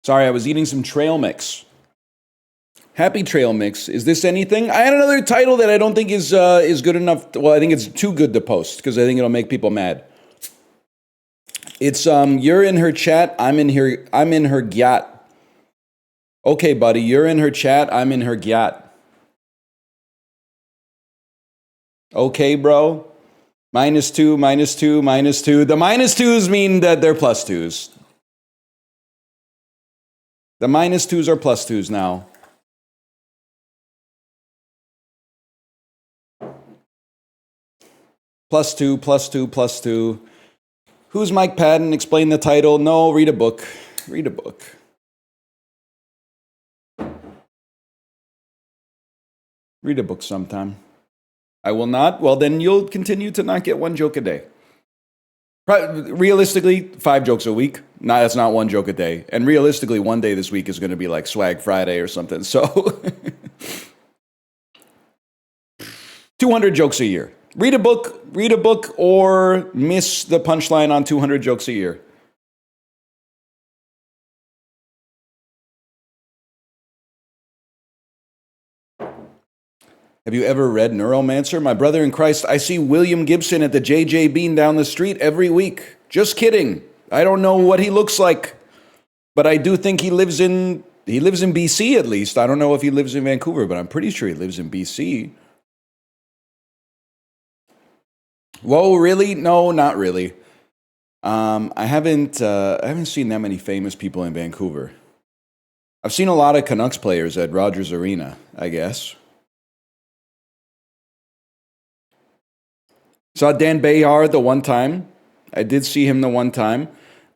Sorry, I was eating some trail mix. Happy trail mix. Is this anything? I had another title that I don't think is good enough. Well, I think it's too good to post because I think it'll make people mad. It's you're in her chat. I'm in her gyat. Okay, buddy, you're in her chat. I'm in her gyat. Okay, bro. -2, -2, -2. The -2s mean that they're +2s. The -2s are +2s now. +2, +2, +2. Who's Mike Patton? Explain the title. No, read a book. Read a book. Read a book sometime. I will not. Well, then you'll continue to not get one joke a day. Realistically, 5 jokes a week. No, that's not one joke a day. And realistically, one day this week is going to be like Swag Friday or something. So 200 jokes a year. Read a book, or miss the punchline on 200 jokes a year. Have you ever read Neuromancer? My brother in Christ, I see William Gibson at the JJ Bean down the street every week. Just kidding. I don't know what he looks like, but I do think he lives in BC at least. I don't know if he lives in Vancouver, but I'm pretty sure he lives in BC. Whoa, really? No, not really. I haven't seen that many famous people in Vancouver. I've seen a lot of Canucks players at Rogers Arena, I guess. Saw Dan Behar the one time. I did see him the one time.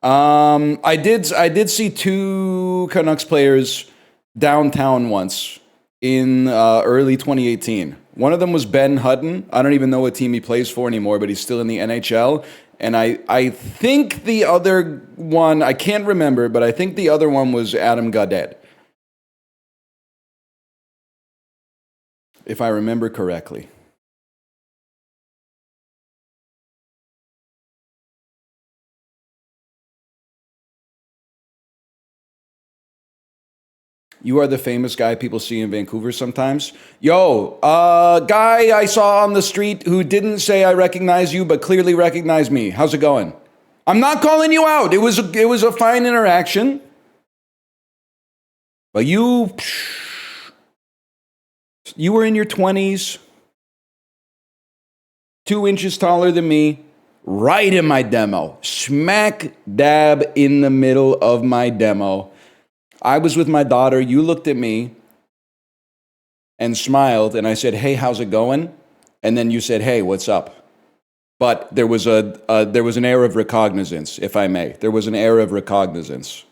I did see 2 Canucks players downtown once in early 2018. One of them was Ben Hutton. I don't even know what team he plays for anymore, but he's still in the NHL. And I think the other one, I can't remember, but I think the other one was Adam Gaudette, if I remember correctly. You are the famous guy people see in Vancouver sometimes. Yo, guy I saw on the street who didn't say I recognize you, but clearly recognized me. How's it going? I'm not calling you out. It was a fine interaction. But you were in your 20s, 2 inches taller than me, right in my demo. Smack dab in the middle of my demo. I was with my daughter. You looked at me and smiled, and I said, "Hey, how's it going?" And then you said, "Hey, what's up?" But there was an air of recognizance, if I may. There was an air of recognizance.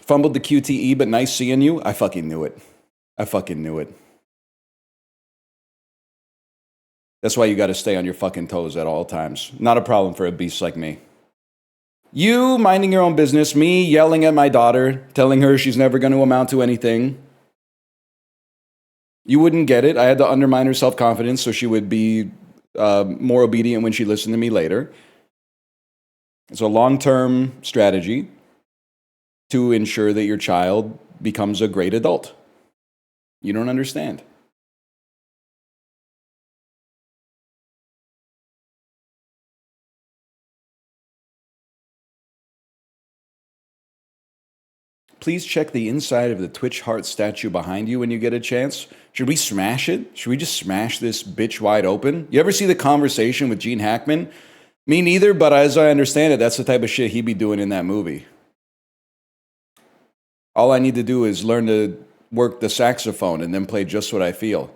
Fumbled the QTE, but nice seeing you. I fucking knew it. I fucking knew it. That's why you got to stay on your fucking toes at all times. Not a problem for a beast like me. You minding your own business, me yelling at my daughter, telling her she's never going to amount to anything. You wouldn't get it. I had to undermine her self-confidence so she would be more obedient when she listened to me later. It's a long-term strategy to ensure that your child becomes a great adult. You don't understand. Please check the inside of the Twitch heart statue behind you when you get a chance. Should we smash it? Should we just smash this bitch wide open? You ever see The Conversation with Gene Hackman? Me neither, but as I understand it, that's the type of shit he'd be doing in that movie. All I need to do is learn to work the saxophone and then play Just What I Feel.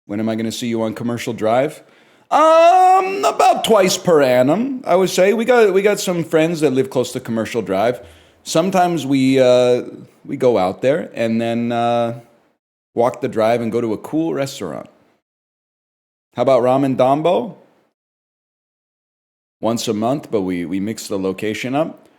When am I going to see you on Commercial Drive? About twice per annum, I would say. We got some friends that live close to Commercial Drive. Sometimes we go out there and then walk the drive and go to a cool restaurant. How about Ramen Dombo? Once a month, but we mix the location up.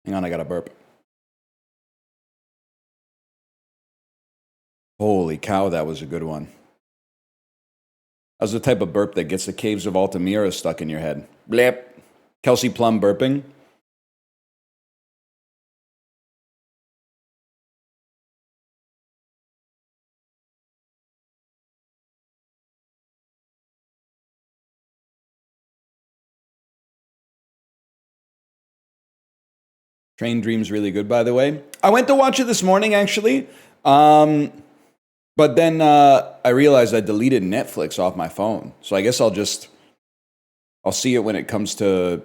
Hang on, I got a burp. Holy cow, that was a good one. That was the type of burp that gets the caves of Altamira stuck in your head. Blip. Kelsey Plum burping. Train Dream's really good, by the way. I went to watch it this morning, actually. But then I realized I deleted Netflix off my phone. So I guess I'll see it when it comes to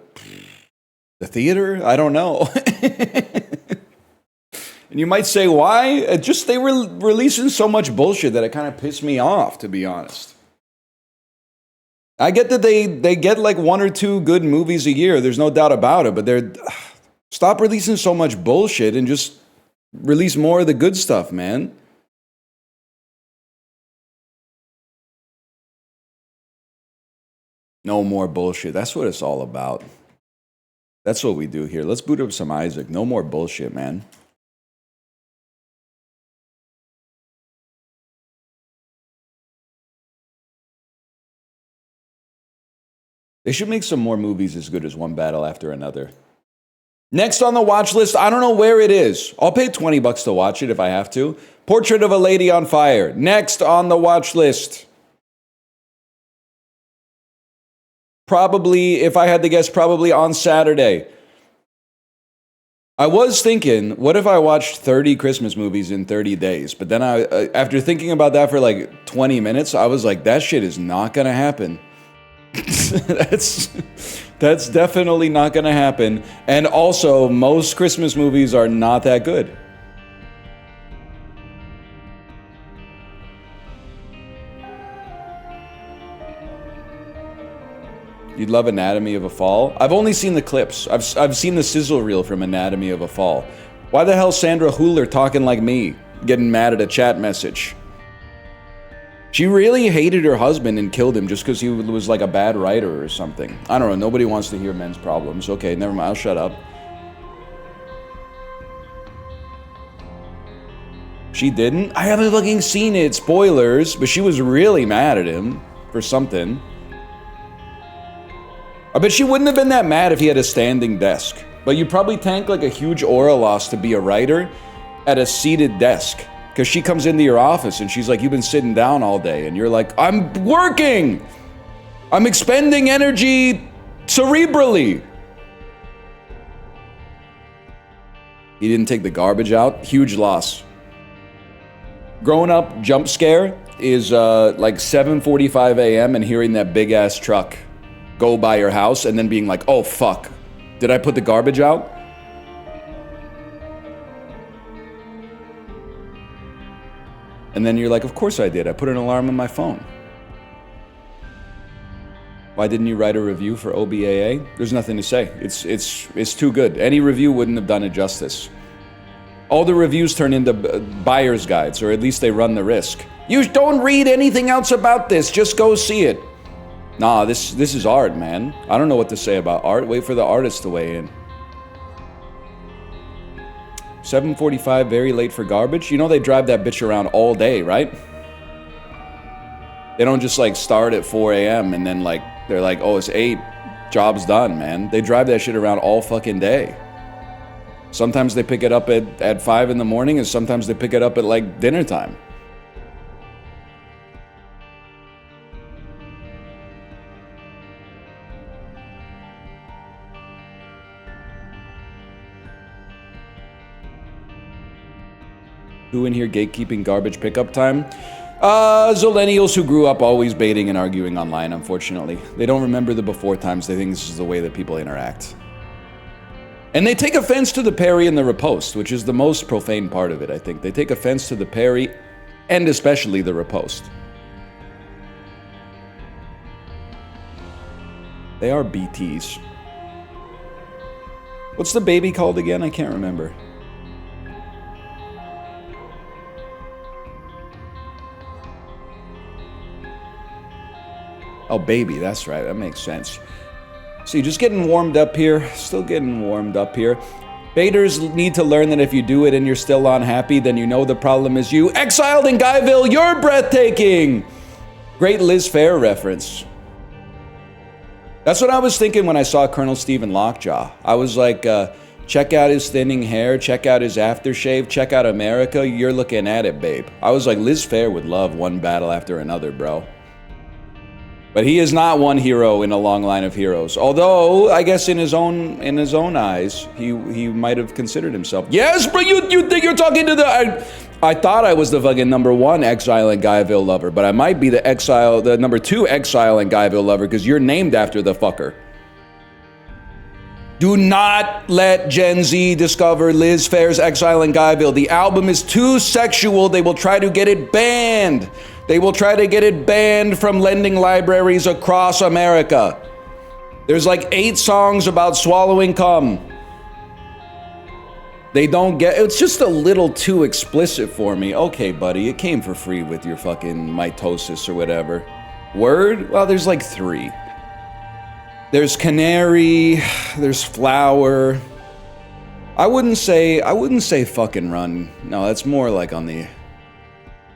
the theater. I don't know. And you might say, why? They were releasing so much bullshit that it kind of pissed me off, to be honest. I get that they get like 1 or 2 good movies a year. There's no doubt about it. But stop releasing so much bullshit and just release more of the good stuff, man. No more bullshit. That's what it's all about. That's what we do here. Let's boot up some Isaac. No more bullshit, man. They should make some more movies as good as One Battle After Another. Next on the watch list, I don't know where it is. I'll pay $20 to watch it if I have to. Portrait of a Lady on Fire. Next on the watch list. Probably, if I had to guess, probably on Saturday. I was thinking, what if I watched 30 Christmas movies in 30 days? But then after thinking about that for like 20 minutes, I was like, that shit is not going to happen. That's definitely not going to happen. And also, most Christmas movies are not that good. You'd love Anatomy of a Fall? I've only seen the clips. I've seen the sizzle reel from Anatomy of a Fall. Why the hell Sandra Hüller talking like me, getting mad at a chat message? She really hated her husband and killed him just because he was like a bad writer or something. I don't know. Nobody wants to hear men's problems. Okay, never mind. I'll shut up. She didn't? I haven't fucking seen it. Spoilers. But she was really mad at him for something. I bet she wouldn't have been that mad if he had a standing desk. But you'd probably tank like a huge aura loss to be a writer at a seated desk. Because she comes into your office and she's like, you've been sitting down all day. And you're like, I'm working. I'm expending energy cerebrally. He didn't take the garbage out. Huge loss. Growing up, jump scare is like 7:45 a.m. and hearing that big ass truck go by your house and then being like, oh fuck, did I put the garbage out? And then you're like, of course I did. I put an alarm on my phone. Why didn't you write a review for OBAA? There's nothing to say. It's too good. Any review wouldn't have done it justice. All the reviews turn into buyer's guides, or at least they run the risk. You don't read anything else about this. Just go see it. Nah, this is art, man. I don't know what to say about art. Wait for the artist to weigh in. 7:45, very late for garbage. You know they drive that bitch around all day, right? They don't just like start at 4 a.m. and then like they're like, oh, it's 8, job's done, man. They drive that shit around all fucking day. Sometimes they pick it up at 5 in the morning, and sometimes they pick it up at like dinner time. Who in here gatekeeping garbage pickup time? Zillennials who grew up always baiting and arguing online, unfortunately. They don't remember the before times. They think this is the way that people interact. And they take offense to the parry and the riposte, which is the most profane part of it, I think. They take offense to the parry and especially the riposte. They are BTs. What's the baby called again? I can't remember. Oh, baby, that's right. That makes sense. See, just getting warmed up here. Still getting warmed up here. Baiters need to learn that if you do it and you're still unhappy, then you know the problem is you. Exiled in Guyville, you're breathtaking! Great Liz Phair reference. That's what I was thinking when I saw Colonel Stephen Lockjaw. I was like, check out his thinning hair, check out his aftershave, check out America, you're looking at it, babe. I was like, Liz Phair would love one battle after another, bro. But he is not one hero in a long line of heroes. Although, I guess in his own eyes, he might have considered himself. Yes, but you think you're talking to the... I thought I was the fucking #1 Exile in Guyville lover, but I might be the #2 Exile in Guyville lover because you're named after the fucker. Do not let Gen Z discover Liz Phair's Exile in Guyville. The album is too sexual. They will try to get it banned. They will try to get it banned from lending libraries across America. There's like 8 songs about swallowing cum. They don't get, it's just a little too explicit for me. Okay, buddy, it came for free with your fucking mitosis or whatever. Word? Well, there's like 3. There's canary, there's flower. I wouldn't say fucking run. No, that's more like on the...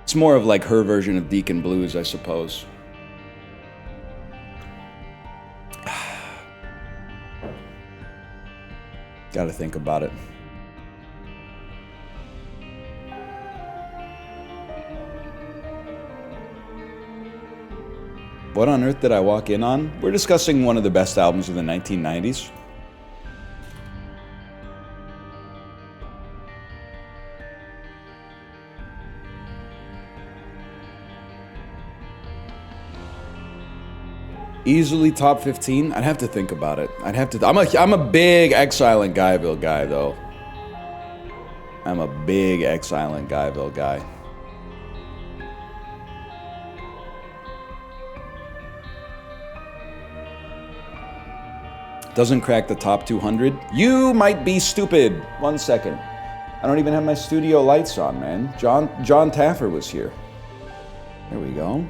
It's more of like her version of Deacon Blues, I suppose. Gotta think about it. What on earth did I walk in on? We're discussing one of the best albums of the 1990s. Easily top 15? I'd have to think about it. I'd have to... I'm a big Exile in Guyville guy, though. I'm a big Exile in Guyville guy. Doesn't crack the top 200. You might be stupid. 1 second. I don't even have my studio lights on, man. John Taffer was here. There we go.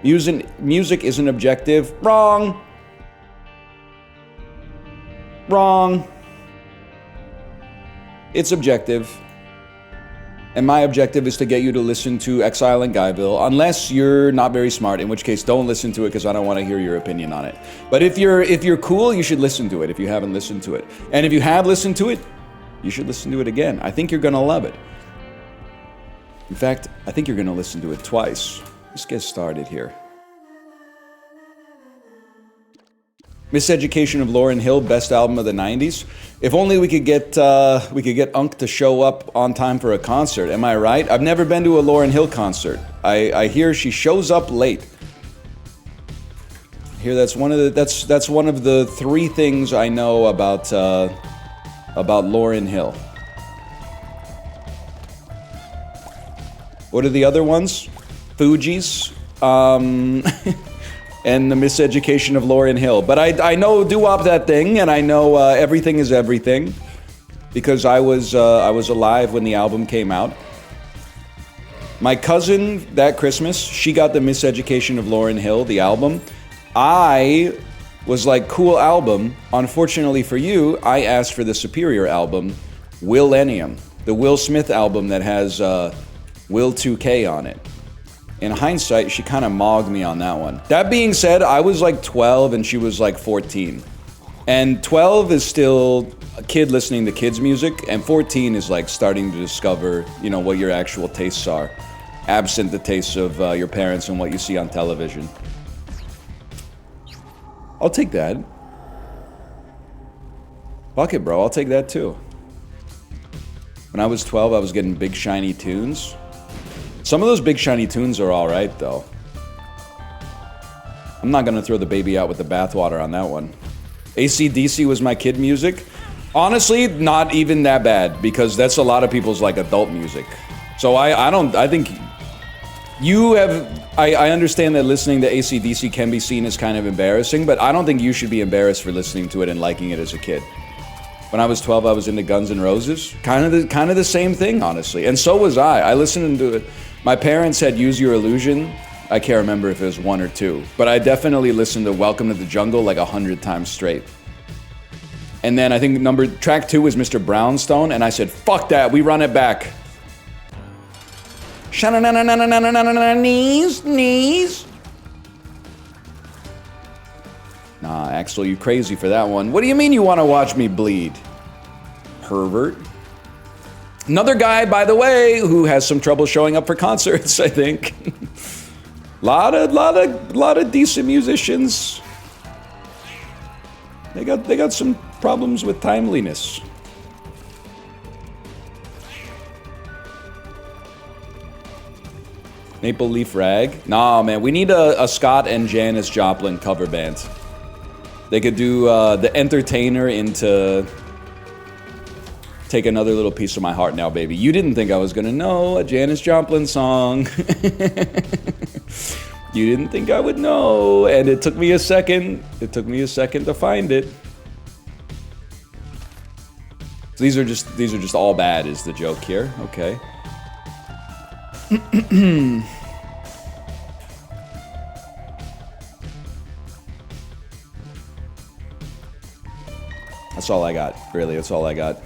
Music isn't objective. Wrong. Wrong. It's objective. And my objective is to get you to listen to Exile in Guyville, unless you're not very smart, in which case don't listen to it because I don't want to hear your opinion on it. But if you're cool, you should listen to it if you haven't listened to it. And if you have listened to it, you should listen to it again. I think you're going to love it. In fact, I think you're going to listen to it twice. Let's get started here. Miseducation of Lauryn Hill, best album of the 90s. If only we could get Unk to show up on time for a concert. Am I right? I've never been to a Lauryn Hill concert. I hear she shows up late. I hear that's one of the 3 things I know about Lauryn Hill. What are the other ones? Fugees. And the miseducation of Lauryn Hill. But I know doo-wop that thing, and I know Everything is Everything, because I was alive when the album came out. My cousin, that Christmas, she got the Miseducation of Lauryn Hill, the album. I was like, cool album. Unfortunately for you, I asked for the superior album, Willennium, the Will Smith album that has Will 2K on it. In hindsight, she kind of mogged me on that one. That being said, I was like 12 and she was like 14. And 12 is still a kid listening to kids' music, and 14 is like starting to discover, you know, what your actual tastes are, absent the tastes of your parents and what you see on television. I'll take that. Fuck it, bro. I'll take that too. When I was 12, I was getting Big Shiny Tunes. Some of those Big Shiny Tunes are all right, though. I'm not gonna throw the baby out with the bathwater on that one. AC/DC was my kid music. Honestly, not even that bad, because that's a lot of people's like adult music. So I think you have, I understand that listening to AC/DC can be seen as kind of embarrassing, but I don't think you should be embarrassed for listening to it and liking it as a kid. When I was 12, I was into Guns N' Roses. Kind of the same thing, honestly. And so was I. I listened to it. My parents had Use Your Illusion. I can't remember if it was 1 or 2. But I definitely listened to Welcome to the Jungle like 100 times straight. And then I think track 2 was Mr. Brownstone, and I said, fuck that, we run it back. Knees, knees. Nah, Axel, you crazy for that one. What do you mean you want to watch me bleed? Pervert. Another guy, by the way, who has some trouble showing up for concerts, I think. lot of decent musicians. They got some problems with timeliness. Maple Leaf Rag? Nah, man, we need a Scott and Janis Joplin cover band. They could do The Entertainer into Take Another Little Piece of My Heart Now, Baby. You didn't think I was gonna know a Janis Joplin song. You didn't think I would know, and it took me a second. It took me a second to find it. So these are just all bad is the joke here. Okay. That's all I got. Really, that's all I got.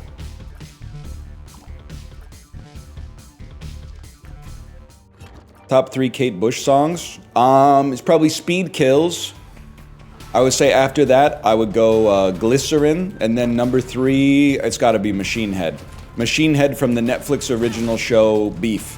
Top 3 Kate Bush songs. It's probably Speed Kills. I would say after that, I would go Glycerin, and then number 3, it's got to be Machine Head. Machine Head from the Netflix original show Beef.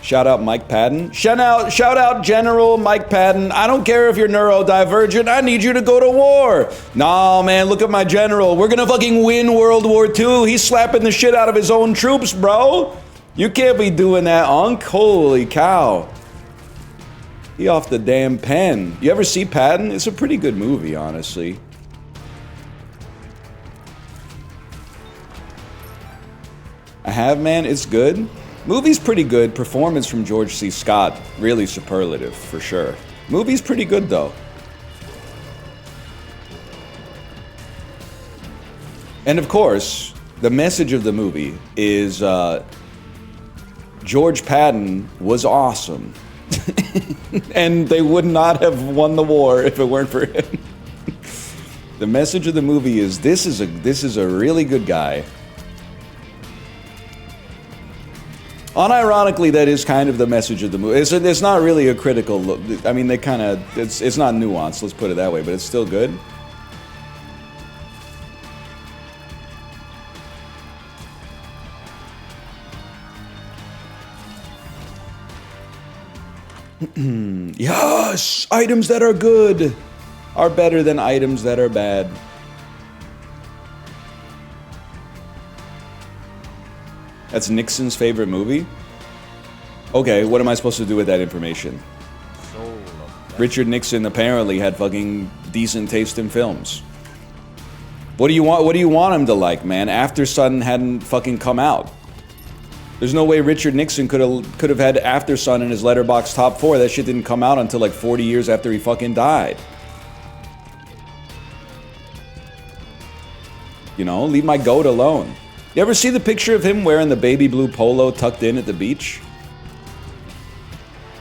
Shout out Mike Patton. Shout out General Mike Patton. I don't care if you're neurodivergent. I need you to go to war. Nah, man, look at my general. We're gonna fucking win World War II. He's slapping the shit out of his own troops, bro. You can't be doing that, Unc. Holy cow. He off the damn pen. You ever see Patton? It's a pretty good movie, honestly. I have, man. It's good. Movie's pretty good. Performance from George C. Scott, really superlative, for sure. Movie's pretty good, though. And of course, the message of the movie is George Patton was awesome. And they would not have won the war if it weren't for him. The message of the movie is this is a really good guy. Unironically, that is kind of the message of the movie. It's not really a critical look. I mean, they kind of... It's not nuanced, let's put it that way, but it's still good. Yes! Items that are good are better than items that are bad. That's Nixon's favorite movie? Okay, what am I supposed to do with that information? Richard Nixon apparently had fucking decent taste in films. What do you want him to like, man? After Sun hadn't fucking come out. There's no way Richard Nixon could have had After Sun in his Letterboxd top 4. That shit didn't come out until like 40 years after he fucking died. You know, leave my goat alone. You ever see the picture of him wearing the baby blue polo tucked in at the beach?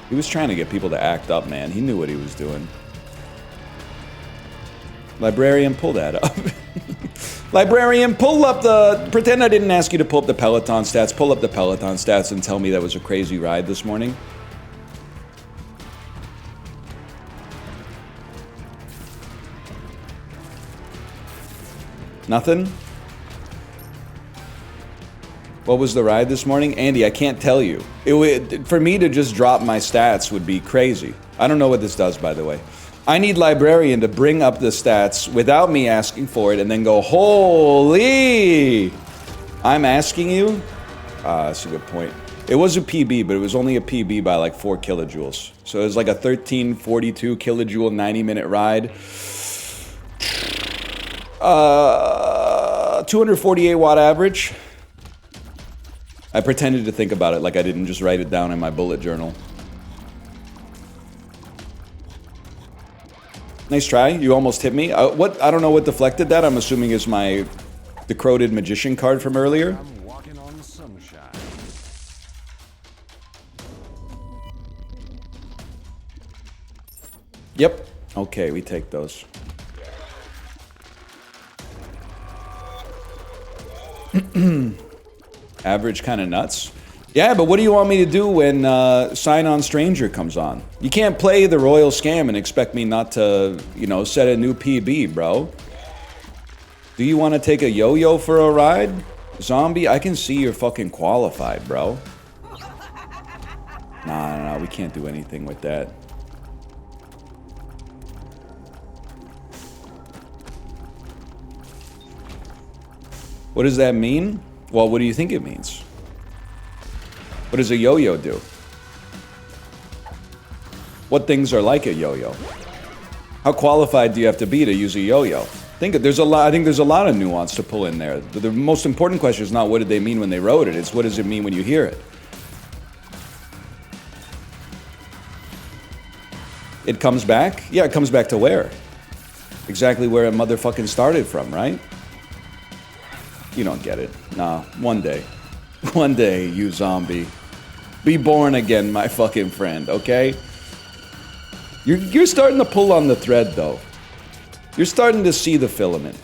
He was trying to get people to act up, man. He knew what he was doing. Librarian, pull that up. Librarian, pull up the... Pretend I didn't ask you to pull up the Peloton stats. Pull up the Peloton stats and tell me that was a crazy ride this morning. Nothing? What was the ride this morning? Andy, I can't tell you. For me to just drop my stats would be crazy. I don't know what this does, by the way. I need Librarian to bring up the stats without me asking for it and then go, holy! I'm asking you? That's a good point. It was a PB, but it was only a PB by like 4 kilojoules. So it was like a 1342 kilojoule 90-minute ride. 248 watt average. I pretended to think about it like I didn't just write it down in my bullet journal. Nice try. You almost hit me. What? I don't know what deflected that. I'm assuming is my Decroded Magician card from earlier. I'm walking on the sunshine. Yep. Okay, we take those. Average kind of nuts. Yeah, but what do you want me to do when Sign On Stranger comes on? You can't play the Royal Scam and expect me not to, you know, set a new PB, bro. Do you want to take a yo-yo for a ride? Zombie, I can see you're fucking qualified, bro. Nah, we can't do anything with that. What does that mean? Well, what do you think it means? What does a yo-yo do? What things are like a yo-yo? How qualified do you have to be to use a yo-yo? I think there's a lot of nuance to pull in there. The most important question is not what did they mean when they wrote it, it's what does it mean when you hear it. It comes back? Yeah, it comes back to where? Exactly where it motherfucking started from, right? You don't get it. Nah, one day. One day, you zombie. Be born again, my fucking friend, okay? You're starting to pull on the thread, though. You're starting to see the filament.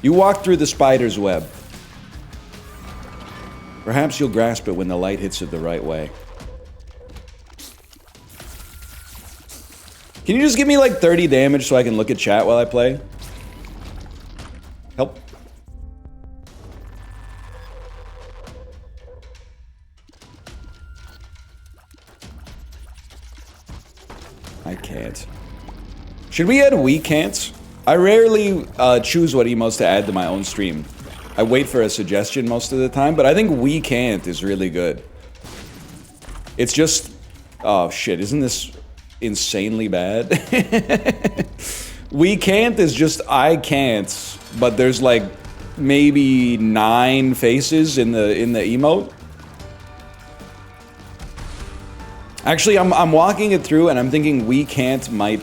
You walk through the spider's web. Perhaps you'll grasp it when the light hits it the right way. Can you just give me like 30 damage so I can look at chat while I play? Help. I can't. Should we add we can't? I rarely choose what emotes to add to my own stream. I wait for a suggestion most of the time, but I think we can't is really good. It's just... Oh shit, isn't this insanely bad? We can't is just I can't, but there's like maybe 9 faces in the emote. Actually, I'm walking it through and I'm thinking we can't might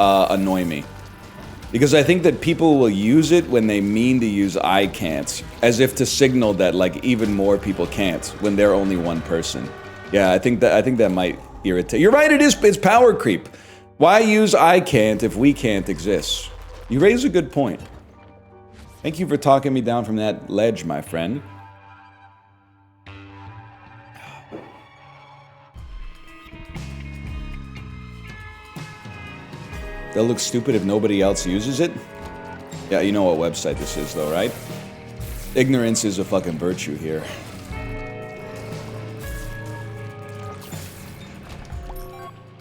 annoy me. Because I think that people will use it when they mean to use I can't, as if to signal that like even more people can't when they're only one person. Yeah, I think that might irritate. You're right, it's power creep. Why use I can't if we can't exist? You raise a good point. Thank you for talking me down from that ledge, my friend. They'll look stupid if nobody else uses it? Yeah, you know what website this is though, right? Ignorance is a fucking virtue here.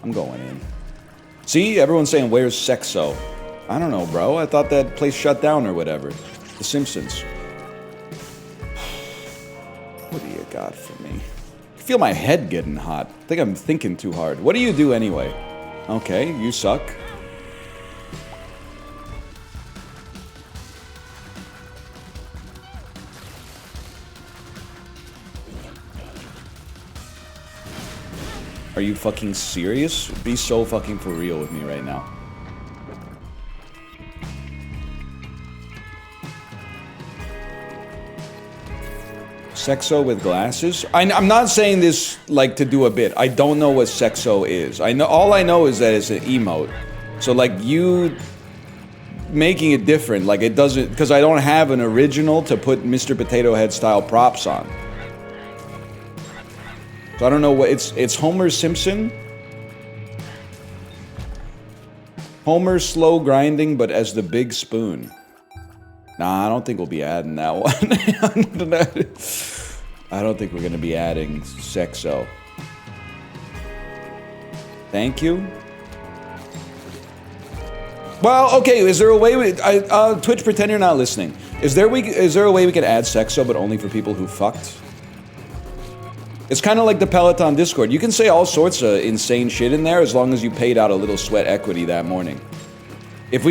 I'm going in. See, everyone's saying, where's Sexo? I don't know, bro. I thought that place shut down or whatever. The Simpsons. What do you got for me? I feel my head getting hot. I think I'm thinking too hard. What do you do anyway? Okay, you suck. Are you fucking serious? Be so fucking for real with me right now. Sexo with glasses? I'm not saying this like to do a bit. I don't know what Sexo is. All I know is that it's an emote. So like you making it different, like it doesn't, because I don't have an original to put Mr. Potato Head style props on. So I don't know what it's Homer Simpson. Homer slow grinding, but as the big spoon. Nah, I don't think we'll be adding that one. I don't think we're gonna be adding Sexo. Thank you. Well, okay. Is there a way Twitch, pretend you're not listening. Is there a way we could add Sexo, but only for people who fucked? It's kind of like the Peloton Discord. You can say all sorts of insane shit in there as long as you paid out a little sweat equity that morning. If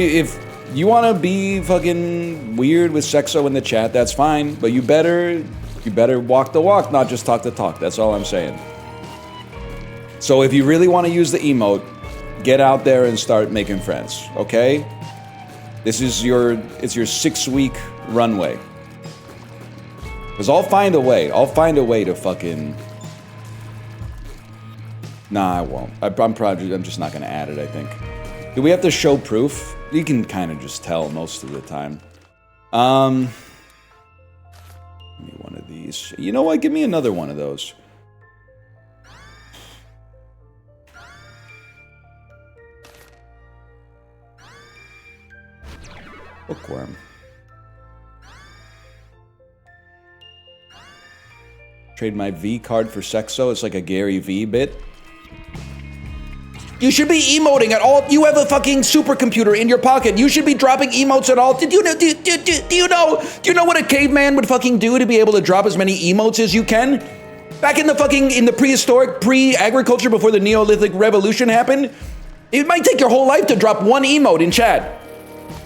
you want to be fucking weird with Sexo in the chat, that's fine. But you better walk the walk, not just talk the talk. That's all I'm saying. So if you really want to use the emote, get out there and start making friends, okay? It's your 6-week runway. Because I'll find a way. I'll find a way to fucking... Nah, I won't. I'm just not going to add it, I think. Do we have to show proof? You can kind of just tell most of the time. Give me one of these. You know what? Give me another one of those. Bookworm. Trade my V card for Sexo. It's like a Gary V bit. You should be emoting at all. You have a fucking supercomputer in your pocket. You should be dropping emotes at all. Do you know what a caveman would fucking do to be able to drop as many emotes as you can? Back in the prehistoric, pre-agriculture, before the Neolithic Revolution happened, it might take your whole life to drop one emote in chat.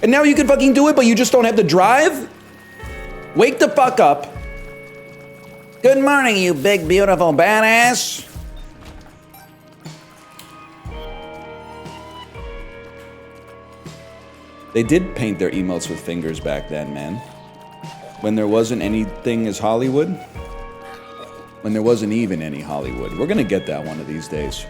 And now you can fucking do it, but you just don't have the drive? Wake the fuck up. Good morning, you big, beautiful badass. They did paint their emotes with fingers back then, man. When there wasn't anything as Hollywood. When there wasn't even any Hollywood. We're gonna get that one of these days.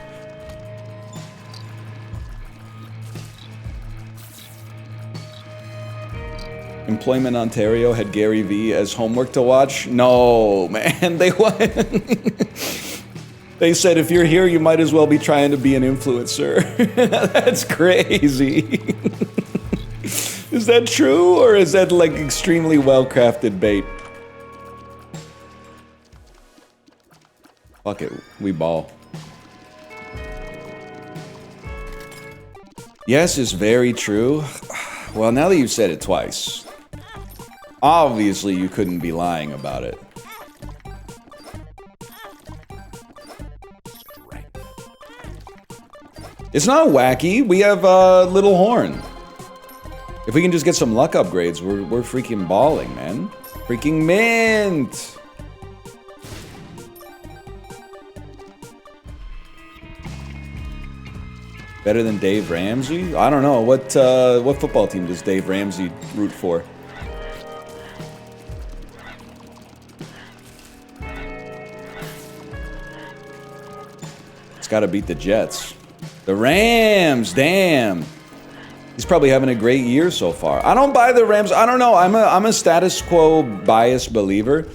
Employment Ontario had Gary V as homework to watch? No, man, they They said if you're here, you might as well be trying to be an influencer. That's crazy. Is that true, or is that like extremely well-crafted bait? Fuck it, we ball. Yes is very true. Well, now that you've said it twice, obviously you couldn't be lying about it. It's not wacky. We have Little Horn. If we can just get some luck upgrades, we're freaking balling, man. Freaking mint. Better than Dave Ramsey? I don't know. What football team does Dave Ramsey root for? It's got to beat the Jets. The Rams, damn. He's probably having a great year so far. I don't buy the Rams. I don't know. I'm a status quo biased believer.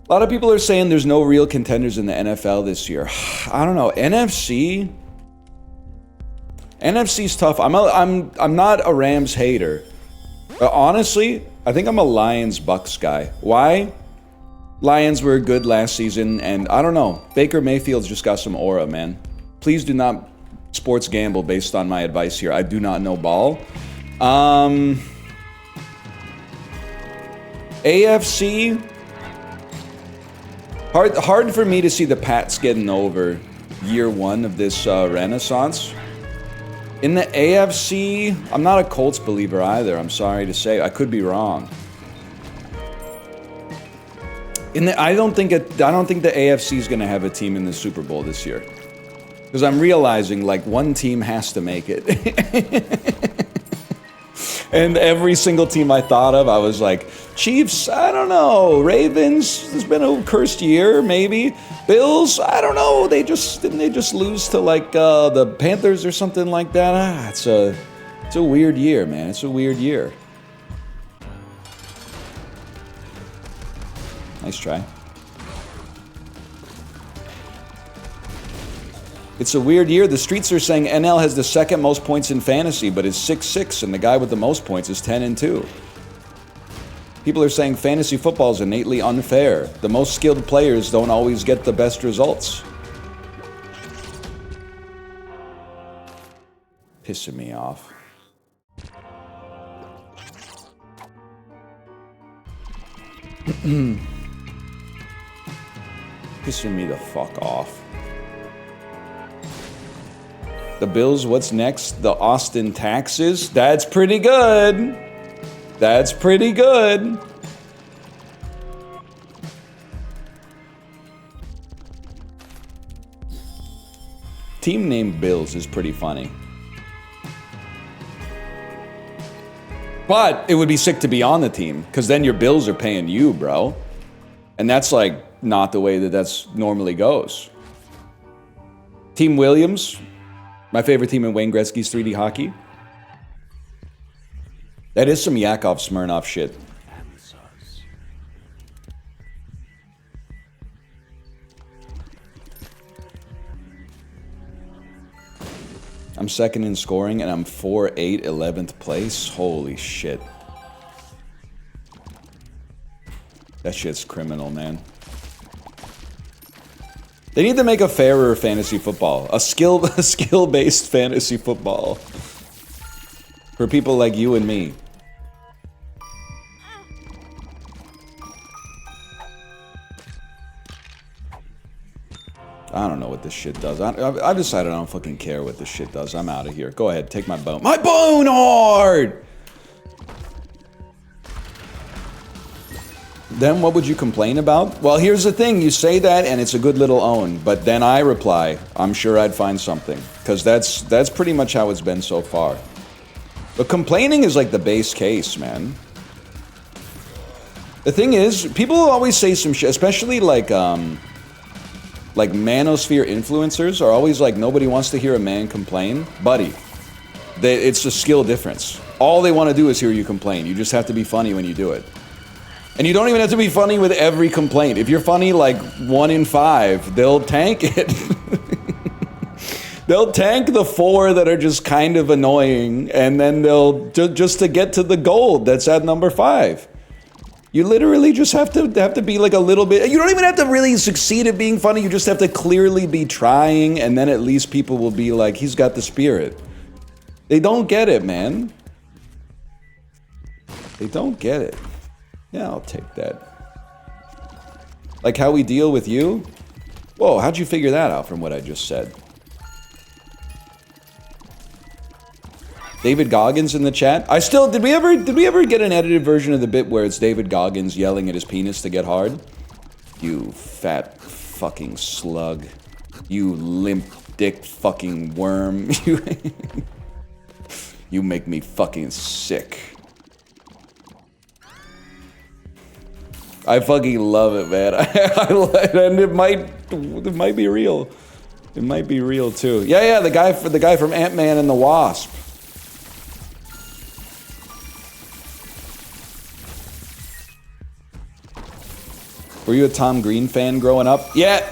A lot of people are saying there's no real contenders in the NFL this year. I don't know. NFC's tough. I'm not a Rams hater. But honestly, I think I'm a Lions-Bucks guy. Why? Lions were good last season, and I don't know. Baker Mayfield's just got some aura, man. Please do not sports gamble based on my advice here. I do not know ball. AFC, hard for me to see the Pats getting over year one of this renaissance. In the AFC, I'm not a Colts believer either. I'm sorry to say. I could be wrong. I don't think the AFC is going to have a team in the Super Bowl this year. Because I'm realizing, like, one team has to make it. And every single team I thought of, I was like, Chiefs, I don't know. Ravens, it's been a cursed year, maybe. Bills, I don't know. Didn't they just lose to, like, the Panthers or something like that? It's a weird year, man. It's a weird year. Nice try. It's a weird year. The streets are saying NL has the second most points in fantasy, but is 6-6, and the guy with the most points is 10-2. People are saying fantasy football is innately unfair. The most skilled players don't always get the best results. Pissing me off. Pissing me the fuck off. The Bills, what's next? The Austin Taxes? That's pretty good. That's pretty good. Team named Bills is pretty funny. But it would be sick to be on the team, because then your bills are paying you, bro. And that's like not the way that's normally goes. Team Williams, My favorite team in Wayne Gretzky's 3D hockey. That is some Yakov Smirnoff shit. I'm second in scoring and I'm 4-8, 11th place. Holy shit. That shit's criminal, man. They need to make a fairer fantasy football. A skill-based fantasy football. For people like you and me. I don't know what this shit does. I've decided I don't fucking care what this shit does. I'm out of here. Go ahead, take my bone. My bone hard! Then what would you complain about? Well, here's the thing. You say that and it's a good little own. But then I reply, I'm sure I'd find something. Because that's pretty much how it's been so far. But complaining is like the base case, man. The thing is, people always say some shit, especially like manosphere influencers are always like, nobody wants to hear a man complain. Buddy, it's a skill difference. All they want to do is hear you complain. You just have to be funny when you do it. And you don't even have to be funny with every complaint. If you're funny like 1 in 5, they'll tank it. They'll tank the 4 that are just kind of annoying, and then they'll just to get to the gold that's at number 5. You literally just have to be like a little bit. You don't even have to really succeed at being funny. You just have to clearly be trying, and then at least people will be like, he's got the spirit. They don't get it, man. They don't get it. Yeah, I'll take that. Like how we deal with you? Whoa, how'd you figure that out from what I just said? David Goggins in the chat. Did we ever get an edited version of the bit where it's David Goggins yelling at his penis to get hard? You fat fucking slug. You limp dick fucking worm. You make me fucking sick. I fucking love it, man. And it might be real. It might be real too. Yeah, the guy from Ant-Man and the Wasp. Were you a Tom Green fan growing up? Yeah.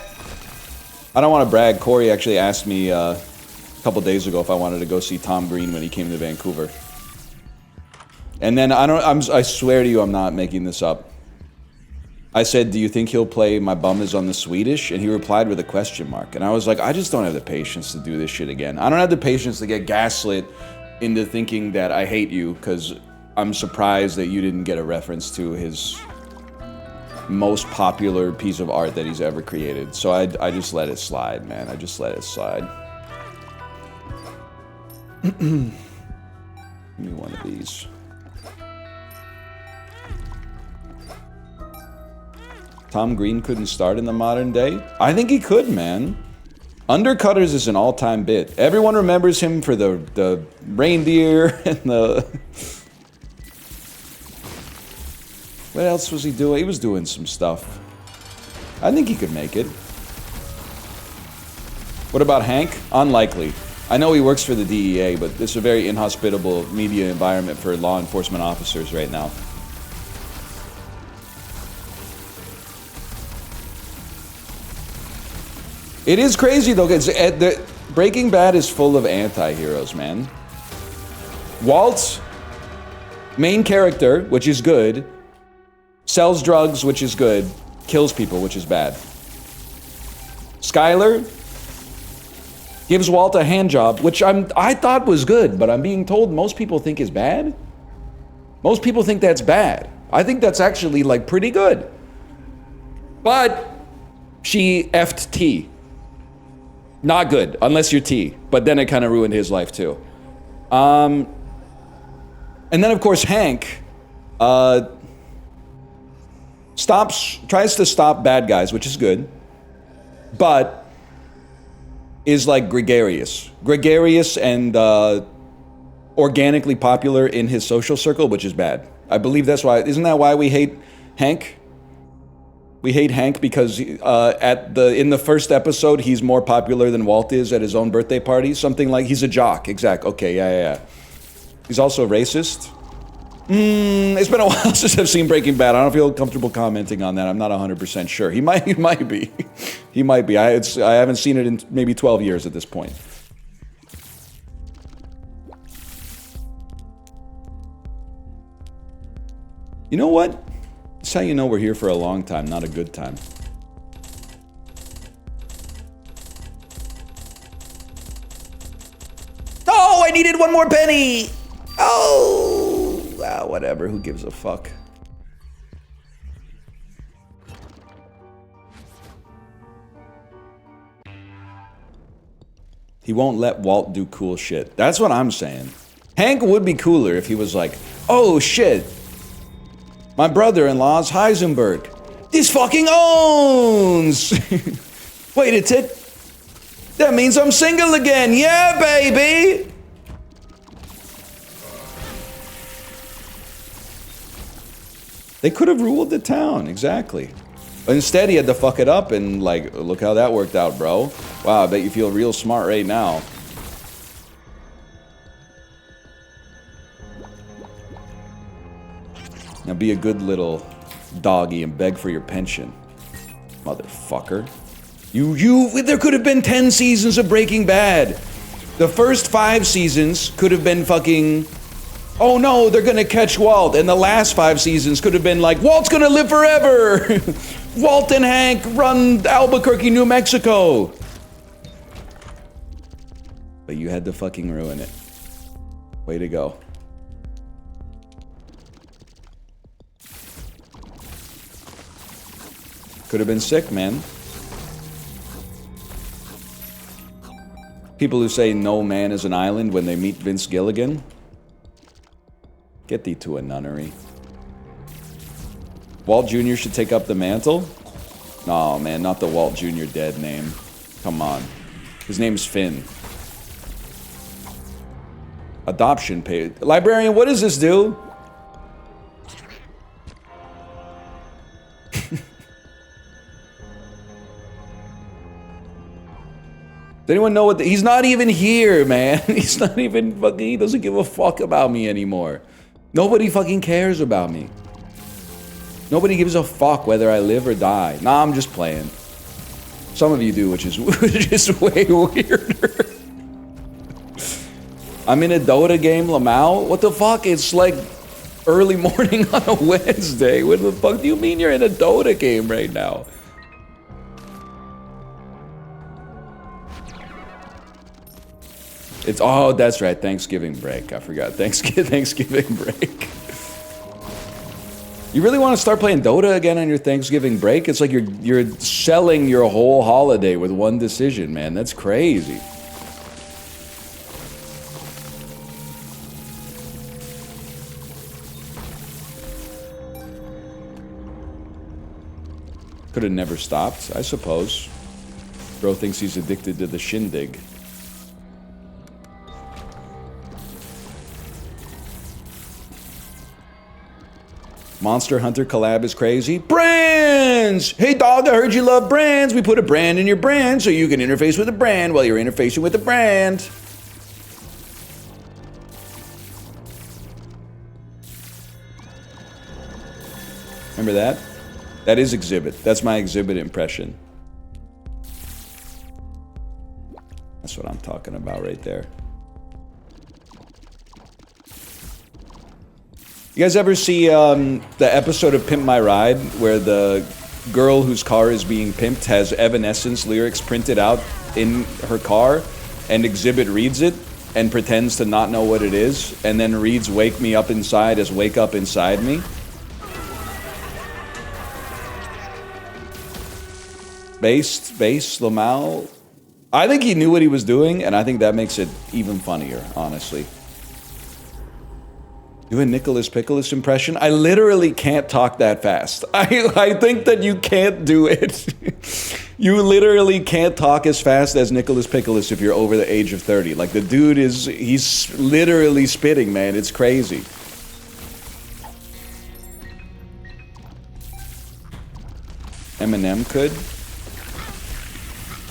I don't want to brag. Corey actually asked me a couple days ago if I wanted to go see Tom Green when he came to Vancouver. And then I swear to you, I'm not making this up. I said, do you think he'll play My Bum Is on the Swedish? And he replied with a question mark. And I was like, I just don't have the patience to do this shit again. I don't have the patience to get gaslit into thinking that I hate you because I'm surprised that you didn't get a reference to his most popular piece of art that he's ever created. So I just let it slide, man. I just let it slide. Give me one of these. Tom Green couldn't start in the modern day? I think he could, man. Undercutters is an all-time bit. Everyone remembers him for the reindeer and the... What else was he doing? He was doing some stuff. I think he could make it. What about Hank? Unlikely. I know he works for the DEA, but it's a very inhospitable media environment for law enforcement officers right now. It is crazy though, because Breaking Bad is full of anti-heroes, man. Walt, main character, which is good, sells drugs, which is good, kills people, which is bad. Skyler gives Walt a hand job, which I thought was good, but I'm being told most people think is bad. Most people think that's bad. I think that's actually like pretty good. But she effed T. Not good, unless you're T. But then it kind of ruined his life too. And then of course Hank tries to stop bad guys, which is good, but is like gregarious and organically popular in his social circle, which is bad. I believe that's why. Isn't that why we hate Hank? We hate Hank because in the first episode he's more popular than Walt is at his own birthday party. Something like he's a jock. Exact. Okay, yeah. He's also racist. It's been a while since I've seen Breaking Bad. I don't feel comfortable commenting on that. I'm not 100% sure. He might be. He might be. I haven't seen it in maybe 12 years at this point. You know what? That's how you know we're here for a long time, not a good time. Oh, I needed one more penny! Oh, whatever. Who gives a fuck? He won't let Walt do cool shit. That's what I'm saying. Hank would be cooler if he was like, oh shit, my brother-in-law's Heisenberg. This fucking owns! Wait a tick. That means I'm single again. Yeah, baby! They could have ruled the town, exactly. But instead, he had to fuck it up and, like, look how that worked out, bro. Wow, I bet you feel real smart right now. Now be a good little doggy and beg for your pension. Motherfucker. There could have been 10 seasons of Breaking Bad. The first 5 seasons could have been fucking, oh no, they're gonna catch Walt. And the last 5 seasons could have been like, Walt's gonna live forever. Walt and Hank run Albuquerque, New Mexico. But you had to fucking ruin it. Way to go. Could have been sick, man. People who say no man is an island when they meet Vince Gilligan. Get thee to a nunnery. Walt Jr. should take up the mantle? No, man, not the Walt Jr. dead name. Come on. His name's Finn. Adoption pay. Librarian, what does this do? Does anyone know what he's not even here, man. He's not even fucking, he doesn't give a fuck about me anymore. Nobody fucking cares about me. Nobody gives a fuck whether I live or die. Nah, I'm just playing. Some of you do, which is way weirder. I'm in a Dota game, Lamau. What the fuck? It's like early morning on a Wednesday. What the fuck do you mean you're in a Dota game right now? It's, oh, that's right, Thanksgiving break. I forgot, Thanksgiving break. You really want to start playing Dota again on your Thanksgiving break? It's like you're selling your whole holiday with one decision, man. That's crazy. Could have never stopped, I suppose. Bro thinks he's addicted to the shindig. Monster Hunter collab is crazy. Brands! Hey dog, I heard you love brands. We put a brand in your brand so you can interface with a brand while you're interfacing with the brand. Remember that? That is Exhibit. That's my Exhibit impression. That's what I'm talking about right there. You guys ever see the episode of Pimp My Ride where the girl whose car is being pimped has Evanescence lyrics printed out in her car, and Exhibit reads it and pretends to not know what it is, and then reads Wake Me Up Inside as Wake Up Inside Me? Bass, Lamau. I think he knew what he was doing, and I think that makes it even funnier, honestly. Do a Nicholas Pickles impression? I literally can't talk that fast. I think that you can't do it. You literally can't talk as fast as Nicholas Pickles if you're over the age of 30. Like, the dude he's literally spitting, man. It's crazy. Eminem could.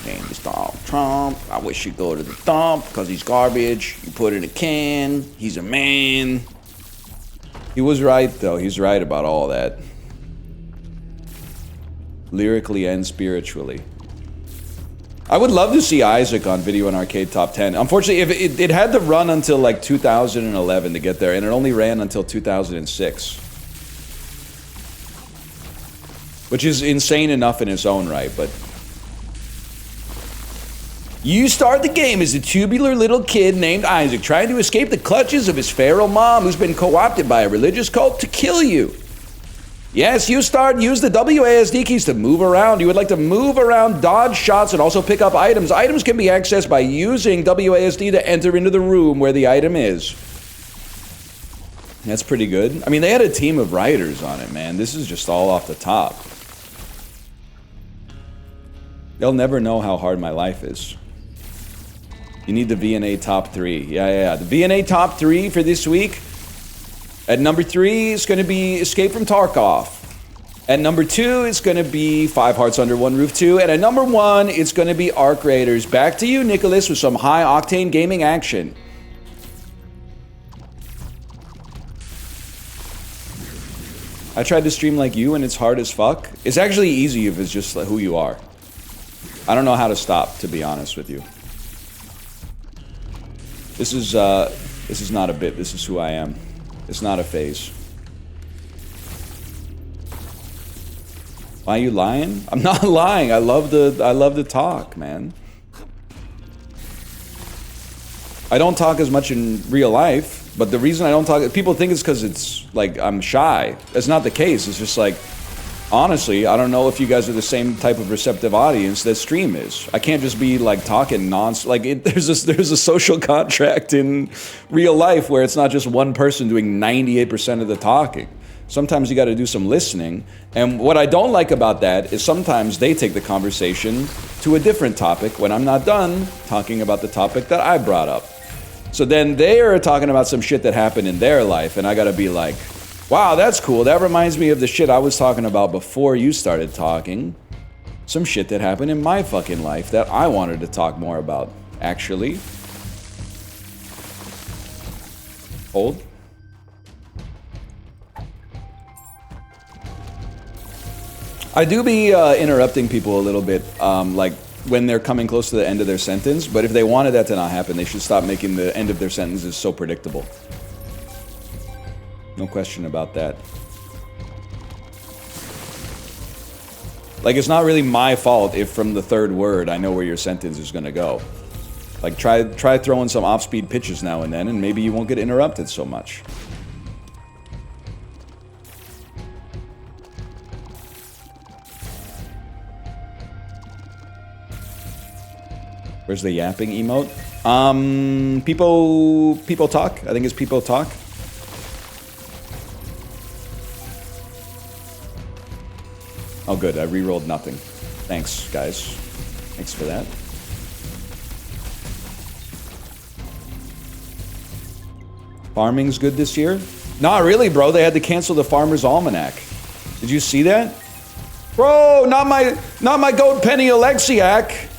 Name is Donald Trump. I wish he'd go to the dump because he's garbage. You put it in a can. He's a man. He was right, though. He's right about all that. Lyrically and spiritually. I would love to see Isaac on Video and Arcade Top 10. Unfortunately, if it had to run until like 2011 to get there, and it only ran until 2006. Which is insane enough in its own right, but... You start the game as a tubular little kid named Isaac, trying to escape the clutches of his feral mom, who's been co-opted by a religious cult to kill you. Yes, use the WASD keys to move around. You would like to move around, dodge shots, and also pick up items. Items can be accessed by using WASD to enter into the room where the item is. That's pretty good. I mean, they had a team of writers on it, man. This is just all off the top. They'll never know how hard my life is. You need the VNA top 3. Yeah. The VNA top 3 for this week. At number 3, it's going to be Escape from Tarkov. At number 2, it's going to be 5 Hearts Under One Roof 2. And at number 1, it's going to be Arc Raiders. Back to you, Nicholas, with some high-octane gaming action. I tried to stream like you, and it's hard as fuck. It's actually easy if it's just like who you are. I don't know how to stop, to be honest with you. This is not a bit. This is who I am. It's not a phase. Why are you lying? I'm not lying. I love the talk, man. I don't talk as much in real life, but the reason I don't talk, people think it's because it's like I'm shy. That's not the case. It's just like, honestly, I don't know if you guys are the same type of receptive audience that stream is. I can't just be like talking like there's a social contract in real life where it's not just one person doing 98% of the talking. Sometimes you got to do some listening. And what I don't like about that is sometimes they take the conversation to a different topic when I'm not done talking about the topic that I brought up. So then they are talking about some shit that happened in their life, and I got to be like, wow, that's cool. That reminds me of the shit I was talking about before you started talking. Some shit that happened in my fucking life that I wanted to talk more about, actually. Hold. I do be interrupting people a little bit, like when they're coming close to the end of their sentence, but if they wanted that to not happen, they should stop making the end of their sentences so predictable. No question about that. Like, it's not really my fault if from the third word I know where your sentence is gonna go. Like, try throwing some off-speed pitches now and then, and maybe you won't get interrupted so much. Where's the yapping emote? People talk. I think it's people talk. Oh, good. I re-rolled nothing. Thanks, guys. Thanks for that. Farming's good this year? Not really, bro. They had to cancel the Farmer's Almanac. Did you see that? Bro, not my goat Penny Alexiak.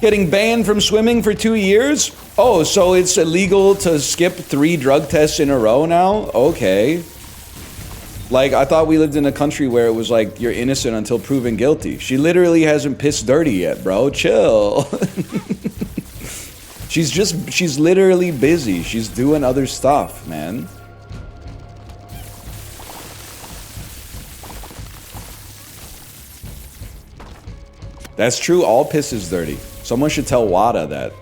Getting banned from swimming for 2 years? Oh, so it's illegal to skip 3 drug tests in a row now? Okay. Like, I thought we lived in a country where it was like, you're innocent until proven guilty. She literally hasn't pissed dirty yet, bro. Chill. She's literally busy. She's doing other stuff, man. That's true. All piss is dirty. Someone should tell Wada that.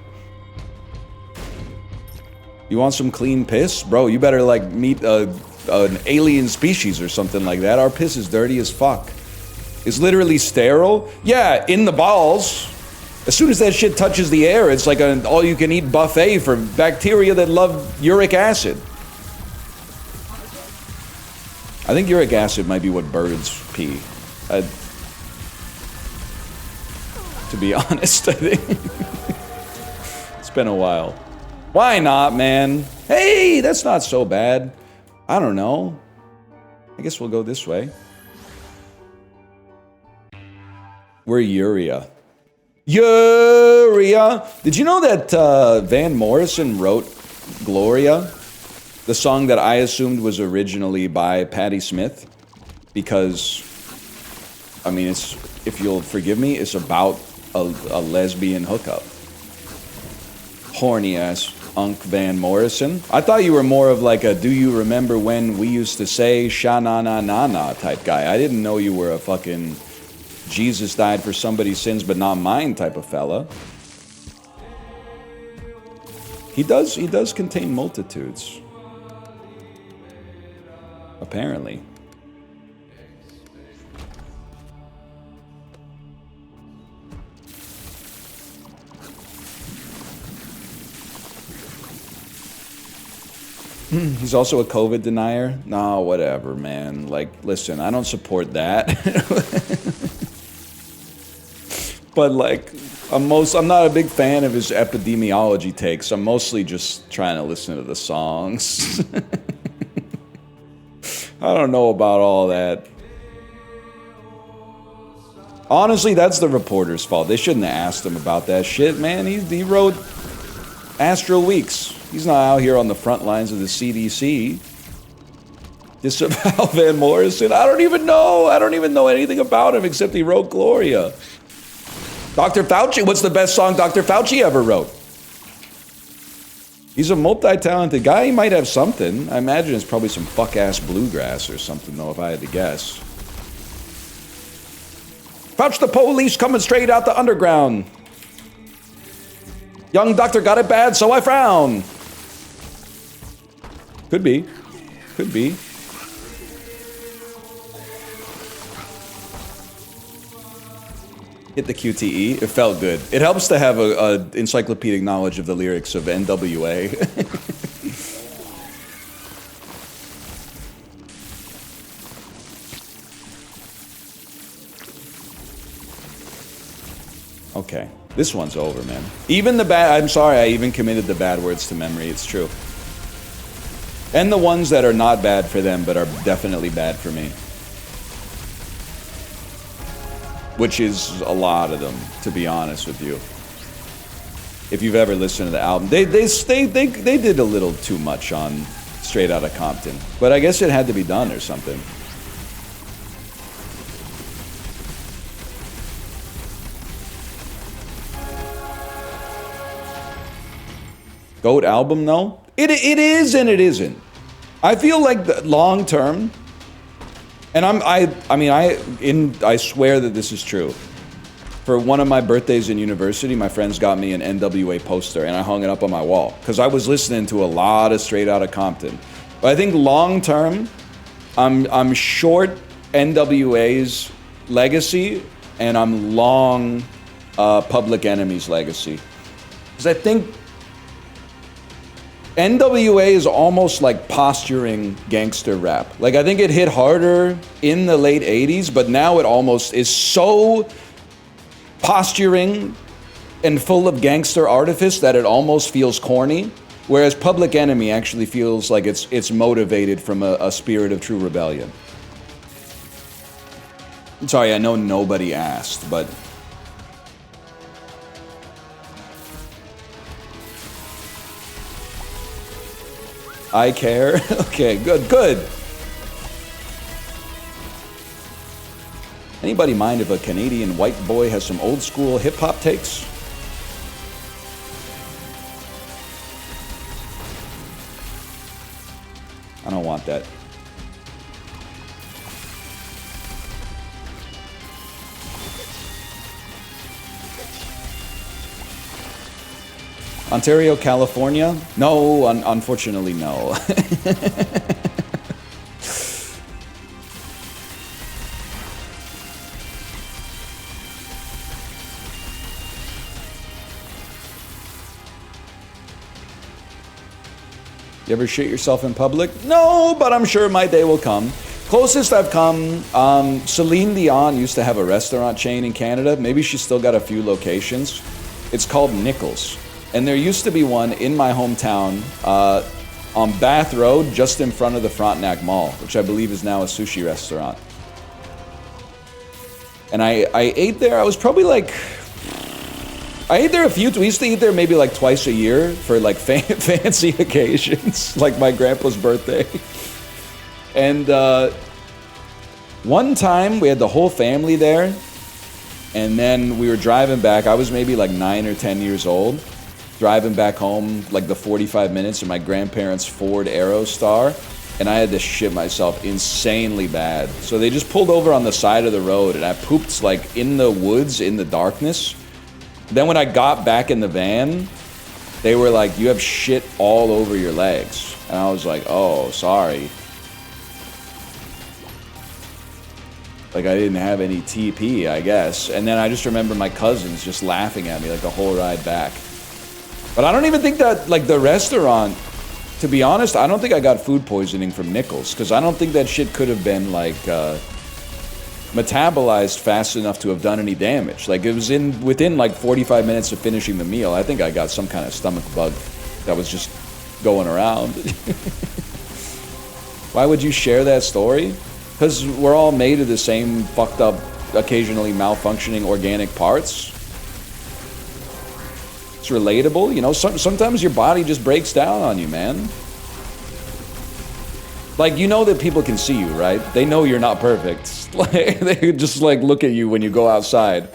You want some clean piss? Bro, you better, like, meet an alien species or something like that. Our piss is dirty as fuck. It's literally sterile. Yeah, in the balls. As soon as that shit touches the air, it's like an all-you-can-eat buffet for bacteria that love uric acid. I think uric acid might be what birds pee. To be honest, I think. It's been a while. Why not, man? Hey, that's not so bad. I don't know. I guess we'll go this way. We're Uria. Uria! Did you know that Van Morrison wrote Gloria? The song that I assumed was originally by Patti Smith? Because, I mean, it's, if you'll forgive me, it's about a lesbian hookup. Horny ass Unc Van Morrison. I thought you were more of like a do you remember when we used to say sha-na-na-na-na type guy. I didn't know you were a fucking Jesus died for somebody's sins but not mine type of fella. He does contain multitudes. Apparently. He's also a COVID denier? No, whatever, man. Like, listen, I don't support that. But like, I'm not a big fan of his epidemiology takes. I'm mostly just trying to listen to the songs. I don't know about all that. Honestly, that's the reporter's fault. They shouldn't have asked him about that shit, man. He wrote Astral Weeks. He's not out here on the front lines of the CDC. Disavow Van Morrison. I don't even know anything about him except he wrote Gloria. Dr. Fauci, what's the best song Dr. Fauci ever wrote? He's a multi-talented guy. He might have something. I imagine it's probably some fuck-ass bluegrass or something, though, if I had to guess. Fauci the police coming straight out the underground. Young doctor got it bad, so I frown. Could be. Could be. Hit the QTE. It felt good. It helps to have a encyclopedic knowledge of the lyrics of NWA. Okay. This one's over, man. Even the bad... I'm sorry, I even committed the bad words to memory. It's true. And the ones that are not bad for them, but are definitely bad for me. Which is a lot of them, to be honest with you. If you've ever listened to the album. They did a little too much on Straight Outta Compton. But I guess it had to be done or something. GOAT album, though? It is and it isn't. I feel like the long term, and I swear that this is true. For one of my birthdays in university, my friends got me an NWA poster and I hung it up on my wall because I was listening to a lot of Straight Outta Compton. But I think long term, I'm short NWA's legacy and I'm long Public Enemy's legacy. Because I think NWA is almost like posturing gangster rap. Like, I think it hit harder in the late 80s, but now it almost is so posturing and full of gangster artifice that it almost feels corny. Whereas Public Enemy actually feels like it's motivated from a spirit of true rebellion. Sorry, I know nobody asked, but... I care. Okay, good. Anybody mind if a Canadian white boy has some old school hip hop takes? I don't want that. Ontario, California? No, unfortunately, no. You ever shit yourself in public? No, but I'm sure my day will come. Closest I've come, Celine Dion used to have a restaurant chain in Canada. Maybe she's still got a few locations. It's called Nichols. And there used to be one in my hometown on Bath Road, just in front of the Frontenac Mall, which I believe is now a sushi restaurant. And I ate there. I was probably like, I ate there we used to eat there maybe like twice a year for like fancy occasions, like my grandpa's birthday. And one time we had the whole family there, and then we were driving back. I was maybe like 9 or 10 years old, driving back home like the 45 minutes in my grandparents' Ford Aerostar, and I had to shit myself insanely bad. So they just pulled over on the side of the road, and I pooped like in the woods in the darkness. Then when I got back in the van, they were like, "You have shit all over your legs." And I was like, "Oh, sorry." Like I didn't have any TP, I guess. And then I just remember my cousins just laughing at me like the whole ride back. But I don't even think that, like, the restaurant, to be honest, I don't think I got food poisoning from Nichols, because I don't think that shit could have been, like, metabolized fast enough to have done any damage. Like, it was within, like, 45 minutes of finishing the meal, I think I got some kind of stomach bug that was just going around. Why would you share that story? Because we're all made of the same fucked up, occasionally malfunctioning organic parts. It's relatable, you know. Sometimes your body just breaks down on you, man. Like, you know that people can see you, right? They know you're not perfect. Like, they just like look at you when you go outside.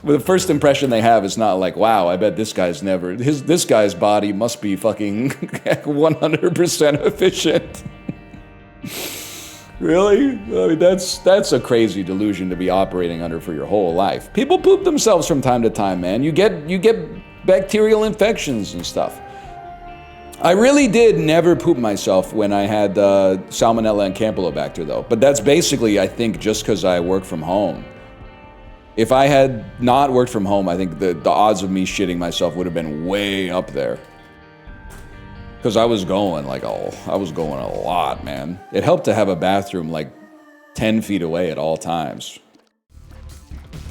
But the first impression they have is not like, wow, I bet this guy's this guy's body must be fucking 100% efficient. Really? I mean, that's a crazy delusion to be operating under for your whole life. People poop themselves from time to time, man. You get bacterial infections and stuff. I really did never poop myself when I had Salmonella and Campylobacter, though. But that's basically, I think, just because I work from home. If I had not worked from home, I think the odds of me shitting myself would have been way up there. Because I was going a lot, man. It helped to have a bathroom like 10 feet away at all times.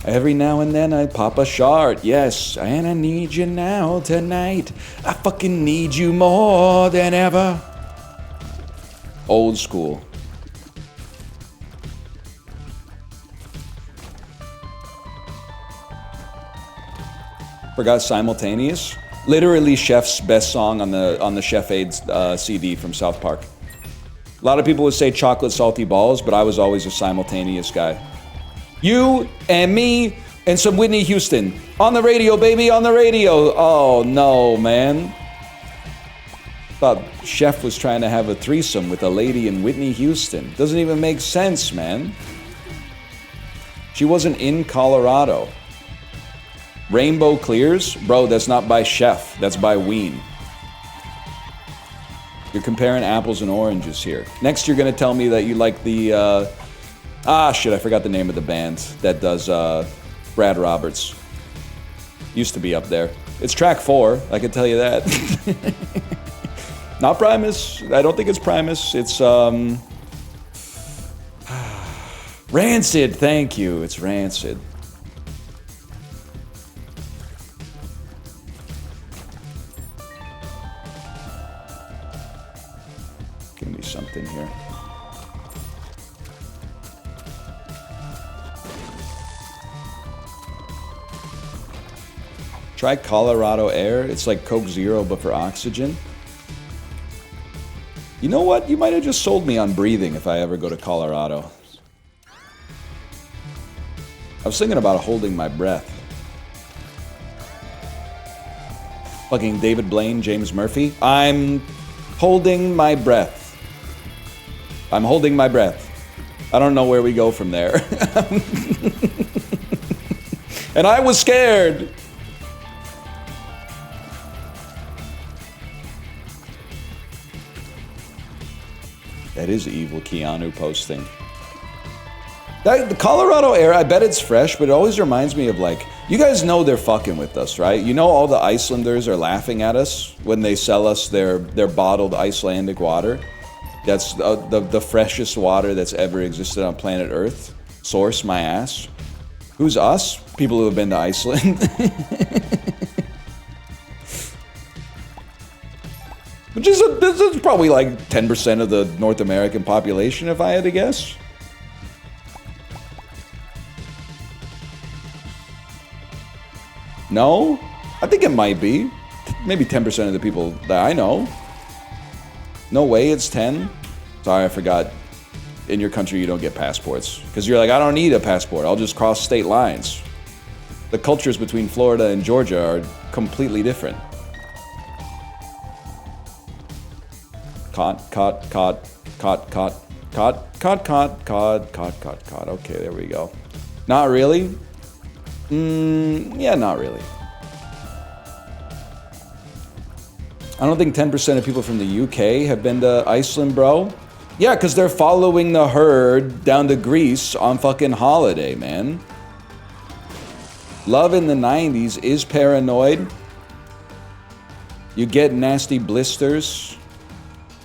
Every now and then I pop a shart, yes, and I need you now tonight. I fucking need you more than ever. Old school. Forgot Simultaneous? Literally Chef's best song on the Chef Aid CD from South Park. A lot of people would say Chocolate Salty Balls, but I was always a Simultaneous guy. You and me and some Whitney Houston. On the radio, baby, on the radio. Oh, no, man. Thought Chef was trying to have a threesome with a lady in Whitney Houston. Doesn't even make sense, man. She wasn't in Colorado. Rainbow Clears? Bro, that's not by Chef. That's by Ween. You're comparing apples and oranges here. Next, you're going to tell me that you like the... shit, I forgot the name of the band that does Brad Roberts. Used to be up there. It's track 4, I can tell you that. Not Primus. I don't think it's Primus. It's, Rancid, thank you. It's Rancid. Give me something here. Try Colorado Air. It's like Coke Zero, but for oxygen. You know what? You might have just sold me on breathing if I ever go to Colorado. I was thinking about holding my breath. Fucking David Blaine, James Murphy. I'm holding my breath. I'm holding my breath. I don't know where we go from there. And I was scared. That is evil Keanu posting. The Colorado Air, I bet it's fresh, but it always reminds me of, like, you guys know they're fucking with us, right? You know all the Icelanders are laughing at us when they sell us their bottled Icelandic water. That's the freshest water that's ever existed on planet Earth. Source my ass. Who's us? People who have been to Iceland. This is probably like 10% of the North American population, if I had to guess. No? I think it might be. Maybe 10% of the people that I know. No way it's 10. Sorry, I forgot. In your country, you don't get passports. Because you're like, I don't need a passport. I'll just cross state lines. The cultures between Florida and Georgia are completely different. Caught. Okay, there we go. Not really? Yeah, not really. I don't think 10% of people from the UK have been to Iceland, bro. Yeah, because they're following the herd down to Greece on fucking holiday, man. Love in the 90s is paranoid. You get nasty blisters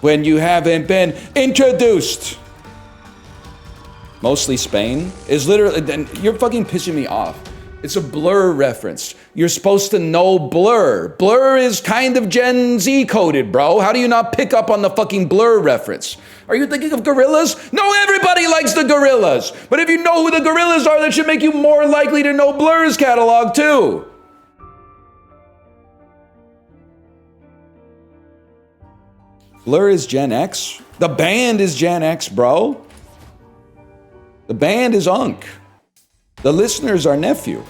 when you haven't been introduced. Mostly Spain is literally, you're fucking pissing me off. It's a Blur reference. You're supposed to know Blur. Blur is kind of Gen Z coded, bro. How do you not pick up on the fucking Blur reference? Are you thinking of Gorillaz? No, everybody likes the Gorillaz. But if you know who the Gorillaz are, that should make you more likely to know Blur's catalog too. Blur is Gen X. The band is Gen X, bro. The band is Unk. The listeners are nephew.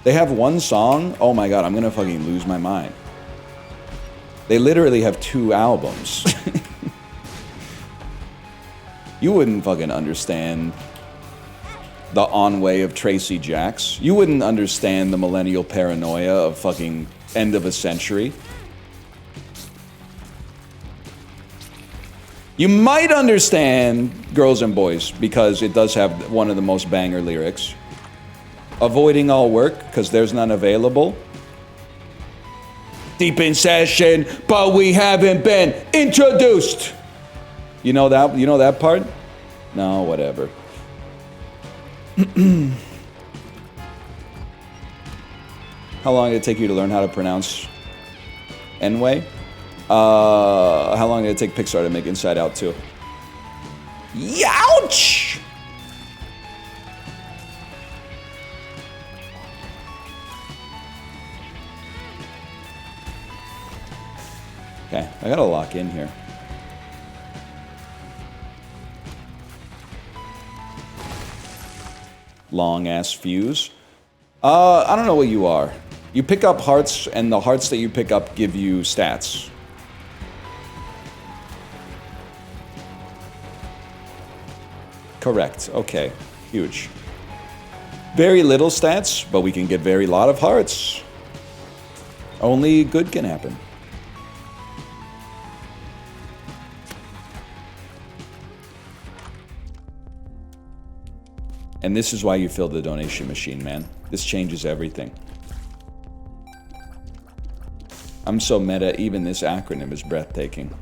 They have one song. Oh my god, I'm gonna fucking lose my mind. They literally have 2 albums. You wouldn't fucking understand the On Way of Tracy Jacks. You wouldn't understand the millennial paranoia of fucking end of a century. You might understand Girls and Boys because it does have one of the most banger lyrics. Avoiding all work because there's none available. Deep in session, but we haven't been introduced. You know that? You know that part? No, whatever. How long did it take you to learn how to pronounce N-Way? How long did it take Pixar to make Inside Out 2? Youch! Okay, I gotta lock in here. Long ass fuse. I don't know what you are. You pick up hearts, and the hearts that you pick up give you stats. Correct. Okay. Huge. Very little stats, but we can get very lot of hearts. Only good can happen. And this is why you fill the donation machine, man. This changes everything. I'm so meta, even this acronym is breathtaking.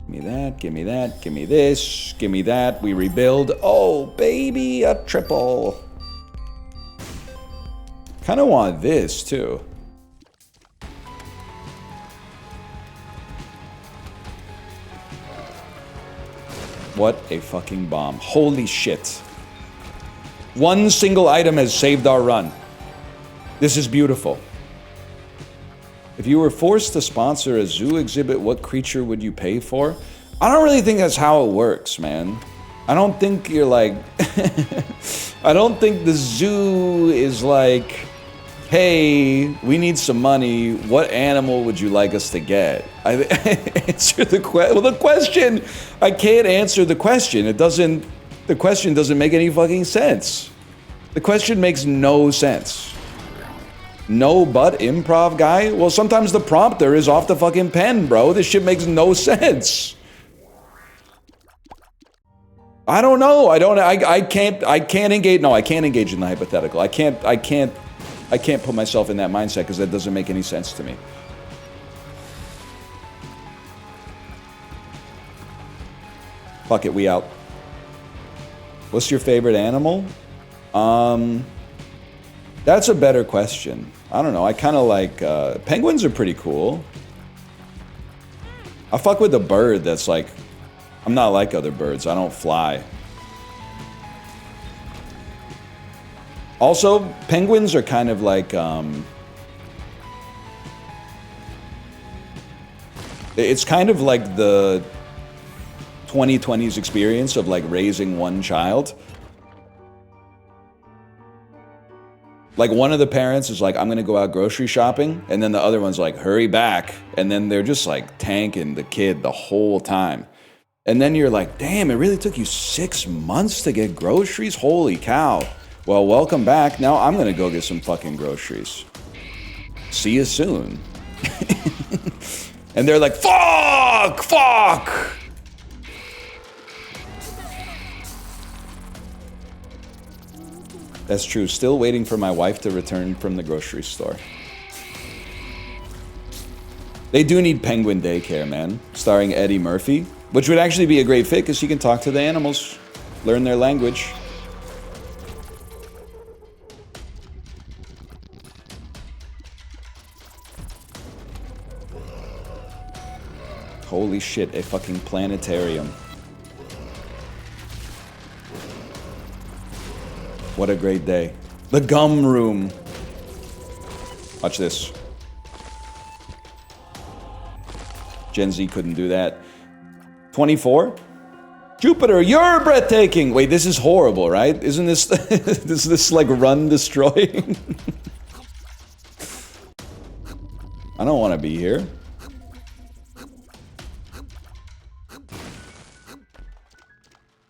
Give me that, give me that, give me this, give me that. We rebuild. Oh, baby, a triple. Kind of want this, too. What a fucking bomb. Holy shit. One single item has saved our run. This is beautiful. If you were forced to sponsor a zoo exhibit, what creature would you pay for? I don't really think that's how it works, man. I don't think you're like... I don't think the zoo is like, hey, we need some money. What animal would you like us to get? I answer the question. Well, the question, I can't answer the question. It doesn't... The question doesn't make any fucking sense. The question makes no sense. No but improv guy? Well, sometimes the prompter is off the fucking pen, bro. This shit makes no sense. I don't know. I can't engage. No, I can't engage in the hypothetical. I can't put myself in that mindset because that doesn't make any sense to me. Fuck it, we out. What's your favorite animal? That's a better question. I don't know. I kind of like... penguins are pretty cool. I fuck with a bird that's like... I'm not like other birds. I don't fly. Also, penguins are kind of like... It's kind of like the 2020's experience of like raising one child. Like one of the parents is like, I'm gonna go out grocery shopping, and then the other one's like, hurry back. And then they're just like tanking the kid the whole time. And then you're like, damn, it really took you 6 months to get groceries? Holy cow. Well, welcome back. Now I'm gonna go get some fucking groceries. See you soon. And they're like, fuck! That's true. Still waiting for my wife to return from the grocery store. They do need Penguin Daycare, man. Starring Eddie Murphy. Which would actually be a great fit because he can talk to the animals. Learn their language. Holy shit, a fucking planetarium. What a great day. The gum room. Watch this. Gen Z couldn't do that. 24? Jupiter, you're breathtaking! Wait, this is horrible, right? Isn't this... is this like run destroying? I don't want to be here.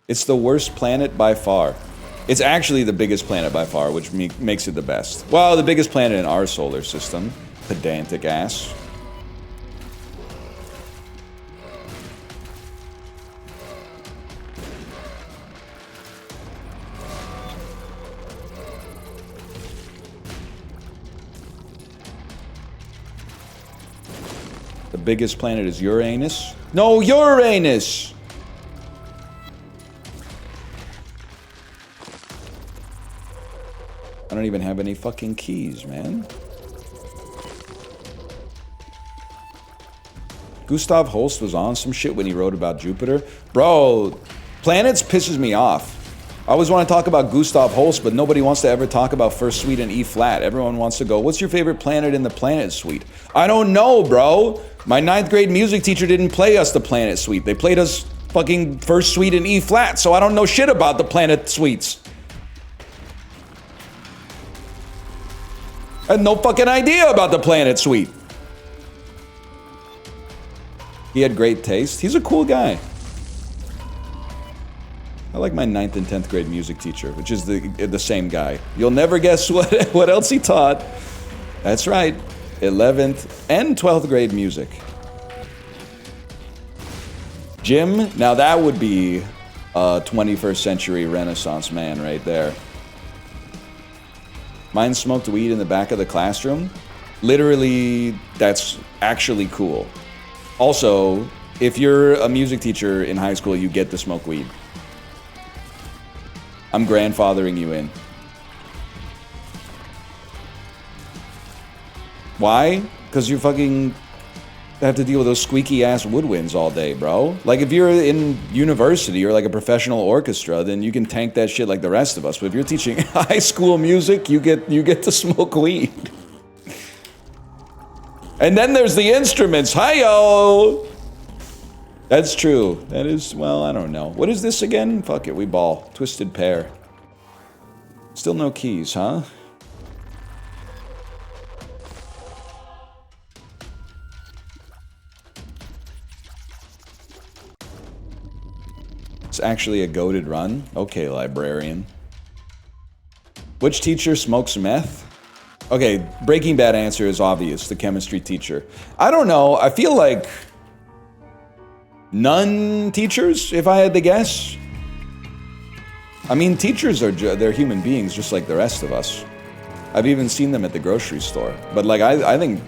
It's the worst planet by far. It's actually the biggest planet by far, which makes it the best. Well, the biggest planet in our solar system. Pedantic ass. The biggest planet is Uranus. No, Uranus! I don't even have any fucking keys, man. Gustav Holst was on some shit when he wrote about Jupiter. Bro, planets pisses me off. I always want to talk about Gustav Holst, but nobody wants to ever talk about First Suite and E flat. Everyone wants to go, what's your favorite planet in the Planet Suite? I don't know, bro. My 9th grade music teacher didn't play us the Planet Suite. They played us fucking First Suite and E flat, so I don't know shit about the Planet Suites. I had no fucking idea about the Planet Suite. He had great taste. He's a cool guy. I like my 9th and 10th grade music teacher, which is the same guy. You'll never guess what else he taught. That's right. 11th and 12th grade music. Jim, now that would be a 21st century Renaissance man right there. Mine smoked weed in the back of the classroom. Literally, that's actually cool. Also, if you're a music teacher in high school, you get to smoke weed. I'm grandfathering you in. Why? Because you fucking have to deal with those squeaky ass woodwinds all day, bro. Like if you're in university or like a professional orchestra, then you can tank that shit like the rest of us. But if you're teaching high school music, you get to smoke weed. And then there's the instruments. Hi-yo! That's true. That is, well, I don't know. What is this again? Fuck it, we ball. Twisted Pair. Still no keys, huh? It's actually a goated run. Okay, librarian. Which teacher smokes meth? Okay, Breaking Bad answer is obvious. The chemistry teacher. I don't know. I feel like none teachers, if I had to guess. I mean, teachers are they're human beings just like the rest of us. I've even seen them at the grocery store. But like, I think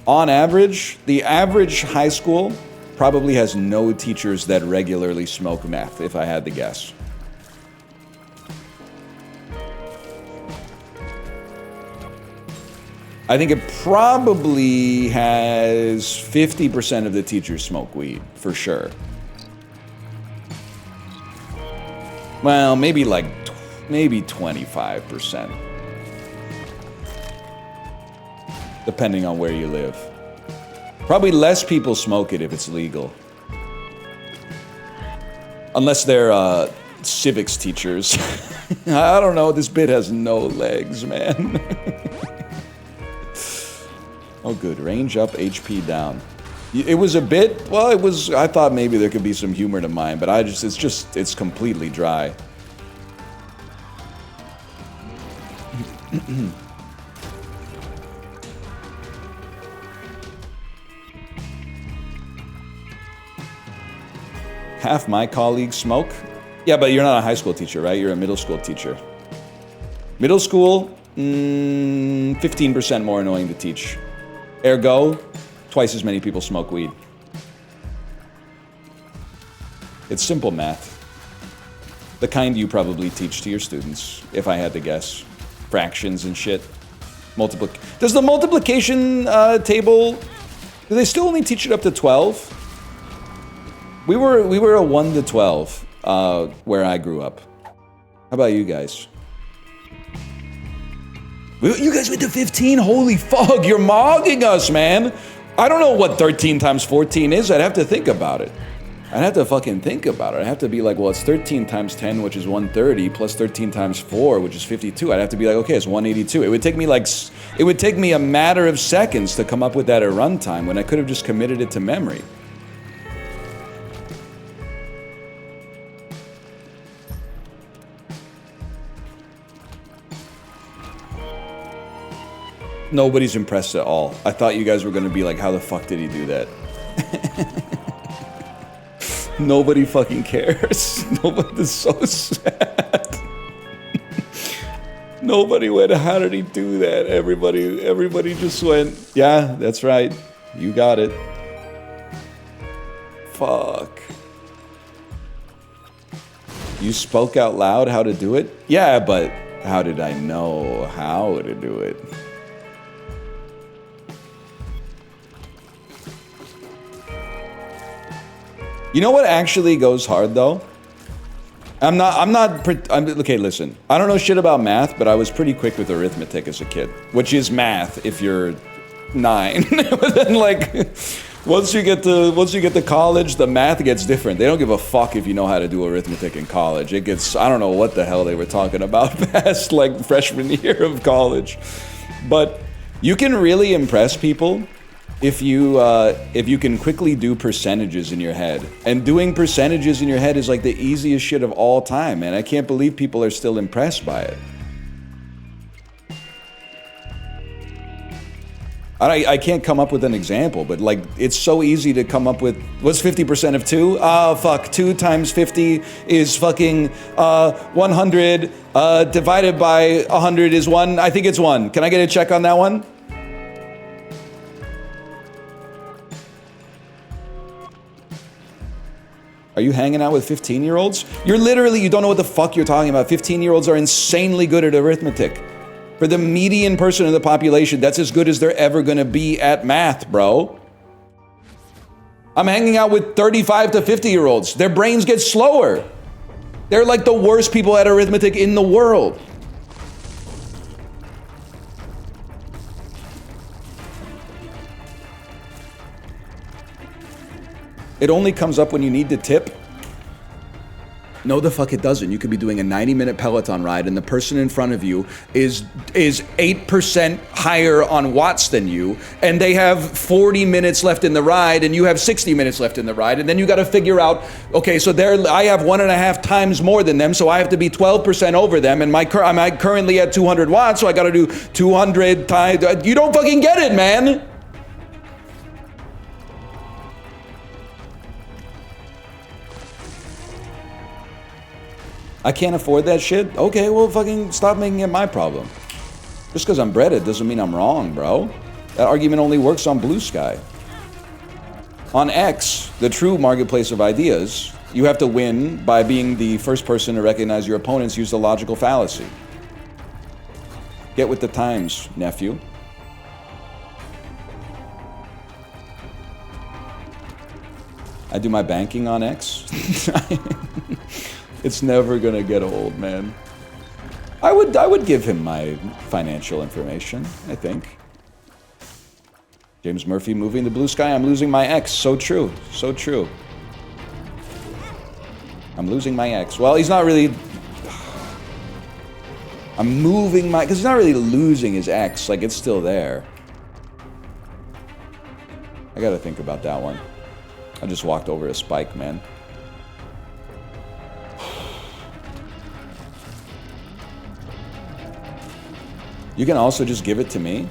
on average, the average high school probably has no teachers that regularly smoke meth, if I had to guess. I think it probably has 50% of the teachers smoke weed, for sure. Well, maybe like, maybe 25%. Depending on where you live. Probably less people smoke it if it's legal. Unless they're civics teachers. I don't know, this bit has no legs, man. Oh good, range up, HP down. It was a bit, well it was, I thought maybe there could be some humor to mine, but it's completely dry. Half my colleagues smoke. Yeah, but you're not a high school teacher, right? You're a middle school teacher. Middle school, 15% more annoying to teach. Ergo, twice as many people smoke weed. It's simple math. The kind you probably teach to your students, if I had to guess. Fractions and shit. Does the multiplication table, do they still only teach it up to 12? We were a 1 to 12 where I grew up. How about you guys? You guys went to 15? Holy fuck, you're mogging us, man. I don't know what 13 times 14 is. I'd have to think about it. I'd have to fucking think about it. I'd have to be like, well, it's 13 times 10, which is 130, plus 13 times 4, which is 52. I'd have to be like, okay, it's 182. It would take me a matter of seconds to come up with that at runtime when I could have just committed it to memory. Nobody's impressed at all. I thought you guys were gonna be like, how the fuck did he do that? Nobody fucking cares. Nobody is so sad. Nobody went, how did he do that? Everybody just went, yeah, that's right. You got it. Fuck. You spoke out loud how to do it? Yeah, but how did I know how to do it? You know what actually goes hard though? Okay, listen. I don't know shit about math, but I was pretty quick with arithmetic as a kid, which is math if you're 9. But then like, once you get to college, the math gets different. They don't give a fuck if you know how to do arithmetic in college. It gets, I don't know what the hell they were talking about past like freshman year of college. But you can really impress people if you can quickly do percentages in your head. And doing percentages in your head is like the easiest shit of all time, man. I can't believe people are still impressed by it. I can't come up with an example, but like, it's so easy to come up with, what's 50% of 2? Oh, fuck, 2 times 50 is fucking 100, divided by 100 is 1. I think it's 1. Can I get a check on that one? Are you hanging out with 15-year-olds? You don't know what the fuck you're talking about. 15-year-olds are insanely good at arithmetic. For the median person in the population, that's as good as they're ever gonna be at math, bro. I'm hanging out with 35 to 50-year-olds. Their brains get slower. They're like the worst people at arithmetic in the world. It only comes up when you need to tip. No, the fuck it doesn't. You could be doing a 90-minute Peloton ride and the person in front of you is 8% higher on watts than you, and they have 40 minutes left in the ride and you have 60 minutes left in the ride, and then you gotta figure out, okay, so I have 1.5 times more than them, so I have to be 12% over them, and I'm currently at 200 watts, so I gotta do 200 times. You don't fucking get it, man. I can't afford that shit? Okay, well fucking stop making it my problem. Just because I'm breaded doesn't mean I'm wrong, bro. That argument only works on Blue Sky. On X, the true marketplace of ideas, you have to win by being the first person to recognize your opponents use the logical fallacy. Get with the times, nephew. I do my banking on X. It's never gonna get old, man. I would give him my financial information, I think. James Murphy moving the blue sky. I'm losing my ex. So true. So true. I'm losing my ex. Well, he's not really... I'm moving my... Because he's not really losing his ex. Like, it's still there. I gotta think about that one. I just walked over a spike, man. You can also just give it to me.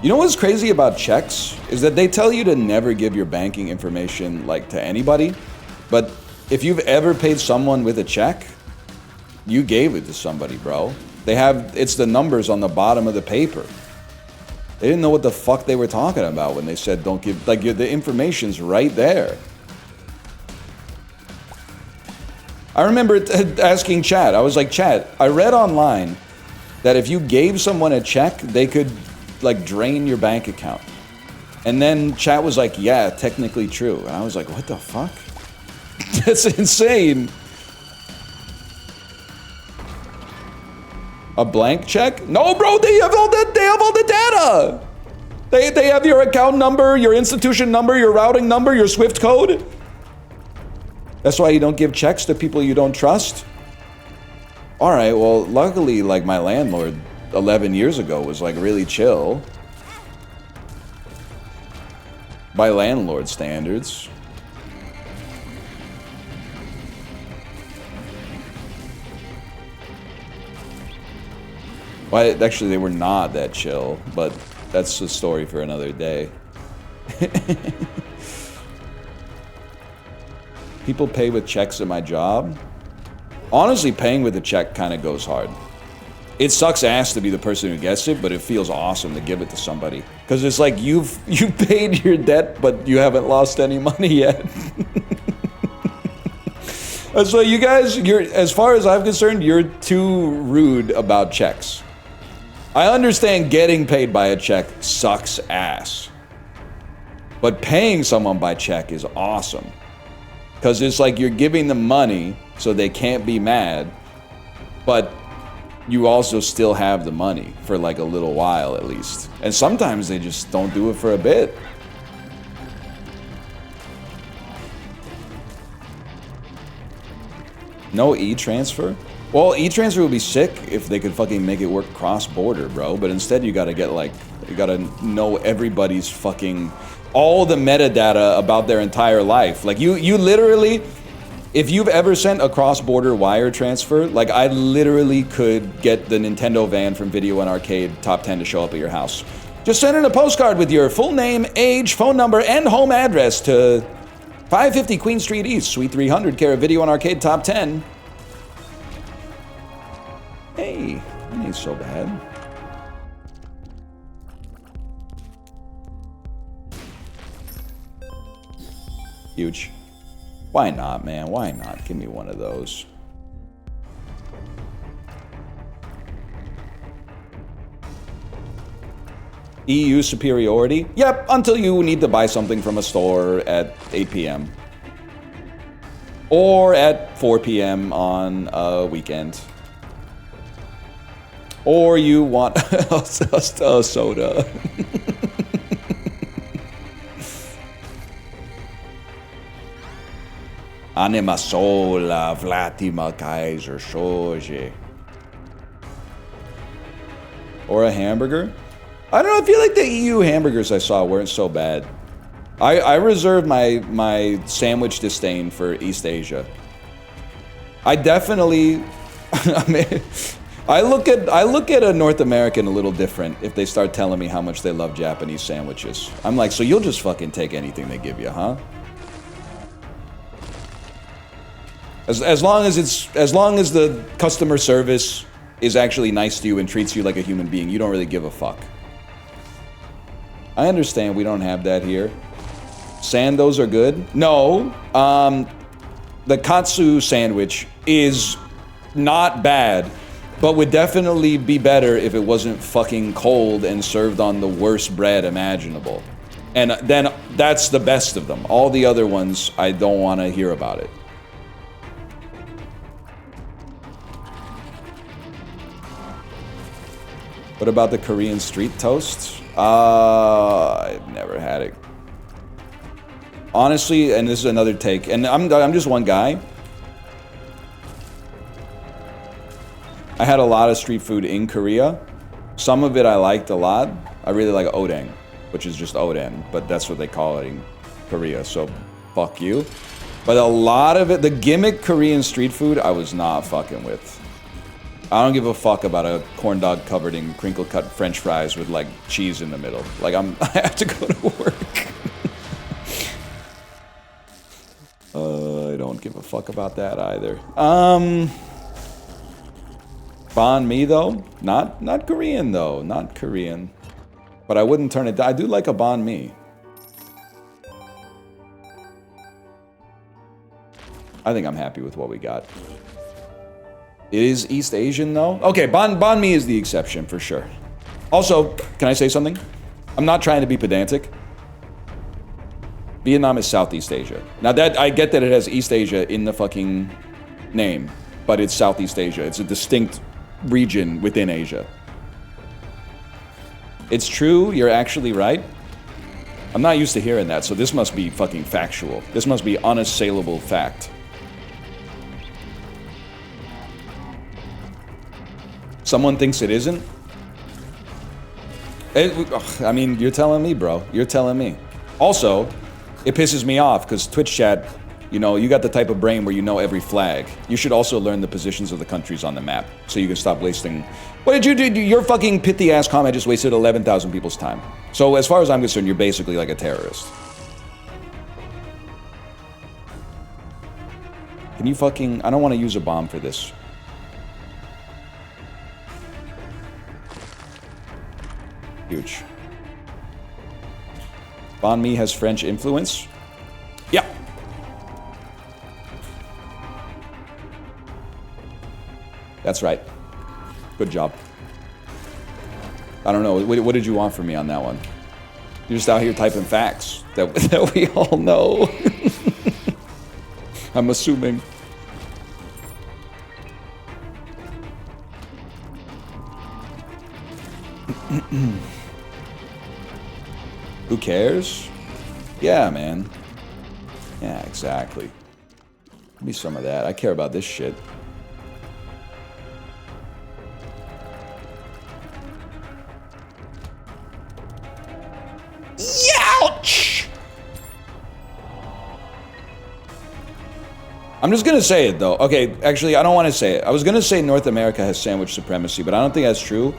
You know what's crazy about checks? Is that they tell you to never give your banking information, like, to anybody. But if you've ever paid someone with a check, you gave it to somebody, bro. They have... It's the numbers on the bottom of the paper. They didn't know what the fuck they were talking about when they said don't give... Like, the information's right there. I remember asking Chad. I was like, Chad, I read online that if you gave someone a check, they could... like drain your bank account. And then chat was like, yeah, technically true. And I was like, what the fuck? That's insane. A blank check? No, bro, they have all the data. They have your account number, your institution number, your routing number, your SWIFT code. That's why you don't give checks to people you don't trust. All right, well, luckily, like, my landlord 11 years ago was like really chill by landlord standards. Well, actually they were not that chill, but that's a story for another day. People pay with checks at my job. Honestly, paying with a check kind of goes hard. It sucks ass to be the person who gets it, but it feels awesome to give it to somebody. Because it's like you paid your debt, but you haven't lost any money yet. So you guys, as far as I'm concerned, you're too rude about checks. I understand getting paid by a check sucks ass. But paying someone by check is awesome. Because it's like you're giving them money so they can't be mad, but you also still have the money for like a little while at least. And sometimes they just don't do it for a bit. No e-transfer? Well, e-transfer would be sick if they could fucking make it work cross-border, bro. But instead you gotta get like, you gotta know everybody's fucking, all the metadata about their entire life. Like you literally, if you've ever sent a cross-border wire transfer, like I literally could get the Nintendo van from Video and Arcade Top 10 to show up at your house. Just send in a postcard with your full name, age, phone number, and home address to 550 Queen Street East, Suite 300, care of Video and Arcade Top 10. Hey, that ain't so bad. Huge. Why not, man? Why not? Give me one of those. EU superiority? Yep, until you need to buy something from a store at 8 p.m. Or at 4 p.m. on a weekend. Or you want a soda. Anima sola, Vladimir Kaiser, Soje. Or a hamburger? I don't know, I feel like the EU hamburgers I saw weren't so bad. I reserve my sandwich disdain for East Asia. I definitely... I mean, I look at a North American a little different if they start telling me how much they love Japanese sandwiches. I'm like, so you'll just fucking take anything they give you, huh? As long as the customer service is actually nice to you and treats you like a human being, you don't really give a fuck. I understand we don't have that here. Sandos are good? No. The katsu sandwich is not bad, but would definitely be better if it wasn't fucking cold and served on the worst bread imaginable. And then that's the best of them. All the other ones, I don't want to hear about it. What about the Korean street toast? I've never had it. Honestly, and this is another take, and I'm just one guy. I had a lot of street food in Korea. Some of it I liked a lot. I really like odang, which is just oden, but that's what they call it in Korea, so fuck you. But a lot of it, the gimmick Korean street food, I was not fucking with. I don't give a fuck about a corn dog covered in crinkle cut French fries with like cheese in the middle. Like I have to go to work. I don't give a fuck about that either. Banh mi though, not Korean though, not Korean. But I wouldn't turn it down. I do like a banh mi. I think I'm happy with what we got. It is East Asian though? Okay, banh mi is the exception for sure. Also, can I say something? I'm not trying to be pedantic. Vietnam is Southeast Asia. Now that I get that it has East Asia in the fucking name, but it's Southeast Asia. It's a distinct region within Asia. It's true, you're actually right. I'm not used to hearing that, so this must be fucking factual. This must be unassailable fact. Someone thinks it isn't? I mean, you're telling me, bro. You're telling me. Also, it pisses me off because Twitch chat, you know, you got the type of brain where you know every flag. You should also learn the positions of the countries on the map so you can stop wasting... What did you do? Your fucking pithy-ass comment just wasted 11,000 people's time. So as far as I'm concerned, you're basically like a terrorist. Can you fucking... I don't want to use a bomb for this. Huge. Banh mi has French influence? Yeah. That's right. Good job. I don't know. What did you want from me on that one? You're just out here typing facts that we all know. I'm assuming. Who cares? Yeah, man. Yeah, exactly. Give me some of that. I care about this shit. Youch! I'm just gonna say it though. Okay, actually, I don't want to say it. I was gonna say North America has sandwich supremacy, but I don't think that's true.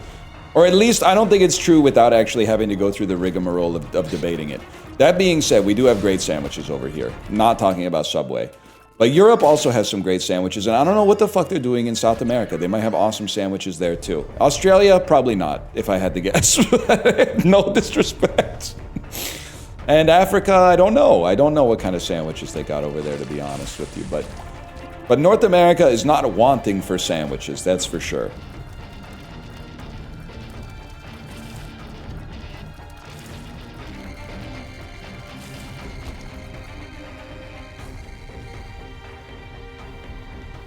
Or at least, I don't think it's true without actually having to go through the rigmarole of debating it. That being said, we do have great sandwiches over here. Not talking about Subway. But Europe also has some great sandwiches, and I don't know what the fuck they're doing in South America. They might have awesome sandwiches there too. Australia, probably not, if I had to guess. No disrespect. And Africa, I don't know. I don't know what kind of sandwiches they got over there, to be honest with you. But North America is not wanting for sandwiches, that's for sure.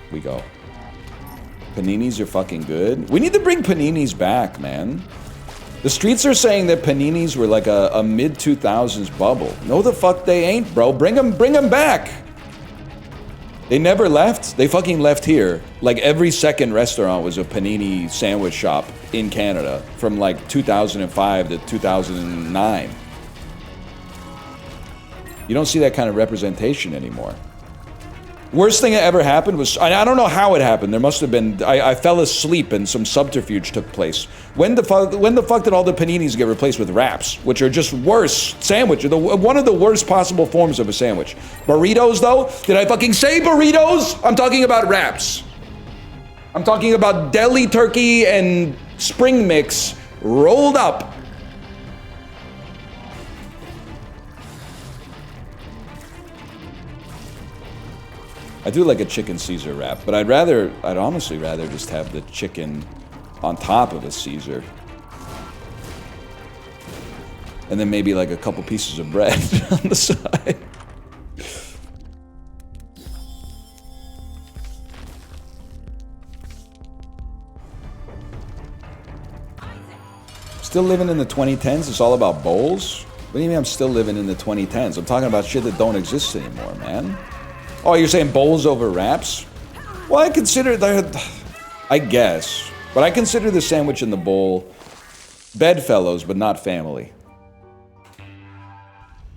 We go. Paninis are fucking good. We need to bring paninis back, man. The streets are saying that paninis were like a mid-2000s bubble. No, the fuck they ain't, bro. Bring them back. They never left. They fucking left here. Like every second restaurant was a panini sandwich shop in Canada from like 2005 to 2009. You don't see that kind of representation anymore. Worst thing that ever happened was, I don't know how it happened. There must have been, I fell asleep and some subterfuge took place. When the fuck did all the paninis get replaced with wraps, which are just worse sandwiches, one of the worst possible forms of a sandwich. Burritos though? Did I fucking say burritos? I'm talking about wraps. I'm talking about deli turkey and spring mix rolled up. I do like a chicken Caesar wrap, but I'd honestly rather just have the chicken on top of a Caesar. And then maybe like a couple pieces of bread on the side. still living in the 2010s? It's all about bowls? What do you mean I'm still living in the 2010s? I'm talking about shit that don't exist anymore, man. Oh, you're saying bowls over wraps? Well, I consider that... I guess. But I consider the sandwich in the bowl bedfellows, but not family.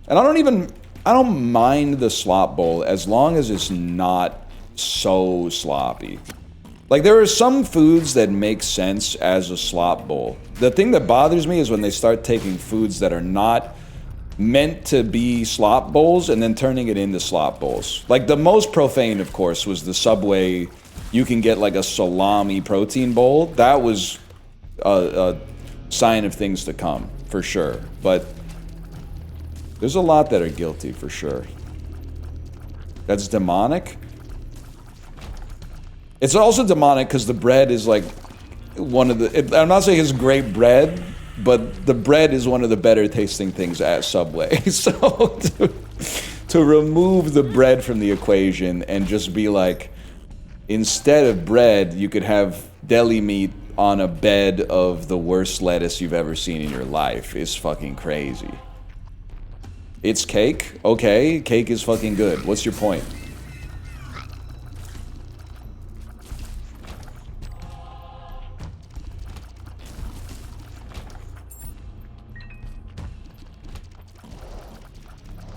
And I don't mind the slop bowl as long as it's not so sloppy. Like, there are some foods that make sense as a slop bowl. The thing that bothers me is when they start taking foods that are not meant to be slop bowls and then turning it into slop bowls. Like, the most profane, of course, was the Subway, you can get like a salami protein bowl. That was a sign of things to come, for sure. But there's a lot that are guilty, for sure. That's demonic. It's also demonic because the bread is like one of the... I'm not saying it's great bread, but the bread is one of the better tasting things at Subway. So to remove the bread from the equation and just be like, instead of bread, you could have deli meat on a bed of the worst lettuce you've ever seen in your life is fucking crazy. It's cake? Okay, cake is fucking good. What's your point?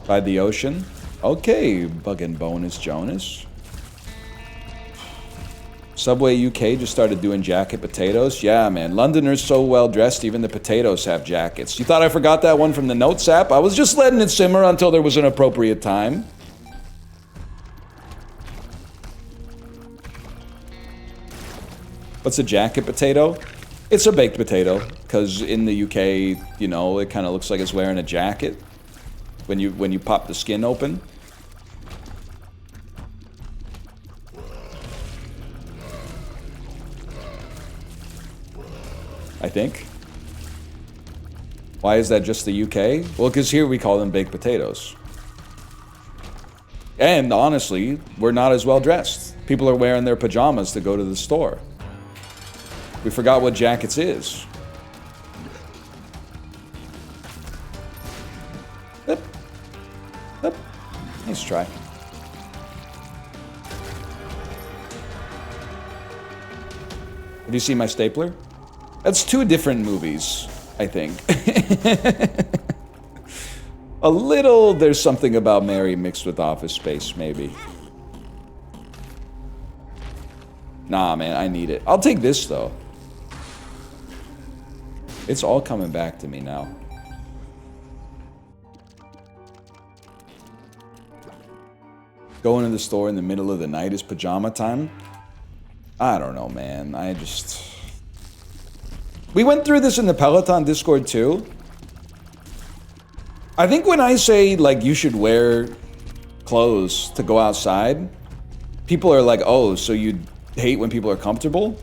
By the ocean? Okay, buggin' bonus Jonas. Subway UK just started doing jacket potatoes. Yeah, man. Londoners so well dressed, even the potatoes have jackets. You thought I forgot that one from the Notes app? I was just letting it simmer until there was an appropriate time. What's a jacket potato? It's a baked potato, because in the UK, you know, it kind of looks like it's wearing a jacket when you pop the skin open. I think. Why is that just the UK? Well, because here we call them baked potatoes. And honestly, we're not as well dressed. People are wearing their pajamas to go to the store. We forgot what jackets is. Yep. Yep. Nice try. Have you seen my stapler? That's two different movies, I think. A little There's Something About Mary mixed with Office Space, maybe. Nah, man, I need it. I'll take this, though. It's all coming back to me now. Going to the store in the middle of the night is pajama time? I don't know, man. We went through this in the Peloton Discord too. I think when I say, like, you should wear clothes to go outside, people are like, oh, so you hate when people are comfortable?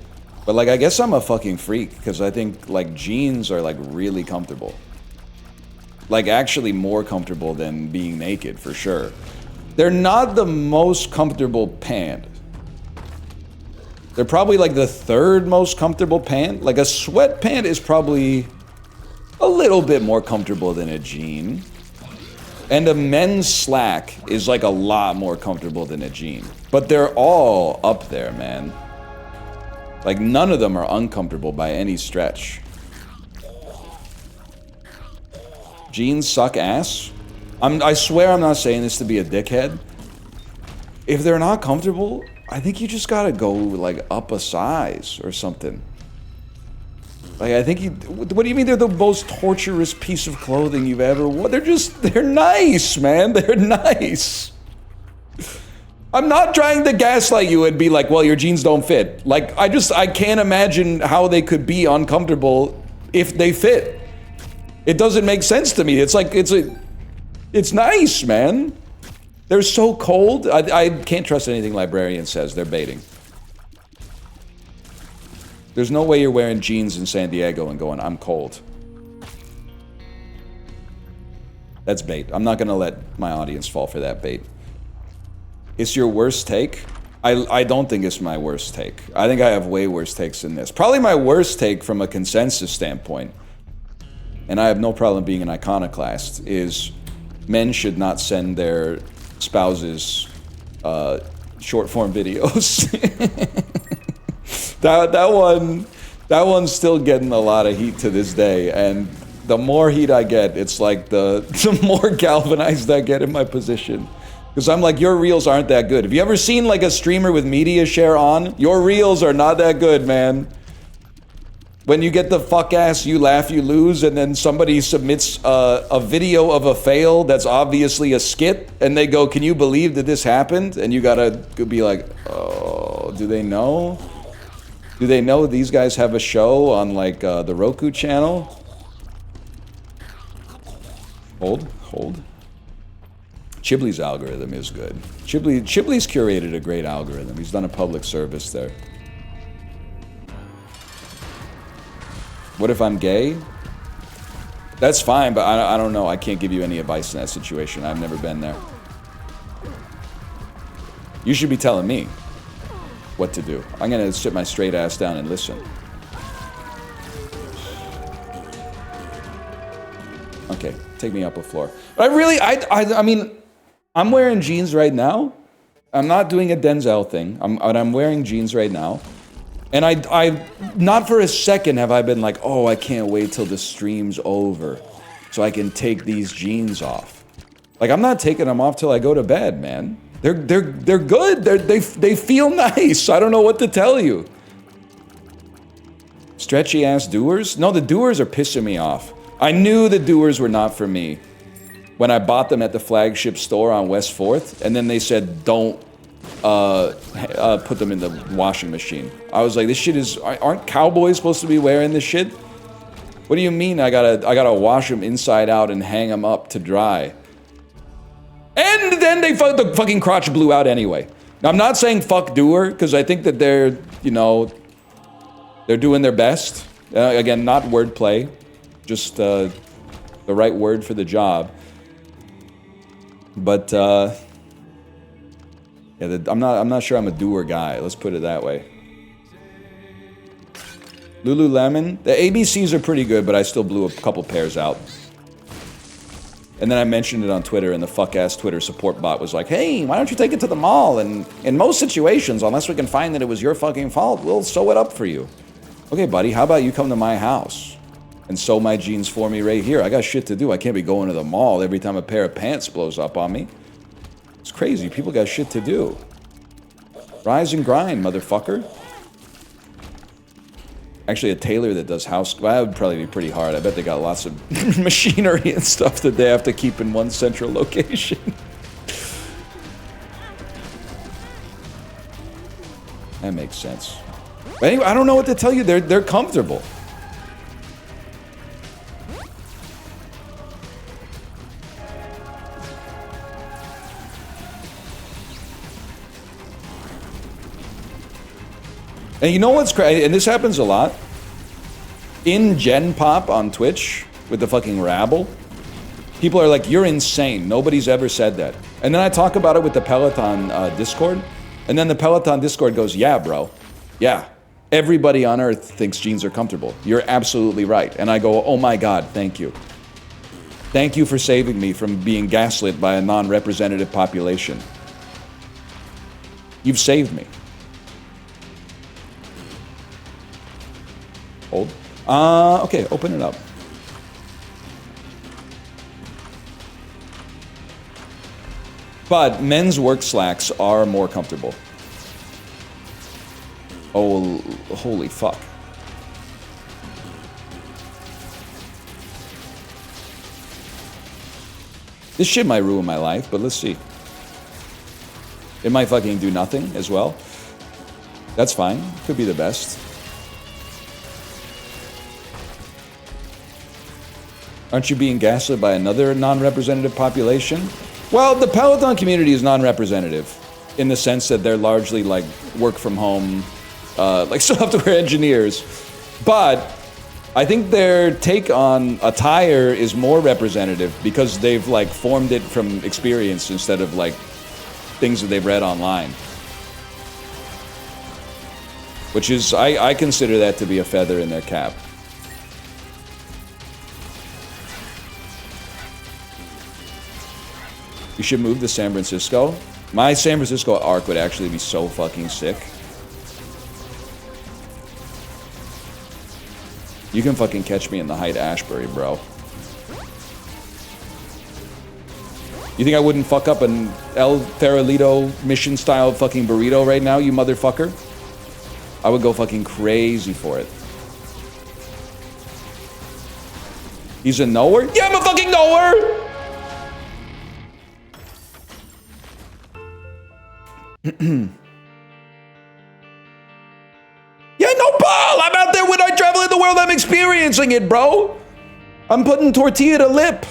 But, like, I guess I'm a fucking freak, because I think, like, jeans are, like, really comfortable. Like, actually more comfortable than being naked, for sure. They're not the most comfortable pant. They're probably like the third most comfortable pant. Like a sweat pant is probably a little bit more comfortable than a jean. And a men's slack is like a lot more comfortable than a jean. But they're all up there, man. Like none of them are uncomfortable by any stretch. Jeans suck ass. I swear I'm not saying this to be a dickhead. If they're not comfortable, I think you just gotta go, like, up a size or something. Like, I think what do you mean they're the most torturous piece of clothing you've ever worn? They're nice, man. They're nice. I'm not trying to gaslight you and be like, well, your jeans don't fit. Like, I can't imagine how they could be uncomfortable if they fit. It doesn't make sense to me. It's like, it's nice, man. They're so cold. I can't trust anything Librarian says. They're baiting. There's no way you're wearing jeans in San Diego and going, I'm cold. That's bait. I'm not going to let my audience fall for that bait. It's your worst take? I don't think it's my worst take. I think I have way worse takes than this. Probably my worst take from a consensus standpoint and I have no problem being an iconoclast, is men should not send their spouses short form videos. that one's still getting a lot of heat to this day, and the more heat I get, it's like the more galvanized I get in my position. Because I'm like, your reels aren't that good. Have you ever seen like a streamer with media share on? Your reels are not that good, man. When you get the fuck ass, you laugh, you lose, and then somebody submits a video of a fail that's obviously a skit, and they go, can you believe that this happened? And you gotta be like, oh, do they know? Do they know these guys have a show on like the Roku channel? Hold. Chibley's algorithm is good. Chibley's curated a great algorithm. He's done a public service there. What if I'm gay? That's fine, but I don't know. I can't give you any advice in that situation. I've never been there. You should be telling me what to do. I'm gonna sit my straight ass down and listen. Okay, take me up a floor. But I mean, I'm wearing jeans right now. I'm not doing a Denzel thing. I'm wearing jeans right now. And I not for a second have I been like, oh, I can't wait till the stream's over so I can take these jeans off. Like, I'm not taking them off till I go to bed, man. They're good. They feel nice. I don't know what to tell you. Stretchy ass doers? No, the doers are pissing me off. I knew the doers were not for me when I bought them at the flagship store on West 4th, and then they said, don't put them in the washing machine. I was like, this shit is, aren't cowboys supposed to be wearing this shit? What do you mean I gotta wash them inside out and hang them up to dry? And then the fucking crotch blew out anyway. Now, I'm not saying fuck doer, because I think that they're, you know, they're doing their best. Again, not wordplay, just the right word for the job. But yeah, I'm not sure I'm a doer guy. Let's put it that way. Lululemon, the ABCs are pretty good, but I still blew a couple pairs out. And then I mentioned it on Twitter, and the fuck-ass Twitter support bot was like, hey, why don't you take it to the mall? And in most situations, unless we can find that it was your fucking fault, we'll sew it up for you. Okay, buddy, how about you come to my house and sew my jeans for me right here? I got shit to do. I can't be going to the mall every time a pair of pants blows up on me. It's crazy. People got shit to do. Rise and grind, motherfucker. Actually, a tailor that does house... Well, that would probably be pretty hard. I bet they got lots of machinery and stuff that they have to keep in one central location. That makes sense. But anyway, I don't know what to tell you. They're comfortable. And you know what's crazy? And this happens a lot. In Gen Pop on Twitch, with the fucking rabble, people are like, you're insane. Nobody's ever said that. And then I talk about it with the Peloton Discord, and then the Peloton Discord goes, yeah, bro. Yeah. Everybody on Earth thinks jeans are comfortable. You're absolutely right. And I go, oh my God, thank you. Thank you for saving me from being gaslit by a non-representative population. You've saved me. Hold. Okay, open it up. But men's work slacks are more comfortable. Oh, holy fuck. This shit might ruin my life, but let's see. It might fucking do nothing as well. That's fine. Could be the best. Aren't you being gaslit by another non-representative population? Well, the Peloton community is non-representative in the sense that they're largely like work from home, like software engineers. But I think their take on attire is more representative because they've like formed it from experience instead of like things that they've read online. Which is, I consider that to be a feather in their cap. You should move to San Francisco. My San Francisco arc would actually be so fucking sick. You can fucking catch me in the Haight-Ashbury, bro. You think I wouldn't fuck up an El Farolito mission-style fucking burrito right now, you motherfucker? I would go fucking crazy for it. He's a knower? Yeah, I'm a fucking knower! Yeah, no ball! I'm out there when I travel in the world, I'm experiencing it, bro! I'm putting tortilla to lip.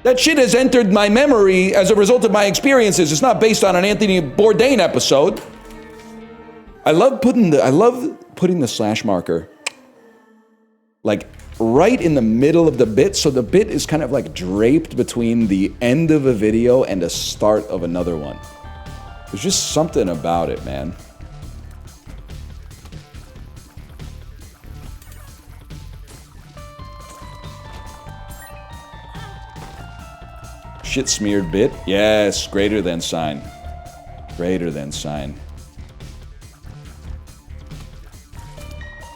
That shit has entered my memory as a result of my experiences. It's not based on an Anthony Bourdain episode. I love putting the slash marker like right in the middle of the bit, so the bit is kind of like draped between the end of a video and the start of another one. There's just something about it, man. Shit smeared bit? Yes, greater than sign. Greater than sign.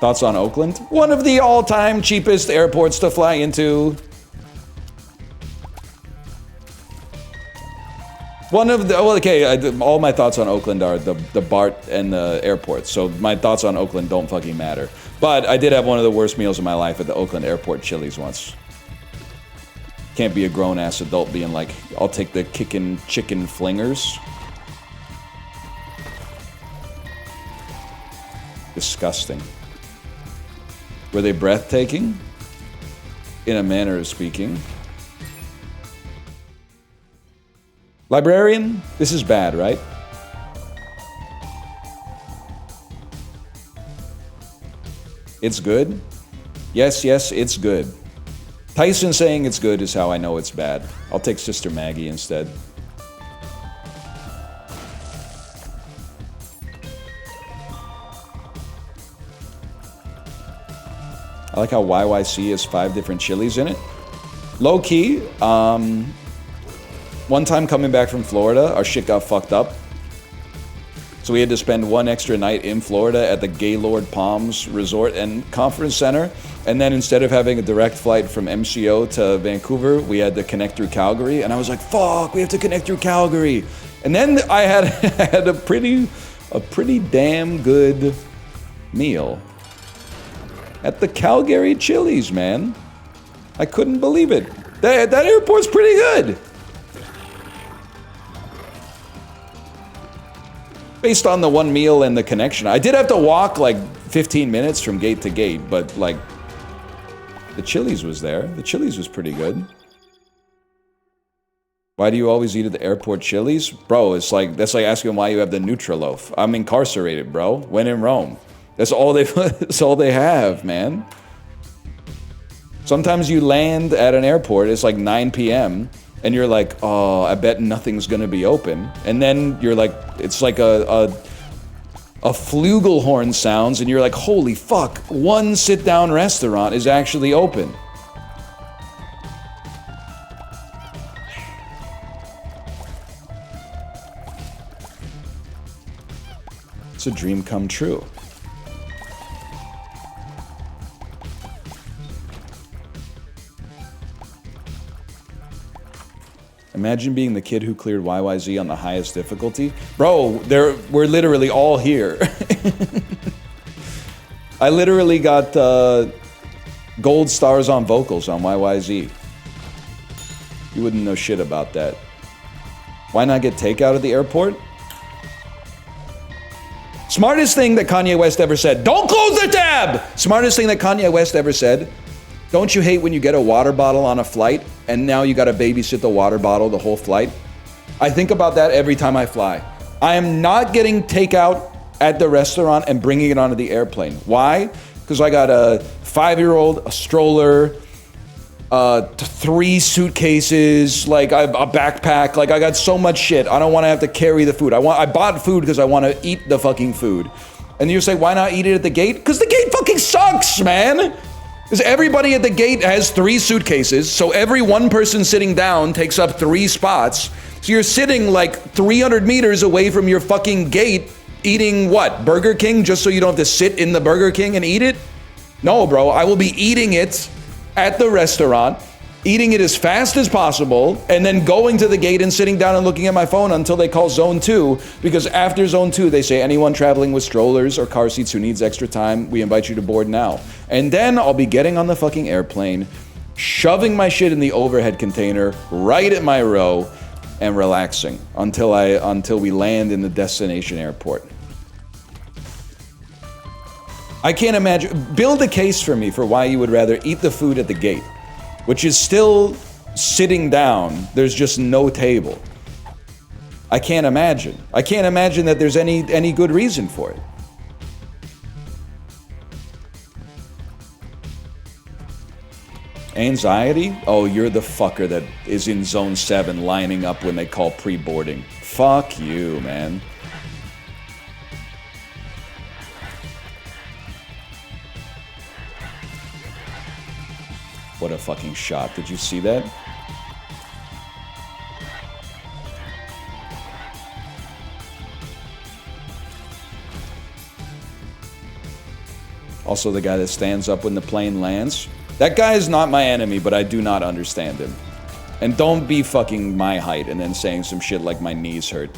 Thoughts on Oakland? One of the all-time cheapest airports to fly into. One of the, well, okay, all my thoughts on Oakland are the BART and the airport, so my thoughts on Oakland don't fucking matter. But I did have one of the worst meals of my life at the Oakland Airport Chili's once. Can't be a grown-ass adult being like, I'll take the kickin' chicken flingers. Disgusting. Were they breathtaking? In a manner of speaking. Librarian? This is bad, right? It's good? Yes, yes, it's good. Tyson saying it's good is how I know it's bad. I'll take Sister Maggie instead. I like how YYC has 5 different chilies in it. Low key, one time coming back from Florida, our shit got fucked up. So we had to spend one extra night in Florida at the Gaylord Palms Resort and Conference Center. And then instead of having a direct flight from MCO to Vancouver, we had to connect through Calgary. And I was like, fuck, we have to connect through Calgary. And then I had a pretty damn good meal at the Calgary Chili's, man. I couldn't believe it. That airport's pretty good. Based on the one meal and the connection. I did have to walk like 15 minutes from gate to gate, but like the Chili's was there. The Chili's was pretty good. Why do you always eat at the airport Chili's? Bro, it's like, that's like asking why you have the Nutriloaf. I'm incarcerated, bro. When in Rome. That's all they have, man. Sometimes you land at an airport, it's like 9 p.m., and you're like, oh, I bet nothing's gonna be open. And then you're like, it's like a flugelhorn sounds, and you're like, holy fuck, one sit-down restaurant is actually open. It's a dream come true. Imagine being the kid who cleared YYZ on the highest difficulty. Bro, we're literally all here. I literally got gold stars on vocals on YYZ. You wouldn't know shit about that. Why not get takeout at the airport? Smartest thing that Kanye West ever said. Don't close the tab! Smartest thing that Kanye West ever said. Don't you hate when you get a water bottle on a flight and now you gotta babysit the water bottle the whole flight? I think about that every time I fly. I am not getting takeout at the restaurant and bringing it onto the airplane. Why? Because I got a 5-year-old, a stroller, 3 suitcases, like a backpack. Like I got so much shit. I don't want to have to carry the food. I bought food because I want to eat the fucking food. And you say, why not eat it at the gate? Because the gate fucking sucks, man. Because everybody at the gate has 3 suitcases, so every one person sitting down takes up 3 spots. So you're sitting like 300 meters away from your fucking gate eating what? Burger King, just so you don't have to sit in the Burger King and eat it? No, bro, I will be eating it at the restaurant, eating it as fast as possible, and then going to the gate and sitting down and looking at my phone until they call zone 2, because after zone 2, they say anyone traveling with strollers or car seats who needs extra time, we invite you to board now. And then I'll be getting on the fucking airplane, shoving my shit in the overhead container right at my row, and relaxing until we land in the destination airport. I can't imagine. Build a case for me for why you would rather eat the food at the gate, which is still sitting down. There's just no table. I can't imagine. I can't imagine that there's any good reason for it. Anxiety? Oh, you're the fucker that is in zone 7 lining up when they call pre-boarding. Fuck you, man. What a fucking shot. Did you see that? Also the guy that stands up when the plane lands. That guy is not my enemy, but I do not understand him. And don't be fucking my height and then saying some shit like my knees hurt.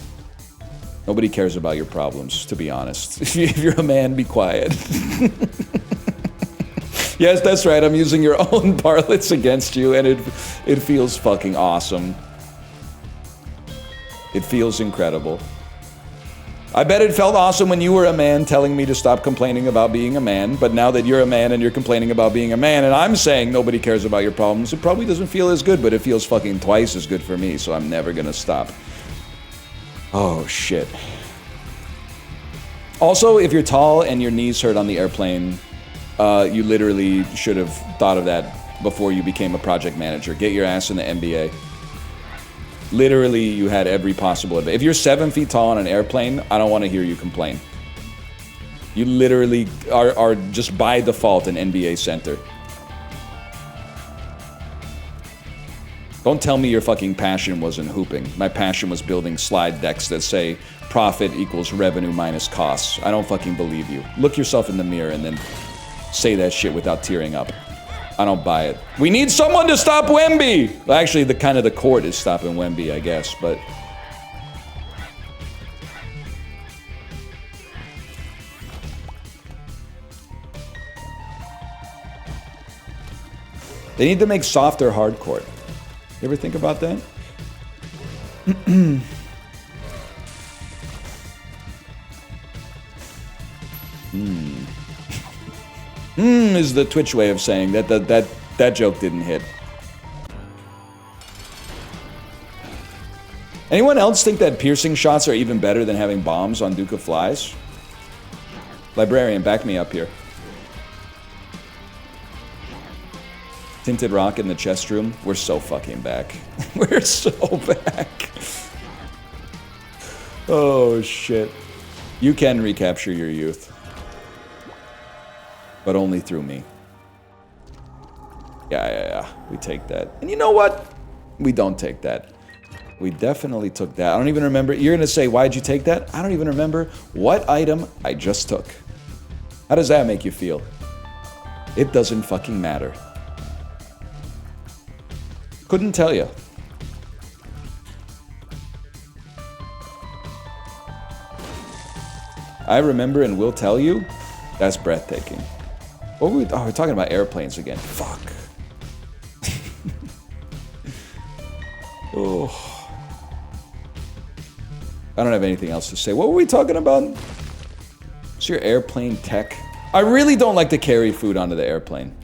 Nobody cares about your problems, to be honest. If you're a man, be quiet. Yes, that's right. I'm using your own parlance against you, and it feels fucking awesome. It feels incredible. I bet it felt awesome when you were a man telling me to stop complaining about being a man, but now that you're a man and you're complaining about being a man and I'm saying nobody cares about your problems, it probably doesn't feel as good, but it feels fucking twice as good for me, so I'm never gonna stop. Oh, shit. Also, if you're tall and your knees hurt on the airplane, you literally should have thought of that before you became a project manager. Get your ass in the NBA. Literally, you had every possible advantage. If you're 7 feet tall on an airplane, I don't want to hear you complain. You literally are just by default an NBA center. Don't tell me your fucking passion wasn't hooping. My passion was building slide decks that say profit equals revenue minus costs. I don't fucking believe you. Look yourself in the mirror and then say that shit without tearing up. I don't buy it. We need someone to stop Wemby! Well, actually, the court is stopping Wemby, I guess, but... They need to make softer hard court. You ever think about that? Is the Twitch way of saying that joke didn't hit. Anyone else think that piercing shots are even better than having bombs on Duke of Flies? Librarian, back me up here. Tinted Rock in the chest room. We're so fucking back. We're so back. Oh, shit. You can recapture your youth. But only through me. Yeah. We take that. And you know what? We don't take that. We definitely took that. I don't even remember. You're going to say, why'd you take that? I don't even remember what item I just took. How does that make you feel? It doesn't fucking matter. Couldn't tell you. I remember and will tell you. That's breathtaking. What were we? Oh, we're talking about airplanes again. Fuck. Oh. I don't have anything else to say. What were we talking about? What's your airplane tech? I really don't like to carry food onto the airplane.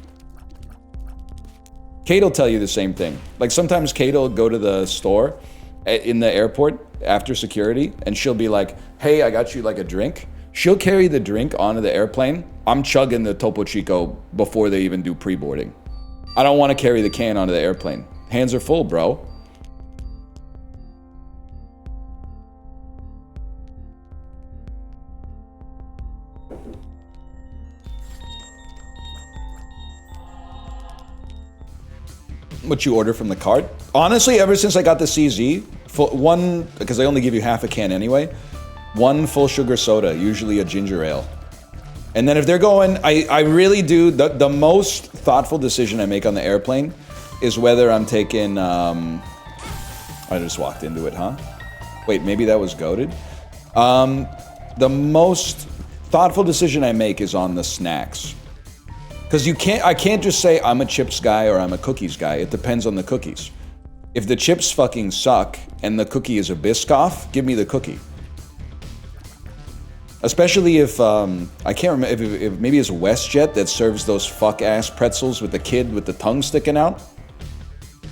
Kate will tell you the same thing. Like sometimes Kate will go to the store in the airport after security and she'll be like, hey, I got you like a drink. She'll carry the drink onto the airplane. I'm chugging the Topo Chico before they even do pre-boarding. I don't want to carry the can onto the airplane. Hands are full, bro. what you order from the cart. Honestly, ever since I got the CZ, one, because they only give you half a can anyway, one full sugar soda, usually a ginger ale. And then if they're going, I really do, the most thoughtful decision I make on the airplane is whether I'm taking, I just walked into it, huh? Wait, maybe that was goated? The most thoughtful decision I make is on the snacks. Because I can't just say I'm a chips guy or I'm a cookies guy. It depends on the cookies. If the chips fucking suck and the cookie is a Biscoff, give me the cookie. Especially if, I can't remember, if maybe it's WestJet that serves those fuck-ass pretzels with the kid with the tongue sticking out.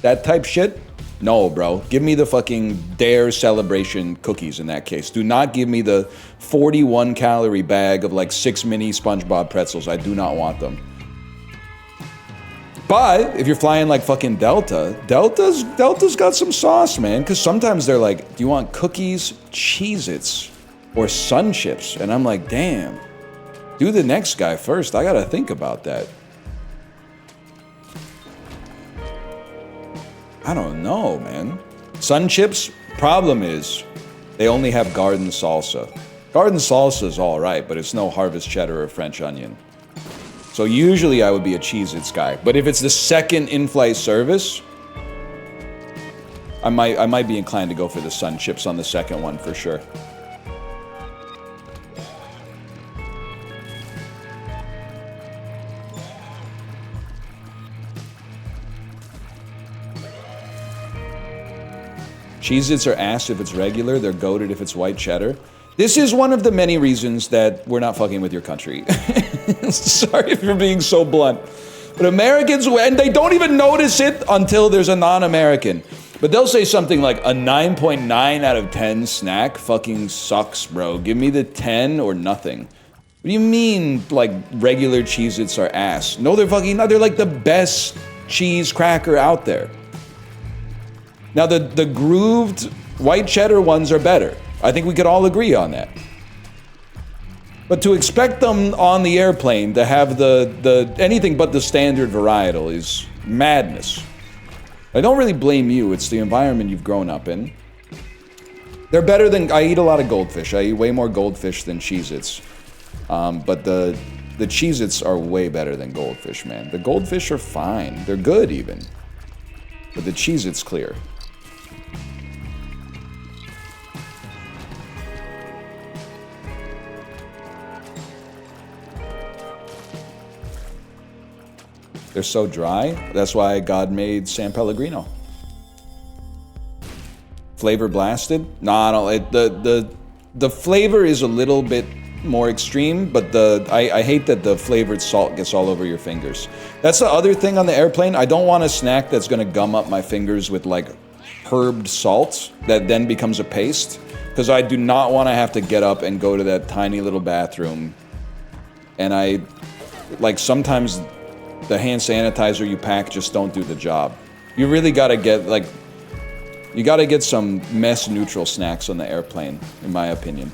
That type shit. No, bro. Give me the fucking Dare Celebration cookies in that case. Do not give me the 41-calorie bag of like 6 mini SpongeBob pretzels. I do not want them. But if you're flying like fucking Delta's got some sauce, man. Because sometimes they're like, do you want cookies, Cheez-Its, or Sun Chips? And I'm like, damn. Do the next guy first. I gotta think about that. I don't know, man. Sun Chips, problem is, they only have garden salsa. Garden salsa is alright, but it's no Harvest Cheddar or French onion. So usually I would be a Cheez-Its guy. But if it's the second in-flight service, I might be inclined to go for the Sun Chips on the second one for sure. Cheez-Its are ass if it's regular, they're goated if it's white cheddar. This is one of the many reasons that we're not fucking with your country. Sorry for being so blunt. But Americans, and they don't even notice it until there's a non-American. But they'll say something like, a 9.9 out of 10 snack fucking sucks, bro. Give me the 10 or nothing. What do you mean, like, regular Cheez-Its are ass? No, they're fucking not. They're like the best cheese cracker out there. Now, the grooved white cheddar ones are better. I think we could all agree on that. But to expect them on the airplane to have the anything but the standard varietal is madness. I don't really blame you. It's the environment you've grown up in. They're better than... I eat a lot of goldfish. I eat way more goldfish than Cheez-Its. But the Cheez-Its are way better than goldfish, man. The goldfish are fine. They're good, even. But the Cheez-Its clear. They're so dry. That's why God made San Pellegrino. Flavor blasted? Nah, no. The flavor is a little bit more extreme, but I hate that the flavored salt gets all over your fingers. That's the other thing on the airplane. I don't want a snack that's gonna gum up my fingers with like herbed salt that then becomes a paste, because I do not want to have to get up and go to that tiny little bathroom. And I, like, sometimes the hand sanitizer you pack just don't do the job. You really gotta get, like, you gotta get some mess neutral snacks on the airplane, in my opinion.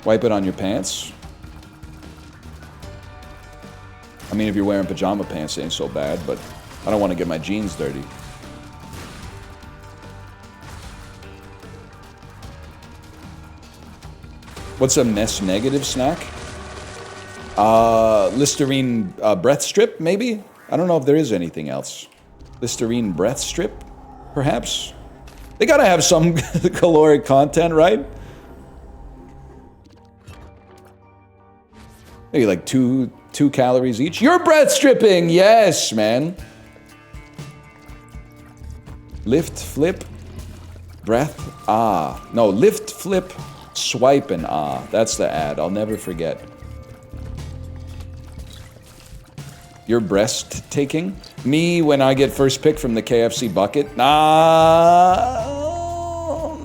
Wipe it on your pants. I mean, if you're wearing pajama pants, it ain't so bad, but I don't want to get my jeans dirty. What's a mess negative snack? Listerine breath strip, maybe? I don't know if there is anything else. Listerine breath strip, perhaps? They gotta have some caloric content, right? Maybe like two calories each. You're breath stripping! Yes, man. Lift, flip, breath, ah. No, lift, flip, swipe, and ah. That's the ad. I'll never forget. You're breast-taking? Me, when I get first pick from the KFC bucket? Nah.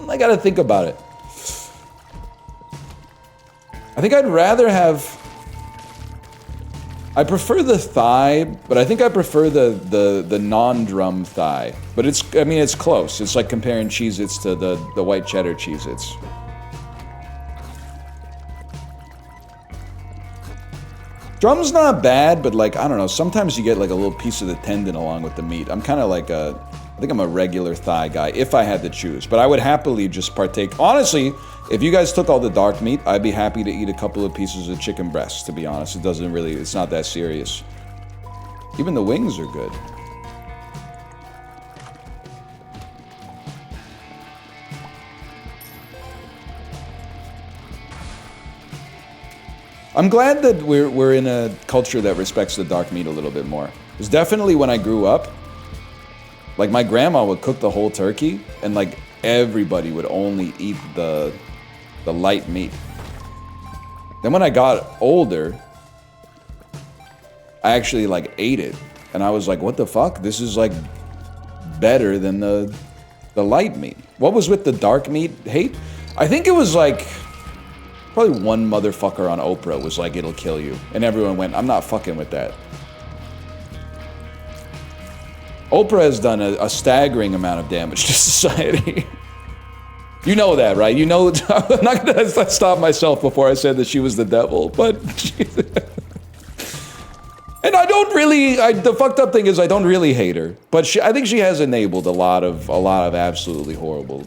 I gotta think about it. I think I'd rather have... I prefer the thigh, but I think I prefer the non-drum thigh. But it's, I mean, it's close. It's like comparing Cheez-Its to the white cheddar Cheez-Its. Drum's not bad, but like, I don't know, sometimes you get like a little piece of the tendon along with the meat. I'm kind of like I think I'm a regular thigh guy if I had to choose, but I would happily just partake. Honestly, if you guys took all the dark meat, I'd be happy to eat a couple of pieces of chicken breast, to be honest. It's not that serious. Even the wings are good. I'm glad that we're in a culture that respects the dark meat a little bit more. Because definitely when I grew up, like my grandma would cook the whole turkey, and like everybody would only eat the light meat. Then when I got older, I actually like ate it, and I was like, what the fuck? This is like better than the light meat. What was with the dark meat hate? I think it was like probably one motherfucker on Oprah was like, it'll kill you. And everyone went, I'm not fucking with that. Oprah has done a staggering amount of damage to society. You know that, right? You know, I'm not gonna stop myself before I said that she was the devil, but and I don't really, the fucked up thing is I don't really hate her, but I think she has enabled a lot of absolutely horrible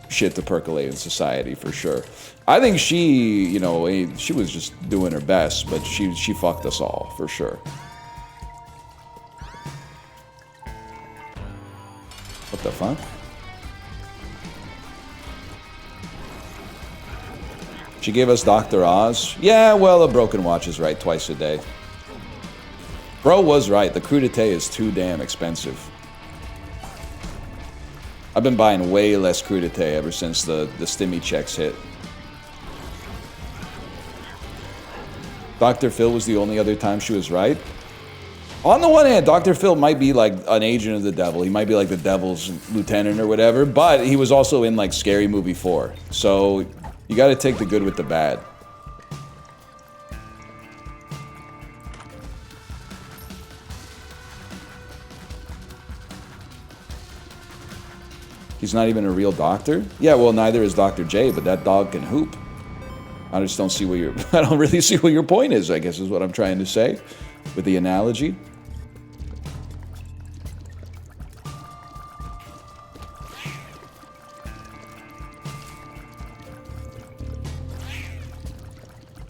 shit to percolate in society, for sure. I think she, you know, she was just doing her best, but she fucked us all, for sure. What the fuck? She gave us Dr. Oz. Yeah, well, a broken watch is right twice a day. Bro was right. The crudité is too damn expensive. I've been buying way less crudité ever since the stimmy checks hit. Dr. Phil was the only other time she was right. On the one hand, Dr. Phil might be like an agent of the devil. He might be like the devil's lieutenant or whatever, but he was also in like Scary Movie 4. So you gotta take the good with the bad. He's not even a real doctor? Yeah, well, neither is Dr. J, but that dog can hoop. I just don't see what I don't really see what your point is, I guess is what I'm trying to say with the analogy.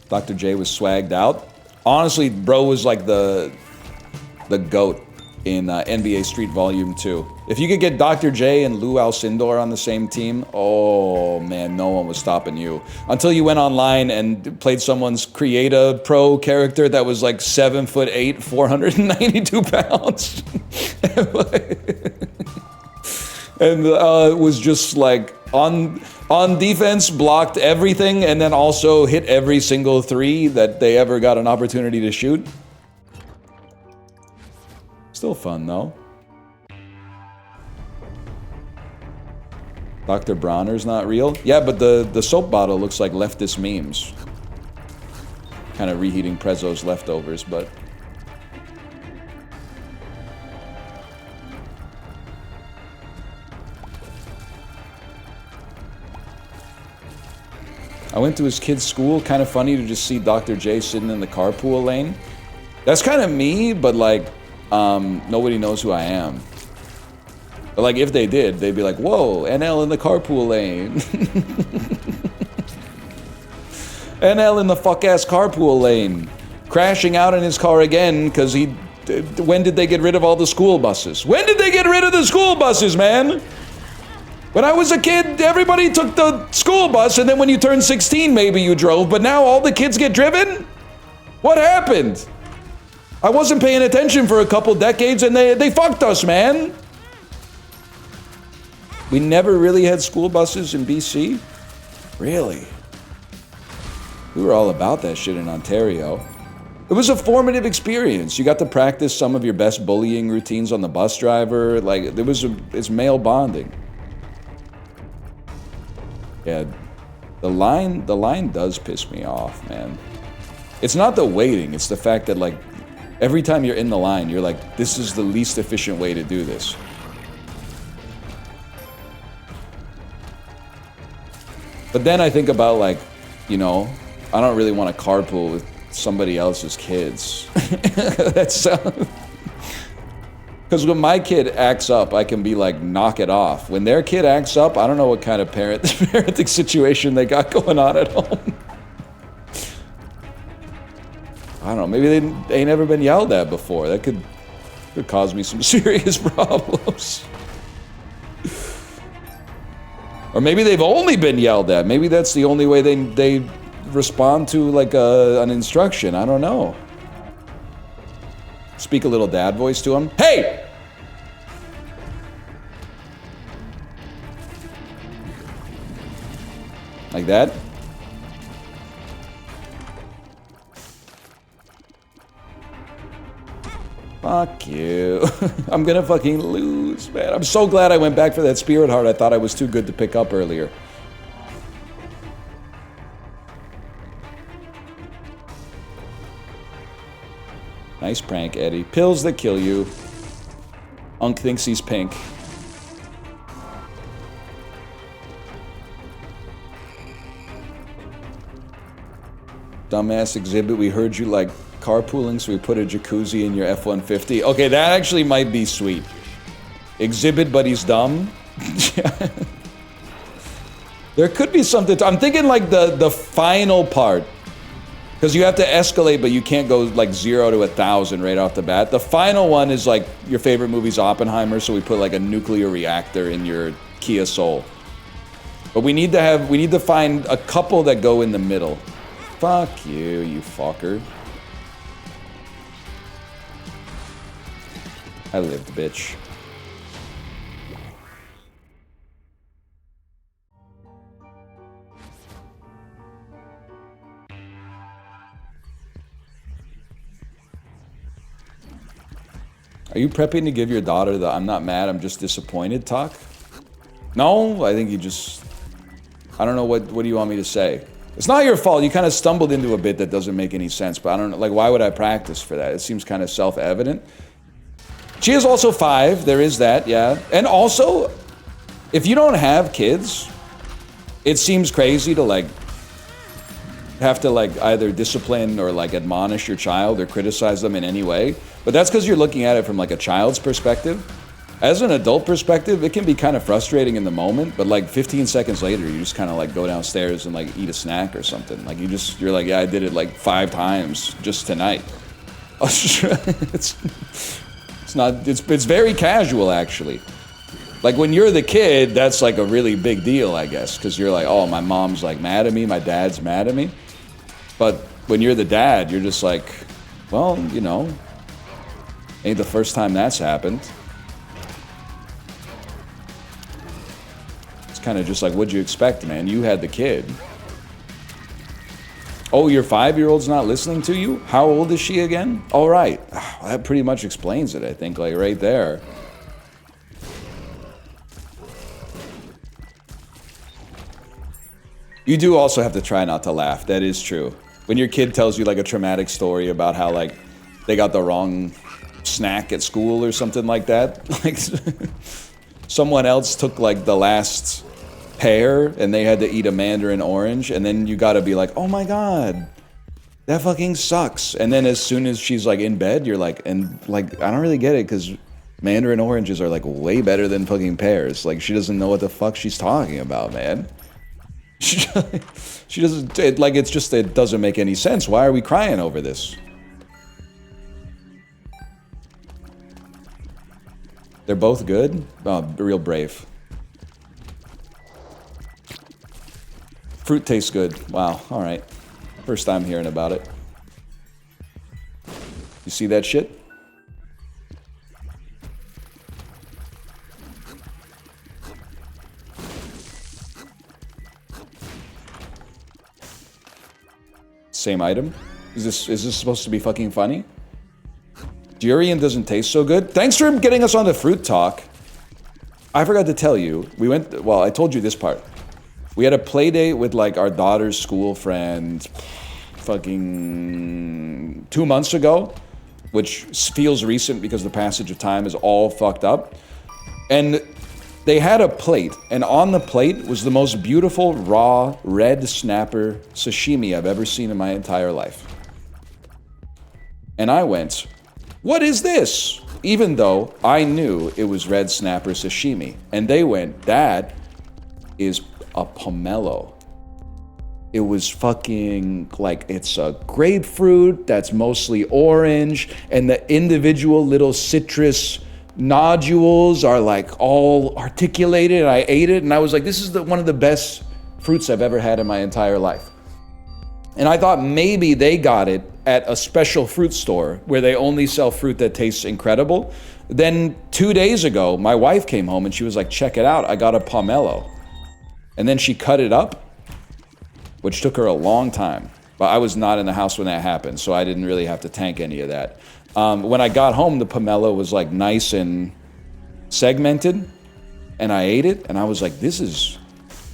Dr. J was swagged out. Honestly, bro was like the GOAT in NBA Street Volume 2. If you could get Dr. J and Lou Alcindor on the same team, oh man, no one was stopping you. Until you went online and played someone's Creata Pro character that was like 7'8", 492 pounds. And was just like on defense, blocked everything, and then also hit every single three that they ever got an opportunity to shoot. Still fun, though. Dr. Bronner's not real? Yeah, but the soap bottle looks like leftist memes. Kind of reheating Prezzo's leftovers, but... I went to his kid's school. Kind of funny to just see Dr. J sitting in the carpool lane. That's kind of me, but like, nobody knows who I am. But like, if they did, they'd be like, whoa, NL in the carpool lane. NL in the fuck-ass carpool lane. Crashing out in his car again, because he... When did they get rid of all the school buses? When did they get rid of the school buses, man? When I was a kid, everybody took the school bus, and then when you turned 16, maybe you drove, but now all the kids get driven? What happened? I wasn't paying attention for a couple decades, and they fucked us, man. We never really had school buses in BC? Really? We were all about that shit in Ontario. It was a formative experience. You got to practice some of your best bullying routines on the bus driver. Like, it's male bonding. Yeah, the line does piss me off, man. It's not the waiting, it's the fact that, like, every time you're in the line, you're like, this is the least efficient way to do this. But then I think about, like, you know, I don't really want to carpool with somebody else's kids. That's because when my kid acts up, I can be like, knock it off. When their kid acts up, I don't know what kind of parenting situation they got going on at home. I don't know, maybe they ain't never been yelled at before. That could cause me some serious problems. Or maybe they've only been yelled at. Maybe that's the only way they respond to like an instruction. I don't know. Speak a little dad voice to him. Hey! Like that. Fuck you. I'm gonna fucking lose, man. I'm so glad I went back for that spirit heart I thought I was too good to pick up earlier. Nice prank, Eddie. Pills that kill you. Unk thinks he's pink. Dumbass Exhibit, we heard you like carpooling, so we put a jacuzzi in your F-150. Okay, that actually might be sweet. Exhibit, but he's dumb. There could be something. I'm thinking like the final part. Because you have to escalate, but you can't go like 0 to 1,000 right off the bat. The final one is like your favorite movie's Oppenheimer, so we put like a nuclear reactor in your Kia Soul. But we need to find a couple that go in the middle. Fuck you, you fucker. I lived, bitch. Are you prepping to give your daughter the "I'm not mad, I'm just disappointed" talk? No, I think you just... I don't know, what do you want me to say? It's not your fault. You kind of stumbled into a bit that doesn't make any sense, but I don't know, like, why would I practice for that? It seems kind of self-evident. She is also 5, there is that, yeah. And also, if you don't have kids, it seems crazy to, like, have to, like, either discipline or, like, admonish your child or criticize them in any way. But that's because you're looking at it from, like, a child's perspective. As an adult perspective, it can be kind of frustrating in the moment, but, like, 15 seconds later, you just kind of, like, go downstairs and, like, eat a snack or something. Like, you're like, yeah, I did it, like, 5 times just tonight. It's very casual, actually. Like, when you're the kid, that's, like, a really big deal, I guess, because you're like, oh, my mom's, like, mad at me, my dad's mad at me. But when you're the dad, you're just like, well, you know, ain't the first time that's happened. It's kind of just like, what'd you expect, man? You had the kid. Oh, your 5-year-old's not listening to you? How old is she again? All right. That pretty much explains it, I think, like, right there. You do also have to try not to laugh. That is true. When your kid tells you, like, a traumatic story about how, like, they got the wrong snack at school or something like that. Like, someone else took, like, the last pear and they had to eat a mandarin orange, and then you gotta be like, oh my god, that fucking sucks. And then as soon as she's, like, in bed, you're like, and, like, I don't really get it, because mandarin oranges are, like, way better than fucking pears. Like, she doesn't know what the fuck she's talking about, man. She doesn't, like, it's just, it doesn't make any sense. Why are we crying over this? They're both good? Oh, real brave. Fruit tastes good. Wow, alright. First time hearing about it. You see that shit? Same item? Is this supposed to be fucking funny? Durian doesn't taste so good. Thanks for getting us on the fruit talk. I forgot to tell you. We went, well, I told you this part. We had a play date with, like, our daughter's school friend fucking 2 months ago, which feels recent because the passage of time is all fucked up. And they had a plate, and on the plate was the most beautiful raw red snapper sashimi I've ever seen in my entire life. And I went, what is this? Even though I knew it was red snapper sashimi. And they went, that is a pomelo. It was fucking like, it's a grapefruit that's mostly orange, and the individual little citrus nodules are like all articulated. I ate it and I was like, this is one of the best fruits I've ever had in my entire life. And I thought maybe they got it at a special fruit store where they only sell fruit that tastes incredible. Then 2 days ago, my wife came home and she was like, check it out, I got a pomelo. And then she cut it up, which took her a long time. But I was not in the house when that happened, so I didn't really have to tank any of that. When I got home, the pomelo was like nice and segmented, and I ate it, and I was like, this is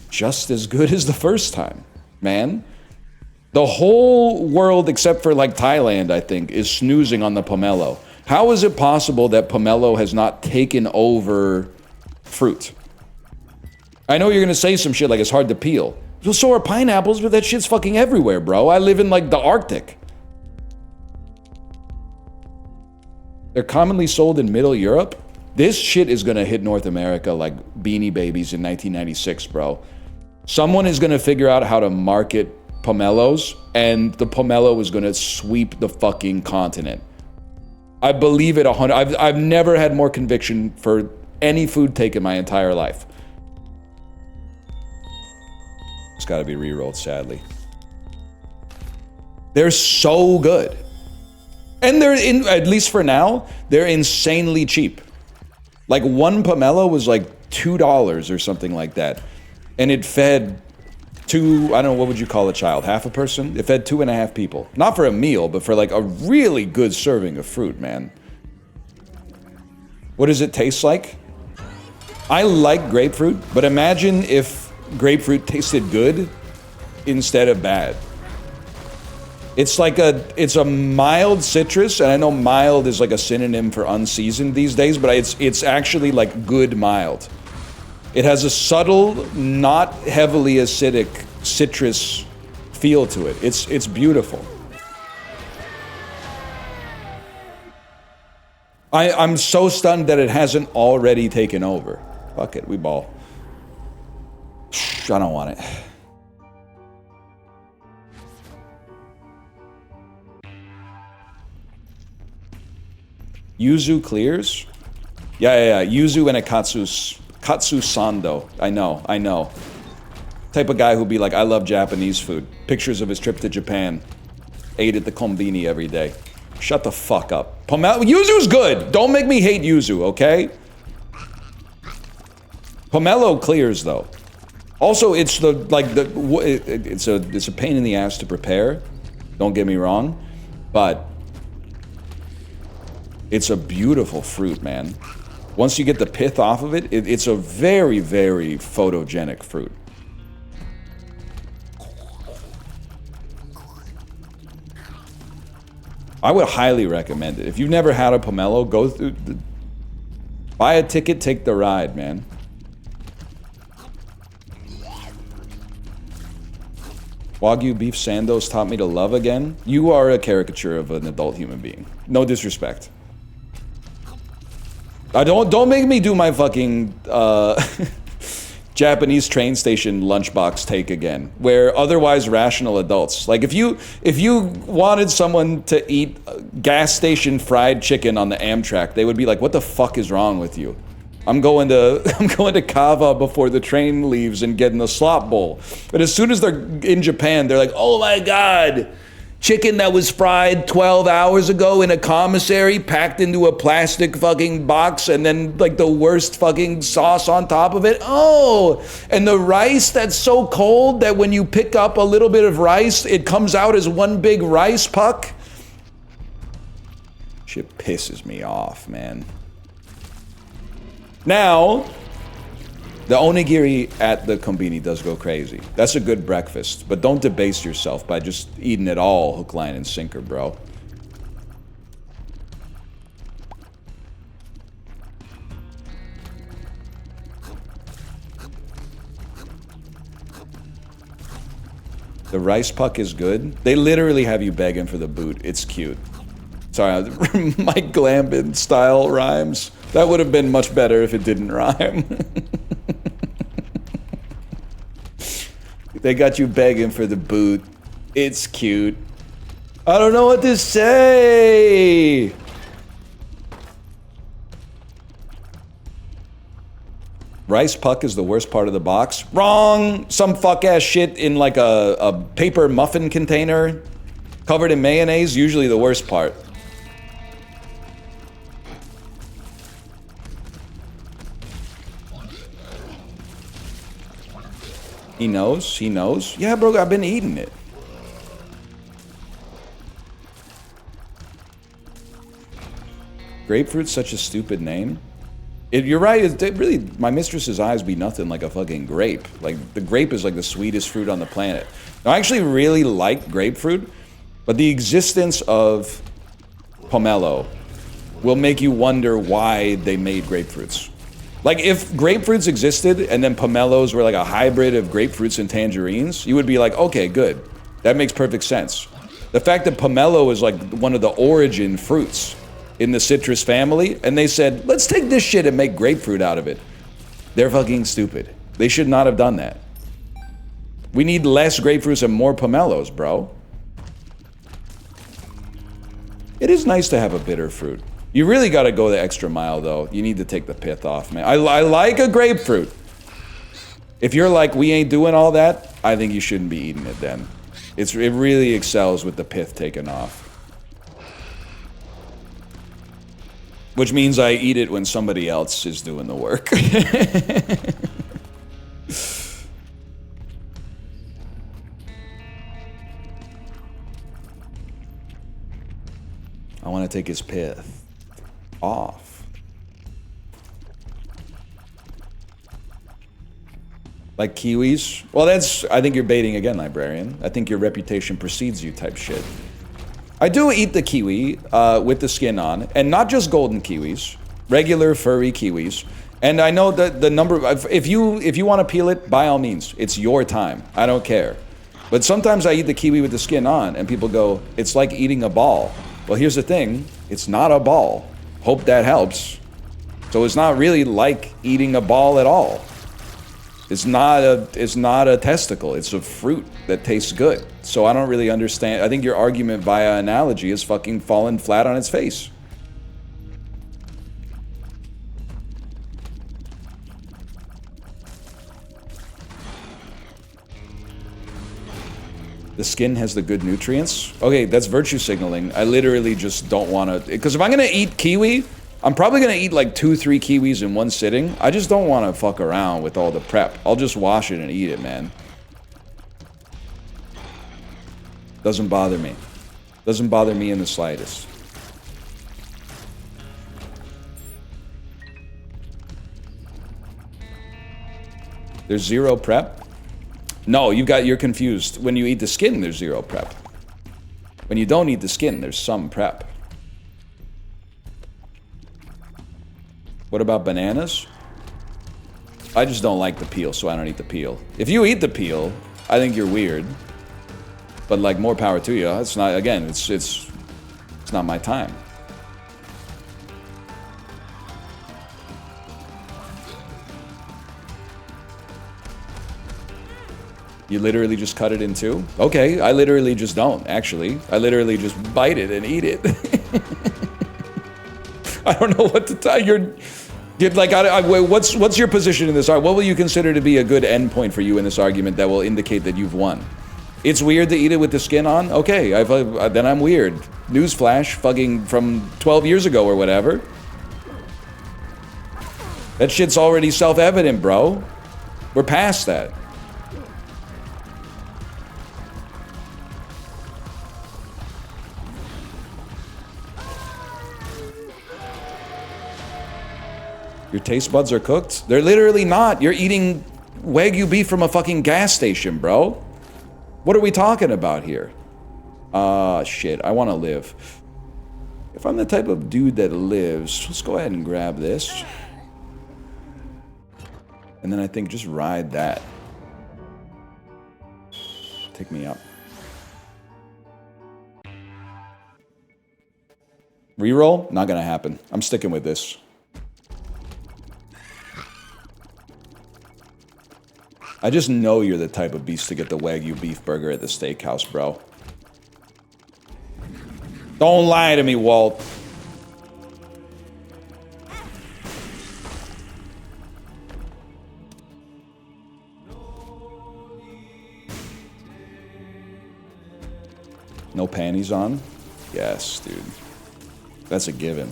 just as good as the first time, man. The whole world, except for like Thailand, I think, is snoozing on the pomelo. How is it possible that pomelo has not taken over fruit? I know you're gonna say some shit like it's hard to peel. Well, so are pineapples, but that shit's fucking everywhere, bro. I live in like the Arctic. They're commonly sold in Middle Europe. This shit is gonna hit North America like Beanie Babies in 1996, bro. Someone is gonna figure out how to market pomelos, and the pomelo is gonna sweep the fucking continent. I believe it 100. I've never had more conviction for any food take in my entire life. It's got to be re-rolled, sadly. They're so good. And they're, at least for now, they're insanely cheap. Like one pomelo was like $2 or something like that. And it fed two, I don't know, what would you call a child? Half a person? It fed 2.5 people. Not for a meal, but for like a really good serving of fruit, man. What does it taste like? I like grapefruit, but imagine if grapefruit tasted good instead of bad. It's like it's a mild citrus, and I know mild is like a synonym for unseasoned these days, but it's actually like good mild. It has a subtle, not heavily acidic citrus feel to it. It's beautiful. I'm so stunned that it hasn't already taken over. Fuck it, we ball. I don't want it. Yuzu clears? Yeah. Yuzu and a Katsu Sando. I know. Type of guy who'd be like, I love Japanese food. Pictures of his trip to Japan. Ate at the Konbini every day. Shut the fuck up. Yuzu's good. Don't make me hate Yuzu, okay? Pomelo clears though. Also, it's it's a pain in the ass to prepare. Don't get me wrong, but it's a beautiful fruit, man. Once you get the pith off of it, it's a very, very photogenic fruit. I would highly recommend it. If you've never had a pomelo, go through, buy a ticket, take the ride, man. Wagyu beef Sandos taught me to love again. You are a caricature of an adult human being. No disrespect. Don't make me do my fucking Japanese train station lunchbox take again, where otherwise rational adults, like if you wanted someone to eat gas station fried chicken on the Amtrak, they would be like, "What the fuck is wrong with you?" I'm going to Kava before the train leaves and getting a slop bowl. But as soon as they're in Japan, they're like, "Oh my god, chicken that was fried 12 hours ago in a commissary, packed into a plastic fucking box, and then like the worst fucking sauce on top of it. Oh, and the rice that's so cold that when you pick up a little bit of rice, it comes out as one big rice puck." Shit pisses me off, man. Now, the onigiri at the Konbini does go crazy. That's a good breakfast, but don't debase yourself by just eating it all hook, line, and sinker, bro. The rice puck is good. They literally have you begging for the boot. It's cute. Sorry, Mike Gambon style rhymes. That would have been much better if it didn't rhyme. They got you begging for the boot. It's cute. I don't know what to say. Rice puck is the worst part of the box. Wrong! Some fuck-ass shit in like a paper muffin container covered in mayonnaise, usually the worst part. He knows? He knows? Yeah, bro, I've been eating it. Grapefruit's such a stupid name. You're right, it really, my mistress's eyes be nothing like a fucking grape. Like, the grape is like the sweetest fruit on the planet. Now, I actually really like grapefruit, but the existence of pomelo will make you wonder why they made grapefruits. Like, if grapefruits existed and then pomelos were like a hybrid of grapefruits and tangerines, you would be like, okay, good. That makes perfect sense. The fact that pomelo is like one of the origin fruits in the citrus family, and they said, let's take this shit and make grapefruit out of it. They're fucking stupid. They should not have done that. We need less grapefruits and more pomelos, bro. It is nice to have a bitter fruit. You really gotta go the extra mile, though. You need to take the pith off, man. I like a grapefruit. If you're like, we ain't doing all that, I think you shouldn't be eating it then. It really excels with the pith taken off. Which means I eat it when somebody else is doing the work. I want to take his pith off. Like kiwis? Well, I think you're baiting again, librarian. I think your reputation precedes you type shit. I do eat the kiwi with the skin on, and not just golden kiwis, regular furry kiwis. And I know that the number of, if you want to peel it, by all means, it's your time. I don't care. But sometimes I eat the kiwi with the skin on, and people go, it's like eating a ball. Well, here's the thing, it's not a ball. Hope that helps. So it's not really like eating a ball at all. It's not a testicle, it's a fruit that tastes good. So I don't really understand. I think your argument via analogy is fucking fallen flat on its face. The skin has the good nutrients? Okay, that's virtue signaling. I literally just don't want to, because if I'm gonna eat kiwi, I'm probably gonna eat like 2-3 kiwis in one sitting. I just don't want to fuck around with all the prep. I'll just wash it and eat it, man. Doesn't bother me. Doesn't bother me in the slightest. There's zero prep? No, you're confused. When you eat the skin, there's zero prep. When you don't eat the skin, there's some prep. What about bananas? I just don't like the peel, so I don't eat the peel. If you eat the peel, I think you're weird. But like, more power to you. It's not, again, it's not my time. You literally just cut it in two? Okay, I literally just don't, actually. I literally just bite it and eat it. I don't know what to tell you. Like, what's your position in this? What will you consider to be a good endpoint for you in this argument that will indicate that you've won? It's weird to eat it with the skin on? Okay, then I'm weird. Newsflash, fucking from 12 years ago or whatever. That shit's already self-evident, bro. We're past that. Your taste buds are cooked? They're literally not. You're eating Wagyu beef from a fucking gas station, bro. What are we talking about here? Shit, I want to live. If I'm the type of dude that lives, let's go ahead and grab this. And then I think just ride that. Take me up. Reroll? Not gonna happen. I'm sticking with this. I just know you're the type of beast to get the Wagyu beef burger at the steakhouse, bro. Don't lie to me, Walt. No panties on? Yes, dude. That's a given.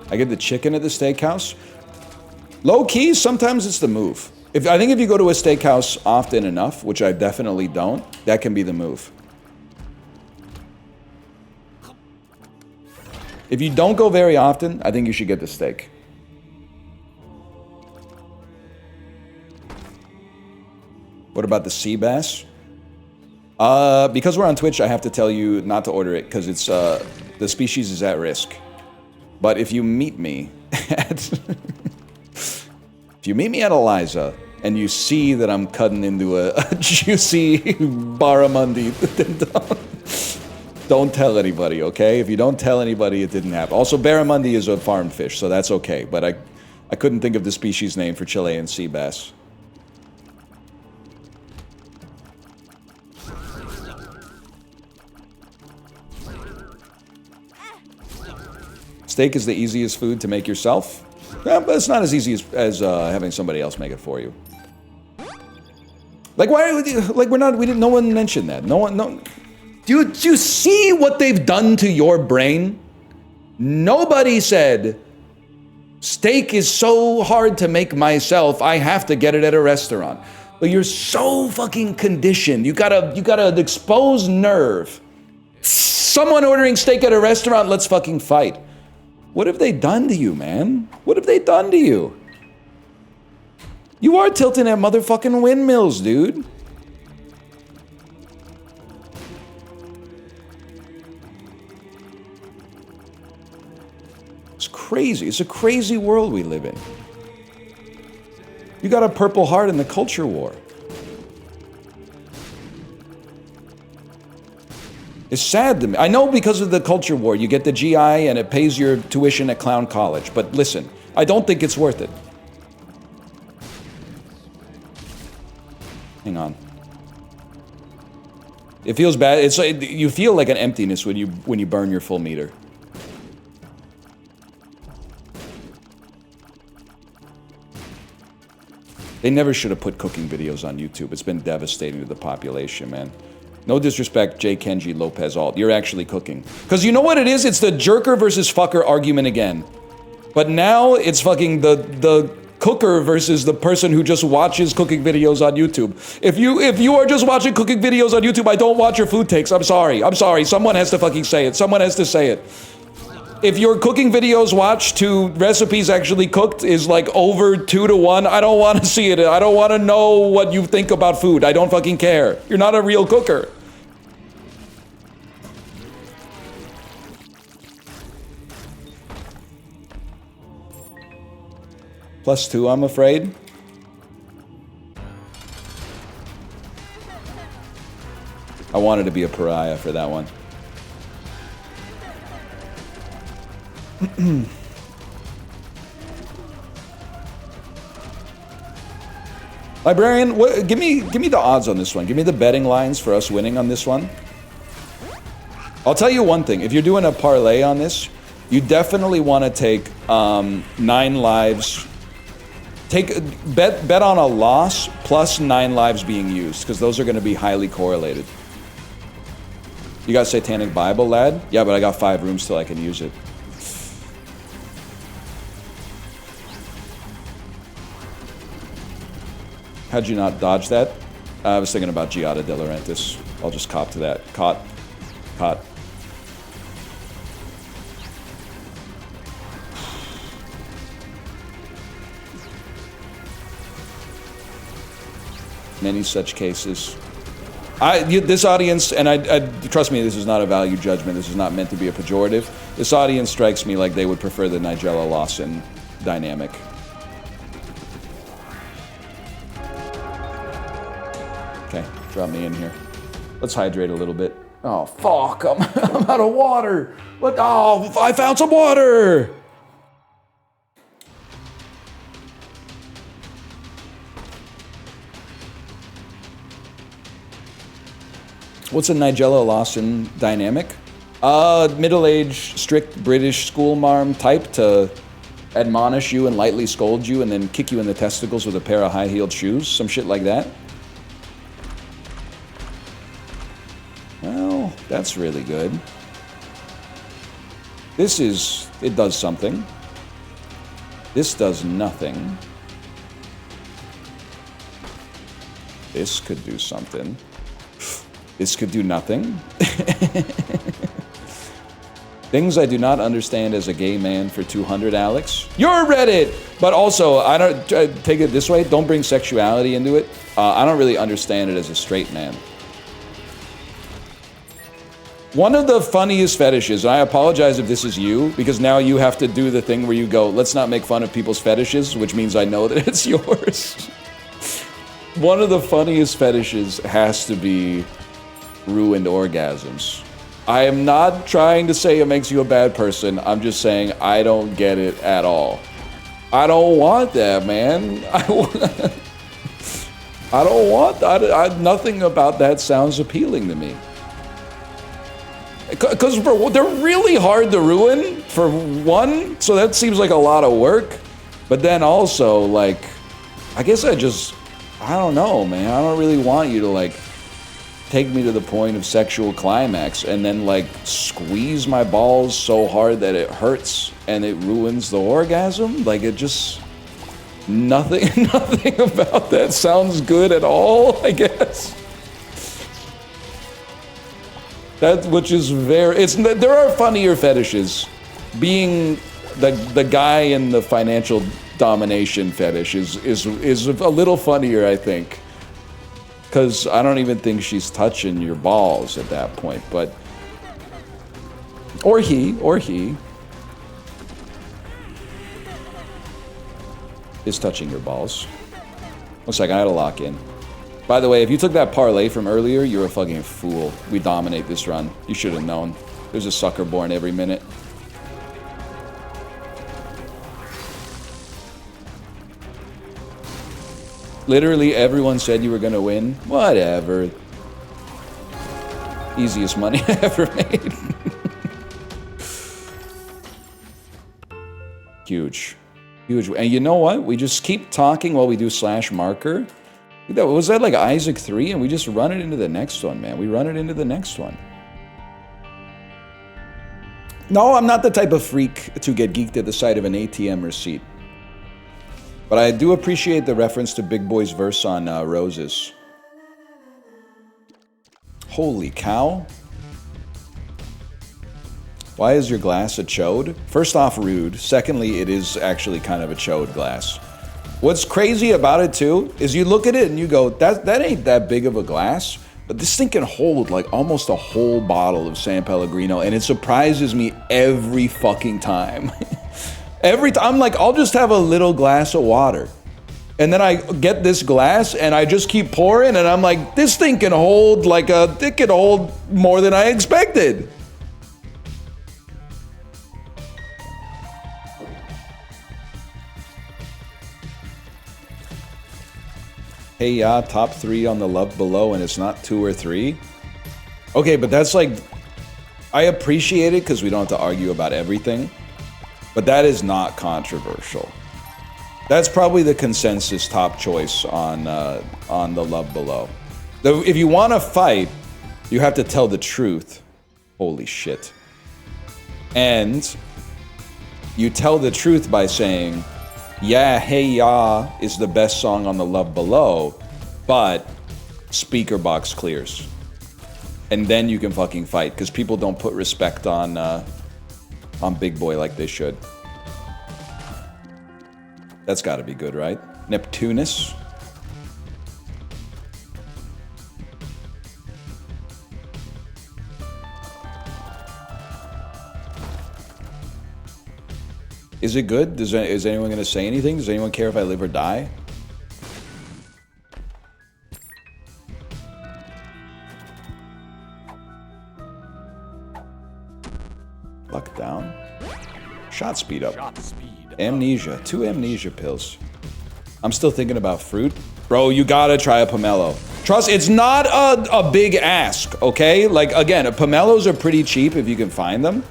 I get the chicken at the steakhouse. Low key, sometimes it's the move. I think if you go to a steakhouse often enough, which I definitely don't, that can be the move. If you don't go very often, I think you should get the steak. What about the sea bass? Because we're on Twitch, I have to tell you not to order it because it's the species is at risk. But if you meet me at Eliza and you see that I'm cutting into a juicy barramundi, then don't tell anybody, okay? If you don't tell anybody, it didn't happen. Also, barramundi is a farm fish, so that's okay. But I couldn't think of the species name for Chilean sea bass. Steak is the easiest food to make yourself. Yeah, but it's not as easy as having somebody else make it for you. Like why? Like we're not. We didn't. No one mentioned that. No one. No. Do you see what they've done to your brain? Nobody said steak is so hard to make myself. I have to get it at a restaurant. But you're so fucking conditioned. You got an exposed nerve. Someone ordering steak at a restaurant. Let's fucking fight. What have they done to you, man? What have they done to you? You are tilting at motherfucking windmills, dude. It's crazy. It's a crazy world we live in. You got a Purple Heart in the culture war. It's sad to me. I know because of the culture war, you get the GI and it pays your tuition at Clown College. But listen, I don't think it's worth it. Hang on. It feels bad. It's like, you feel like an emptiness when you burn your full meter. They never should have put cooking videos on YouTube. It's been devastating to the population, man. No disrespect, J. Kenji Lopez Alt. You're actually cooking. Because you know what it is? It's the jerker versus fucker argument again. But now it's fucking the cooker versus the person who just watches cooking videos on YouTube. If you are just watching cooking videos on YouTube, I don't watch your food takes. I'm sorry. I'm sorry. Someone has to fucking say it. Someone has to say it. If your cooking videos watched to recipes actually cooked is like over 2 to 1, I don't want to see it. I don't want to know what you think about food. I don't fucking care. You're not a real cooker. +2, I'm afraid. I wanted to be a pariah for that one. Librarian, give me the odds on this one. Give me the betting lines for us winning on this one. I'll tell you one thing. If you're doing a parlay on this, you definitely want to take 9 lives. Bet on a loss plus 9 lives being used, because those are going to be highly correlated. You got Satanic Bible, lad? Yeah, but I got 5 rooms till I can use it. How'd you not dodge that? I was thinking about Giada De Laurentiis. I'll just cop to that. Caught. Many such cases. This audience, and I trust me, this is not a value judgment. This is not meant to be a pejorative. This audience strikes me like they would prefer the Nigella Lawson dynamic. Okay, drop me in here. Let's hydrate a little bit. Oh, fuck. I'm out of water. What? Oh, I found some water. What's a Nigella Lawson dynamic? Middle-aged, strict British schoolmarm type to admonish you and lightly scold you and then kick you in the testicles with a pair of high-heeled shoes. Some shit like that. Well, that's really good. It does something. This does nothing. This could do something. This could do nothing. Things I do not understand as a gay man for 200, Alex. You're Reddit! But also, I don't take it this way, don't bring sexuality into it. I don't really understand it as a straight man. One of the funniest fetishes, and I apologize if this is you, because now you have to do the thing where you go, let's not make fun of people's fetishes, which means I know that it's yours. One of the funniest fetishes has to be ruined orgasms. I am not trying to say it makes you a bad person. I'm just saying I don't get it at all. I don't want that, man. I don't want that. Nothing about that sounds appealing to me. Because they're really hard to ruin, for one, so that seems like a lot of work. But then also, like, I guess I don't know, man. I don't really want you to, like, take me to the point of sexual climax and then, like, squeeze my balls so hard that it hurts and it ruins the orgasm. Like, it just... Nothing about that sounds good at all, I guess. Which is very... There are funnier fetishes. Being the guy in the financial domination fetish is a little funnier, I think. Because I don't even think she's touching your balls at that point, but... Or he is touching your balls. One second, I gotta lock in. By the way, if you took that parlay from earlier, you're a fucking fool. We dominate this run. You should have known. There's a sucker born every minute. Literally everyone said you were gonna win. Whatever. Easiest money I ever made. Huge. Huge. And you know what? We just keep talking while we do slash marker. Was that like Isaac 3? And we just run it into the next one, man. We run it into the next one. No, I'm not the type of freak to get geeked at the sight of an ATM receipt. But I do appreciate the reference to Big Boy's verse on Roses. Holy cow. Why is your glass a chode? First off, rude. Secondly, it is actually kind of a chode glass. What's crazy about it, too, is you look at it and you go, that ain't that big of a glass. But this thing can hold, like, almost a whole bottle of San Pellegrino. And it surprises me every fucking time. Every time, I'm like, I'll just have a little glass of water. And then I get this glass and I just keep pouring and I'm like, this thing can hold it can hold more than I expected. Hey, yeah, top 3 on the Love Below and it's not 2 or 3. Okay, but that's like, I appreciate it because we don't have to argue about everything. But that is not controversial. That's probably the consensus top choice on the Love Below. If you want to fight, you have to tell the truth. Holy shit. And you tell the truth by saying, yeah, Hey Ya is the best song on the Love Below, but speaker box clears. And then you can fucking fight, because people don't put respect on Big Boy like they should. That's gotta be good, right? Neptunus. Is it good? Is anyone gonna say anything? Does anyone care if I live or die? fuck down. Shot speed up. Amnesia. 2 amnesia pills. I'm still thinking about fruit. Bro, you gotta try a pomelo. Trust, it's not a big ask, okay? Like, again, pomelos are pretty cheap if you can find them.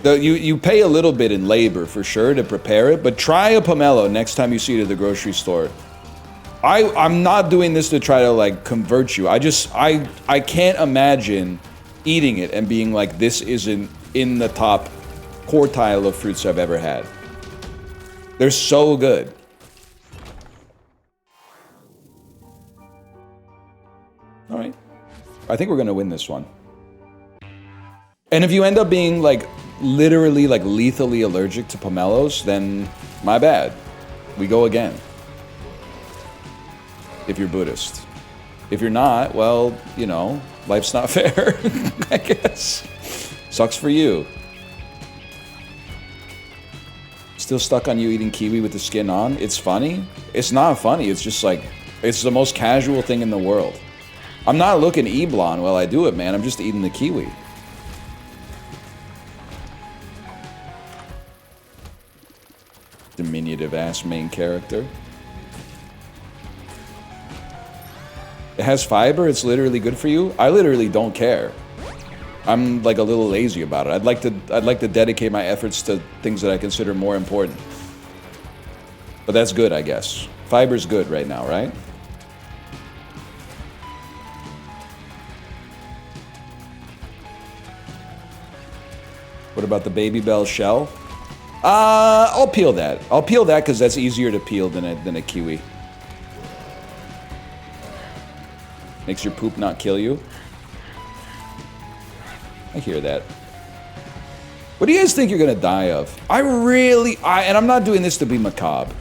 You pay a little bit in labor, for sure, to prepare it, but try a pomelo next time you see it at the grocery store. I'm not doing this to try to, like, convert you. I can't imagine eating it and being like, this isn't in the top quartile of fruits I've ever had. They're so good. All right. I think we're going to win this one. And if you end up being, like, literally, like, lethally allergic to pomelos, then my bad. We go again. If you're Buddhist. If you're not, well, you know, life's not fair, I guess. Sucks for you. Still stuck on you eating kiwi with the skin on? It's funny? It's not funny, it's just like, it's the most casual thing in the world. I'm not looking Eblon while I do it, man. I'm just eating the kiwi. Diminutive ass main character. It has fiber, it's literally good for you. I literally don't care. I'm like a little lazy about it. I'd like to dedicate my efforts to things that I consider more important. But that's good, I guess. Fiber's good right now, right? What about the Baby Bell shell? I'll peel that. I'll peel that because that's easier to peel than a kiwi. Makes your poop not kill you. I hear that. What do you guys think you're gonna die of? And I'm not doing this to be macabre.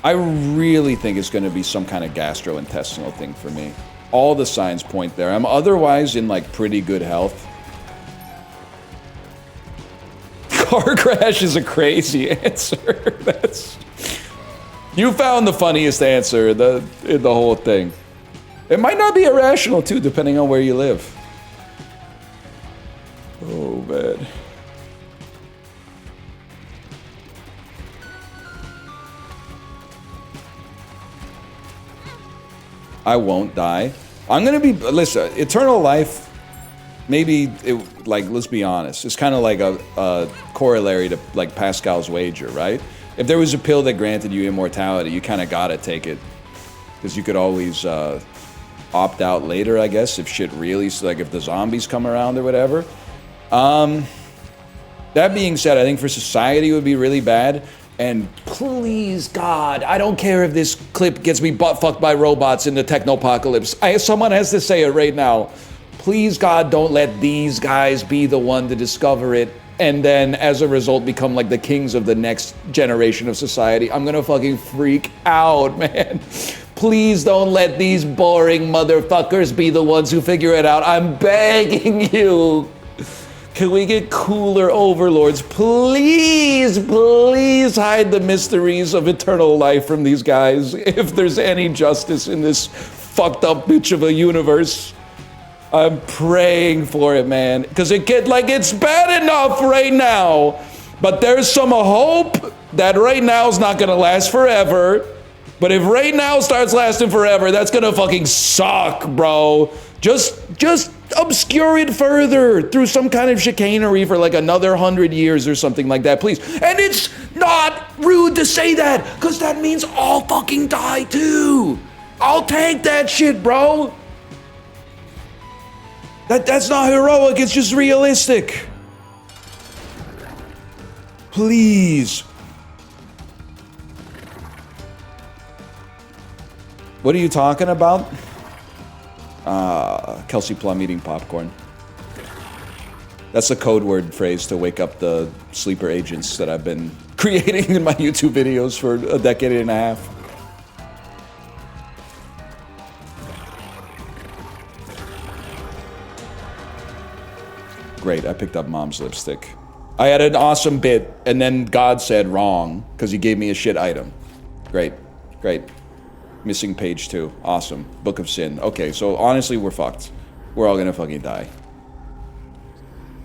I really think it's gonna be some kind of gastrointestinal thing for me. All the signs point there. I'm otherwise in like pretty good health. Car crash is a crazy answer. You found the funniest answer in the whole thing. It might not be irrational too, depending on where you live. Oh, man. I won't die. I'm gonna be, listen, eternal life, maybe, like, let's be honest, it's kind of like a corollary to, like, Pascal's wager, right? If there was a pill that granted you immortality, you kind of gotta take it. Because you could always opt out later, I guess, if shit really, like, if the zombies come around or whatever. That being said, I think for society it would be really bad. And please, God, I don't care if this clip gets me butt-fucked by robots in the technopocalypse. Someone has to say it right now. Please, God, don't let these guys be the one to discover it and then, as a result, become like the kings of the next generation of society. I'm gonna fucking freak out, man. Please don't let these boring motherfuckers be the ones who figure it out. I'm begging you. Can we get cooler overlords? Please, please hide the mysteries of eternal life from these guys. If there's any justice in this fucked up bitch of a universe, I'm praying for it, man. Because it's bad enough right now, but there's some hope that right now is not gonna last forever. But if right now starts lasting forever, that's gonna fucking suck, bro. Just obscure it further through some kind of chicanery for like another 100 years or something like that, please. And it's not rude to say that, because that means I'll fucking die too. I'll take that shit, bro. That's not heroic, it's just realistic. Please. What are you talking about? Kelsey Plum eating popcorn. That's a code word phrase to wake up the sleeper agents that I've been creating in my YouTube videos for a decade and a half. Great, I picked up mom's lipstick. I had an awesome bit, and then God said wrong, because he gave me a shit item. Great, great. Missing page 2. Awesome. Book of Sin. Okay, so honestly, we're fucked. We're all gonna fucking die.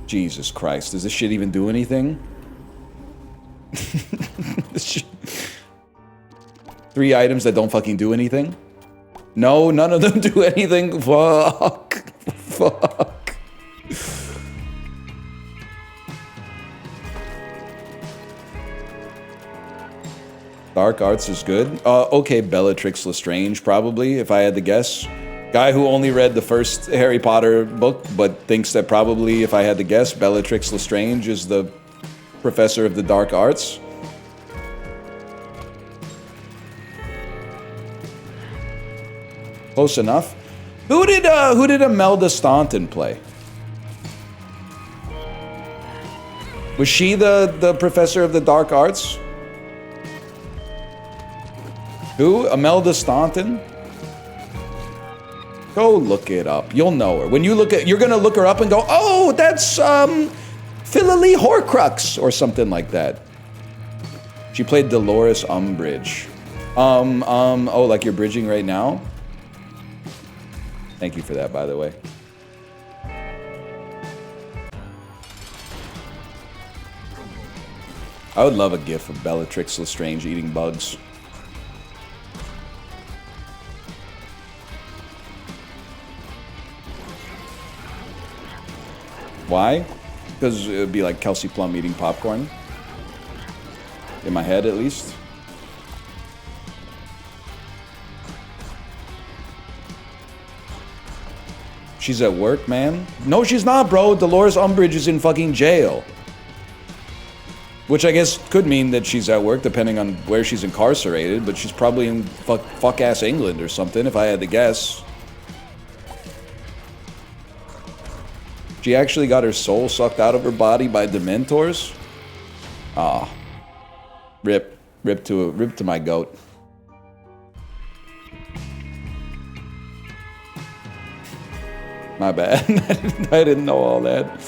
Jesus Christ. Does this shit even do anything? 3 items that don't fucking do anything? No, none of them do anything? Fuck. Fuck. Dark Arts is good. Okay, Bellatrix Lestrange, probably, if I had to guess. Guy who only read the first Harry Potter book, but thinks that probably, if I had to guess, Bellatrix Lestrange is the professor of the dark arts. Close enough. Who did Imelda Staunton play? Was she the professor of the dark arts? Who? Imelda Staunton? Go look it up. You'll know her. When you look at, you're gonna look her up and go, oh, that's Philalee Horcrux or something like that. She played Dolores Umbridge. Oh, like you're bridging right now? Thank you for that, by the way. I would love a gif of Bellatrix Lestrange eating bugs. Why? Because it would be like Kelsey Plum eating popcorn. In my head, at least. She's at work, man. No, she's not, bro. Dolores Umbridge is in fucking jail. Which I guess could mean that she's at work, depending on where she's incarcerated. But she's probably in fuck-ass England or something, if I had to guess. She actually got her soul sucked out of her body by Dementors? Ah. Rip to my goat. My bad. I didn't know all that.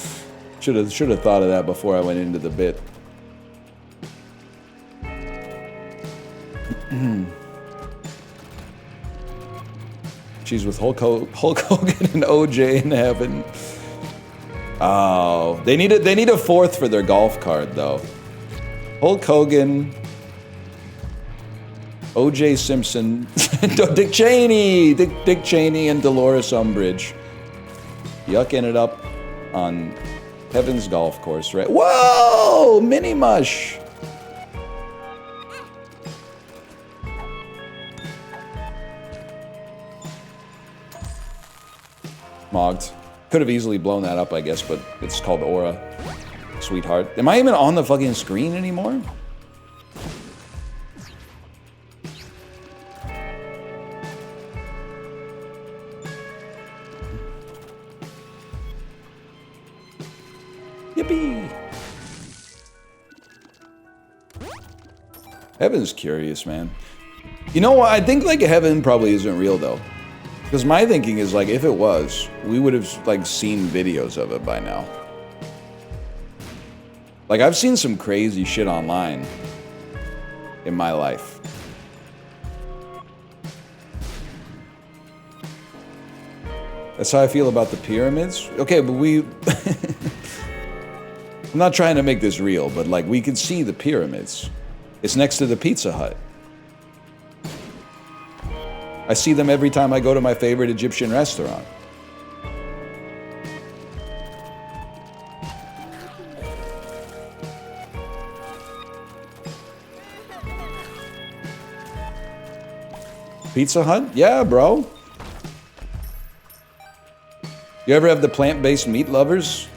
Should have thought of that before I went into the bit. She's with Hulk Hogan and OJ in heaven. Oh, they need a fourth for their golf card though. Hulk Hogan, O.J. Simpson, Dick Cheney, Dick Cheney, and Dolores Umbridge. Yucking it up on Heaven's Golf Course, right? Whoa, Mini Mush. Mogged. Could have easily blown that up, I guess, but it's called Aura. Sweetheart. Am I even on the fucking screen anymore? Yippee! Heaven's curious, man. You know what? I think, like, heaven probably isn't real, though. Because my thinking is, like, if it was, we would have, like, seen videos of it by now. Like, I've seen some crazy shit online in my life. That's how I feel about the pyramids. Okay, but we... I'm not trying to make this real, but, like, we could see the pyramids. It's next to the Pizza Hut. I see them every time I go to my favorite Egyptian restaurant. Pizza Hut? Yeah, bro. You ever have the plant-based meat lovers?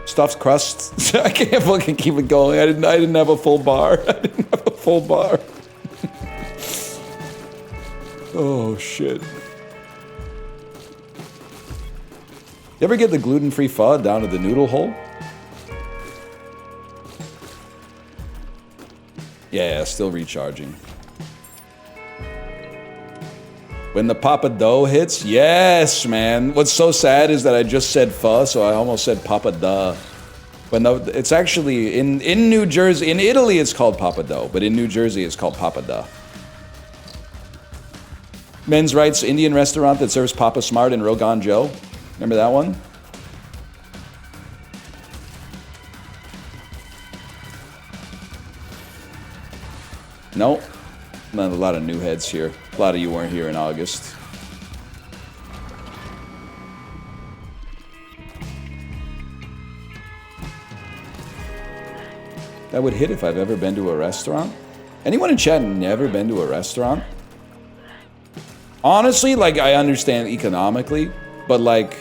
Stuffed crust? I can't fucking keep it going. I didn't have a full bar. I didn't have a full bar. Oh, shit. You ever get the gluten-free pho down to the noodle hole? Yeah, still recharging. When the Papa Dough hits? Yes, man. What's so sad is that I just said pho, so I almost said Papa Duh. But no, it's actually, in New Jersey, in Italy it's called Papa Dough, but in New Jersey it's called Papa Duh. Men's Rights Indian restaurant that serves Papa Smart and Rogan Joe. Remember that one? Nope. Not a lot of new heads here. A lot of you weren't here in August. That would hit if I've ever been to a restaurant. Anyone in chat never been to a restaurant? Honestly, like, I understand economically, but like,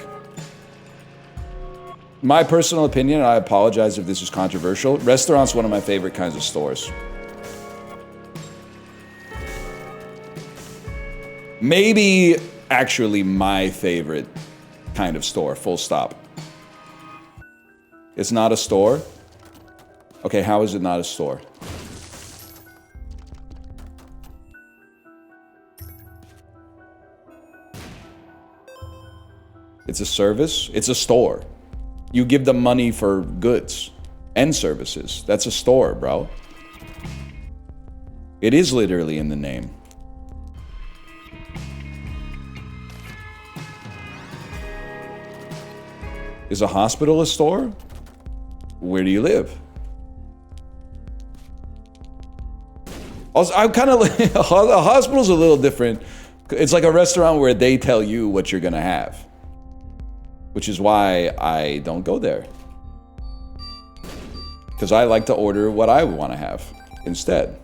my personal opinion, and I apologize if this is controversial, restaurants one of my favorite kinds of stores. Maybe actually my favorite kind of store, full stop. It's not a store? Okay, how is it not a store? It's a service? It's a store. You give them money for goods and services. That's a store, bro. It is literally in the name. Is a hospital a store? Where do you live? Also, I'm kind of like, a hospital's a little different. It's like a restaurant where they tell you what you're gonna have. Which is why I don't go there. Because I like to order what I want to have instead.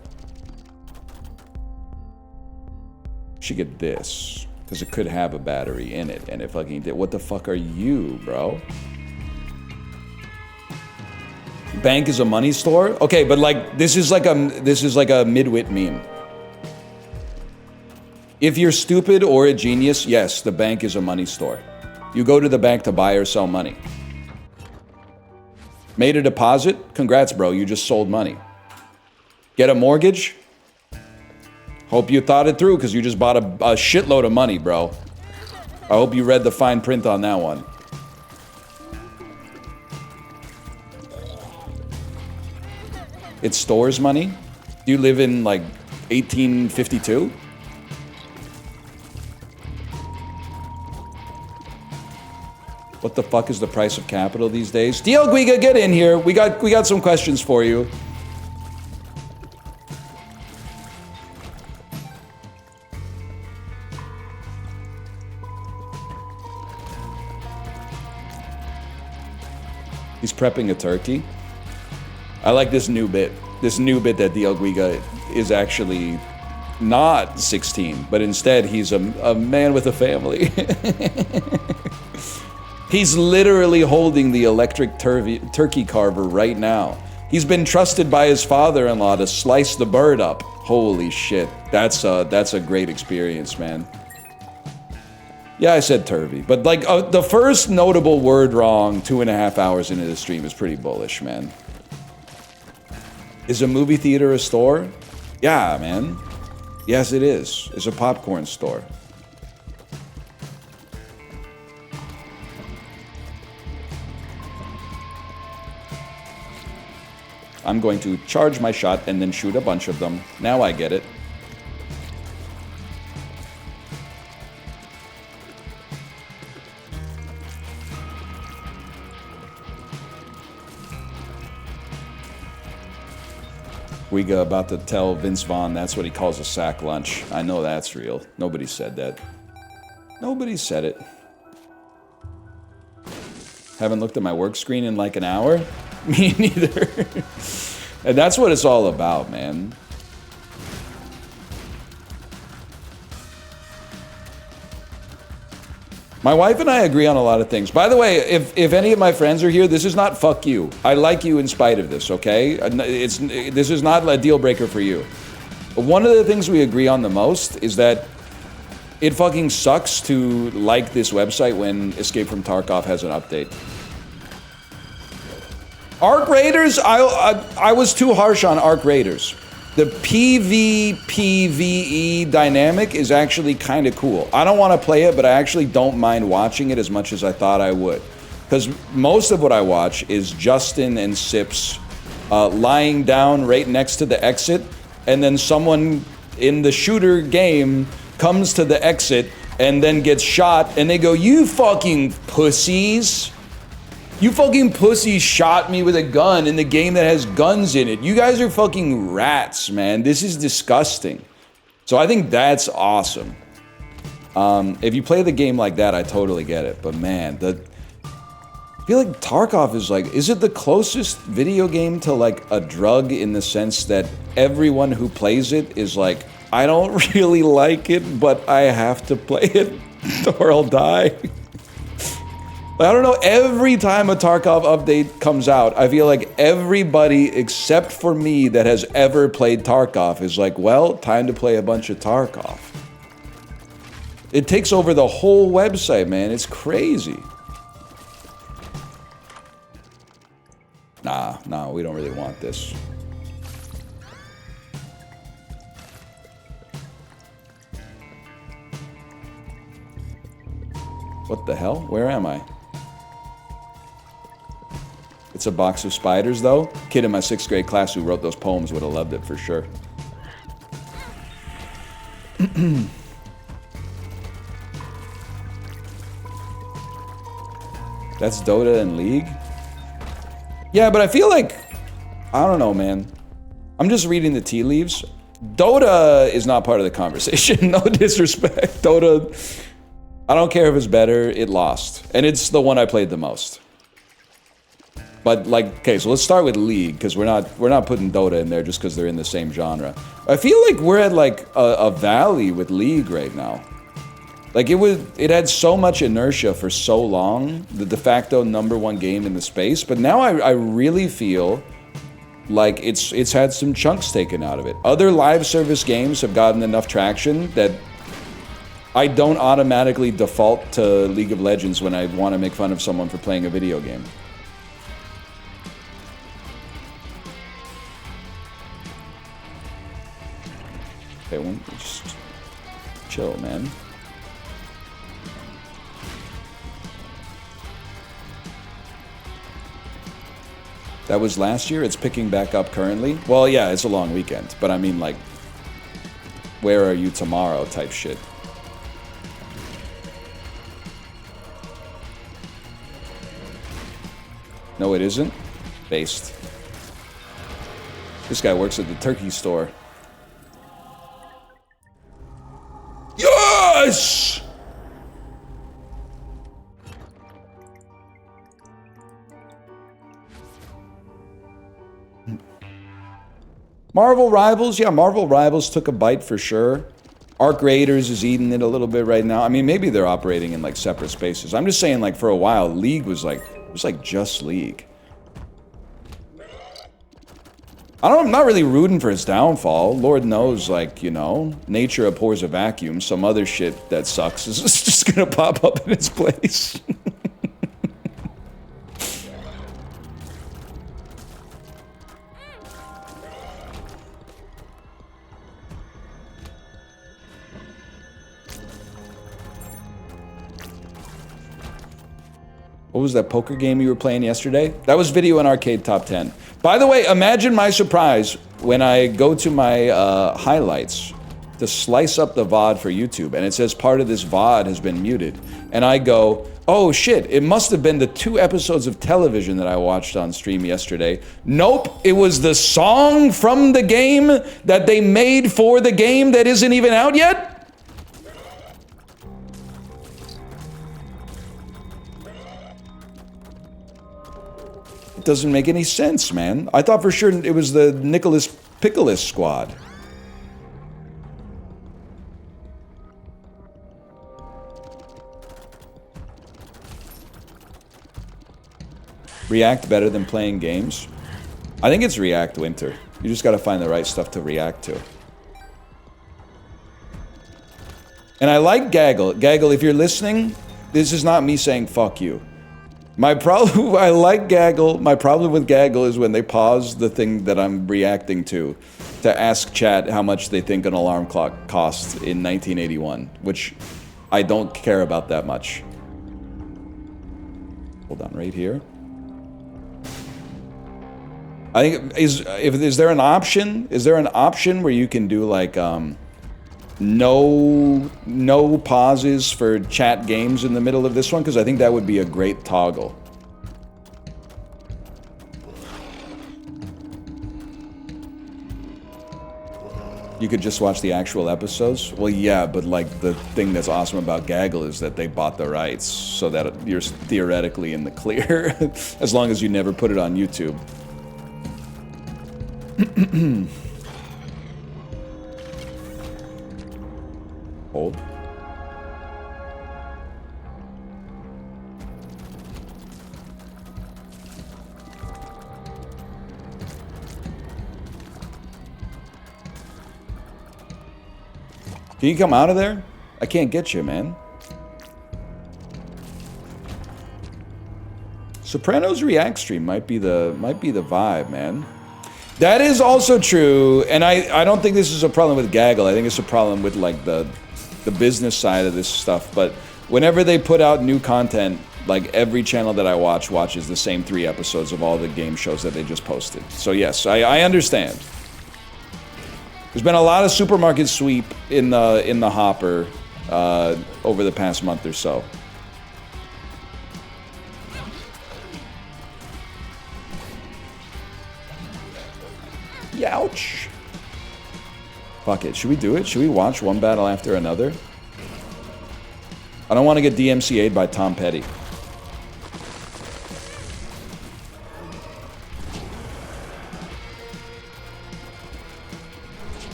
Should get this. Because it could have a battery in it. And it fucking did. What the fuck are you, bro? Bank is a money store? Okay, but like, this is like a midwit meme. If you're stupid or a genius, yes, the bank is a money store. You go to the bank to buy or sell money. Made a deposit? Congrats, bro. You just sold money. Get a mortgage? Hope you thought it through because you just bought a shitload of money, bro. I hope you read the fine print on that one. It stores money? Do you live in like 1852? What the fuck is the price of capital these days? DL Guiga, get in here. We got some questions for you. He's prepping a turkey. I like this new bit. This new bit that DL Guiga is actually not 16, but instead he's a man with a family. He's literally holding the electric turkey carver right now. He's been trusted by his father-in-law to slice the bird up. Holy shit. That's a great experience, man. Yeah, I said turvy. But like the first notable word wrong 2.5 hours into the stream is pretty bullish, man. Is a movie theater a store? Yeah, man. Yes, it is. It's a popcorn store. I'm going to charge my shot and then shoot a bunch of them. Now I get it. Guiga about to tell Vince Vaughn that's what he calls a sack lunch. I know that's real. Nobody said that. Nobody said it. Haven't looked at my work screen in like an hour? Me neither. And that's what it's all about, man. My wife and I agree on a lot of things. By the way, if any of my friends are here, this is not fuck you. I like you in spite of this, okay? This is not a deal breaker for you. But one of the things we agree on the most is that it fucking sucks to like this website when Escape from Tarkov has an update. Arc Raiders, I was too harsh on Arc Raiders. The PvPvE dynamic is actually kind of cool. I don't want to play it, but I actually don't mind watching it as much as I thought I would. Because most of what I watch is Justin and Sips lying down right next to the exit, and then someone in the shooter game comes to the exit and then gets shot, and they go, "You fucking pussies." You fucking pussy shot me with a gun in the game that has guns in it. You guys are fucking rats, man. This is disgusting. So I think that's awesome. If you play the game like that, I totally get it. But man, I feel like Tarkov is like, is it the closest video game to like a drug in the sense that everyone who plays it is like, I don't really like it, but I have to play it or I'll die. I don't know, every time a Tarkov update comes out, I feel like everybody except for me that has ever played Tarkov is like, well, time to play a bunch of Tarkov. It takes over the whole website, man. It's crazy. Nah, we don't really want this. What the hell? Where am I? It's a box of spiders, though. Kid in my 6th grade class who wrote those poems would have loved it for sure. That's Dota and League? Yeah, but I feel like... I don't know, man. I'm just reading the tea leaves. Dota is not part of the conversation. No disrespect. Dota... I don't care if it's better, it lost. And it's the one I played the most. But like, okay, so let's start with League, because we're not putting Dota in there just because they're in the same genre. I feel like we're at like a valley with League right now. Like it had so much inertia for so long, the de facto #1 game in the space, but now I really feel like it's had some chunks taken out of it. Other live service games have gotten enough traction that I don't automatically default to League of Legends when I want to make fun of someone for playing a video game. Okay, well, just chill, man. That was last year, it's picking back up currently. Well, yeah, it's a long weekend, but I mean like, where are you tomorrow type shit. No, it isn't. Based. This guy works at the turkey store. Yes! Marvel Rivals, yeah, Marvel Rivals took a bite for sure. Arc Raiders is eating it a little bit right now. I mean, maybe they're operating in like separate spaces. I'm just saying, like, for a while, League was like, it was like just League. I'm not really rooting for his downfall. Lord knows, like, you know, nature abhors a vacuum. Some other shit that sucks is just gonna pop up in its place. What was that poker game you were playing yesterday? That was Video and Arcade Top 10. By the way, imagine my surprise when I go to my highlights to slice up the VOD for YouTube, and it says part of this VOD has been muted. And I go, oh shit, it must have been the 2 episodes of television that I watched on stream yesterday. Nope, it was the song from the game that they made for the game that isn't even out yet? Doesn't make any sense, man. I thought for sure it was the Nicholas Pickles squad. React better than playing games? I think it's React Winter. You just gotta find the right stuff to react to. And I like Gaggle. Gaggle, if you're listening, this is not me saying fuck you. My problem, I like Gaggle. My problem with Gaggle is when they pause the thing that I'm reacting to ask chat how much they think an alarm clock cost in 1981, which I don't care about that much. Hold on, right here. I think, is there an option? Is there an option where you can do like, no pauses for chat games in the middle of this one, because I think that would be a great toggle. You could just watch the actual episodes? Well, yeah, but like the thing that's awesome about Gaggle is that they bought the rights so that you're theoretically in the clear as long as you never put it on YouTube. Hold. Can you come out of there? I can't get you, man. Sopranos React stream might be the vibe, man. That is also true, and I don't think this is a problem with Gaggle. I think it's a problem with like the business side of this stuff. But whenever they put out new content, like every channel that I watch watches the same 3 episodes of all the game shows that they just posted. So yes, I understand. There's been a lot of Supermarket Sweep in the hopper over the past month or so. Youch. Fuck it. Should we do it? Should we watch one battle after another? I don't want to get DMCA'd by Tom Petty.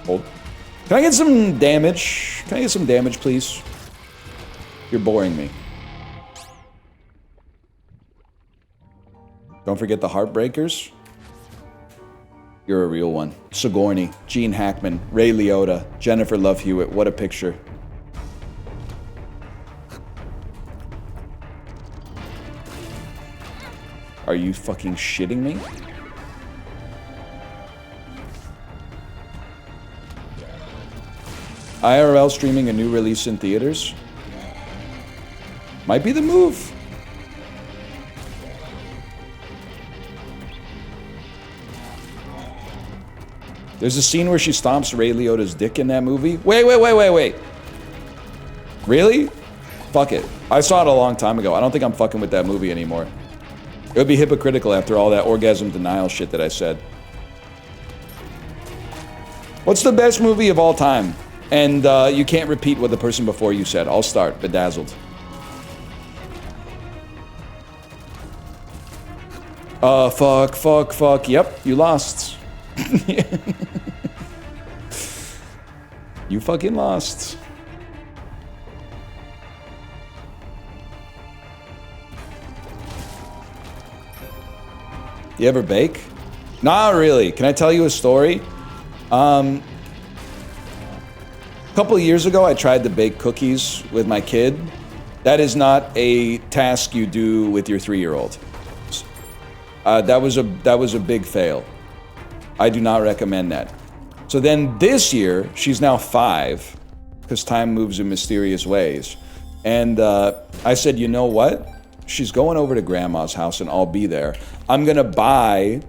Hold. Can I get some damage? Can I get some damage, please? You're boring me. Don't forget the Heartbreakers. You're a real one. Sigourney, Gene Hackman, Ray Liotta, Jennifer Love Hewitt. What a picture. Are you fucking shitting me? IRL streaming a new release in theaters? Might be the move. There's a scene where she stomps Ray Liotta's dick in that movie. Wait. Really? Fuck it. I saw it a long time ago. I don't think I'm fucking with that movie anymore. It would be hypocritical after all that orgasm denial shit that I said. What's the best movie of all time? And you can't repeat what the person before you said. I'll start. Bedazzled. Fuck. Yep, you lost. You fucking lost. You ever bake? Not really. Can I tell you a story? A couple of years ago, I tried to bake cookies with my kid. That is not a task you do with your 3-year-old. That was a big fail. I do not recommend that. So then this year, she's now 5, because time moves in mysterious ways. And I said, you know what? She's going over to Grandma's house and I'll be there. I'm gonna buy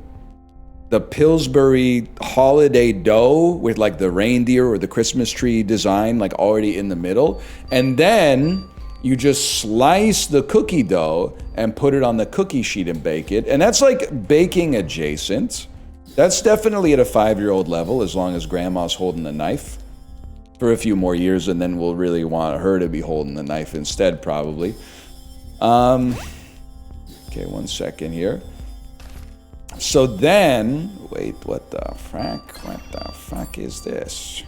the Pillsbury holiday dough with like the reindeer or the Christmas tree design like already in the middle. And then you just slice the cookie dough and put it on the cookie sheet and bake it. And that's like baking adjacent. That's definitely at a 5-year-old level, as long as Grandma's holding the knife for a few more years, and then we'll really want her to be holding the knife instead, probably. Okay, 1 second here. So then, wait, what the fuck is this?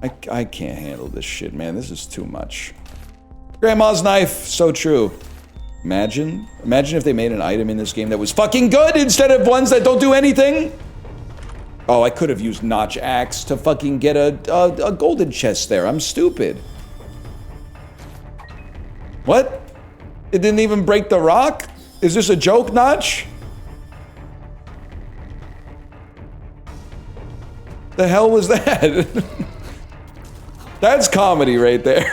I can't handle this shit, man. This is too much. Grandma's knife, so true. Imagine if they made an item in this game that was fucking good instead of ones that don't do anything. Oh, I could have used Notch Axe to fucking get a golden chest there. I'm stupid. What? It didn't even break the rock? Is this a joke, Notch? The hell was that? That's comedy right there.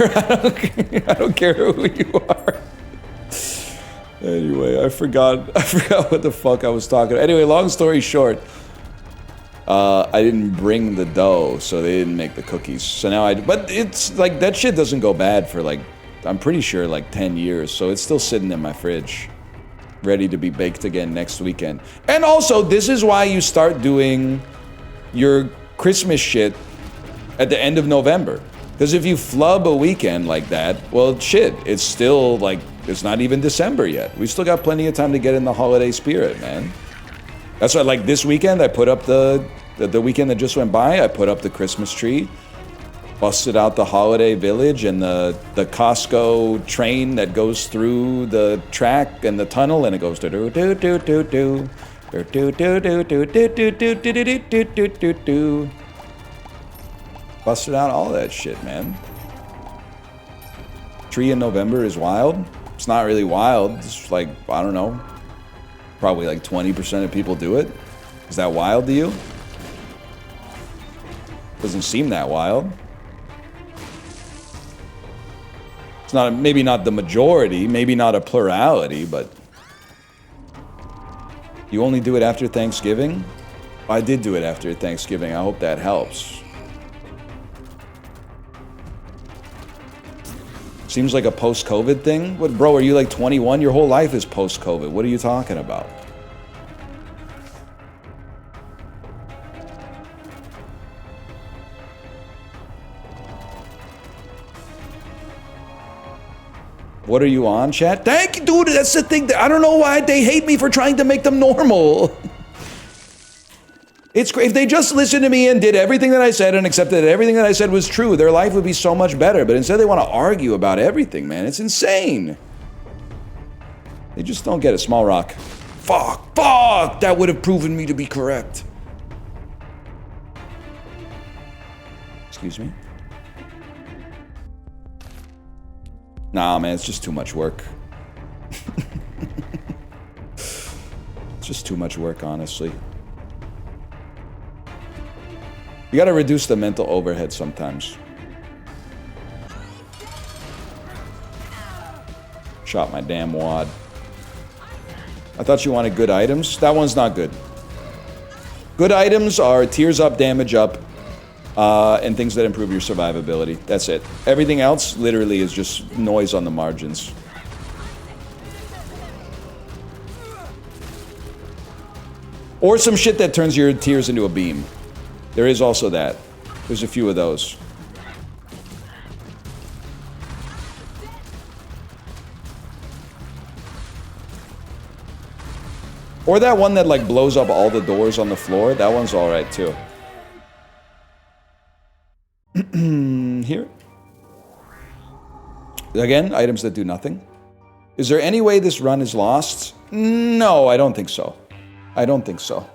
I don't care who you are. Anyway, I forgot what the fuck I was talking about. Anyway, long story short, I didn't bring the dough, so they didn't make the cookies. So now but it's like, that shit doesn't go bad for like, I'm pretty sure like 10 years, so it's still sitting in my fridge. ready to be baked again next weekend. And also, this is why you start doing your Christmas shit at the end of November. Because if you flub a weekend like that, well, shit, it's still like, it's not even December yet. We still got plenty of time to get in the holiday spirit, man. That's why, like, this weekend, I put up the weekend that just went by, I put up the Christmas tree, busted out the holiday village and the Costco train that goes through the track and the tunnel, and it goes do do do do do do do do do do do do do do do do do do. Busted out all that shit, man. Tree in November is wild. It's not really wild. It's like, I don't know, probably like 20% of people do it. Is that wild to you? Doesn't seem that wild. It's not, maybe not the majority, maybe not a plurality, but you only do it after Thanksgiving? I did do it after Thanksgiving. I hope that helps. Seems like a post-COVID thing. What, bro, are you like 21? Your whole life is post-COVID. What are you talking about? What are you on, chat? Thank you, dude. That's the thing. I don't know why they hate me for trying to make them normal. It's great. If they just listened to me and did everything that I said and accepted that everything that I said was true, their life would be so much better. But instead they want to argue about everything, man. It's insane. They just don't get it. Small rock. Fuck. That would have proven me to be correct. Excuse me? Nah, man, it's just too much work. It's just too much work, honestly. You gotta reduce the mental overhead sometimes. Shot my damn wad. I thought you wanted good items. That one's not good. Good items are tears up, damage up, and things that improve your survivability. That's it. Everything else literally is just noise on the margins. Or some shit that turns your tears into a beam. There is also that. There's a few of those. Or that one that like blows up all the doors on the floor. That one's alright too. Here. Again, items that do nothing. Is there any way this run is lost? No, I don't think so. I don't think so.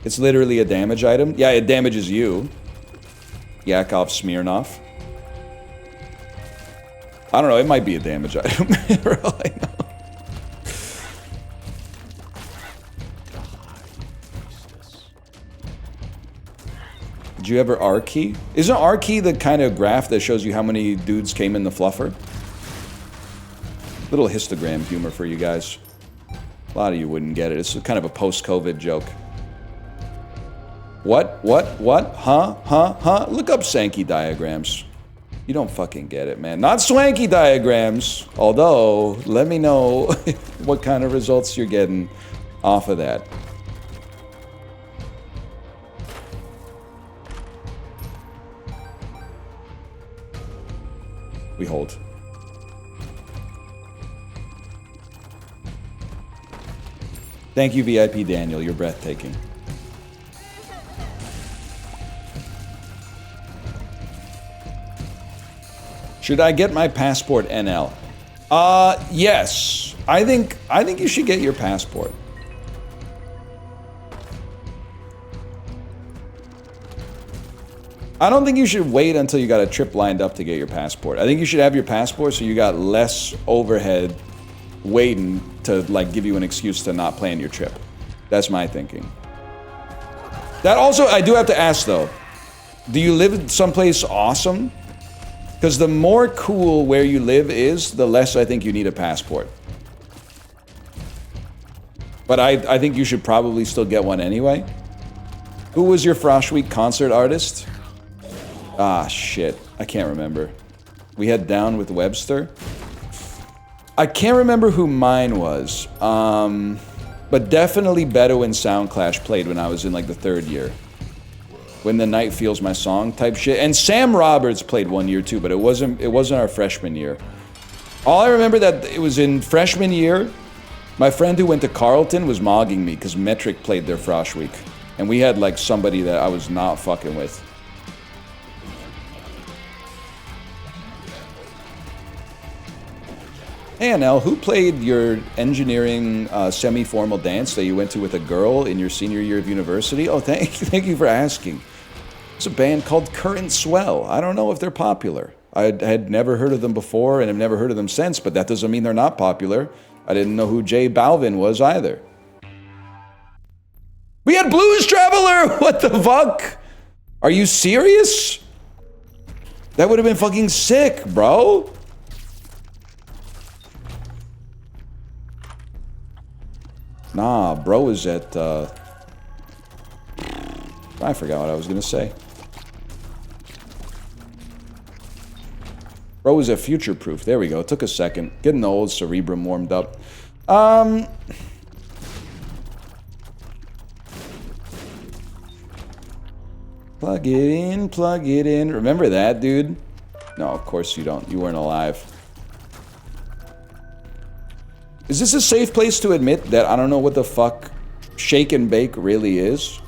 It's literally a damage item. Yeah, it damages you. Yakov Smirnov. I don't know, it might be a damage item. For all I know. Did you ever R-key? Isn't R-key the kind of graph that shows you how many dudes came in the fluffer? Little histogram humor for you guys. A lot of you wouldn't get it. It's kind of a post-COVID joke. What? Huh? Look up Sankey diagrams. You don't fucking get it, man. Not swanky diagrams. Although, let me know what kind of results you're getting off of that. We hold. Thank you, VIP Daniel. You're breathtaking. Should I get my passport, NL? Yes. I think you should get your passport. I don't think you should wait until you got a trip lined up to get your passport. I think you should have your passport so you got less overhead waiting to like give you an excuse to not plan your trip. That's my thinking. That also, I do have to ask though, do you live someplace awesome? Because the more cool where you live is, the less I think you need a passport. But I think you should probably still get one anyway. Who was your Frosh Week concert artist? Ah, shit. I can't remember. We had Down with Webster. I can't remember who mine was. But definitely Beto and Soundclash played when I was in like the 3rd year. When the Night Feels My Song type shit. And Sam Roberts played 1 year too, but it wasn't our freshman year. All I remember that it was in freshman year, my friend who went to Carleton was mogging me because Metric played there Frosh Week. And we had like somebody that I was not fucking with. Hey Anel, who played your engineering semi-formal dance that you went to with a girl in your senior year of university? Oh, thank you for asking. It's a band called Current Swell. I don't know if they're popular. I had never heard of them before and have never heard of them since, but that doesn't mean they're not popular. I didn't know who J Balvin was either. We had Blues Traveler! What the fuck? Are you serious? That would have been fucking sick, bro. Nah, bro is at, I forgot what I was gonna say. Bro was at Future Proof. There we go. It took a second. Getting the old cerebrum warmed up. Plug it in, plug it in. Remember that, dude? No, of course you don't. You weren't alive. Is this a safe place to admit that I don't know what the fuck Shake and Bake really is?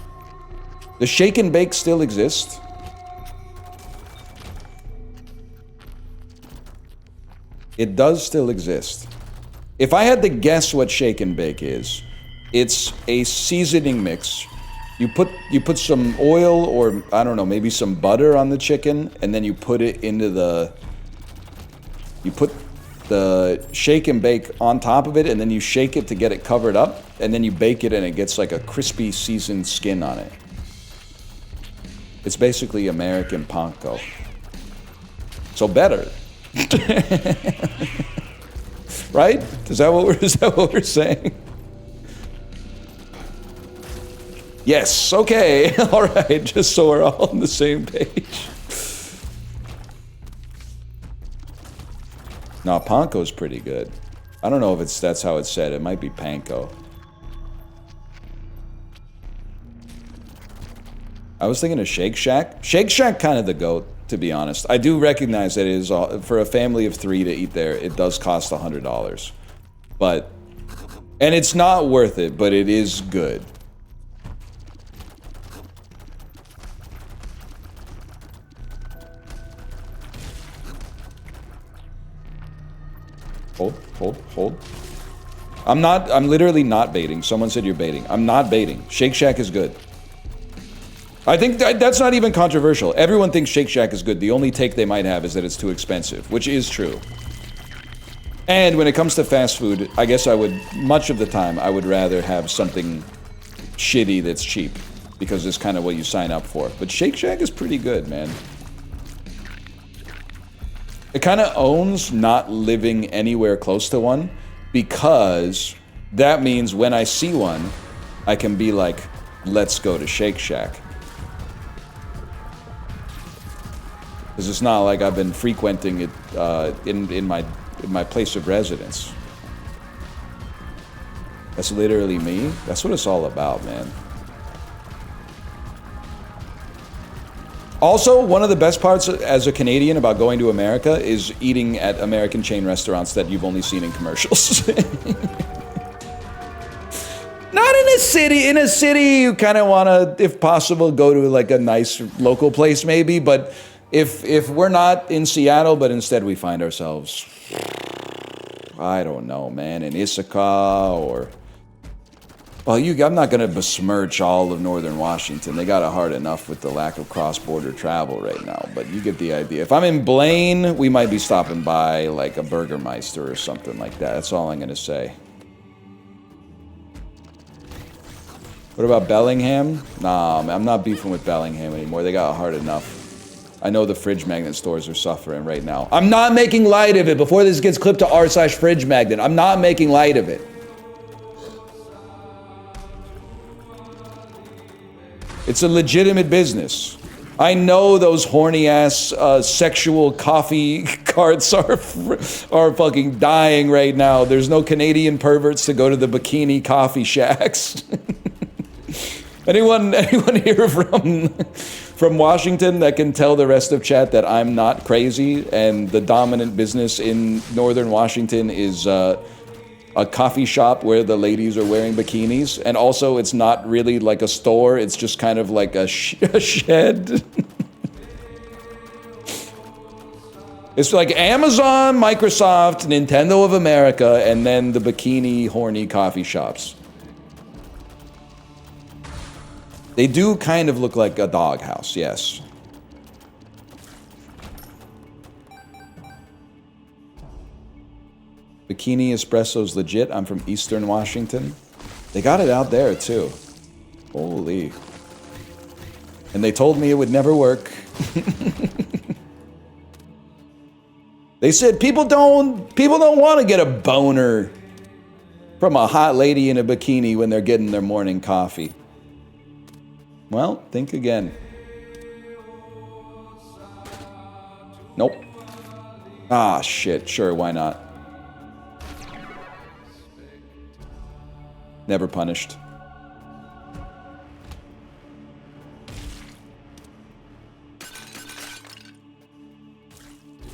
Does Shake and Bake still exist? It does still exist. If I had to guess what Shake and Bake is, it's a seasoning mix. You put some oil or, I don't know, maybe some butter on the chicken, and then you put it into the... You put the Shake and Bake on top of it, and then you shake it to get it covered up, and then you bake it and it gets like a crispy seasoned skin on it. It's basically American panko. So better. Right? Is that what we're saying? Yes, okay. Alright, just so we're all on the same page. No, panko's pretty good. I don't know if that's how it's said. It might be panko. I was thinking of Shake Shack. Shake Shack kind of the GOAT, to be honest. I do recognize that it is, for a family of 3 to eat there, it does cost $100. But, and it's not worth it, but it is good. Hold. I'm literally not baiting. Someone said you're baiting. I'm not baiting. Shake Shack is good. I think that's not even controversial. Everyone thinks Shake Shack is good. The only take they might have is that it's too expensive, which is true. And when it comes to fast food, I guess much of the time, I would rather have something shitty that's cheap, because it's kind of what you sign up for. But Shake Shack is pretty good, man. It kind of owns not living anywhere close to one, because that means when I see one, I can be like, let's go to Shake Shack. Because it's not like I've been frequenting it in my place of residence. That's literally me. That's what it's all about, man. Also, one of the best parts as a Canadian about going to America is eating at American chain restaurants that you've only seen in commercials. Not in a city. In a city, you kind of want to, if possible, go to like a nice local place maybe. But if we're not in Seattle, but instead we find ourselves, I don't know, man, in Ithaca or... Well, I'm not going to besmirch all of Northern Washington. They got it hard enough with the lack of cross-border travel right now, but you get the idea. If I'm in Blaine, we might be stopping by like a Burgermeister or something like that. That's all I'm going to say. What about Bellingham? Nah, man, I'm not beefing with Bellingham anymore. They got it hard enough. I know the fridge magnet stores are suffering right now. I'm not making light of it. Before this gets clipped to r/fridge magnet, I'm not making light of it. It's a legitimate business. I know those horny ass sexual coffee carts are fucking dying right now. There's no Canadian perverts to go to the bikini coffee shacks. Anyone here from Washington that can tell the rest of chat that I'm not crazy and the dominant business in northern Washington is a coffee shop where the ladies are wearing bikinis, and also it's not really like a store, it's just kind of like a shed. It's like Amazon, Microsoft, Nintendo of America, and then the bikini horny coffee shops. They do kind of look like a doghouse, yes. Bikini Espresso's legit. I'm from Eastern Washington. They got it out there, too. Holy. And they told me it would never work. They said people don't want to get a boner from a hot lady in a bikini when they're getting their morning coffee. Well, think again. Nope. Ah, shit. Sure, why not? Never punished.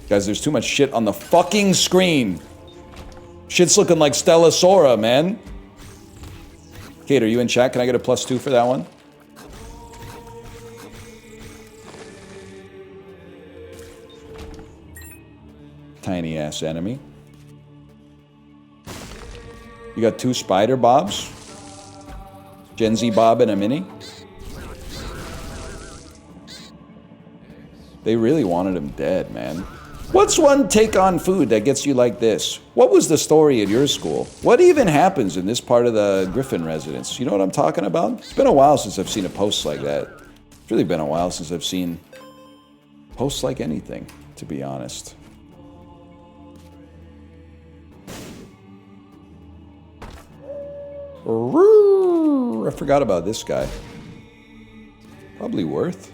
Guys, there's too much shit on the fucking screen. Shit's looking like Stella Sora, man. Kate, are you in chat? Can I get a +2 for that one? Tiny ass enemy. You got 2 spider bobs? Gen Z Bob and a mini? They really wanted him dead, man. What's one take on food that gets you like this? What was the story at your school? What even happens in this part of the Griffin residence? You know what I'm talking about? It's been a while since I've seen a post like that. It's really been a while since I've seen posts like anything, to be honest. I forgot about this guy. Probably worth.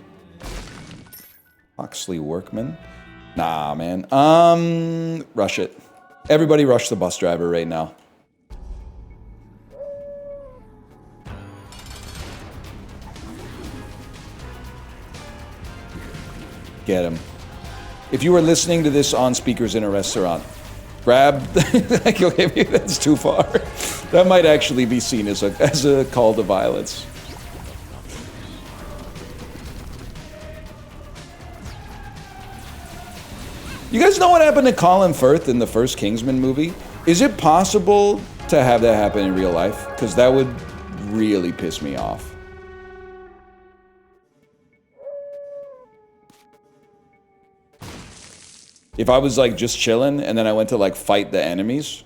Oxley Workman. Nah, man. Rush it. Everybody rush the bus driver right now. Get him. If you were listening to this on speakers in a restaurant, grab... Maybe that's too far. That might actually be seen as a call to violence. You guys know what happened to Colin Firth in the first Kingsman movie? Is it possible to have that happen in real life? Because that would really piss me off. If I was like just chilling and then I went to like fight the enemies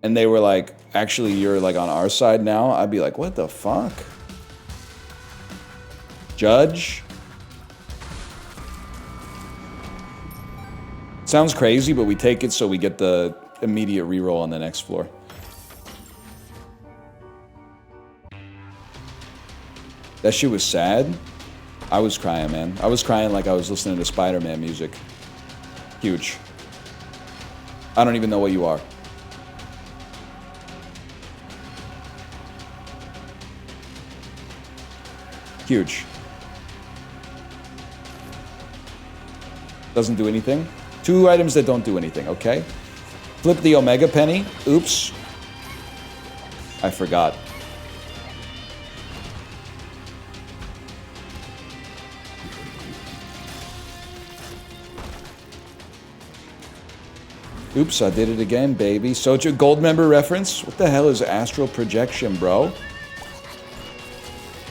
and they were like, actually you're like on our side now, I'd be like, what the fuck? Judge? Sounds crazy, but we take it so we get the immediate reroll on the next floor. That shit was sad. I was crying, man. I was crying like I was listening to Spider-Man music. Huge. I don't even know what you are. Huge. Doesn't do anything. 2 items that don't do anything, okay? Flip the Omega Penny. Oops. I forgot. Oops, I did it again, baby. Soja gold member reference? What the hell is astral projection, bro?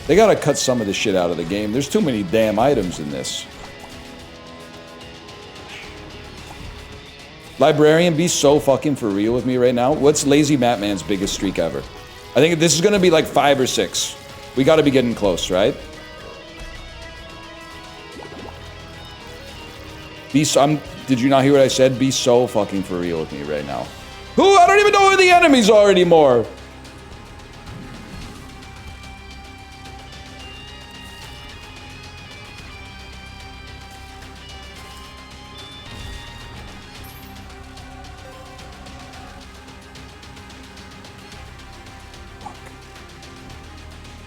They gotta cut some of the shit out of the game. There's too many damn items in this. Librarian, be so fucking for real with me right now. What's Lazy Matman's biggest streak ever? I think this is gonna be like 5 or 6. We gotta be getting close, right? Did you not hear what I said? Be so fucking for real with me right now. Who? I don't even know where the enemies are anymore.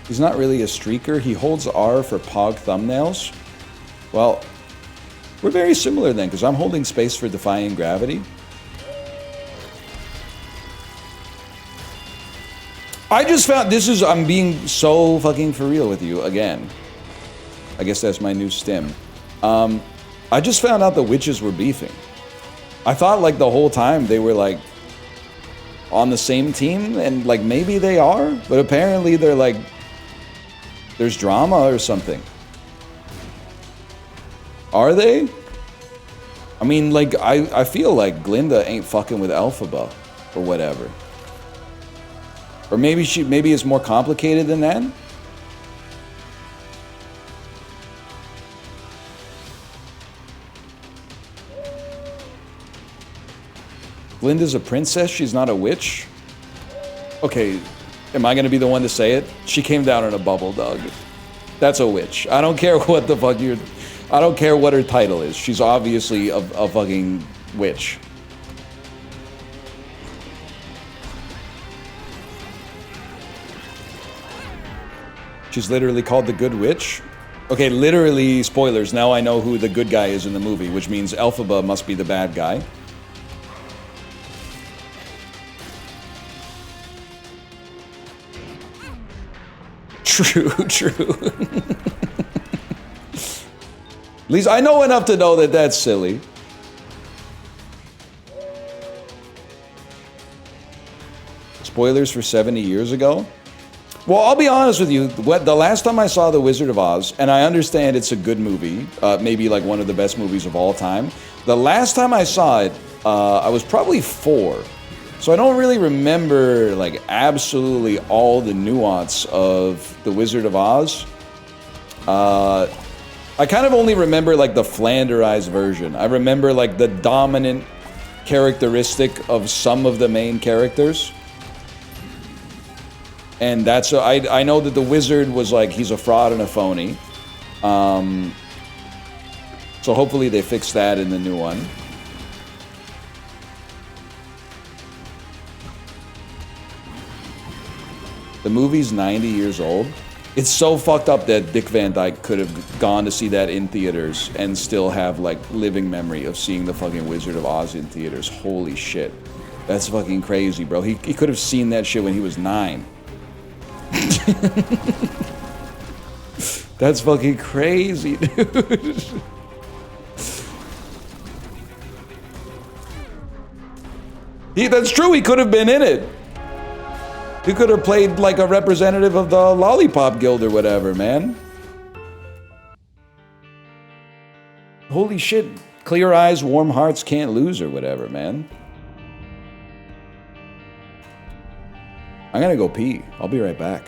He's not really a streaker. He holds R for Pog thumbnails. Well, we're very similar then, because I'm holding space for Defying Gravity. I just found, I'm being so fucking for real with you again. I guess that's my new stim. I just found out the witches were beefing. I thought like the whole time they were like on the same team, and like maybe they are, but apparently they're like, there's drama or something. Are they? I mean, like, I feel like Glinda ain't fucking with Elphaba or whatever. Or maybe it's more complicated than that? Glinda's a princess, she's not a witch? Okay, am I gonna be the one to say it? She came down in a bubble, dog. That's a witch. I don't care what the fuck I don't care what her title is. She's obviously a fucking witch. She's literally called the Good Witch? Okay, literally, spoilers. Now I know who the good guy is in the movie, which means Elphaba must be the bad guy. True, true. At least I know enough to know that that's silly. Spoilers for 70 years ago? Well, I'll be honest with you. The last time I saw The Wizard of Oz, and I understand it's a good movie, maybe like one of the best movies of all time. The last time I saw it, I was probably 4. So I don't really remember like absolutely all the nuance of The Wizard of Oz. I kind of only remember like the Flanderized version. I remember like the dominant characteristic of some of the main characters. And that's, I know that the wizard was like, he's a fraud and a phony. So hopefully they fix that in the new one. The movie's 90 years old. It's so fucked up that Dick Van Dyke could have gone to see that in theaters and still have like living memory of seeing the fucking Wizard of Oz in theaters. Holy shit. That's fucking crazy, bro. He could have seen that shit when he was 9. That's fucking crazy, dude. That's true, he could have been in it. He could have played like a representative of the Lollipop Guild or whatever, man. Holy shit. Clear eyes, warm hearts can't lose or whatever, man. I'm gonna go pee. I'll be right back.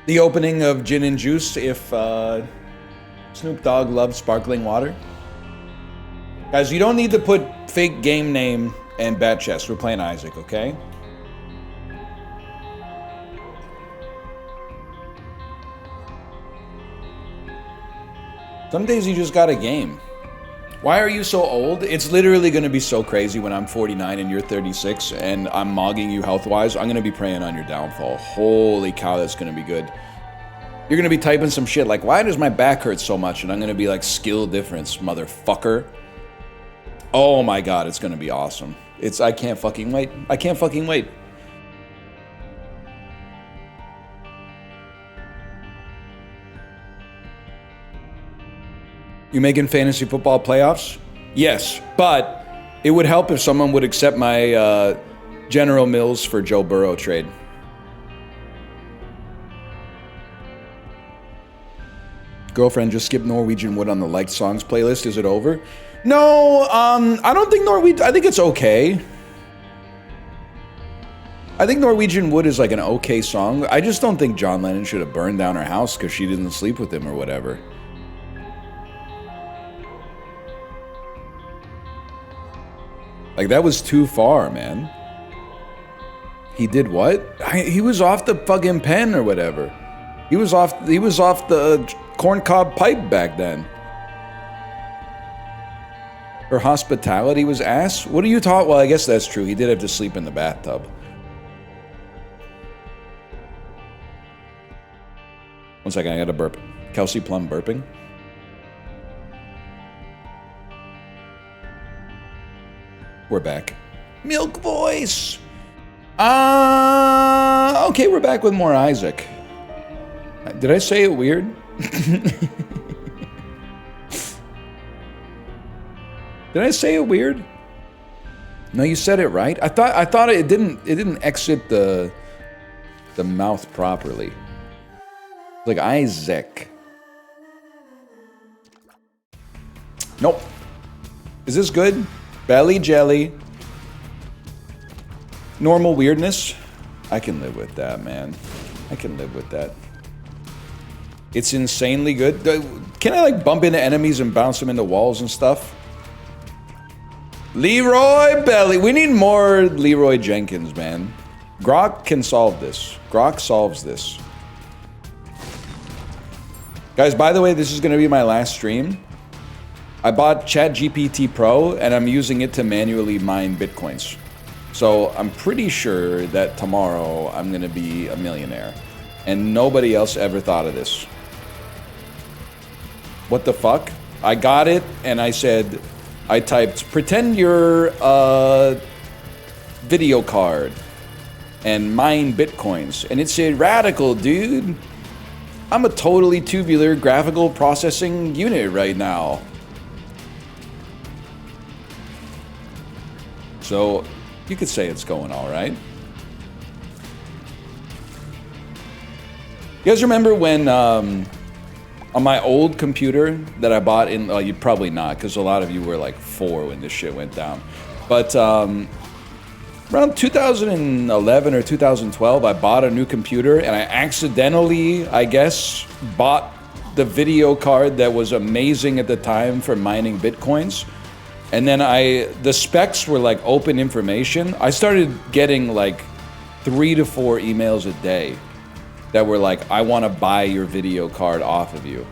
The opening of Gin and Juice if Snoop Dogg loves sparkling water. Guys, you don't need to put fake game name and bat chest. We're playing Isaac, okay? Some days you just got a game. Why are you so old? It's literally going to be so crazy when I'm 49 and you're 36 and I'm mogging you health-wise. I'm going to be preying on your downfall. Holy cow, that's going to be good. You're going to be typing some shit like, why does my back hurt so much? And I'm going to be like, skill difference, motherfucker. Oh my god, it's going to be awesome. I can't fucking wait. I can't fucking wait. You making fantasy football playoffs? Yes, but it would help if someone would accept my General Mills for Joe Burrow trade. Girlfriend just skipped Norwegian Wood on the liked songs playlist. Is it over? No, I don't think Norwegian... I think it's okay. I think Norwegian Wood is like an okay song. I just don't think John Lennon should have burned down her house because she didn't sleep with him or whatever. Like, that was too far, man. He did what? He was off the fucking pen or whatever. He was off the corncob pipe back then. Her hospitality was ass? What are you talking? Well, I guess that's true. He did have to sleep in the bathtub. One second, I gotta burp. Kelsey Plum burping. We're back. Milk voice! Okay, we're back with more Isaac. Did I say it weird? Did I say it weird? No, you said it right. I thought it didn't exit the mouth properly. Like Isaac. Nope. Is this good? Belly jelly. Normal weirdness. I can live with that, man. I can live with that. It's insanely good. Can I like bump into enemies and bounce them into walls and stuff? Leroy Belly. We need more Leroy Jenkins, man. Grok can solve this. Grok solves this. Guys, by the way, this is going to be my last stream. I bought ChatGPT Pro, and I'm using it to manually mine Bitcoins. So I'm pretty sure that tomorrow I'm going to be a millionaire. And nobody else ever thought of this. What the fuck? I got it, and I said... I typed, pretend you're a video card and mine Bitcoins. And it said, radical, dude. I'm a totally tubular graphical processing unit right now. So, you could say it's going all right. You guys remember when... on my old computer that I bought in, you probably not, because a lot of you were like 4 when this shit went down. But around 2011 or 2012, I bought a new computer, and I accidentally, I guess, bought the video card that was amazing at the time for mining Bitcoins. And then the specs were like open information. I started getting like 3 to 4 emails a day that were like, I want to buy your video card off of you.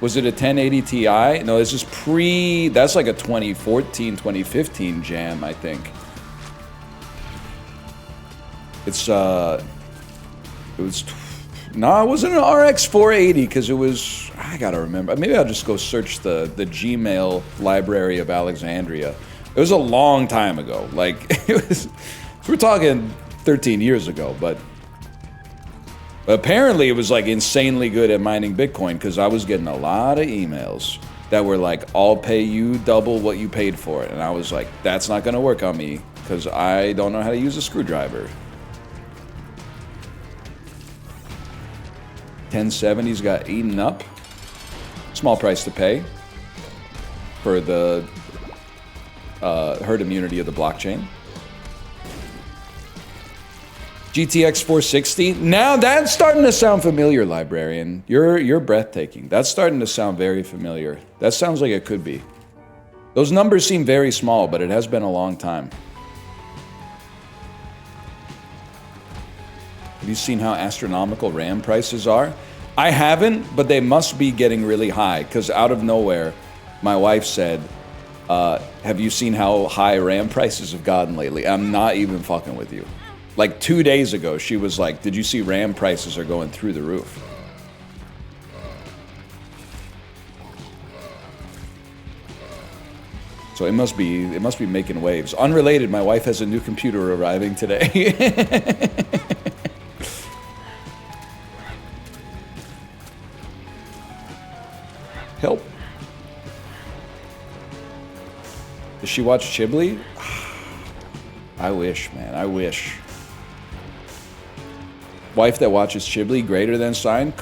Was it a 1080 Ti? No, this is that's like a 2014, 2015 jam, I think. It wasn't an RX 480, because it was, I gotta remember. Maybe I'll just go search the Gmail library of Alexandria. It was a long time ago. Like, we're talking 13 years ago, but apparently it was like insanely good at mining Bitcoin, because I was getting a lot of emails that were like, I'll pay you double what you paid for it. And I was like, that's not gonna work on me, because I don't know how to use a screwdriver. 1070's got eaten up. Small price to pay for the herd immunity of the blockchain. GTX 460. Now that's starting to sound familiar, Librarian. You're breathtaking. That's starting to sound very familiar. That sounds like it could be. Those numbers seem very small, but it has been a long time. Have you seen how astronomical RAM prices are? I haven't, but they must be getting really high, because out of nowhere, my wife said, have you seen how high RAM prices have gotten lately? I'm not even fucking with you. Like 2 days ago, she was like, did you see RAM prices are going through the roof? So it must be making waves. Unrelated, my wife has a new computer arriving today. Help. Does she watch Chibli? I wish, man. I wish. Wife that watches Chibli greater than sign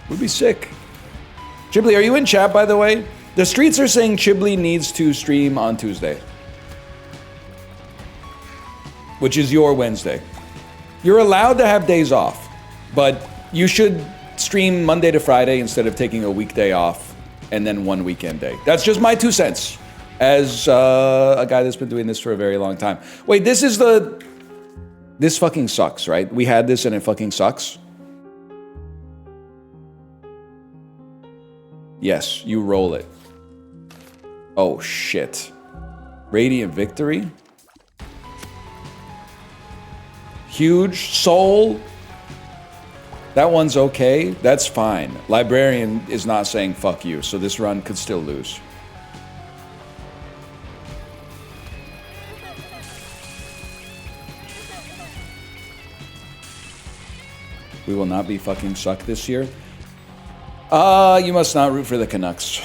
would be sick. Chibli, are you in chat, by the way? The streets are saying Chibli needs to stream on Tuesday, which is your Wednesday. You're allowed to have days off, but you should stream Monday to Friday instead of taking a weekday off and then one weekend day. That's just my 2 cents as a guy that's been doing this for a very long time. Wait, this fucking sucks, right? We had this and it fucking sucks. Yes, you roll it. Oh shit. Radiant Victory. Huge Soul. That one's okay. That's fine. Librarian is not saying fuck you, so this run could still lose. We will not be fucking suck this year. You must not root for the Canucks.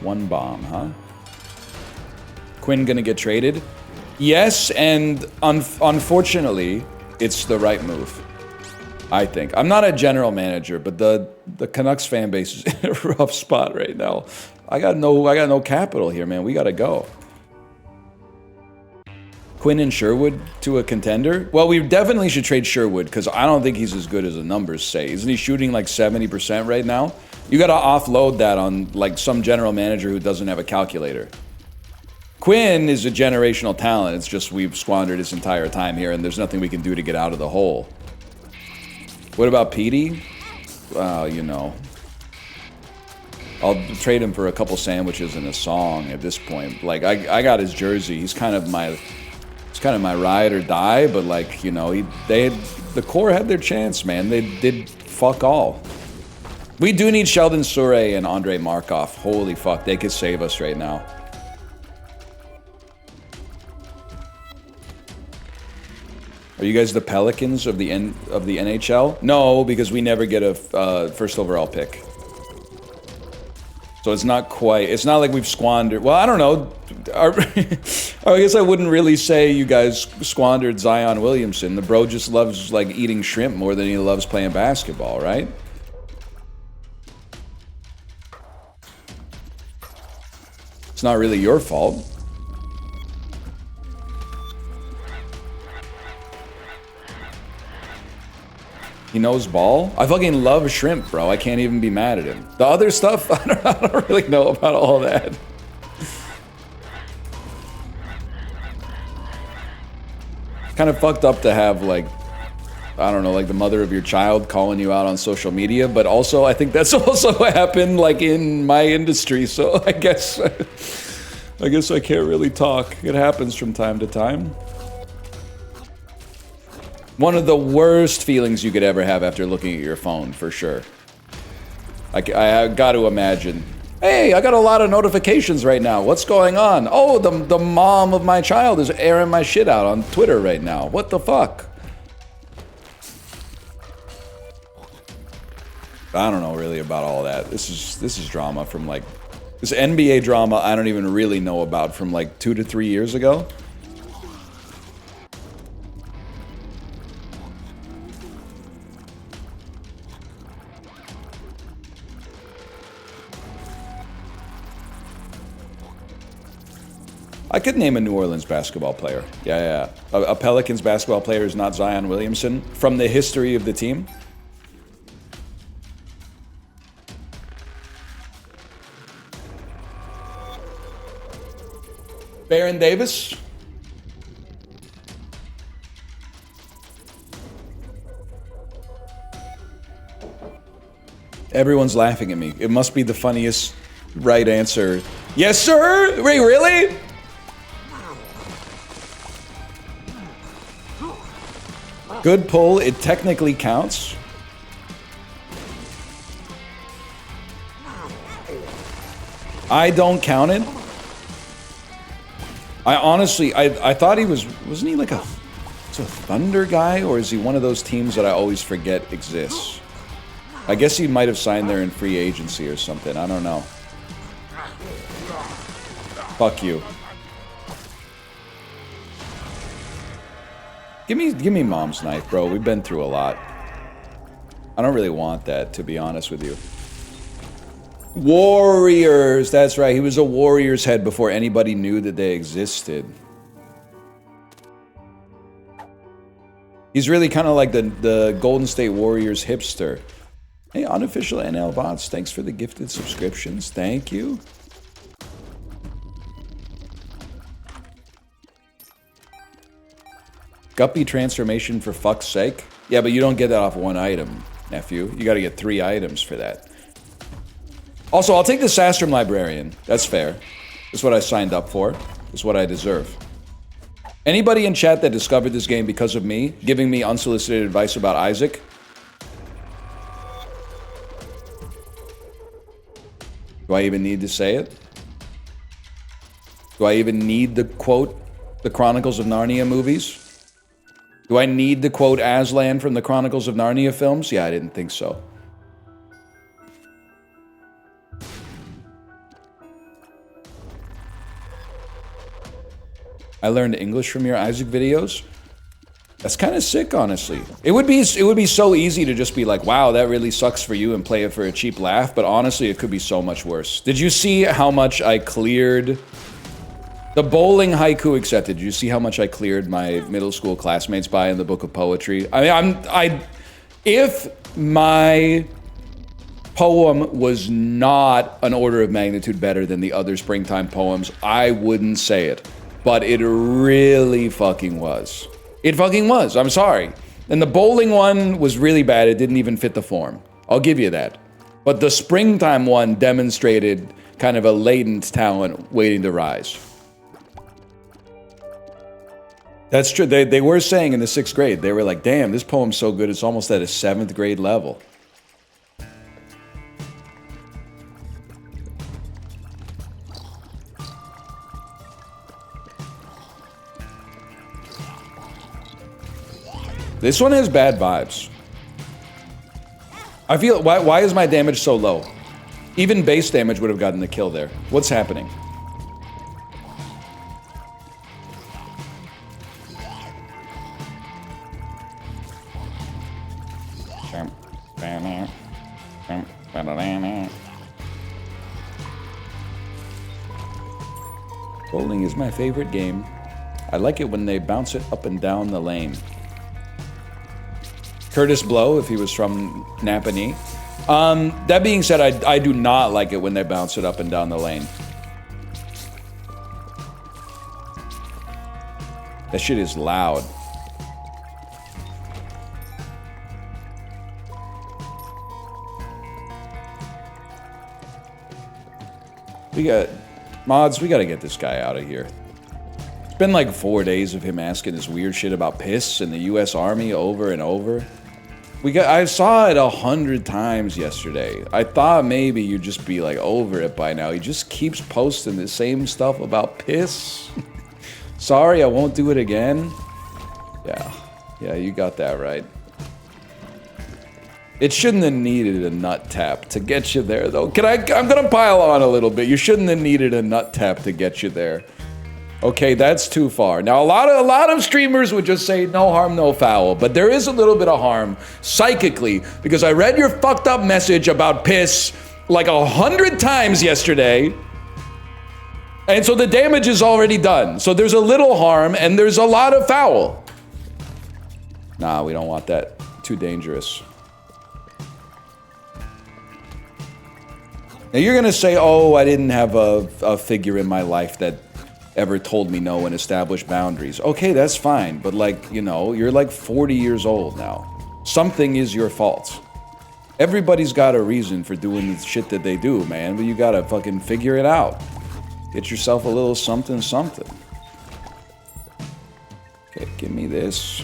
One bomb, huh? Quinn gonna get traded? Yes, and unfortunately, it's the right move. I think. I'm not a general manager, but the Canucks fan base is in a rough spot right now. I got no capital here, man. We gotta go. Quinn and Sherwood to a contender? Well, we definitely should trade Sherwood, because I don't think he's as good as the numbers say. Isn't he shooting like 70% right now? You gotta offload that on like some general manager who doesn't have a calculator. Quinn is a generational talent. It's just we've squandered his entire time here, and there's nothing we can do to get out of the hole. What about Petey? Well, you know. I'll trade him for a couple sandwiches and a song at this point. Like, I got his jersey. He's kind of my ride or die, but like, you know, the core had their chance, man. They did fuck all. We do need Sheldon Surrey and Andrei Markov. Holy fuck, they could save us right now. Are you guys the Pelicans of the NHL? No, because we never get a first overall pick. So it's not quite. It's not like we've squandered. Well, I don't know. I guess I wouldn't really say you guys squandered Zion Williamson. The bro just loves like eating shrimp more than he loves playing basketball, right? It's not really your fault. He knows ball? I fucking love shrimp, bro. I can't even be mad at him. The other stuff, I don't really know about all that. Kind of fucked up to have, like, I don't know, like the mother of your child calling you out on social media, but also I think that's also what happened, like, in my industry, so I guess I can't really talk. It happens from time to time. One of the worst feelings you could ever have after looking at your phone, for sure. I got to imagine. Hey, I got a lot of notifications right now. What's going on? Oh, the mom of my child is airing my shit out on Twitter right now. What the fuck? I don't know really about all that. This is drama from like this NBA drama I don't even really know about from like 2 to 3 years ago. I could name a New Orleans basketball player. Yeah. A Pelicans basketball player is not Zion Williamson from the history of the team. Baron Davis. Everyone's laughing at me. It must be the funniest right answer. Yes, sir? Wait, really? Good pull. It technically counts. I don't count it. I honestly, I thought he wasn't he like a Thunder guy, or is he one of those teams that I always forget exists? I guess he might have signed there in free agency or something. I don't know. Fuck you. Give me mom's knife, bro. We've been through a lot. I don't really want that, to be honest with you. Warriors! That's right. He was a Warriors head before anybody knew that they existed. He's really kind of like the Golden State Warriors hipster. Hey, unofficial NL bots, thanks for the gifted subscriptions. Thank you. Guppy transformation for fuck's sake. Yeah, but you don't get that off one item, nephew. You gotta get 3 items for that. Also, I'll take the Sastrum Librarian. That's fair. That's what I signed up for. It's what I deserve. Anybody in chat that discovered this game because of me, giving me unsolicited advice about Isaac? Do I even need to say it? Do I even need to quote the Chronicles of Narnia movies? Do I need to quote Aslan from the Chronicles of Narnia films? Yeah, I didn't think so. I learned English from your Isaac videos. That's kind of sick, honestly. It would be so easy to just be like, wow, that really sucks for you and play it for a cheap laugh, but honestly, it could be so much worse. Did you see how much I cleared the bowling haiku accepted? Did you see how much I cleared my middle school classmates by in the book of poetry? I mean, if my poem was not an order of magnitude better than the other springtime poems, I wouldn't say it. But it really fucking was. It fucking was. I'm sorry. And the bowling one was really bad. It didn't even fit the form. I'll give you that. But the springtime one demonstrated kind of a latent talent waiting to rise. That's true. They were saying in the 6th grade, they were like, damn, this poem's so good, it's almost at a 7th grade level. This one has bad vibes. I feel, why is my damage so low? Even base damage would have gotten the kill there. What's happening? Bowling is my favorite game. I like it when they bounce it up and down the lane. Curtis Blow, if he was from Napanee. That being said, I do not like it when they bounce it up and down the lane. That shit is loud. We got... Mods, we gotta get this guy out of here. It's been like 4 days of him asking this weird shit about piss and the US Army over and over. I saw it 100 times yesterday. I thought maybe you'd just be like over it by now. He just keeps posting the same stuff about piss. Sorry, I won't do it again. Yeah, you got that right. It shouldn't have needed a nut tap to get you there, though. I'm gonna pile on a little bit. You shouldn't have needed a nut tap to get you there. Okay, that's too far. Now, a lot of streamers would just say no harm, no foul, but there is a little bit of harm psychically because I read your fucked up message about piss like 100 times yesterday. And so the damage is already done. So there's a little harm and there's a lot of foul. Nah, we don't want that. Too dangerous. Now you're gonna say, oh, I didn't have a figure in my life that ever told me no and established boundaries. Okay, that's fine, but like, you know, you're like 40 years old now. Something is your fault. Everybody's got a reason for doing the shit that they do, man, but you gotta fucking figure it out. Get yourself a little something something. Okay, give me this.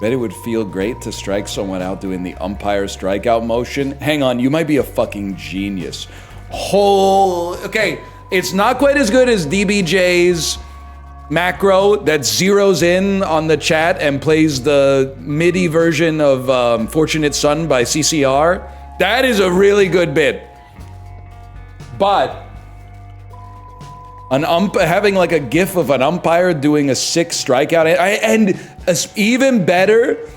Bet it would feel great to strike someone out doing the umpire strikeout motion. Hang on, you might be a fucking genius. Okay, it's not quite as good as DBJ's macro that zeroes in on the chat and plays the MIDI version of Fortunate Son by CCR. That is a really good bit. But having like a gif of an umpire doing a sick strikeout, and even better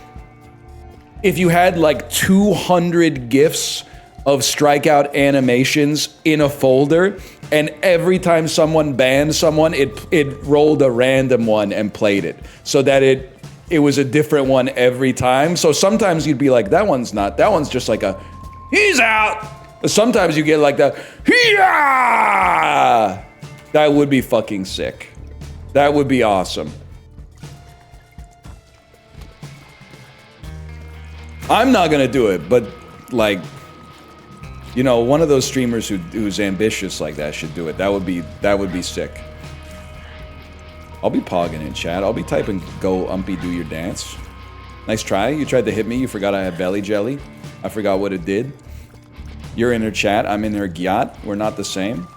if you had like 200 gifs of strikeout animations in a folder, and every time someone banned someone, it rolled a random one and played it, so that it was a different one every time. So sometimes you'd be like, that one's just like a, he's out. But sometimes you get like the, yeah. That would be fucking sick. That would be awesome. I'm not gonna do it, but like, you know, one of those streamers who's ambitious like that should do it. That would be sick. I'll be pogging in chat. I'll be typing "Go Umpy, do your dance." Nice try. You tried to hit me. You forgot I had belly jelly. I forgot what it did. You're in her chat. I'm in her gyat. We're not the same.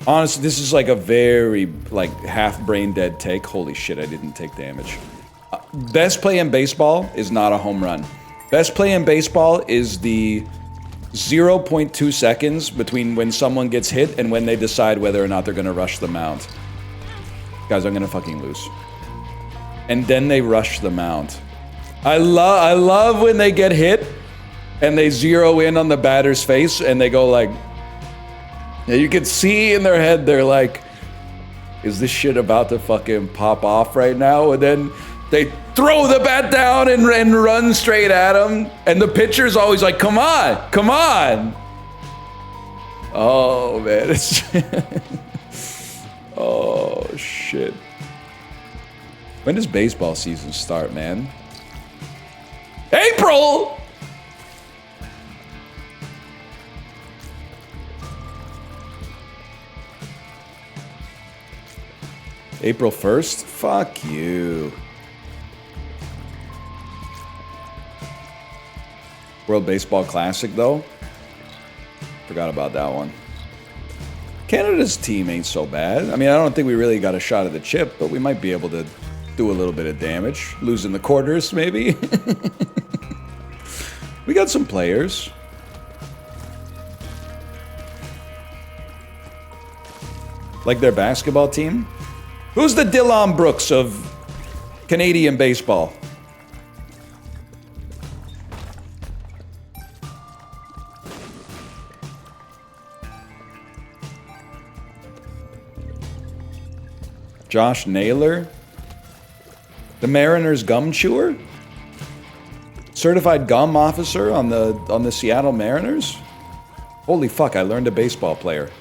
Honestly, this is like a very, like, half brain dead take. Holy shit, I didn't take damage. Best play in baseball is not a home run. Best play in baseball is the 0.2 seconds between when someone gets hit and when they decide whether or not they're gonna rush the mound. Guys, I'm gonna fucking lose. And then they rush the mound. I love when they get hit and they zero in on the batter's face and they go like, yeah, you can see in their head, they're like, is this shit about to fucking pop off right now? And then they throw the bat down and run straight at him. And the pitcher's always like, come on, come on. Oh, man. It's oh, shit. When does baseball season start, man? April! April 1st? Fuck you. World Baseball Classic, though? Forgot about that one. Canada's team ain't so bad. I mean, I don't think we really got a shot at the chip, but we might be able to do a little bit of damage. Losing the quarters, maybe? We got some players. Like their basketball team? Who's the Dylan Brooks of Canadian baseball? Josh Naylor? The Mariners gum chewer? Certified gum officer on the Seattle Mariners? Holy fuck, I learned a baseball player.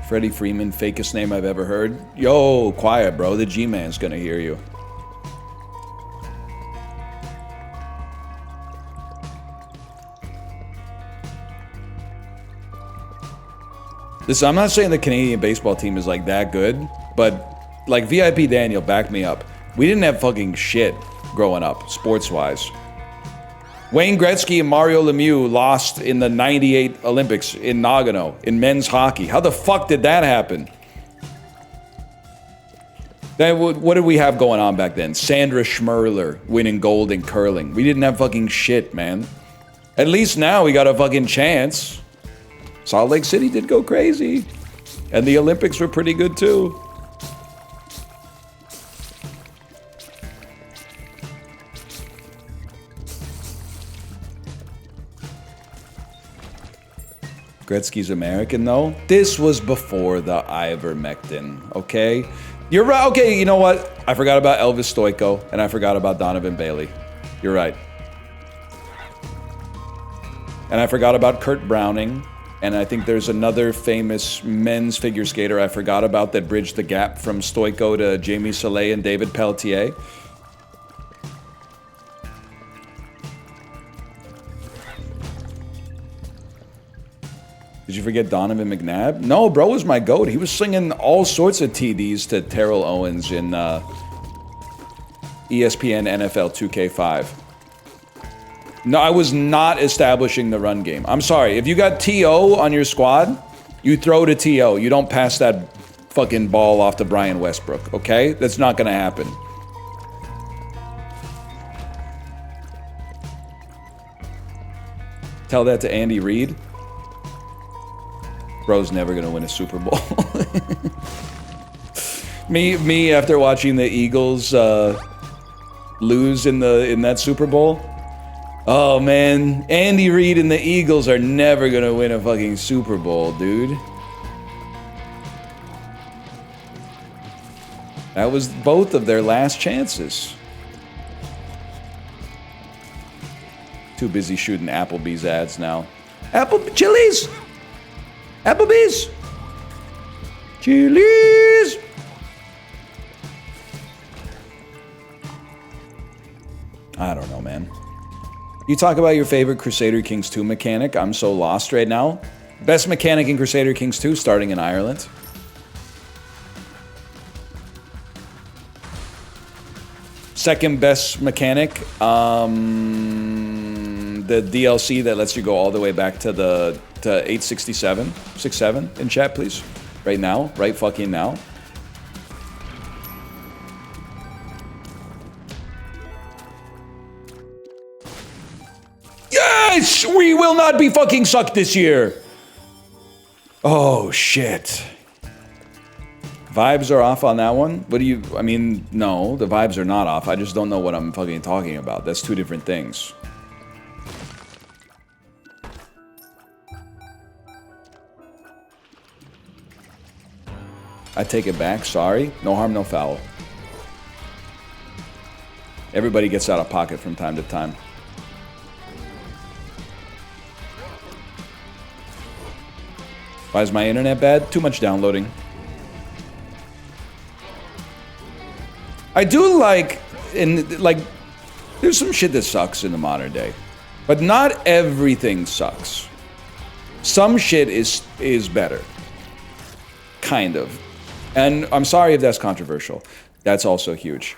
Freddie Freeman, fakest name I've ever heard. Yo, quiet, bro. The G-Man's gonna hear you. Listen, I'm not saying the Canadian baseball team is like that good, but like VIP Daniel, back me up. We didn't have fucking shit growing up, sports-wise. Wayne Gretzky and Mario Lemieux lost in the 98 Olympics in Nagano in men's hockey. How the fuck did that happen? Then what did we have going on back then? Sandra Schmerler winning gold in curling. We didn't have fucking shit, man. At least now we got a fucking chance. Salt Lake City did go crazy. And the Olympics were pretty good too. Gretzky's American, though. This was before the ivermectin, okay? You're right. Okay, you know what? I forgot about Elvis Stoico, and I forgot about Donovan Bailey. You're right. And I forgot about Kurt Browning, and I think there's another famous men's figure skater I forgot about that bridged the gap from Stoico to Jamie Soleil and David Pelletier. Did you forget Donovan McNabb? No, bro was my GOAT. He was singing all sorts of TDs to Terrell Owens in ESPN NFL 2K5. No, I was not establishing the run game. I'm sorry. If you got T.O. on your squad, you throw to T.O. You don't pass that fucking ball off to Brian Westbrook, okay? That's not gonna happen. Tell that to Andy Reid. Bro's never gonna win a Super Bowl. me after watching the Eagles lose in that Super Bowl. Oh man, Andy Reid and the Eagles are never gonna win a fucking Super Bowl, dude. That was both of their last chances. Too busy shooting Applebee's ads now. Chili's! Applebee's! Chili's! I don't know, man. You talk about your favorite Crusader Kings 2 mechanic. I'm so lost right now. Best mechanic in Crusader Kings 2 starting in Ireland. Second best mechanic, the DLC that lets you go all the way back to 867, 67 in chat, please. Right now, right fucking now. Yes, we will not be fucking sucked this year. Oh shit. Vibes are off on that one? What do you, I mean, no, the vibes are not off. I just don't know what I'm fucking talking about. That's two different things. I take it back, sorry. No harm, no foul. Everybody gets out of pocket from time to time. Why is my internet bad? Too much downloading. I do like, there's some shit that sucks in the modern day, but not everything sucks. Some shit is better, kind of. And I'm sorry if that's controversial. That's also huge.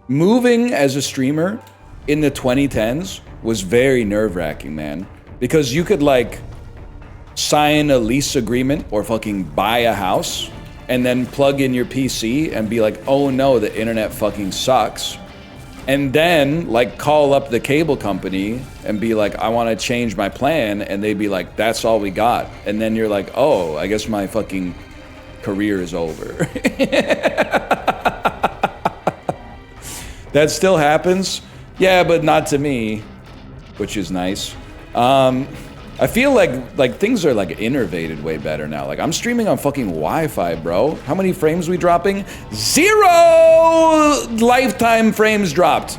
Moving as a streamer in the 2010s was very nerve-wracking, man, because you could like sign a lease agreement or fucking buy a house and then plug in your PC and be like, oh no, the internet fucking sucks. And then like call up the cable company and be like, I want to change my plan. And they'd be like, that's all we got. And then you're like, oh, I guess my fucking career is over. That still happens. Yeah, but not to me, which is nice. I feel like things are like innervated way better now. Like I'm streaming on fucking Wi-Fi, bro. How many frames we dropping? 0 lifetime frames dropped.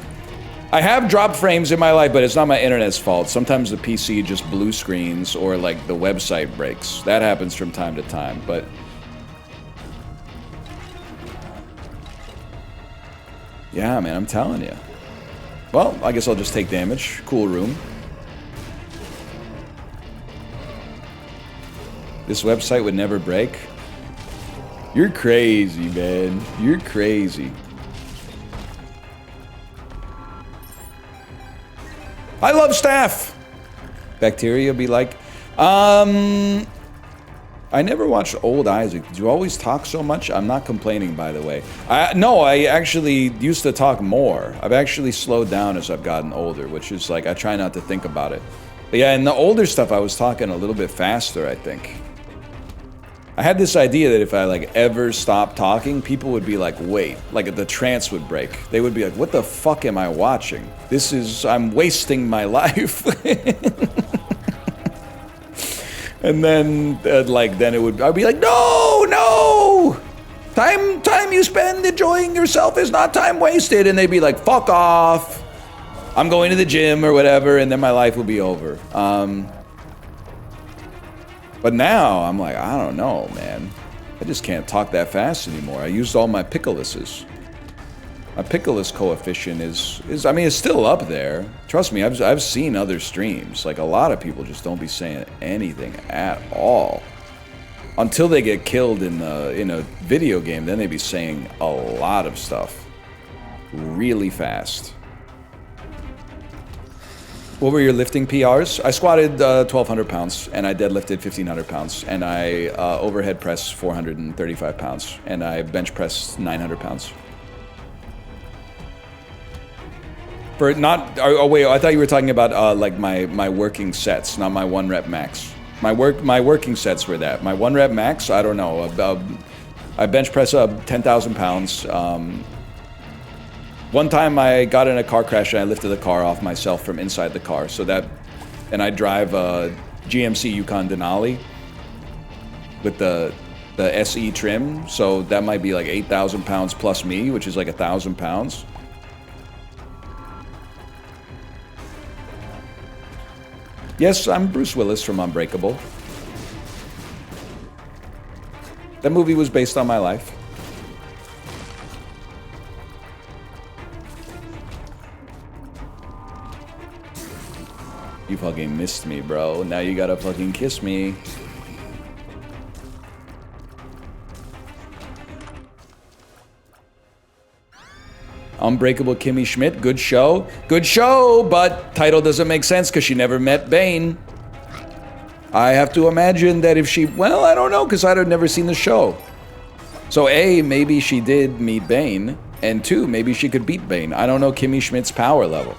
I have dropped frames in my life, but it's not my internet's fault. Sometimes the PC just blue screens or like the website breaks. That happens from time to time, but yeah, man, I'm telling you. Well, I guess I'll just take damage. Cool room. This website would never break. You're crazy, man. You're crazy. I love staff. Bacteria be like, I never watched Old Isaac. Did you always talk so much? I'm not complaining, by the way. No, I actually used to talk more. I've actually slowed down as I've gotten older, which is like, I try not to think about it. But yeah, in the older stuff, I was talking a little bit faster, I think. I had this idea that if I like ever stopped talking, people would be like, wait, like the trance would break. They would be like, what the fuck am I watching? I'm wasting my life. And then, I'd be like, no! Time you spend enjoying yourself is not time wasted. And they'd be like, fuck off. I'm going to the gym or whatever, and then my life will be over. But now, I'm like, I don't know, man. I just can't talk that fast anymore. I used all my pickleses. My pickles coefficient is it's still up there. Trust me, I've seen other streams. Like, a lot of people just don't be saying anything at all. Until they get killed in a video game, then they be saying a lot of stuff. Really fast. What were your lifting PRs? I squatted 1,200 pounds, and I deadlifted 1,500 pounds, and I overhead pressed 435 pounds, and I bench pressed 900 pounds. Wait, I thought you were talking about like my working sets, not my 1 rep max. My working sets were that. My 1 rep max, I don't know. I bench press 10,000 pounds. One time I got in a car crash and I lifted the car off myself from inside the car. And I drive a GMC Yukon Denali with the SE trim. So that might be like 8,000 pounds plus me, which is like 1,000 pounds. Yes, I'm Bruce Willis from Unbreakable. That movie was based on my life. You fucking missed me, bro. Now you gotta fucking kiss me. Unbreakable Kimmy Schmidt, good show. Good show, but title doesn't make sense because she never met Bane. I have to imagine that if she... Well, I don't know, because I'd have never seen the show. So A, maybe she did meet Bane, and 2, maybe she could beat Bane. I don't know Kimmy Schmidt's power level.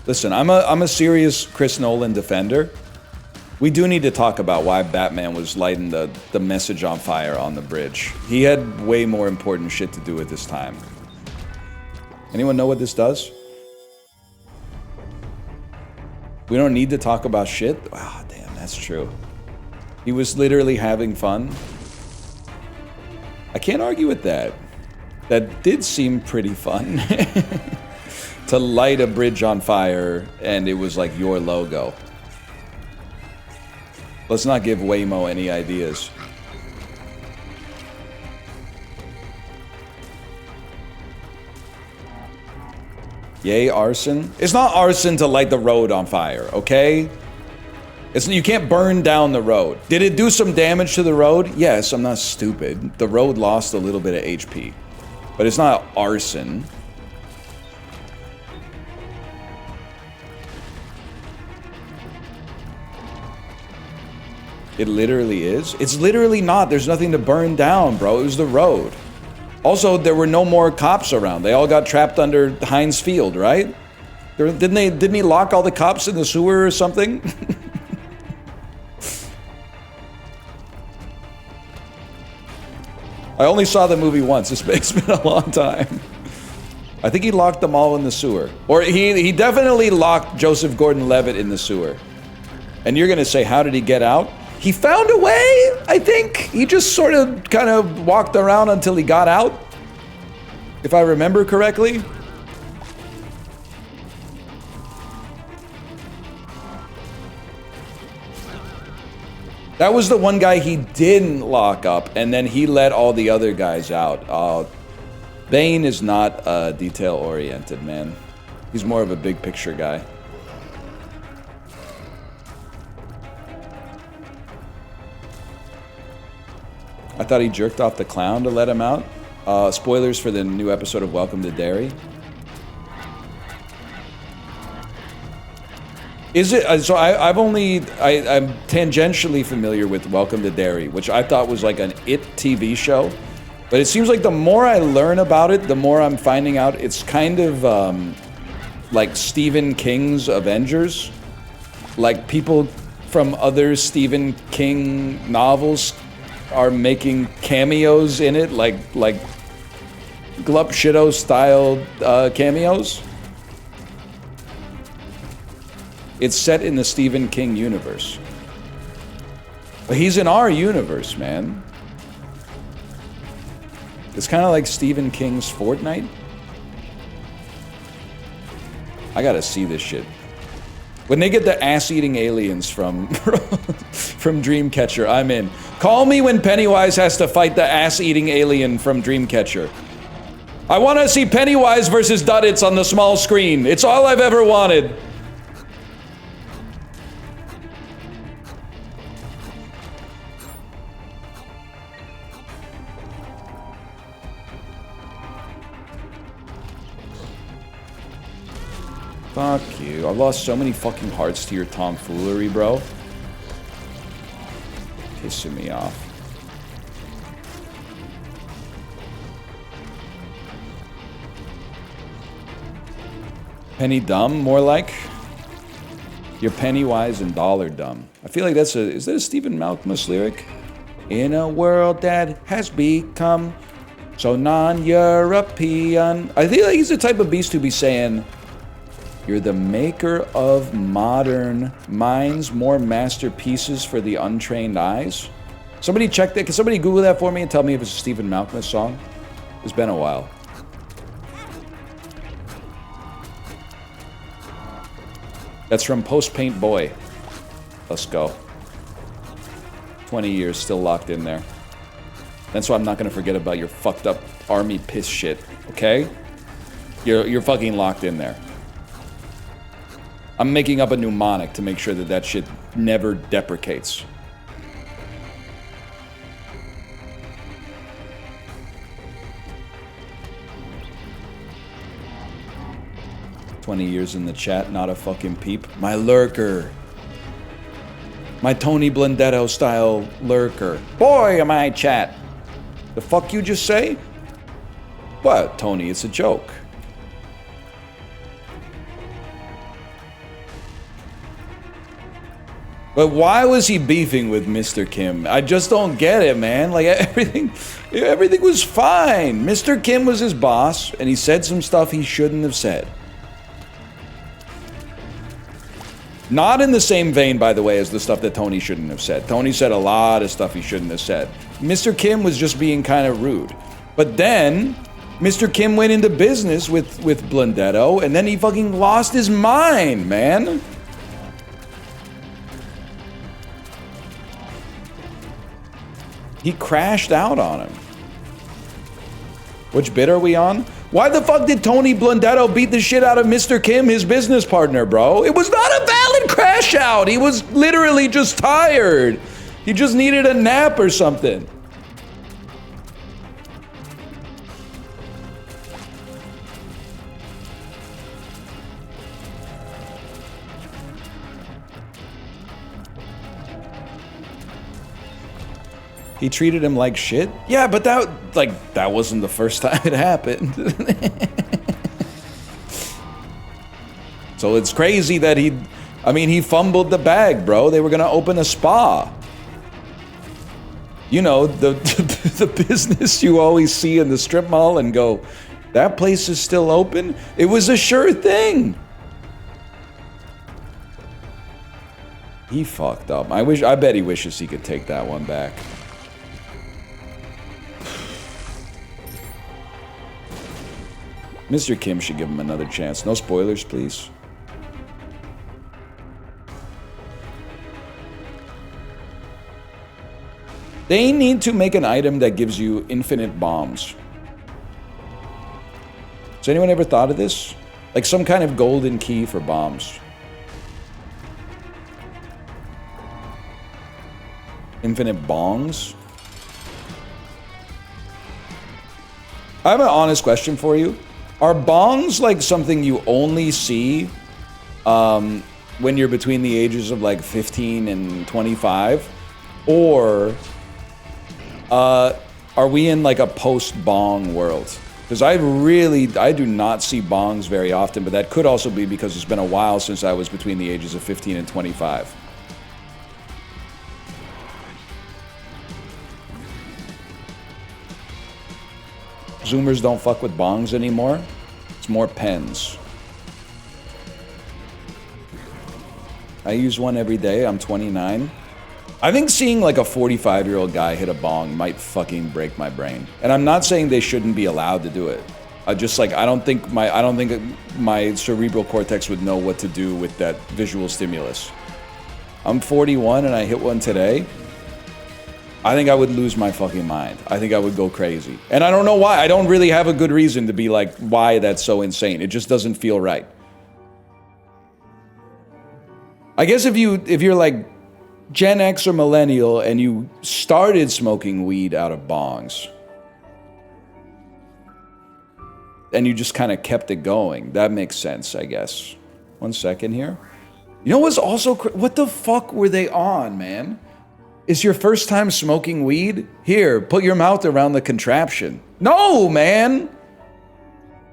Listen, I'm a serious Chris Nolan defender. We do need to talk about why Batman was lighting the message on fire on the bridge. He had way more important shit to do at this time. Anyone know what this does? We don't need to talk about shit? Ah, damn, that's true. He was literally having fun. I can't argue with that. That did seem pretty fun. To light a bridge on fire, and it was like your logo. Let's not give Waymo any ideas. Yay, arson? It's not arson to light the road on fire, okay? You can't burn down the road. Did it do some damage to the road? Yes, I'm not stupid. The road lost a little bit of HP. But it's not arson. It literally is. It's literally not. There's nothing to burn down, bro. It was the road. Also, there were no more cops around. They all got trapped under Heinz Field, right? Didn't he lock all the cops in the sewer or something? I only saw the movie once. It's been a long time. I think he locked them all in the sewer. Or he definitely locked Joseph Gordon-Levitt in the sewer. And you're gonna say, how did he get out? He found a way, I think. He just sort of kind of walked around until he got out. If I remember correctly. That was the one guy he didn't lock up, and then he let all the other guys out. Bane is not detail-oriented, man. He's more of a big picture guy. I thought he jerked off the clown to let him out. Spoilers for the new episode of Welcome to Derry. Is it? So I'm tangentially familiar with Welcome to Derry, which I thought was like an IT TV show. But it seems like the more I learn about it, the more I'm finding out it's kind of like Stephen King's Avengers. Like people from other Stephen King novels are making cameos in it, like Glup Shido style cameos. It's set in the Stephen King universe. But he's in our universe, man. It's kind of like Stephen King's Fortnite. I gotta see this shit. When they get the ass-eating aliens from Dreamcatcher, I'm in. Call me when Pennywise has to fight the ass-eating alien from Dreamcatcher. I want to see Pennywise versus Duddits on the small screen. It's all I've ever wanted. Fuck you. I've lost so many fucking hearts to your tomfoolery, bro. Pissing me off. Penny dumb, more like? You're Pennywise and dollar dumb. I feel like that's is that a Stephen Malkmus lyric? In a world that has become so non-European. I feel like he's the type of beast who be saying, you're the maker of modern minds, more masterpieces for the untrained eyes. Somebody check that. Can somebody Google that for me and tell me if it's a Stephen Malkmus song? It's been a while. That's from Post Paint Boy. Let's go. 20 years still locked in there. That's why I'm not gonna forget about your fucked up army piss shit. Okay? You're fucking locked in there. I'm making up a mnemonic to make sure that that shit never deprecates. "20 years in the chat, not a fucking peep. My lurker. My Tony Blendetto style lurker. Boy, am I chat. The fuck you just say? What, Tony? It's a joke. But why was he beefing with Mr. Kim? I just don't get it, man. Like, everything was fine. Mr. Kim was his boss, and he said some stuff he shouldn't have said. Not in the same vein, by the way, as the stuff that Tony shouldn't have said. Tony said a lot of stuff he shouldn't have said. Mr. Kim was just being kind of rude. But then, Mr. Kim went into business with Blendetto, and then he fucking lost his mind, man. He crashed out on him. Which bit are we on? Why the fuck did Tony Blendetto beat the shit out of Mr. Kim, his business partner, bro? It was not a valid crash out. He was literally just tired. He just needed a nap or something. He treated him like shit? Yeah, but that wasn't the first time it happened. So it's crazy that he fumbled the bag, bro. They were gonna open a spa. You know, the business you always see in the strip mall and go, that place is still open? It was a sure thing. He fucked up. I bet he wishes he could take that one back. Mr. Kim should give him another chance. No spoilers, please. They need to make an item that gives you infinite bombs. Has anyone ever thought of this? Like some kind of golden key for bombs. Infinite bongs? I have an honest question for you. Are bongs like something you only see when you're between the ages of like 15 and 25? Or are we in like a post-bong world? Because I do not see bongs very often, but that could also be because it's been a while since I was between the ages of 15 and 25. Zoomers don't fuck with bongs anymore. It's more pens. I use one every day. I'm 29. I think seeing like a 45-year-old guy hit a bong might fucking break my brain. And I'm not saying they shouldn't be allowed to do it. I just like I don't think my cerebral cortex would know what to do with that visual stimulus. I'm 41 and I hit one today. I think I would lose my fucking mind. I think I would go crazy. And I don't know why. I don't really have a good reason to be like why that's so insane. It just doesn't feel right. I guess if you're like Gen X or millennial and you started smoking weed out of bongs and you just kind of kept it going, that makes sense, I guess. 1 second here. You know what's also what the fuck were they on, man? Is your first time smoking weed? Here, put your mouth around the contraption. No, man.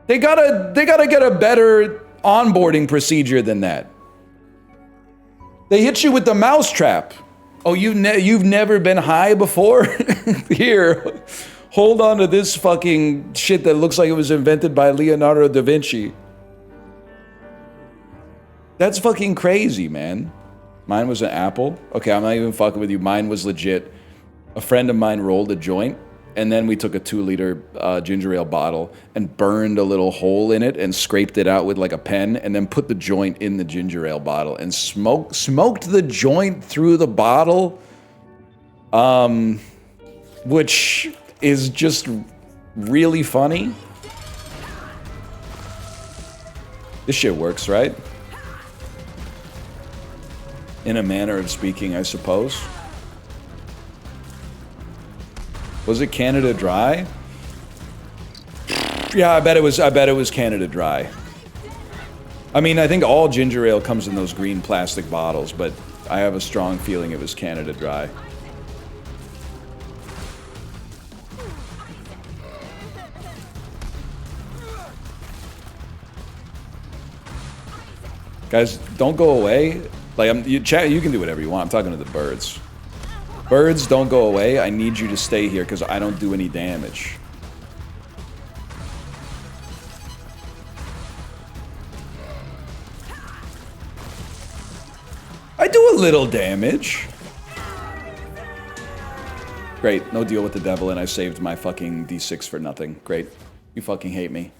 They gotta get a better onboarding procedure than that. They hit you with the mousetrap. Oh, you've never been high before? Here, hold on to this fucking shit that looks like it was invented by Leonardo da Vinci. That's fucking crazy, man. Mine was an apple. Okay, I'm not even fucking with you. Mine was legit. A friend of mine rolled a joint, and then we took a 2-liter ginger ale bottle and burned a little hole in it and scraped it out with like a pen, and then put the joint in the ginger ale bottle and smoked the joint through the bottle, which is just really funny. This shit works, right? In a manner of speaking, I suppose. Was it Canada Dry? Yeah, I bet it was Canada Dry. I mean, I think all ginger ale comes in those green plastic bottles, but I have a strong feeling it was Canada Dry. Guys, don't go away. Like, you can do whatever you want. I'm talking to the birds. Birds, don't go away. I need you to stay here because I don't do any damage. I do a little damage. Great, no deal with the devil, and I saved my fucking D6 for nothing. Great. You fucking hate me.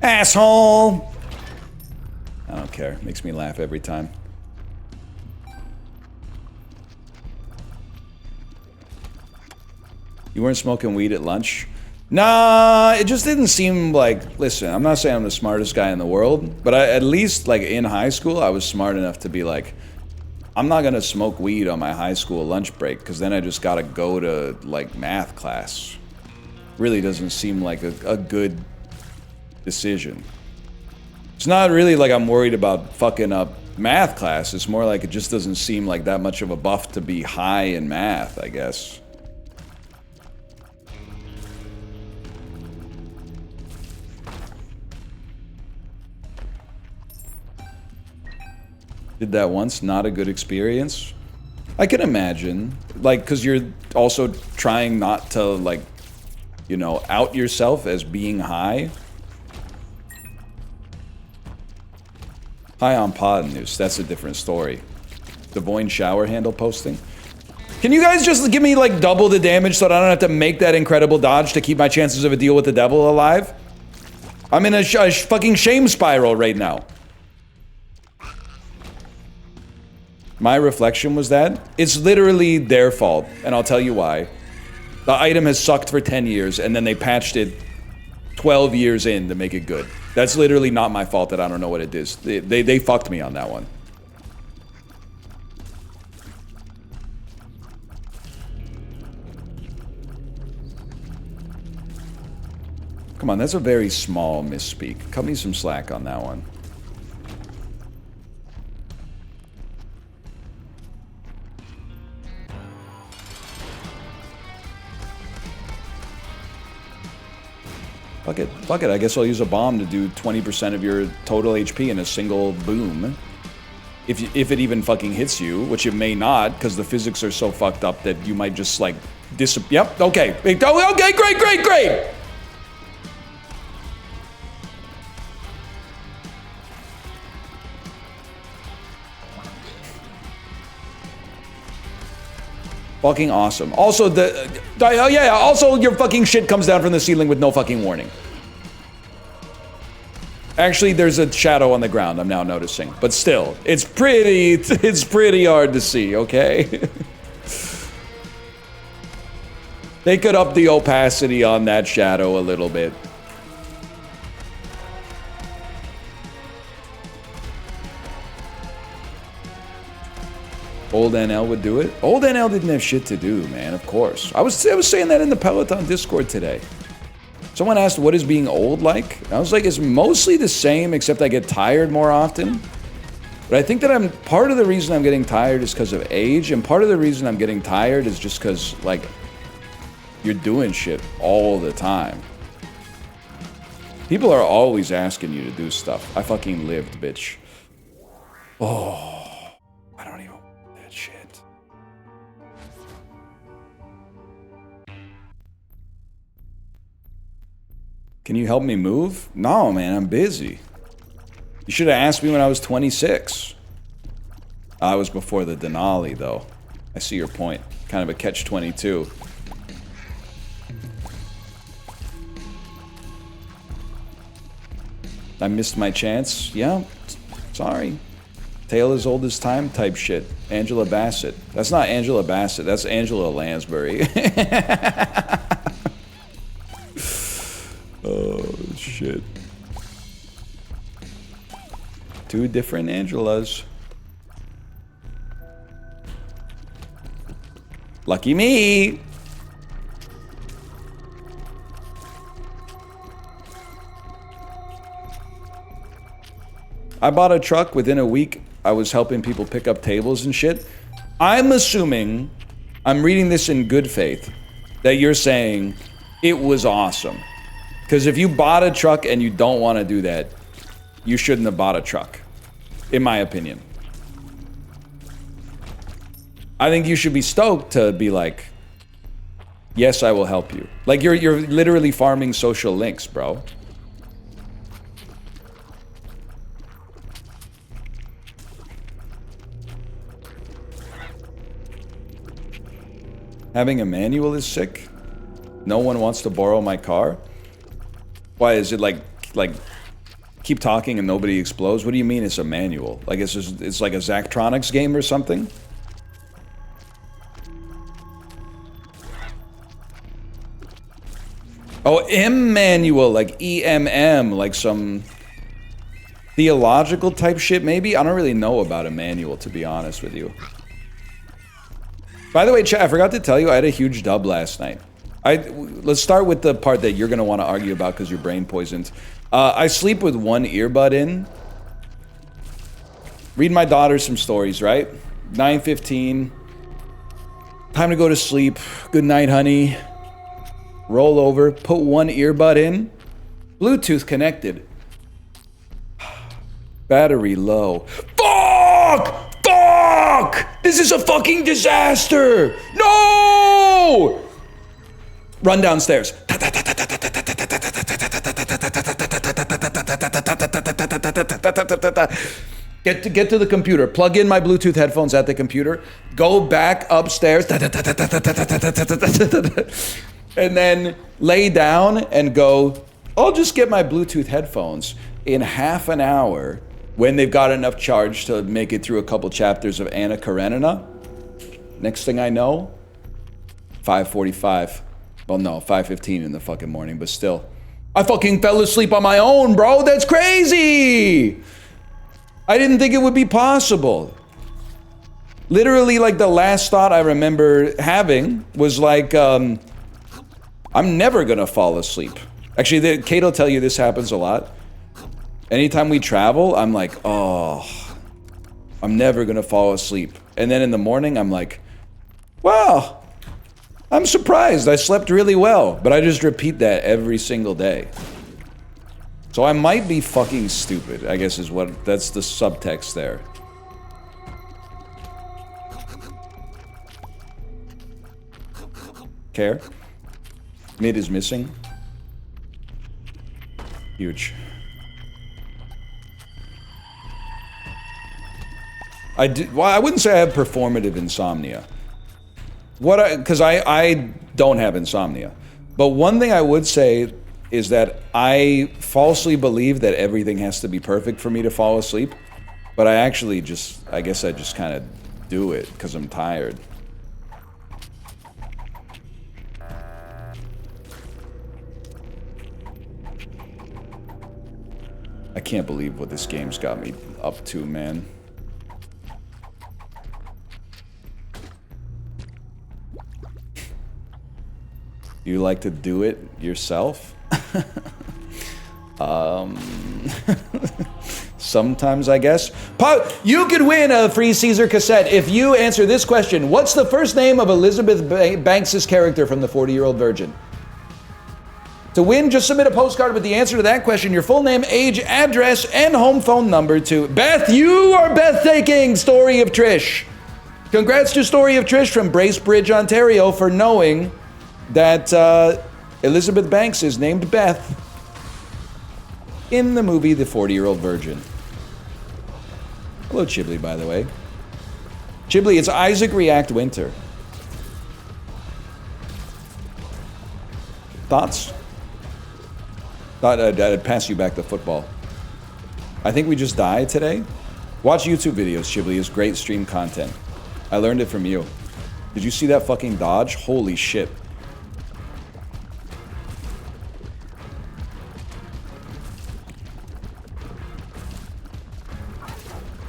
Asshole! I don't care. Makes me laugh every time. You weren't smoking weed at lunch? Nah, it just didn't seem like... Listen, I'm not saying I'm the smartest guy in the world, but at least, like, in high school, I was smart enough to be like, I'm not gonna smoke weed on my high school lunch break, because then I just gotta go to, like, math class. Really doesn't seem like a good decision. It's not really like I'm worried about fucking up math class. It's more like it just doesn't seem like that much of a buff to be high in math, I guess. Did that once, not a good experience. I can imagine, like, because you're also trying not to, like, you know, out yourself as being high. High on pod news, that's a different story. Devoyne shower handle posting. Can you guys just give me like double the damage so that I don't have to make that incredible dodge to keep my chances of a deal with the devil alive? I'm in a fucking shame spiral right now. My reflection was that. It's literally their fault, and I'll tell you why. The item has sucked for 10 years, and then they patched it 12 years in to make it good. That's literally not my fault that I don't know what it is. They fucked me on that one. Come on, that's a very small misspeak. Cut me some slack on that one. Fuck it. Fuck it. I guess I'll use a bomb to do 20% of your total HP in a single boom. If it even fucking hits you, which it may not, because the physics are so fucked up that you might just, like, Yep, okay. Okay, great! Fucking awesome. Also, also your fucking shit comes down from the ceiling with no fucking warning. Actually, there's a shadow on the ground, I'm now noticing. But still, it's pretty hard to see, okay? They could up the opacity on that shadow a little bit. Old NL would do it. Old NL didn't have shit to do, man, of course. I was saying that in the Peloton Discord today. Someone asked, what is being old like? And I was like, it's mostly the same, except I get tired more often. But I think that part of the reason I'm getting tired is because of age, and part of the reason I'm getting tired is just because, like, you're doing shit all the time. People are always asking you to do stuff. I fucking lived, bitch. Oh. Can you help me move? No, man, I'm busy. You should have asked me when I was 26. I was before the Denali, though. I see your point. Kind of a catch-22. I missed my chance? Yeah, sorry. Tale as old as time type shit. Angela Bassett. That's not Angela Bassett, that's Angela Lansbury. Oh, shit. Two different Angelas. Lucky me! I bought a truck within a week. I was helping people pick up tables and shit. I'm assuming, I'm reading this in good faith, that you're saying it was awesome. Because if you bought a truck and you don't want to do that, you shouldn't have bought a truck, in my opinion. I think you should be stoked to be like, yes, I will help you. Like, you're literally farming social links, bro. Having a manual is sick. No one wants to borrow my car. Why is it like keep talking and nobody explodes? What do you mean it's a manual? Like it's like a Zachtronics game or something? Oh, Emmanuel, like EMM, like some theological type shit maybe? I don't really know about Emmanuel, to be honest with you. By the way, chat, I forgot to tell you I had a huge dub last night. Let's start with the part that you're going to want to argue about because your brain poisoned. I sleep with one earbud in. Read my daughter some stories, right? 9:15. Time to go to sleep. Good night, honey. Roll over. Put one earbud in. Bluetooth connected. Battery low. Fuck! Fuck! This is a fucking disaster! No! Run downstairs. Get to the computer. Plug in my Bluetooth headphones at the computer. Go back upstairs. And then lay down and go, I'll just get my Bluetooth headphones in half an hour when they've got enough charge to make it through a couple chapters of Anna Karenina. Next thing I know, 5:45. Well, no, 5:15 in the fucking morning, but still. I fucking fell asleep on my own, bro. That's crazy. I didn't think it would be possible. Literally, like, the last thought I remember having was like, I'm never gonna fall asleep. Actually, Kate will tell you this happens a lot. Anytime we travel, I'm like, oh, I'm never gonna fall asleep. And then in the morning, I'm like, wow, I'm surprised. I slept really well. But I just repeat that every single day. So I might be fucking stupid, I guess that's the subtext there. Care? Mid is missing. Huge. Well, I wouldn't say I have performative insomnia. Because I don't have insomnia. But one thing I would say is that I falsely believe that everything has to be perfect for me to fall asleep. But I actually I guess I just kind of do it because I'm tired. I can't believe what this game's got me up to, man. You like to do it yourself? Sometimes, I guess. You could win a free Caesar cassette if you answer this question. What's the first name of Elizabeth Banks' character from The 40-Year-Old Virgin? To win, just submit a postcard with the answer to that question, your full name, age, address, and home phone number to Beth. You are Beth taking Story of Trish. Congrats to Story of Trish from Bracebridge, Ontario for knowing that Elizabeth Banks is named Beth in the movie The 40-Year-Old Virgin. Hello, Chibli, by the way. Chibli, it's Isaac React Winter. Thoughts? Thought I'd pass you back the football. I think we just died today. Watch YouTube videos, Chibli. It's great stream content. I learned it from you. Did you see that fucking dodge? Holy shit.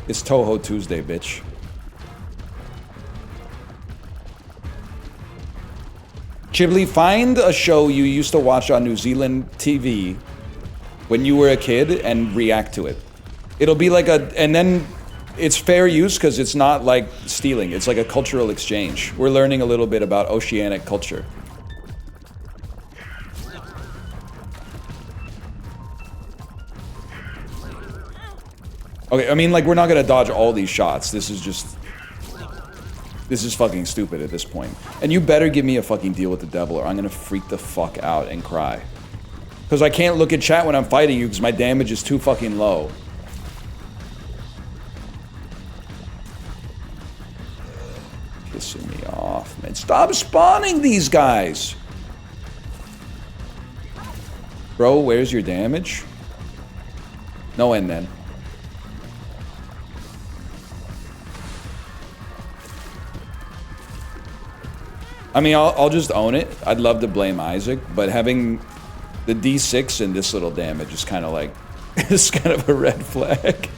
It's Toho Tuesday, bitch. Chibli, find a show you used to watch on New Zealand TV when you were a kid and react to it. It'll be like and then it's fair use because it's not like stealing. It's like a cultural exchange. We're learning a little bit about oceanic culture. Okay, I mean, like, we're not gonna dodge all these shots. This is fucking stupid at this point. And you better give me a fucking deal with the devil or I'm gonna freak the fuck out and cry. Because I can't look at chat when I'm fighting you because my damage is too fucking low. Pissing me off, man. Stop spawning these guys! Bro, where's your damage? No end then. I mean, I'll just own it. I'd love to blame Isaac, but having the D6 and this little damage is kind of like, it's kind of a red flag.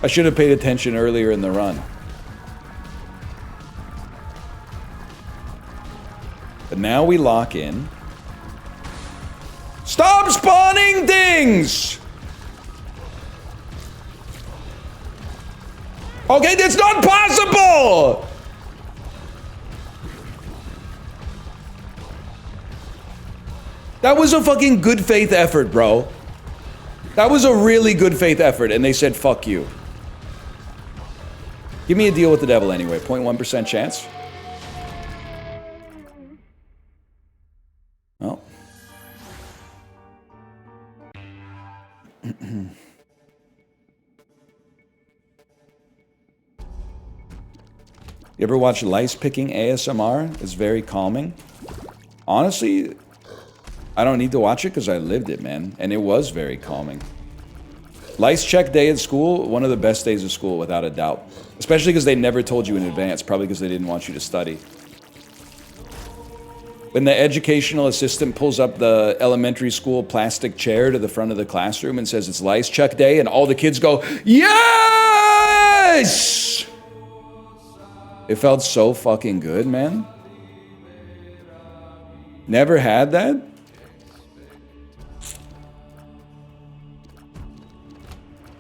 I should have paid attention earlier in the run. But now we lock in. Stop spawning things! Okay, that's not possible! That was a fucking good faith effort, bro. That was a really good faith effort, and they said, fuck you. Give me a deal with the devil anyway. 0.1% chance. Well. You ever watch lice picking ASMR? It's very calming. Honestly, I don't need to watch it because I lived it, man. And it was very calming. Lice check day at school, one of the best days of school, without a doubt. Especially because they never told you in advance, probably because they didn't want you to study. When the educational assistant pulls up the elementary school plastic chair to the front of the classroom and says it's lice chuck day, and all the kids go, yes! It felt so fucking good, man. Never had that?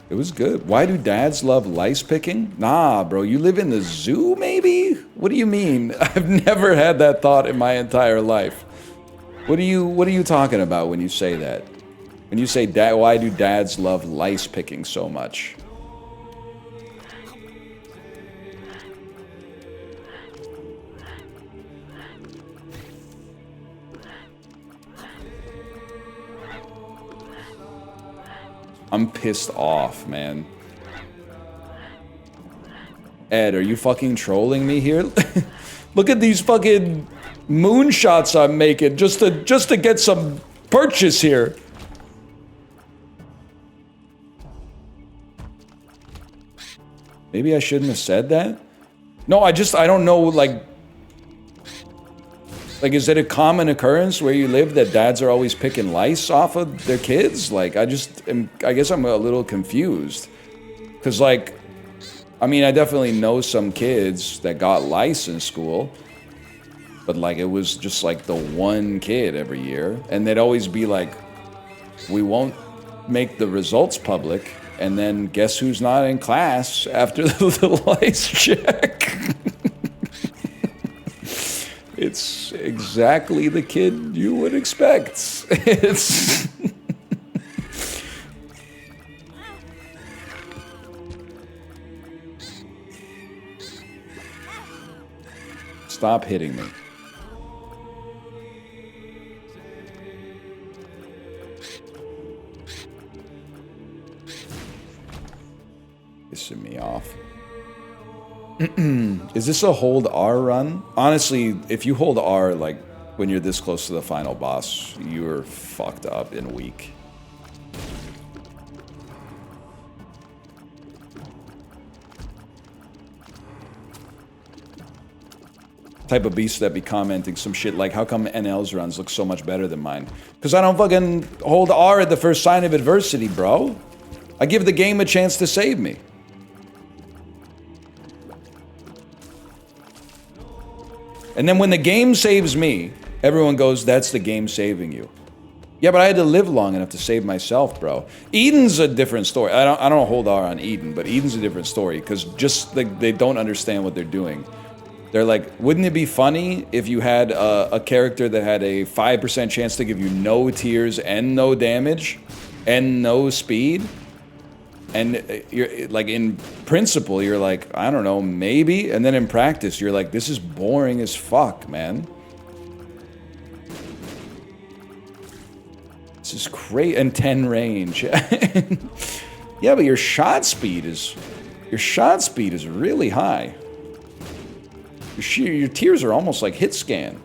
It was good. Why do dads love lice picking? Nah, bro, you live in the zoo, maybe? What do you mean? I've never had that thought in my entire life. What are you talking about when you say that? When you say, why do dads love lice picking so much? I'm pissed off, man. Ed, are you fucking trolling me here? Look at these fucking moonshots I'm making just to get some purchase here. Maybe I shouldn't have said that? No, I don't know, like, is it a common occurrence where you live that dads are always picking lice off of their kids? Like, I guess I'm a little confused. Because, like, I mean, I definitely know some kids that got lice in school. But, like, it was just, like, the one kid every year. And they'd always be like, we won't make the results public. And then guess who's not in class after the lice check? It's exactly the kid you would expect. It's... Stop hitting me. Pissing me off. Is this a hold R run? Honestly, if you hold R, like, when you're this close to the final boss, you're fucked up and weak. Type of beast that be commenting some shit like, how come NL's runs look so much better than mine? Because I don't fucking hold R at the first sign of adversity, bro. I give the game a chance to save me. And then when the game saves me, everyone goes, that's the game saving you. Yeah, but I had to live long enough to save myself, bro. Eden's a different story. I don't hold R on Eden, but Eden's a different story because just like they don't understand what they're doing. They're like, wouldn't it be funny if you had a character that had a 5% chance to give you no tears and no damage and no speed? And you're like, in principle, you're like, I don't know, maybe. And then in practice, you're like, this is boring as fuck, man. This is great. And 10 range. Yeah, but your shot speed is really high. Your tears are almost like hit scan.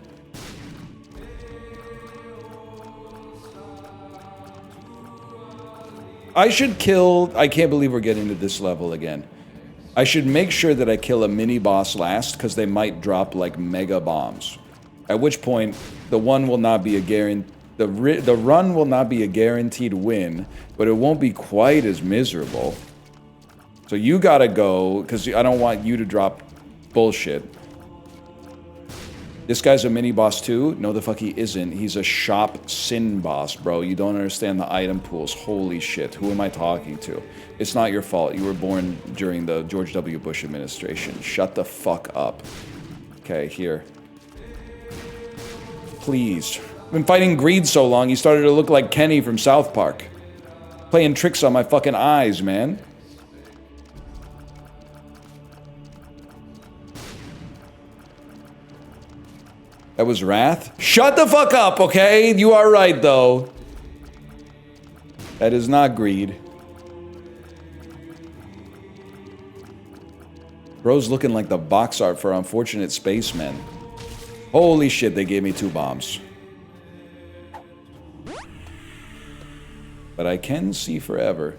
I should kill... I can't believe we're getting to this level again. I should make sure that I kill a mini-boss last, because they might drop, like, mega bombs. At which point, the one will not be a guarantee... The run will not be a guaranteed win, but it won't be quite as miserable. So you gotta go, because I don't want you to drop bullshit. This guy's a mini-boss too? No, the fuck he isn't. He's a shop sin boss, bro. You don't understand the item pools. Holy shit. Who am I talking to? It's not your fault. You were born during the George W. Bush administration. Shut the fuck up. Okay, here. Please. I've been fighting greed so long, you started to look like Kenny from South Park. Playing tricks on my fucking eyes, man. That was wrath? Shut the fuck up, okay? You are right, though. That is not greed. Bro's looking like the box art for Unfortunate Spacemen. Holy shit, they gave me 2 bombs. But I can see forever.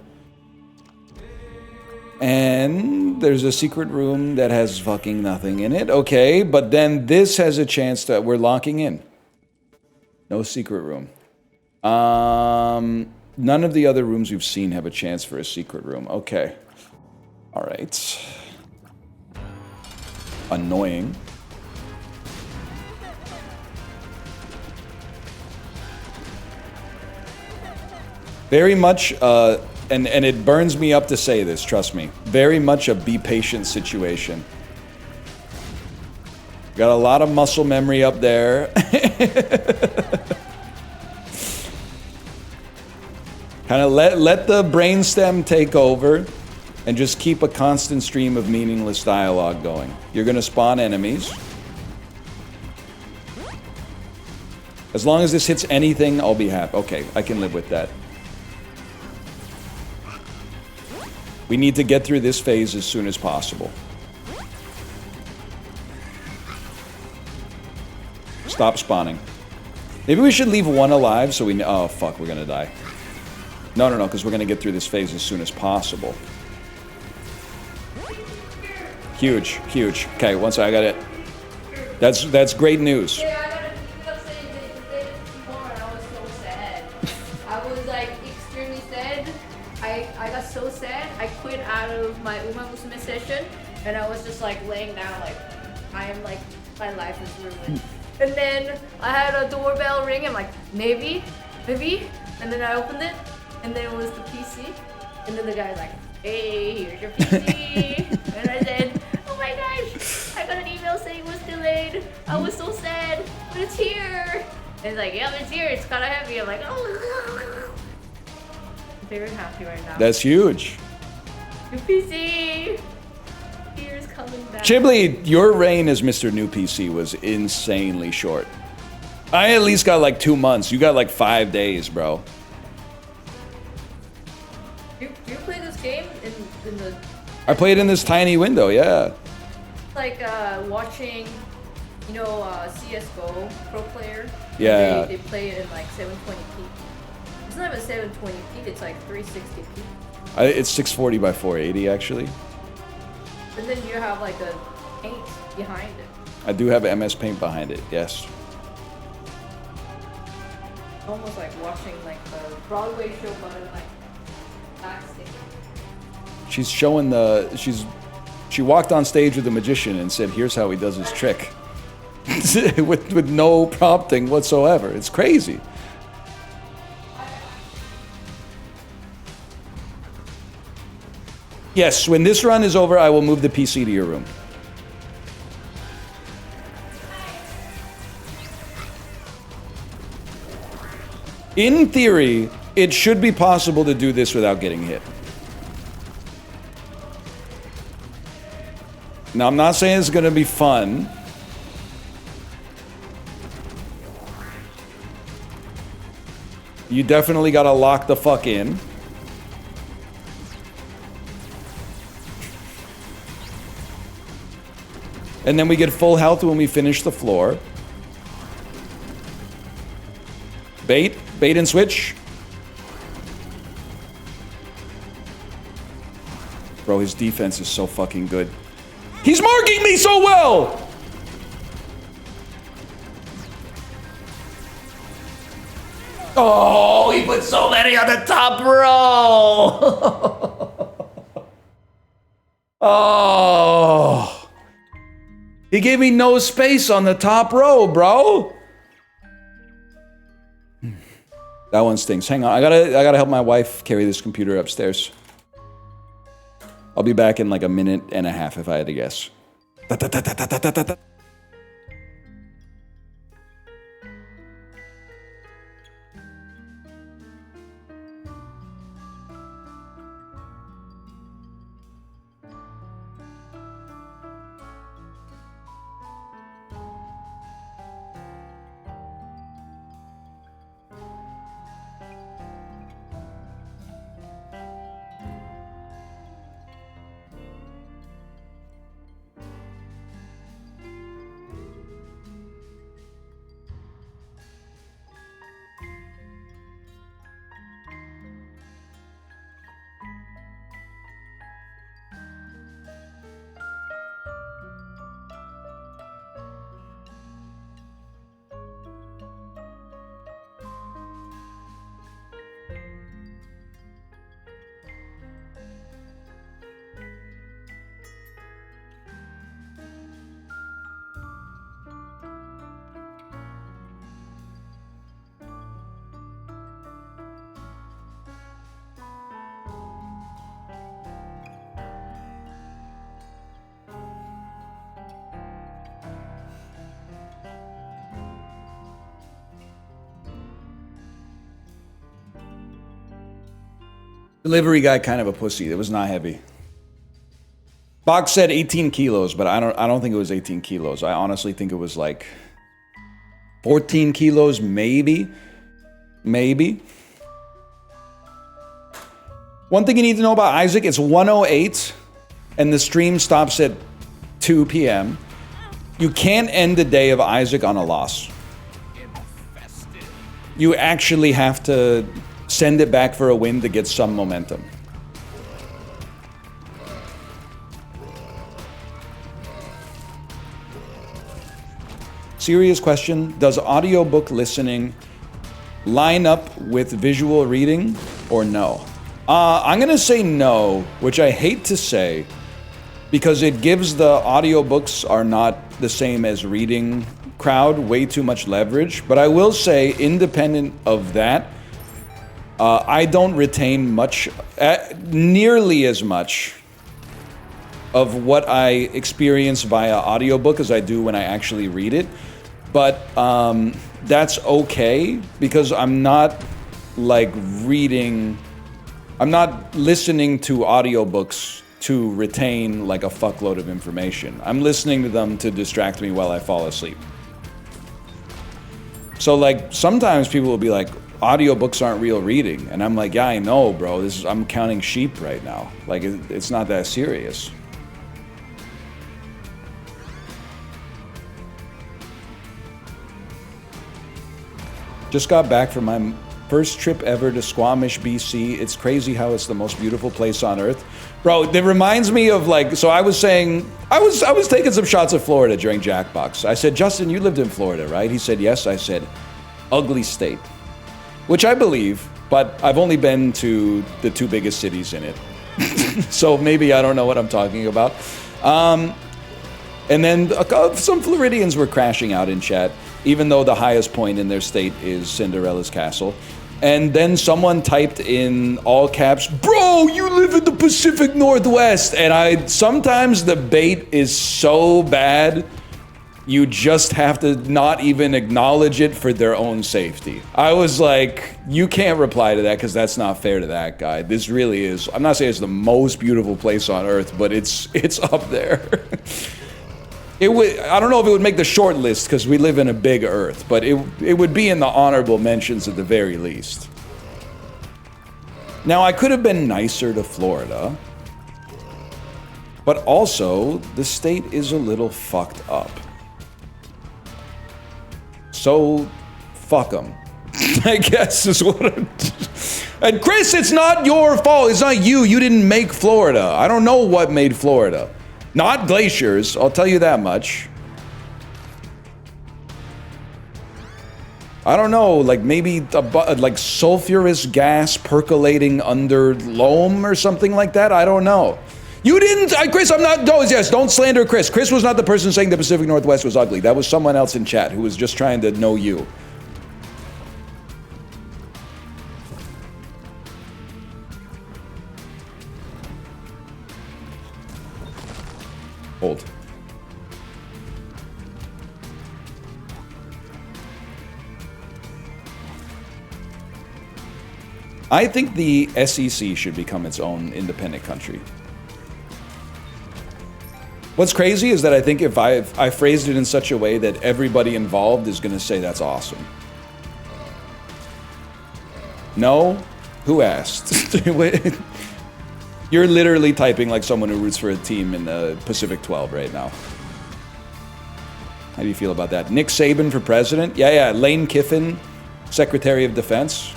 And there's a secret room that has fucking nothing in it. Okay, but then this has a chance that we're locking in. No secret room. None of the other rooms we've seen have a chance for a secret room. Okay. All right. Annoying. Very much, and it burns me up to say this, trust me. Very much a be patient situation. Got a lot of muscle memory up there. Kind of let the brainstem take over and just keep a constant stream of meaningless dialogue going. You're gonna spawn enemies. As long as this hits anything, I'll be happy. Okay, I can live with that. We need to get through this phase as soon as possible. Stop spawning. Maybe we should leave one alive so we know. Oh, fuck, we're gonna die. No, because we're gonna get through this phase as soon as possible. Huge, huge. Okay, once I got it. That's great news. Yeah, I got to say they did more, and I was so sad. I was like extremely sad. I got so sad. I quit out of my Uma Musume session, and I was just like laying down, like I am like my life is ruined. And then I had a doorbell ring. I'm like maybe, and then I opened it, and then it was the PC, and then the guy's like, "Hey, here's your PC," and I said, "Oh my gosh, I got an email saying it was delayed. I was so sad, but it's here." And it's like, "Yeah, it's here. It's kind of heavy." I'm like, "Oh." I'm very happy right now. That's huge. New PC. Here's coming back. Chibli, your reign as Mr. New PC was insanely short. I at least got like 2 months. You got like 5 days, bro. Do you play this game in the? I played in this tiny window, yeah. Like watching, you know, CS:GO pro player. Yeah. They play it in like 720p. It's not even 720p. It's like 360p. It's 640 by 480 actually. And then you have like a paint behind it. I do have MS Paint behind it, yes. Almost like watching like the Broadway show, but in like backstage. She's showing the she walked on stage with the magician and said, "Here's how he does his trick." with no prompting whatsoever. It's crazy. Yes, when this run is over, I will move the PC to your room. In theory, it should be possible to do this without getting hit. Now, I'm not saying it's going to be fun. You definitely got to lock the fuck in. And then we get full health when we finish the floor. Bait and switch. Bro, his defense is so fucking good. He's marking me so well! Oh, he put so many on the top row! Oh. He gave me no space on the top row, bro. That one stinks. Hang on, I gotta help my wife carry this computer upstairs. I'll be back in like a minute and a half if I had to guess. Delivery guy kind of a pussy. It was not heavy. Box said 18 kilos, but I don't think it was 18 kilos. I honestly think it was like 14 kilos, maybe. Maybe. One thing you need to know about Isaac, it's 1:08 and the stream stops at 2 p.m. You can't end the day of Isaac on a loss. You actually have to send it back for a win to get some momentum. Serious question, does audiobook listening line up with visual reading or no? I'm gonna say no, which I hate to say, because it gives the audiobooks are not the same as reading crowd way too much leverage. But I will say, independent of that, I don't retain much, nearly as much of what I experience via audiobook as I do when I actually read it. But that's okay, because I'm not like reading, I'm not listening to audiobooks to retain like a fuckload of information. I'm listening to them to distract me while I fall asleep. So like sometimes people will be like, audiobooks aren't real reading, and I'm like, yeah, I know, bro. I'm counting sheep right now. Like it's not that serious. Just got back from my first trip ever to Squamish, BC. It's crazy how it's the most beautiful place on earth. Bro, it reminds me of like, so I was saying, I was taking some shots of Florida during Jackbox. I said, Justin, you lived in Florida, right? He said, yes. I said, ugly state. Which I believe, but I've only been to the two biggest cities in it. So maybe I don't know what I'm talking about. And then some Floridians were crashing out in chat, even though the highest point in their state is Cinderella's castle. And then someone typed in all caps, bro, you live in the Pacific Northwest. And sometimes the bait is so bad, you just have to not even acknowledge it for their own safety. I was like, you can't reply to that because that's not fair to that guy. This really is, I'm not saying it's the most beautiful place on earth, but it's up there. I don't know if it would make the short list because we live in a big earth, but it would be in the honorable mentions at the very least. Now, I could have been nicer to Florida, but also the state is a little fucked up. So, fuck them. I guess is what I'm... And Chris, it's not your fault. It's not you. You didn't make Florida. I don't know what made Florida. Not glaciers, I'll tell you that much. I don't know, like maybe like sulfurous gas percolating under loam or something like that. I don't know. You didn't, Chris, I'm not, yes, don't slander Chris. Chris was not the person saying the Pacific Northwest was ugly. That was someone else in chat who was just trying to know you. Hold. I think the SEC should become its own independent country. What's crazy is that I think if I phrased it in such a way that everybody involved is going to say that's awesome. No? Who asked? You're literally typing like someone who roots for a team in the Pacific 12 right now. How do you feel about that? Nick Saban for president? Yeah. Lane Kiffin, Secretary of Defense.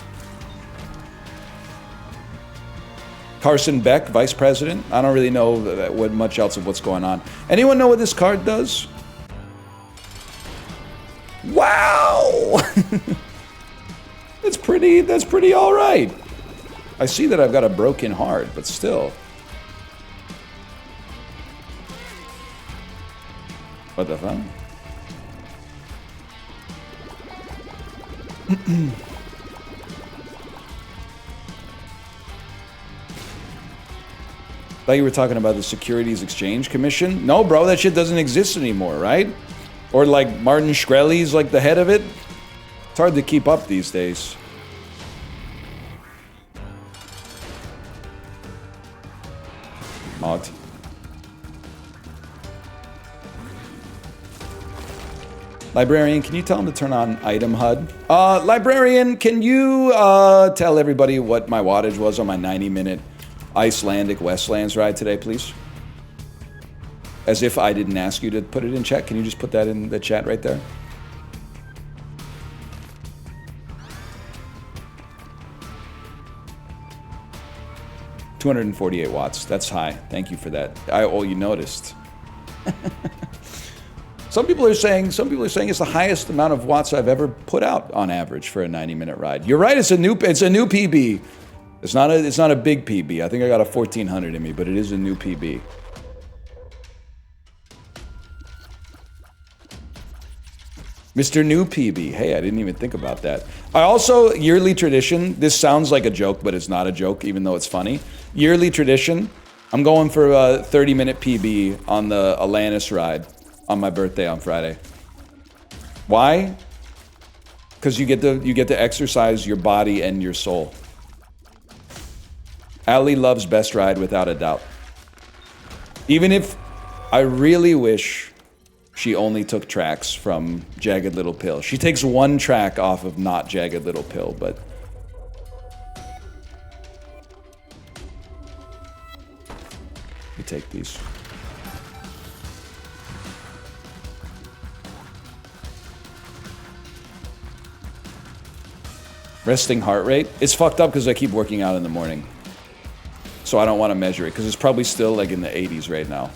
Carson Beck, vice president. I don't really know what much else of what's going on. Anyone know what this card does? Wow! That's pretty all right. I see that I've got a broken heart, but still. What the fuck? Thought you were talking about the Securities Exchange Commission? No, bro, that shit doesn't exist anymore, right? Or like Martin Shkreli's like the head of it? It's hard to keep up these days. Hogged. Librarian, can you tell him to turn on item HUD? Librarian, can you tell everybody what my wattage was on my 90-minute Icelandic Westlands ride today, please? As if I didn't ask you to put it in chat. Can you just put that in the chat right there? $248 watts. That's high. Thank you for that. Oh, you noticed. Some people are saying it's the highest amount of watts I've ever put out on average for a 90-minute ride. You're right. It's a new PB. It's not a big PB. I think I got a 1400 in me, but it is a new PB. Mr. New PB. Hey, I didn't even think about that. I also, yearly tradition, this sounds like a joke, but it's not a joke, even though it's funny. Yearly tradition, I'm going for a 30-minute PB on the Atlantis ride on my birthday on Friday. Why? Because you get to exercise your body and your soul. Ali loves Best Ride without a doubt. Even if I really wish she only took tracks from Jagged Little Pill. She takes one track off of not Jagged Little Pill, but... we take these. Resting heart rate? It's fucked up because I keep working out in the morning. So I don't want to measure it because it's probably still like in the 80s right now.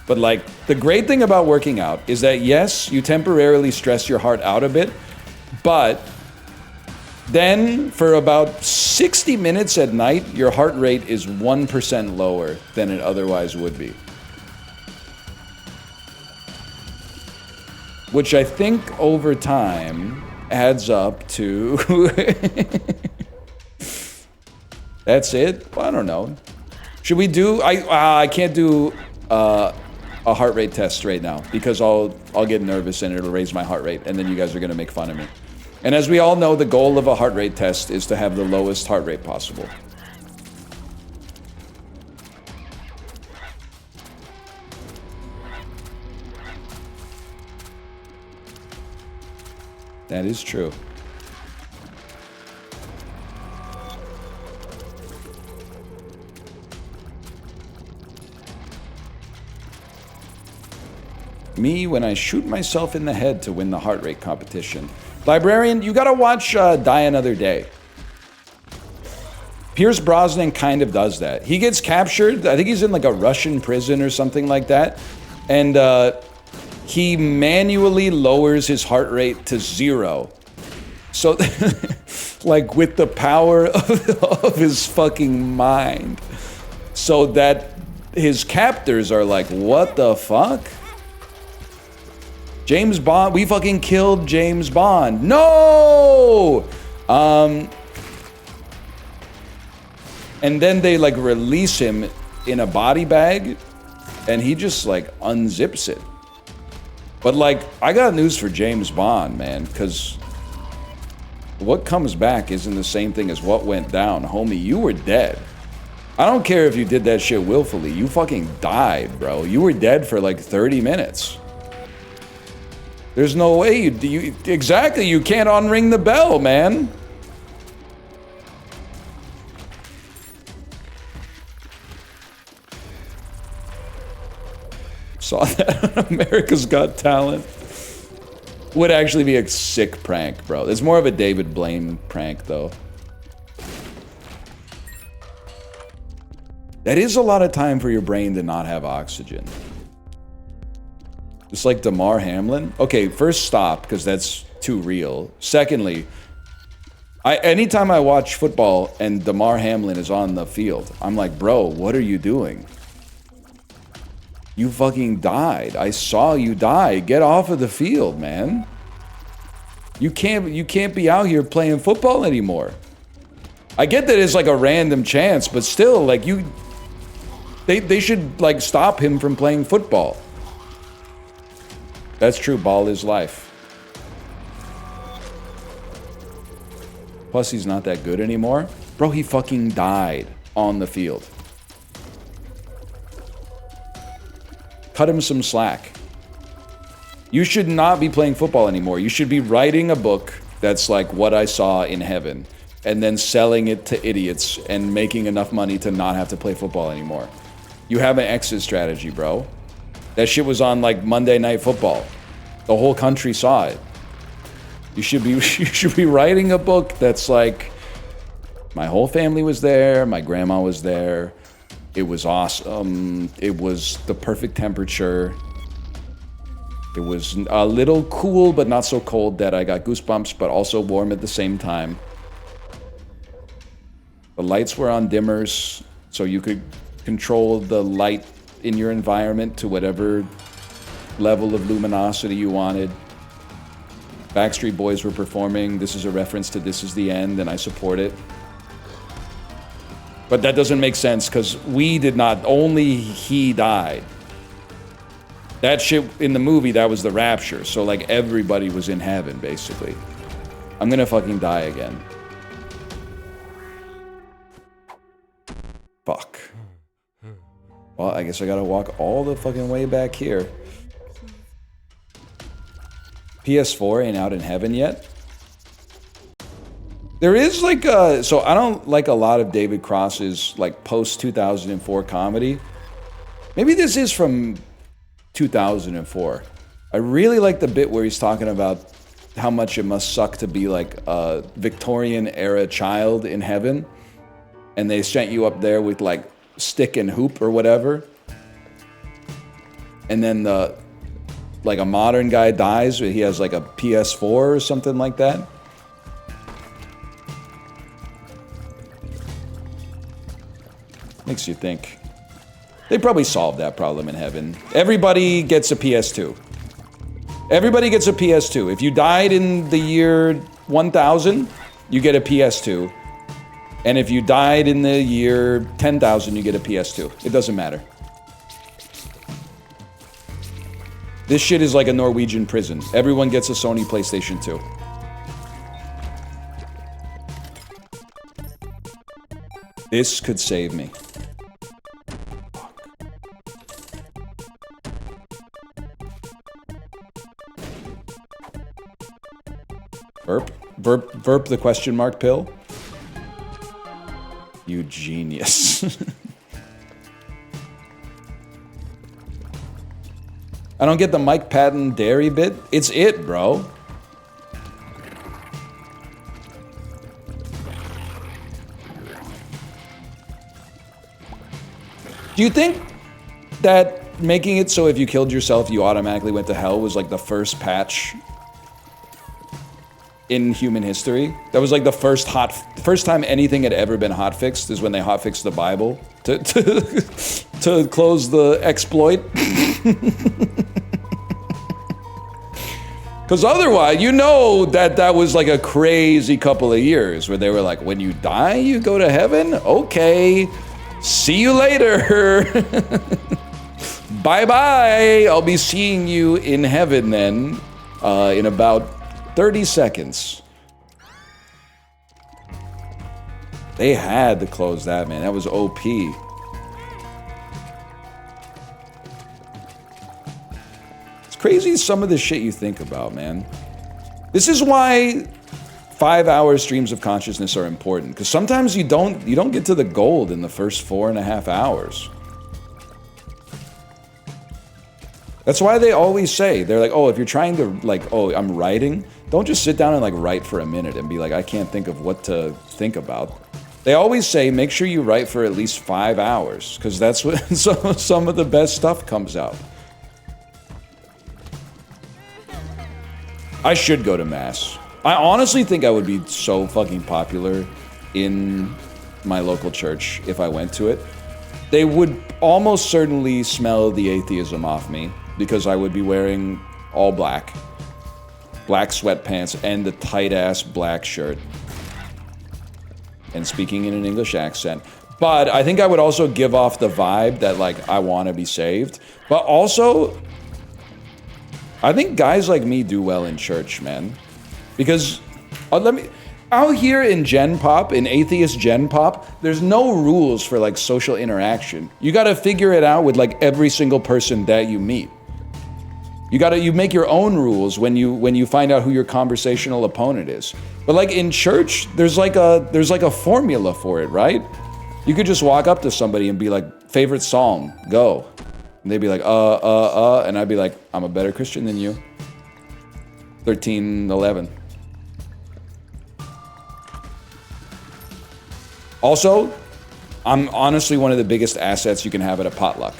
But like, the great thing about working out is that yes, you temporarily stress your heart out a bit, but then for about 60 minutes at night, your heart rate is 1% lower than it otherwise would be. Which I think over time adds up to... That's it? Well, I don't know. Should we do... I can't do a heart rate test right now because I'll get nervous and it'll raise my heart rate and then you guys are going to make fun of me. And as we all know, the goal of a heart rate test is to have the lowest heart rate possible. That is true. Me when I shoot myself in the head to win the heart rate competition. Librarian, you gotta watch Die Another Day. Pierce Brosnan kind of does that. He gets captured, I think he's in like a Russian prison or something like that, and he manually lowers his heart rate to 0. So, like with the power of his fucking mind. So that his captors are like, what the fuck? James Bond, we fucking killed James Bond. No! And then they like release him in a body bag and he just like unzips it. But like, I got news for James Bond, man, because what comes back isn't the same thing as what went down. Homie, you were dead. I don't care if you did that shit willfully. You fucking died, bro. You were dead for like 30 minutes. There's no way you exactly, you can't unring the bell, man. Saw that on America's Got Talent. Would actually be a sick prank, bro. It's more of a David Blaine prank, though. That is a lot of time for your brain to not have oxygen. Just like Damar Hamlin. Okay, first stop, because that's too real. Secondly, anytime I watch football and Damar Hamlin is on the field, I'm like, bro, what are you doing? You fucking died. I saw you die. Get off of the field, man. You can't be out here playing football anymore. I get that it's like a random chance, but still, like they should like stop him from playing football. That's true, ball is life. Plus, he's not that good anymore. Bro, he fucking died on the field. Cut him some slack. You should not be playing football anymore. You should be writing a book that's like what I saw in heaven, and then selling it to idiots and making enough money to not have to play football anymore. You have an exit strategy, bro. That shit was on like Monday Night Football. The whole country saw it. You should be writing a book that's like, my whole family was there, my grandma was there. It was awesome. It was the perfect temperature. It was a little cool, but not so cold that I got goosebumps, but also warm at the same time. The lights were on dimmers, so you could control the light in your environment to whatever level of luminosity you wanted. Backstreet Boys were performing. This is a reference to This Is the End, and I support it. But that doesn't make sense, because we did not, only he died. That shit in the movie, that was the rapture. So like everybody was in heaven, basically. I'm gonna fucking die again. Fuck. Well, I guess I gotta walk all the fucking way back here. PS4 ain't out in heaven yet. There is like so I don't like a lot of David Cross's like post 2004 comedy. Maybe this is from 2004. I really like the bit where he's talking about how much it must suck to be like a Victorian era child in heaven, and they sent you up there with like stick and hoop or whatever, and then like a modern guy dies, he has like a PS4 or something like that. Makes you think. They probably solved that problem in heaven. Everybody gets a PS2. Everybody gets a PS2. If you died in the year 1000, you get a PS2. And if you died in the year 10,000, you get a PS2. It doesn't matter. This shit is like a Norwegian prison. Everyone gets a Sony PlayStation 2. This could save me. Verp the question mark pill. You genius. I don't get the Mike Patton dairy bit. It's it, bro. Do you think that making it so if you killed yourself, you automatically went to hell was like the first patch in human history? That was like the first time anything had ever been hotfixed is when they hotfixed the Bible to close the exploit. Because otherwise, you know that was like a crazy couple of years where they were like, when you die, you go to heaven? Okay, see you later. Bye-bye. I'll be seeing you in heaven then in about 30 seconds. They had to close that, man. That was OP. It's crazy some of the shit you think about, man. This is why 5-hour streams of consciousness are important, because sometimes you don't get to the gold in the first 4.5 hours. That's why they always say, they're like, oh, if you're trying to, like, oh, I'm writing, don't just sit down and, like, write for a minute and be like, I can't think of what to think about. They always say, make sure you write for at least 5 hours, because that's when some of the best stuff comes out. I should go to Mass. I honestly think I would be so fucking popular in my local church if I went to it. They would almost certainly smell the atheism off me, because I would be wearing all black sweatpants, and the tight-ass black shirt, and speaking in an English accent. But I think I would also give off the vibe that, like, I want to be saved. But also, I think guys like me do well in church, man. Because, out here in Gen Pop, in atheist Gen Pop, there's no rules for like social interaction. You got to figure it out with like every single person that you meet. You make your own rules when you find out who your conversational opponent is. But like in church, there's like a formula for it, right? You could just walk up to somebody and be like, favorite psalm, go. And they'd be like, and I'd be like, I'm a better Christian than you. 13:11. Also, I'm honestly one of the biggest assets you can have at a potluck.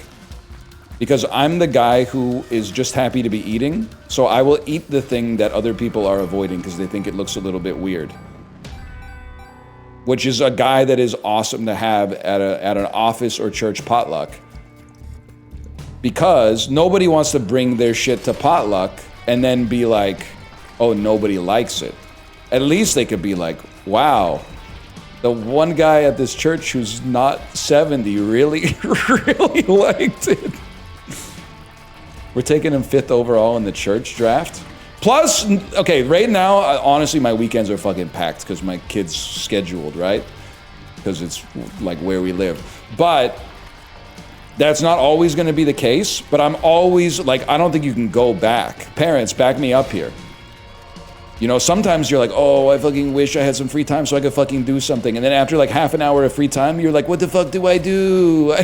Because I'm the guy who is just happy to be eating, so I will eat the thing that other people are avoiding because they think it looks a little bit weird. Which is a guy that is awesome to have at an office or church potluck. Because nobody wants to bring their shit to potluck and then be like, oh, nobody likes it. At least they could be like, wow, the one guy at this church who's not 70 really, really liked it. We're taking him 5th overall in the church draft. Plus, okay, right now, honestly, my weekends are fucking packed because my kid's scheduled, right? Because it's like where we live. But that's not always going to be the case. But I'm always like, I don't think you can go back. Parents, back me up here. You know, sometimes you're like, oh, I fucking wish I had some free time so I could fucking do something. And then after like half an hour of free time, you're like, what the fuck do I do? I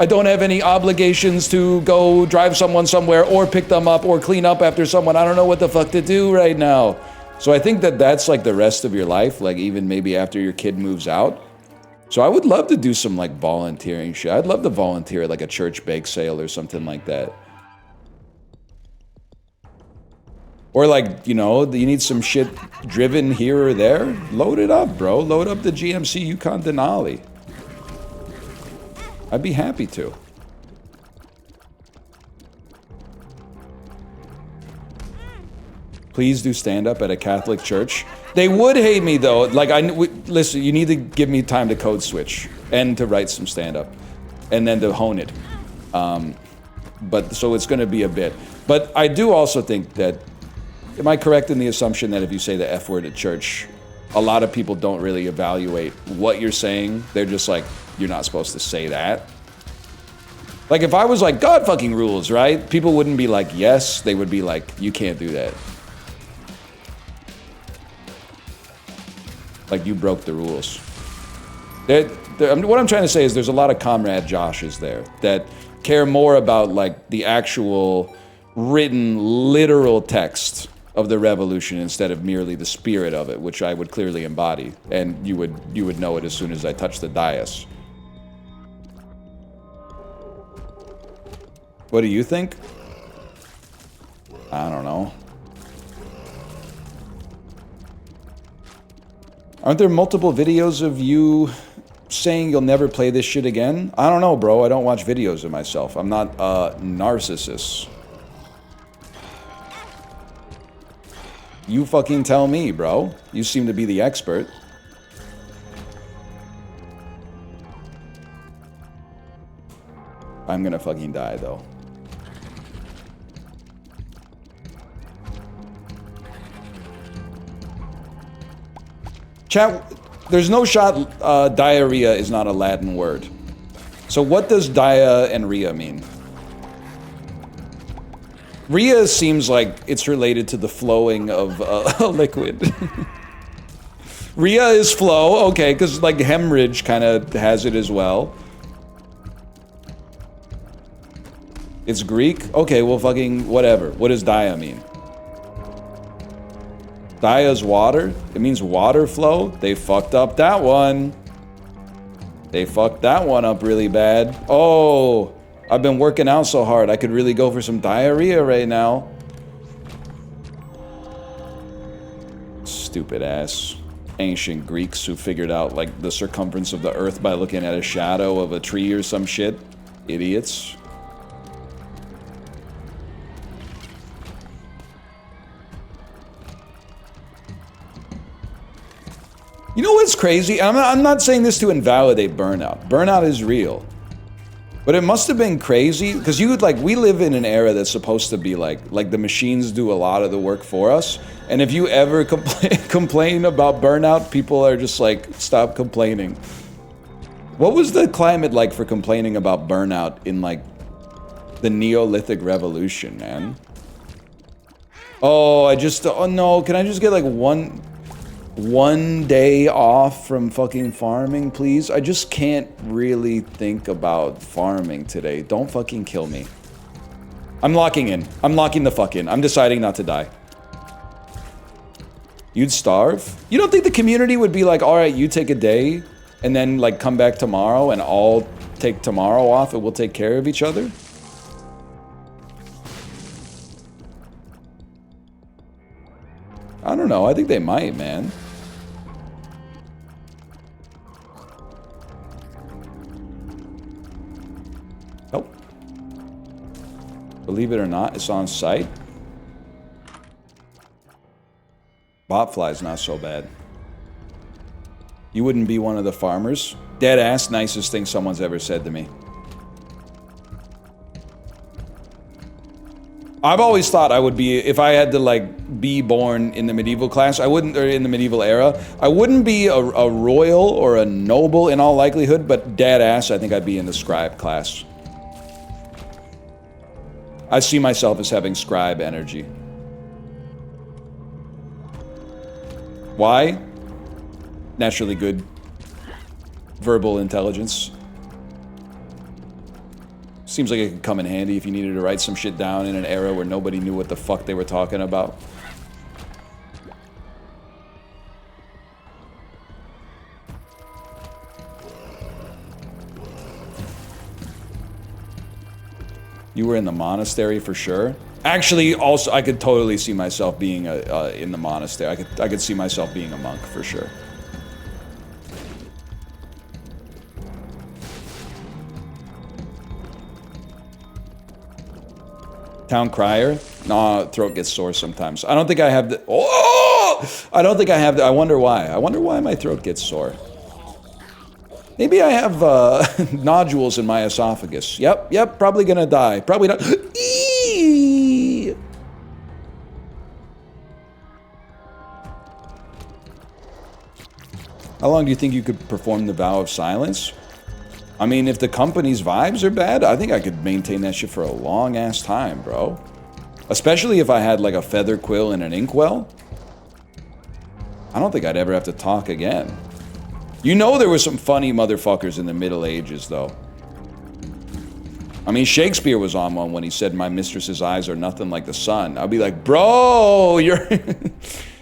don't have any obligations to go drive someone somewhere or pick them up or clean up after someone. I don't know what the fuck to do right now. So I think that that's like the rest of your life, like even maybe after your kid moves out. So I would love to do some like volunteering shit. I'd love to volunteer at like a church bake sale or something like that. Or like, you know, you need some shit driven here or there. Load it up, bro. Load up the GMC Yukon Denali. I'd be happy to. Please do stand up at a Catholic church. They would hate me though. Like listen, you need to give me time to code switch and to write some stand up and then to hone it. But so it's going to be a bit. But I do also think that, am I correct in the assumption that if you say the F word at church, a lot of people don't really evaluate what you're saying? They're just like, you're not supposed to say that. Like if I was like, God fucking rules, right? People wouldn't be like, yes. They would be like, you can't do that. Like you broke the rules. What I'm trying to say is there's a lot of Comrade Joshes there that care more about like the actual written literal text of the revolution instead of merely the spirit of it, which I would clearly embody, and you would know it as soon as I touch the dais. What do you think? I don't know. Aren't there multiple videos of you saying you'll never play this shit again? I don't know, bro. I don't watch videos of myself. I'm not a narcissist. You fucking tell me, bro. You seem to be the expert. I'm gonna fucking die, though. Chat, there's no shot diarrhea is not a Latin word. So what does dia and rhea mean? Rhea seems like it's related to the flowing of a liquid. Rhea is flow, okay, because like hemorrhage kind of has it as well. It's Greek? Okay, well fucking whatever. What does dia mean? Dia's water? It means water flow? They fucked up that one. They fucked that one up really bad. Oh, I've been working out so hard. I could really go for some diarrhea right now. Stupid ass ancient Greeks who figured out like the circumference of the earth by looking at a shadow of a tree or some shit. Idiots. You know what's crazy? I'm not saying this to invalidate burnout. Burnout is real. But it must have been crazy, because we live in an era that's supposed to be like the machines do a lot of the work for us. And if you ever complain about burnout, people are just like, stop complaining. What was the climate like for complaining about burnout in like the Neolithic Revolution, man? Oh, oh no, can I just get like one day off from fucking farming, please? I just can't really think about farming today. Don't fucking kill me. I'm locking in. I'm locking the fuck in. I'm deciding not to die. You'd starve? You don't think the community would be like, all right, you take a day and then like come back tomorrow and I'll take tomorrow off and we'll take care of each other? I don't know. I think they might, man. Oh. Believe it or not, it's on site. Botfly's not so bad. You wouldn't be one of the farmers? Dead ass, nicest thing someone's ever said to me. I've always thought I would be, if I had to like be born in the medieval class, I wouldn't, or in the medieval era, I wouldn't be a royal or a noble in all likelihood, but dead ass, I think I'd be in the scribe class. I see myself as having scribe energy. Why? Naturally good verbal intelligence. Seems like it could come in handy if you needed to write some shit down in an era where nobody knew what the fuck they were talking about. You were in the monastery for sure. Actually, also, I could totally see myself being in the monastery. I could see myself being a monk for sure. Town crier? Nah, throat gets sore sometimes. I don't think I have the. Oh! I don't think I have the. I wonder why. I wonder why my throat gets sore. Maybe I have nodules in my esophagus. Yep, probably gonna die. Probably not. Eee! How long do you think you could perform the vow of silence? I mean, if the company's vibes are bad, I think I could maintain that shit for a long ass time, bro. Especially if I had like a feather quill and an inkwell. I don't think I'd ever have to talk again. You know there were some funny motherfuckers in the Middle Ages, though. I mean, Shakespeare was on one when he said, "My mistress's eyes are nothing like the sun." I'd be like, bro, you're...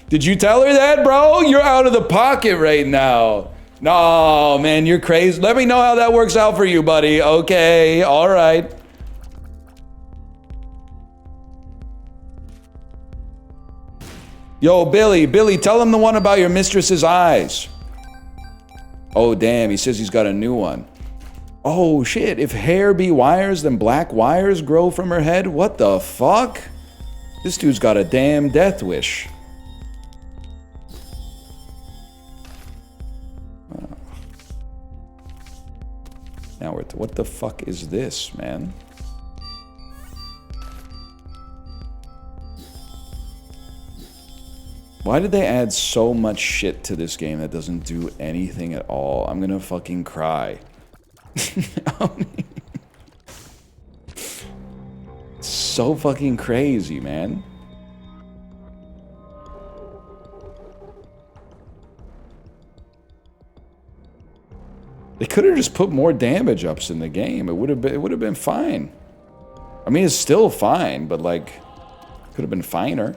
Did you tell her that, bro? You're out of the pocket right now. No, man, you're crazy. Let me know how that works out for you, buddy. Okay, all right. Yo, Billy, tell him the one about your mistress's eyes. Oh, damn, he says he's got a new one. Oh, shit, if hair be wires, then black wires grow from her head? What the fuck? This dude's got a damn death wish. Now we're what the fuck is this, man? Why did they add so much shit to this game that doesn't do anything at all? I'm gonna fucking cry. So fucking crazy, man. They could have just put more damage ups in the game. It would have been fine. I mean, it's still fine, but like, could have been finer.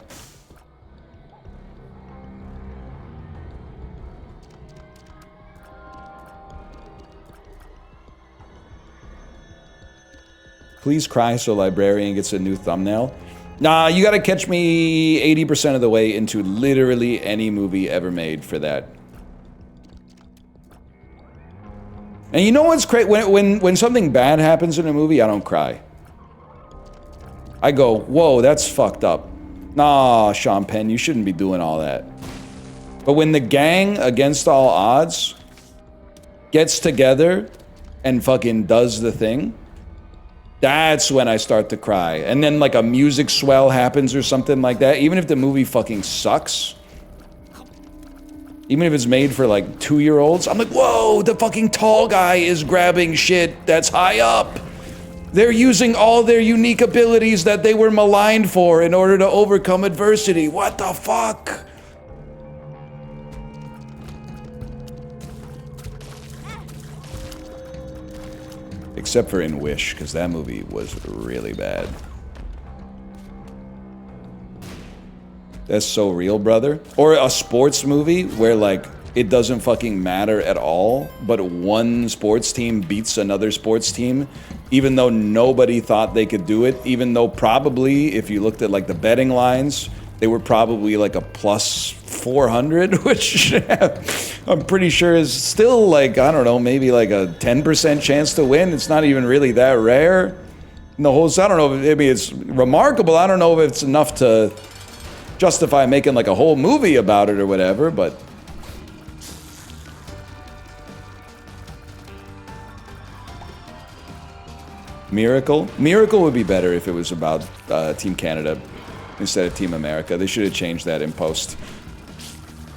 Please cry so Librarian gets a new thumbnail. Nah, you gotta catch me 80% of the way into literally any movie ever made for that. And you know what's crazy? When something bad happens in a movie, I don't cry. I go, whoa, that's fucked up. Nah, Sean Penn, you shouldn't be doing all that. But when the gang, against all odds, gets together and fucking does the thing, That's when I start to cry. And then like a music swell happens or something like that. Even if the movie fucking sucks. Even if it's made for like 2-year-olds. I'm like, whoa, the fucking tall guy is grabbing shit that's high up. They're using all their unique abilities that they were maligned for in order to overcome adversity. What the fuck? Except for in Wish, because that movie was really bad. That's so real, brother. Or a sports movie where, like, it doesn't fucking matter at all, but one sports team beats another sports team, even though nobody thought they could do it, even though probably, if you looked at, like, the betting lines, they were probably, like, a plus 400, which I'm pretty sure is still, like, I don't know, maybe, like, a 10% chance to win. It's not even really that rare. And the whole, I don't know, I mean, it's remarkable. I don't know if it's enough to justify making, like, a whole movie about it or whatever, but... Miracle? Miracle would be better if it was about Team Canada instead of Team America. They should have changed that in post.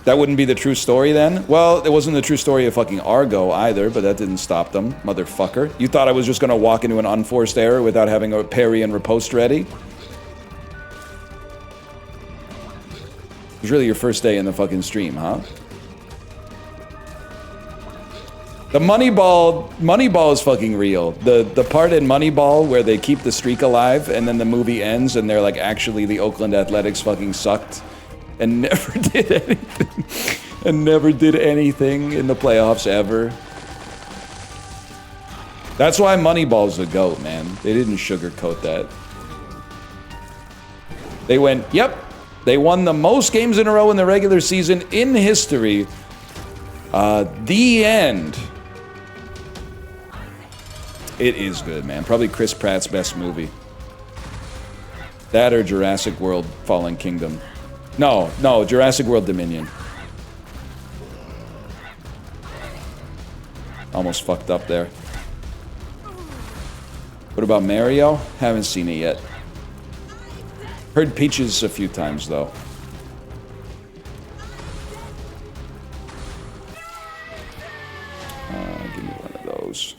That wouldn't be the true story then? Well, it wasn't the true story of fucking Argo either, but that didn't stop them, motherfucker. You thought I was just gonna walk into an unforced error without having a parry and riposte ready? It was really your first day in the fucking stream, huh? The Moneyball is fucking real. The part in Moneyball where they keep the streak alive and then the movie ends and they're like, actually the Oakland Athletics fucking sucked and never did anything. And never did anything in the playoffs ever. That's why Moneyball's the GOAT, man. They didn't sugarcoat that. They went, yep, they won the most games in a row in the regular season in history. The end. It is good, man. Probably Chris Pratt's best movie. That or Jurassic World Fallen Kingdom. No, Jurassic World Dominion. Almost fucked up there. What about Mario? Haven't seen it yet. Heard Peaches a few times, though. Give me one of those.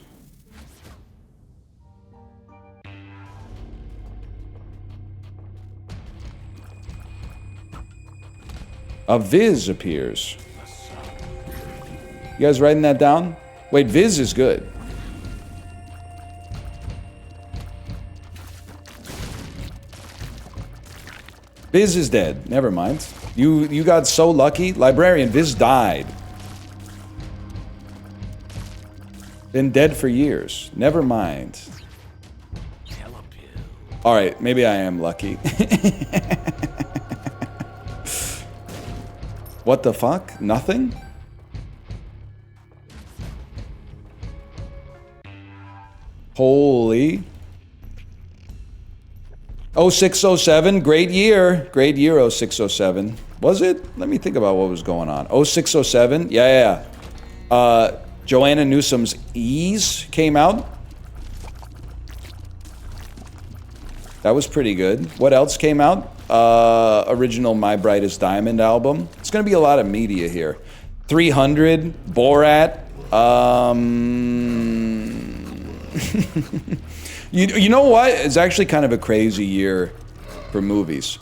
A Viz appears. You guys writing that down? Wait, Viz is good. Viz is dead. Never mind. You got so lucky. Librarian, Viz died. Been dead for years. Never mind. Alright, maybe I am lucky. What the fuck? Nothing? Holy. 0607, great year. Great year, 0607. Was it? Let me think about what was going on. 0607? Yeah. Joanna Newsom's Ease came out. That was pretty good. What else came out? Original My Brightest Diamond album. It's gonna be a lot of media here. 300, Borat. You know what? It's actually kind of a crazy year for movies.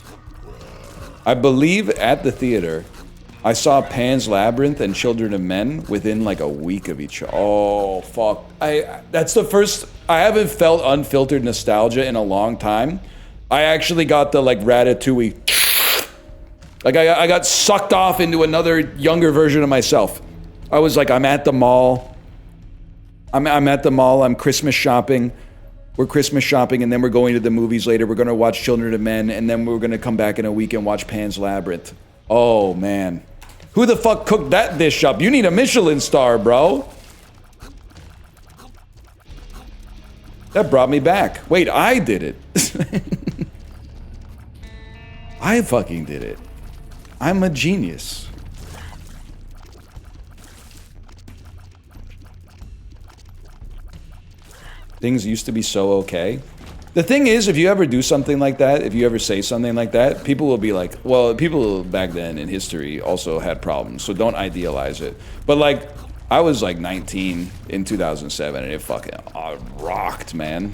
I believe at the theater, I saw Pan's Labyrinth and Children of Men within like a week of each other. Oh, fuck. That's the first... I haven't felt unfiltered nostalgia in a long time. I actually got the, like, Ratatouille... Like, I got sucked off into another younger version of myself. I was like, I'm at the mall. I'm at the mall. I'm Christmas shopping. We're Christmas shopping, and then we're going to the movies later. We're going to watch Children of Men, and then we're going to come back in a week and watch Pan's Labyrinth. Oh, man. Who the fuck cooked that dish up? You need a Michelin star, bro. That brought me back. Wait, I did it. I fucking did it. I'm a genius. Things used to be so okay. The thing is, if you ever do something like that, if you ever say something like that, people will be like, well, people back then in history also had problems, so don't idealize it. But like, I was like 19 in 2007 and it fucking rocked, man.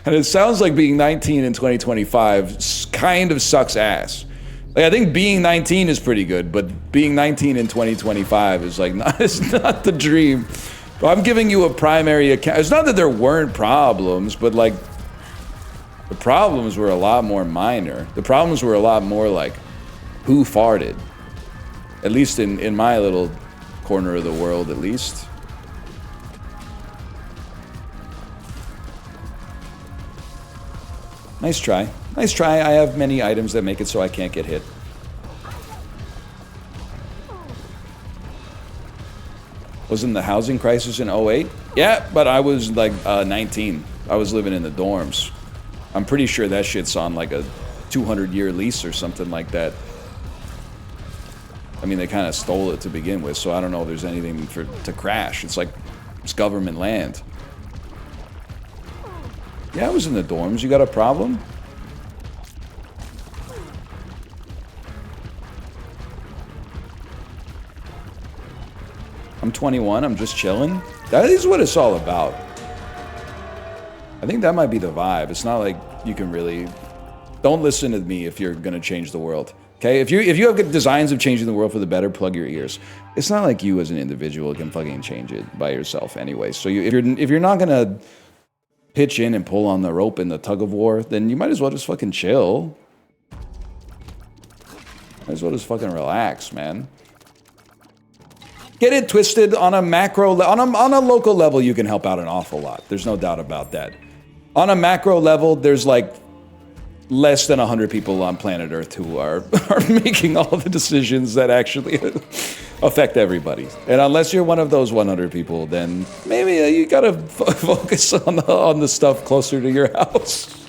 And it sounds like being 19 in 2025 kind of sucks ass. Like, I think being 19 is pretty good, but being 19 in 2025 is like, it's not the dream. I'm giving you a primary account. It's not that there weren't problems, but like, the problems were a lot more minor. The problems were a lot more like, who farted? At least in my little corner of the world, at least. Nice try. Nice try. I have many items that make it so I can't get hit. Wasn't the housing crisis in 08? Yeah, but I was like 19. I was living in the dorms. I'm pretty sure that shit's on like a 200-year lease or something like that. I mean, they kind of stole it to begin with, so I don't know if there's anything to crash. It's like, it's government land. Yeah, I was in the dorms. You got a problem? I'm 21, I'm just chilling. That is what it's all about. I think that might be the vibe. It's not like you can really... Don't listen to me if you're gonna change the world. Okay? If you have designs of changing the world for the better, plug your ears. It's not like you as an individual can fucking change it by yourself anyway. So if you're not gonna pitch in and pull on the rope in the tug of war, then you might as well just fucking chill. Might as well just fucking relax, man. Get it twisted on a macro, on a local level, you can help out an awful lot. There's no doubt about that. On a macro level, there's like less than 100 people on planet Earth who are making all the decisions that actually affect everybody. And unless you're one of those 100 people, then maybe you gotta focus on the stuff closer to your house.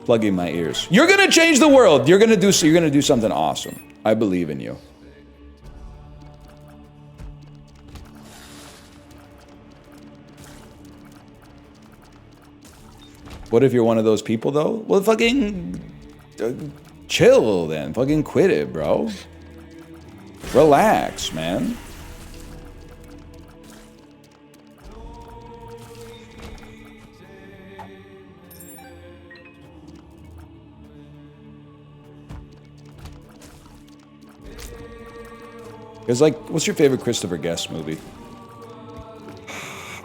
Plugging my ears. You're gonna change the world. You're gonna do something awesome. I believe in you. What if you're one of those people though? Well, fucking chill then. Fucking quit it, bro. Relax, man. It's like, what's your favorite Christopher Guest movie?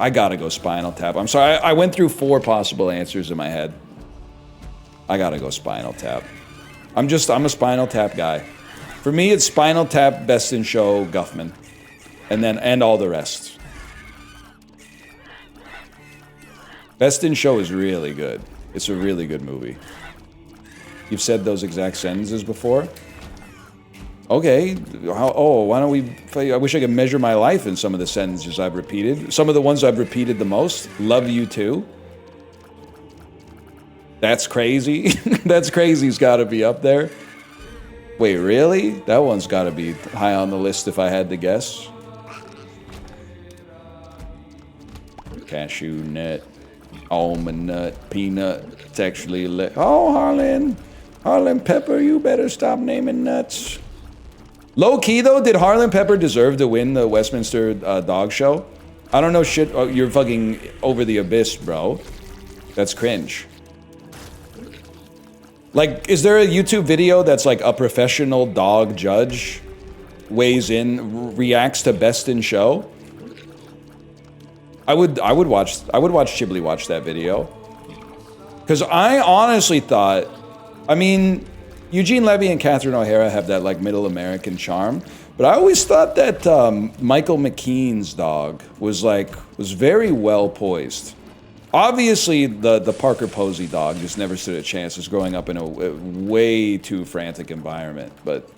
I gotta go Spinal Tap. I'm sorry, I went through 4 possible answers in my head. I gotta go Spinal Tap. I'm a Spinal Tap guy. For me, it's Spinal Tap, Best in Show, Guffman. And all the rest. Best in Show is really good. It's a really good movie. You've said those exact sentences before? Okay, why don't we... I wish I could measure my life in some of the sentences I've repeated. Some of the ones I've repeated the most. Love you too. That's crazy. That's crazy's gotta be up there. Wait, really? That one's gotta be high on the list if I had to guess. Cashew nut, almond nut, peanut. It's actually... Oh, Harlan Pepper, you better stop naming nuts. Low key though, did Harlan Pepper deserve to win the Westminster dog show? I don't know shit. Oh, you're fucking over the abyss, bro. That's cringe. Like, is there a YouTube video that's like a professional dog judge weighs in, reacts to Best in Show? I would watch Chiblee watch that video. Because I honestly thought, I mean, Eugene Levy and Catherine O'Hara have that like middle American charm, but I always thought that Michael McKean's dog was very well poised. Obviously, the Parker Posey dog just never stood a chance. Was growing up in a way too frantic environment, but.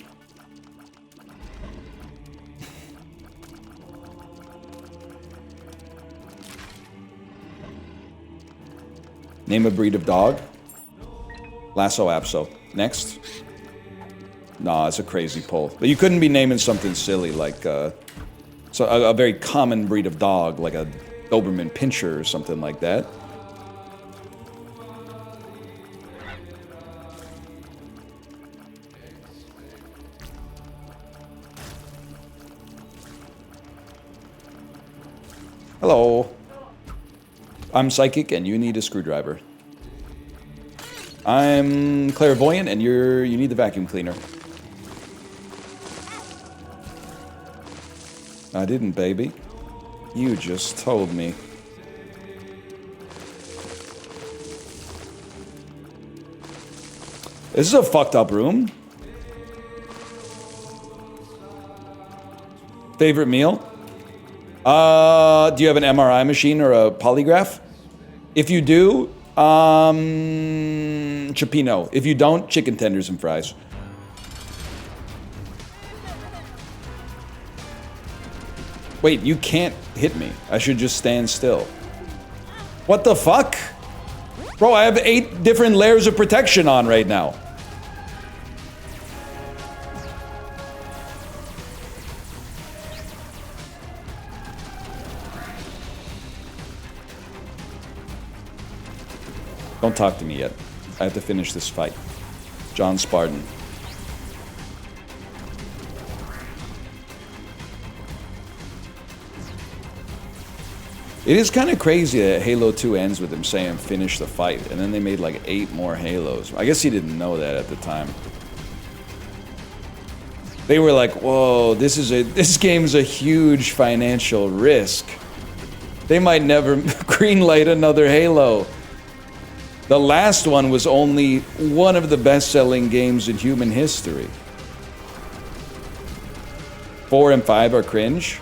Name a breed of dog. Lasso Apso. Next. Nah, it's a crazy poll. But you couldn't be naming something silly like So a very common breed of dog, like a Doberman Pinscher or something like that. Hello. I'm psychic and you need a screwdriver. I'm clairvoyant and you need the vacuum cleaner. I didn't, baby. You just told me. This is a fucked up room. Favorite meal? Do you have an MRI machine or a polygraph? If you do, Cioppino. If you don't, chicken tenders and fries. Wait, you can't hit me. I should just stand still. What the fuck? Bro, I have 8 different layers of protection on right now. Don't talk to me yet. I have to finish this fight. John Spartan. It is kind of crazy that Halo 2 ends with him saying finish the fight, and then they made like 8 more Halos. I guess he didn't know that at the time. They were like, whoa, this game's a huge financial risk. They might never greenlight another Halo. The last one was only one of the best-selling games in human history. 4 and 5 are cringe?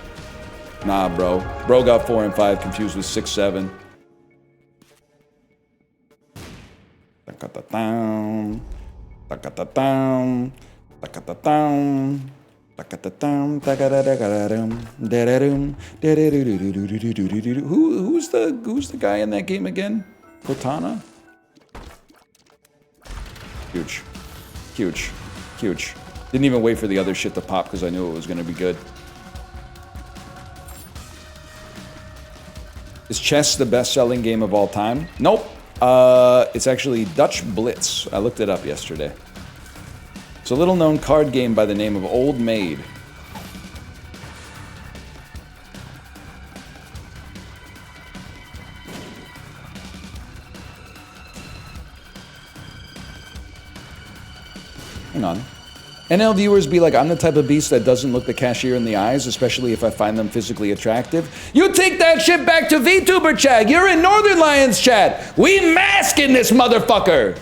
Nah, bro. Bro got 4 and 5 confused with 6, 7. Who who's the guy in that game again? Cortana? Huge. Huge. Huge. Didn't even wait for the other shit to pop because I knew it was going to be good. Is chess the best-selling game of all time? Nope. It's actually Dutch Blitz. I looked it up yesterday. It's a little-known card game by the name of Old Maid. Hang on. NL viewers be like, I'm the type of beast that doesn't look the cashier in the eyes, especially if I find them physically attractive. You take that shit back to VTuber chat. You're in Northern Lions chat. We mask in this motherfucker.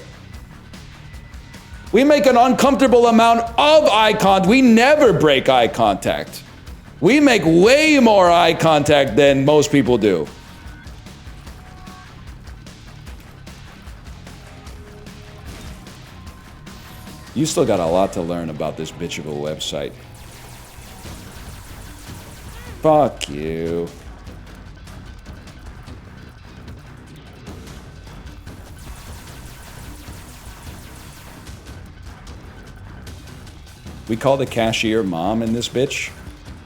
We make an uncomfortable amount of eye contact. We never break eye contact. We make way more eye contact than most people do. You still got a lot to learn about this bitch of a website. Fuck you. We call the cashier mom in this bitch.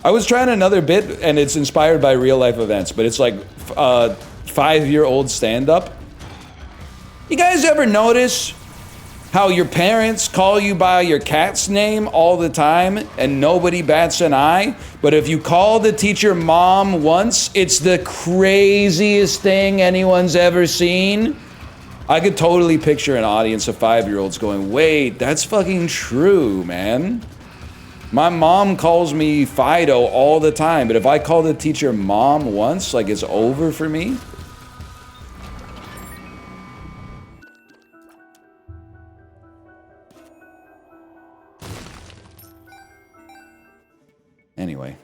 I was trying another bit, and it's inspired by real life events, but it's like 5-year-old stand-up. You guys ever notice how your parents call you by your cat's name all the time and nobody bats an eye? But if you call the teacher mom once, it's the craziest thing anyone's ever seen. I could totally picture an audience of 5-year-olds going, wait, that's fucking true, man. My mom calls me Fido all the time, but if I call the teacher mom once, like it's over for me. Anyway.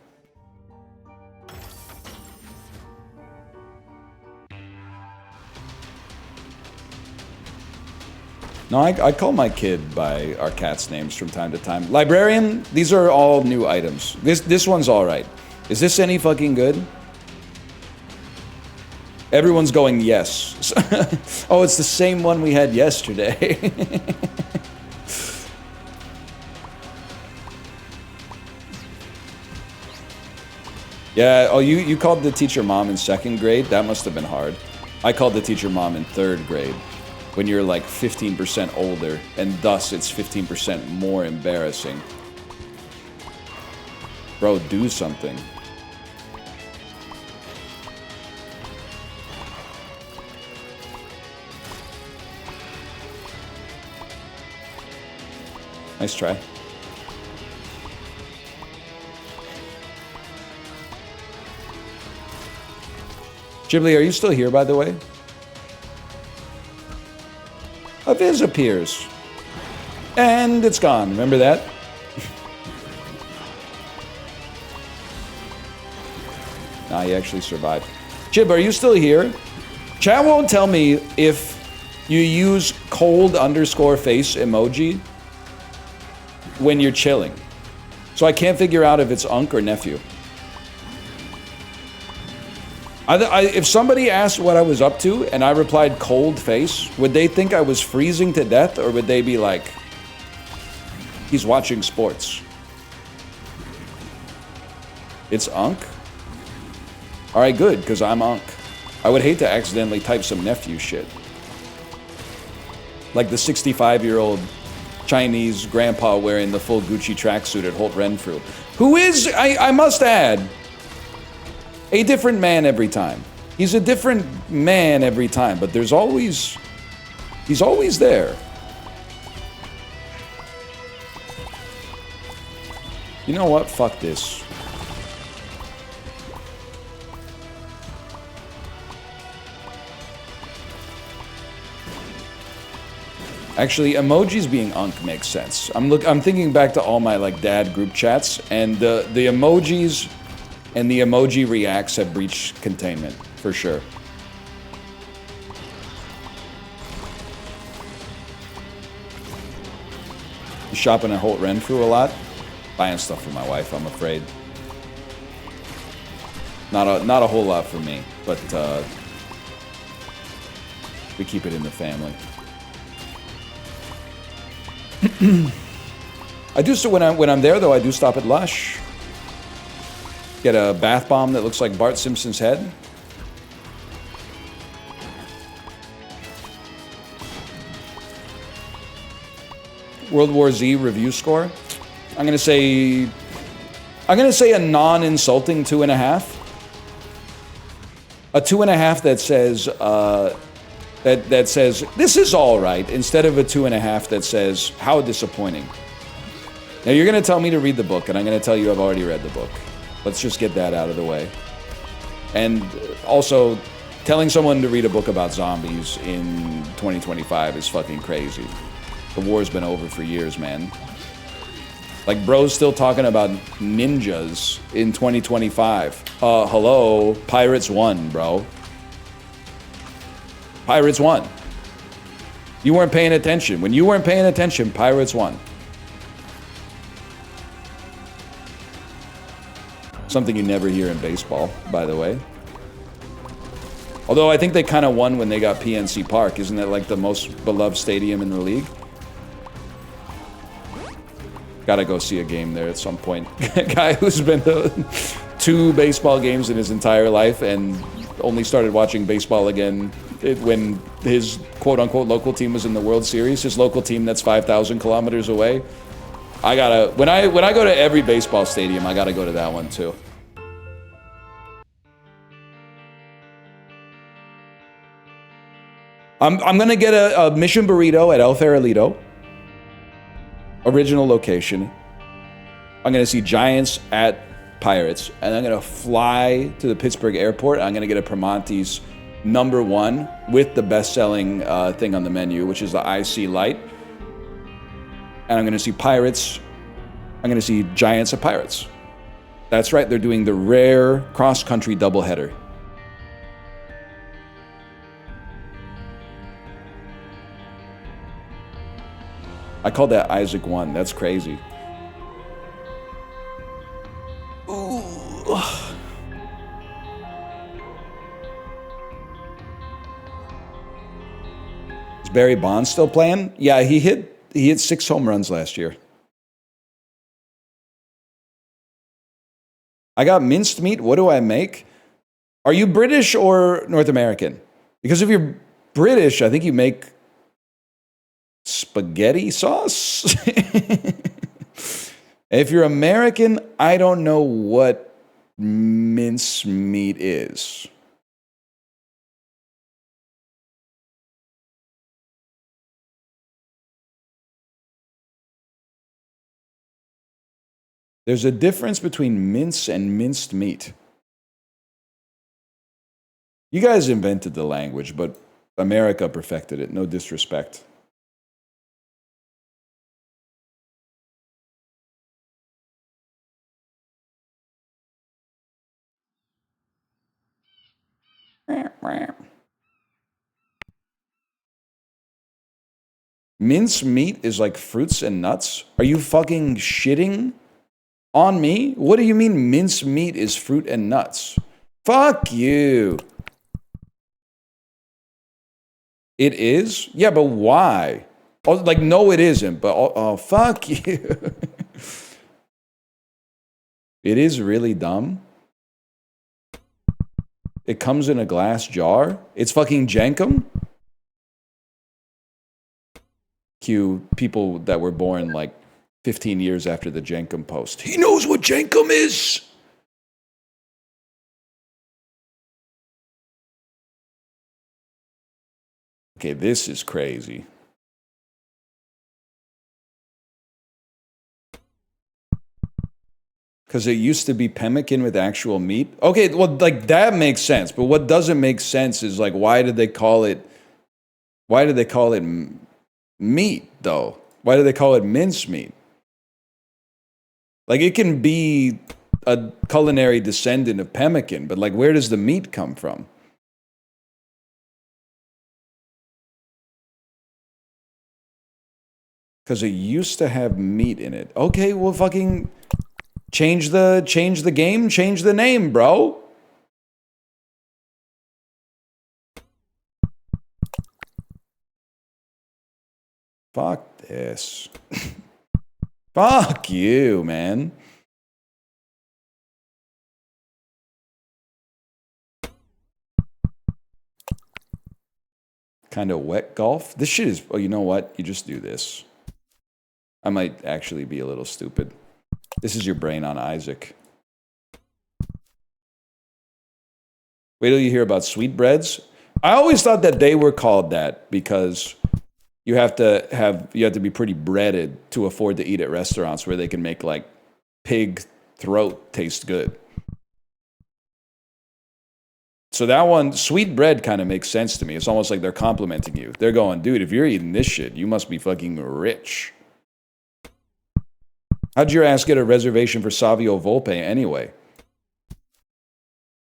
No, I call my kid by our cat's names from time to time. Librarian, these are all new items. This one's all right. Is this any fucking good? Everyone's going yes. Oh, it's the same one we had yesterday. Yeah, oh, you called the teacher mom in 2nd grade? That must have been hard. I called the teacher mom in 3rd grade, when you're like 15% older, and thus it's 15% more embarrassing. Bro, do something. Nice try. Ghibli, are you still here, by the way? A viz appears. And it's gone. Remember that? Nah, he actually survived. Jib, are you still here? Chat won't tell me if you use cold_face emoji when you're chilling. So I can't figure out if it's Unc or Nephew. If somebody asked what I was up to and I replied cold face, would they think I was freezing to death, or would they be like, he's watching sports? It's Unc? Alright, good, because I'm Unc. I would hate to accidentally type some Nephew shit. Like the 65-year-old Chinese grandpa wearing the full Gucci tracksuit at Holt Renfrew. Who is, I must add, a different man every time. He's a different man every time, but there's always... he's always there. You know what? Fuck this. Actually, emojis being Unc makes sense. I'm thinking back to all my like dad group chats, and the emojis and the emoji reacts have breached containment, for sure. You shopping at Holt Renfrew a lot? Buying stuff for my wife, I'm afraid. Not a whole lot for me, but we keep it in the family. I do, so when I'm there though, I do stop at Lush. Get a bath bomb that looks like Bart Simpson's head. World War Z review score. I'm gonna say a non-insulting 2.5. A 2.5 that says that says this is all right, instead of a 2.5 that says how disappointing. Now you're gonna tell me to read the book, and I'm gonna tell you I've already read the book. Let's just get that out of the way. And also, telling someone to read a book about zombies in 2025 is fucking crazy. The war's been over for years, man. Like, bro's still talking about ninjas in 2025. Hello, Pirates won, bro. Pirates won. You weren't paying attention. When you weren't paying attention, Pirates won. Something you never hear in baseball, by the way. Although I think they kind of won when they got PNC Park. Isn't that like the most beloved stadium in the league? Gotta go see a game there at some point. Guy who's been to 2 baseball games in his entire life and only started watching baseball again when his quote-unquote local team was in the World Series. His local team that's 5,000 kilometers away. I gotta, when I go to every baseball stadium, I gotta go to that one too. I'm gonna get a mission burrito at El Farolito. Original location. I'm gonna see Giants at Pirates, and I'm gonna fly to the Pittsburgh airport. I'm gonna get a Primanti's #1 with the best-selling thing on the menu, which is the IC Light. And I'm gonna see Pirates. I'm gonna see Giants at Pirates. That's right, they're doing the rare cross-country doubleheader. I called that Isaac 1. That's crazy. Ooh. Is Barry Bonds still playing? Yeah, he hit 6 home runs last year. I got minced meat. What do I make? Are you British or North American? Because if you're British, I think you make spaghetti sauce. If you're American, I don't know what mince meat is. There's a difference between mince and minced meat. You guys invented the language, but America perfected it. No disrespect. Mince meat is like fruits and nuts? Are you fucking shitting on me? What do you mean mince meat is fruit and nuts? Fuck you. It is? Yeah, but why? Oh, like, no, it isn't, but oh fuck you. It is really dumb. It comes in a glass jar. It's fucking Jenkum. Cue people that were born like 15 years after the Jenkum post. He knows what Jenkum is. Okay, this is crazy. Because it used to be pemmican with actual meat. Okay, well, like, that makes sense. But what doesn't make sense is, like, why did they call it meat, though? Why do they call it mincemeat? Like, it can be a culinary descendant of pemmican, but, like, where does the meat come from? Because it used to have meat in it. Okay, well, fucking change the game, change the name, bro. Fuck this. Fuck you, man. Kind of wet golf. This shit is, oh, you know what? You just do this. I might actually be a little stupid. This is your brain on Isaac. Wait till you hear about sweetbreads. I always thought that they were called that because you have to be pretty breaded to afford to eat at restaurants where they can make like pig throat taste good. So that one, sweet bread, kind of makes sense to me. It's almost like they're complimenting you. They're going, dude, if you're eating this shit, you must be fucking rich. How'd your ass get a reservation for Savio Volpe anyway?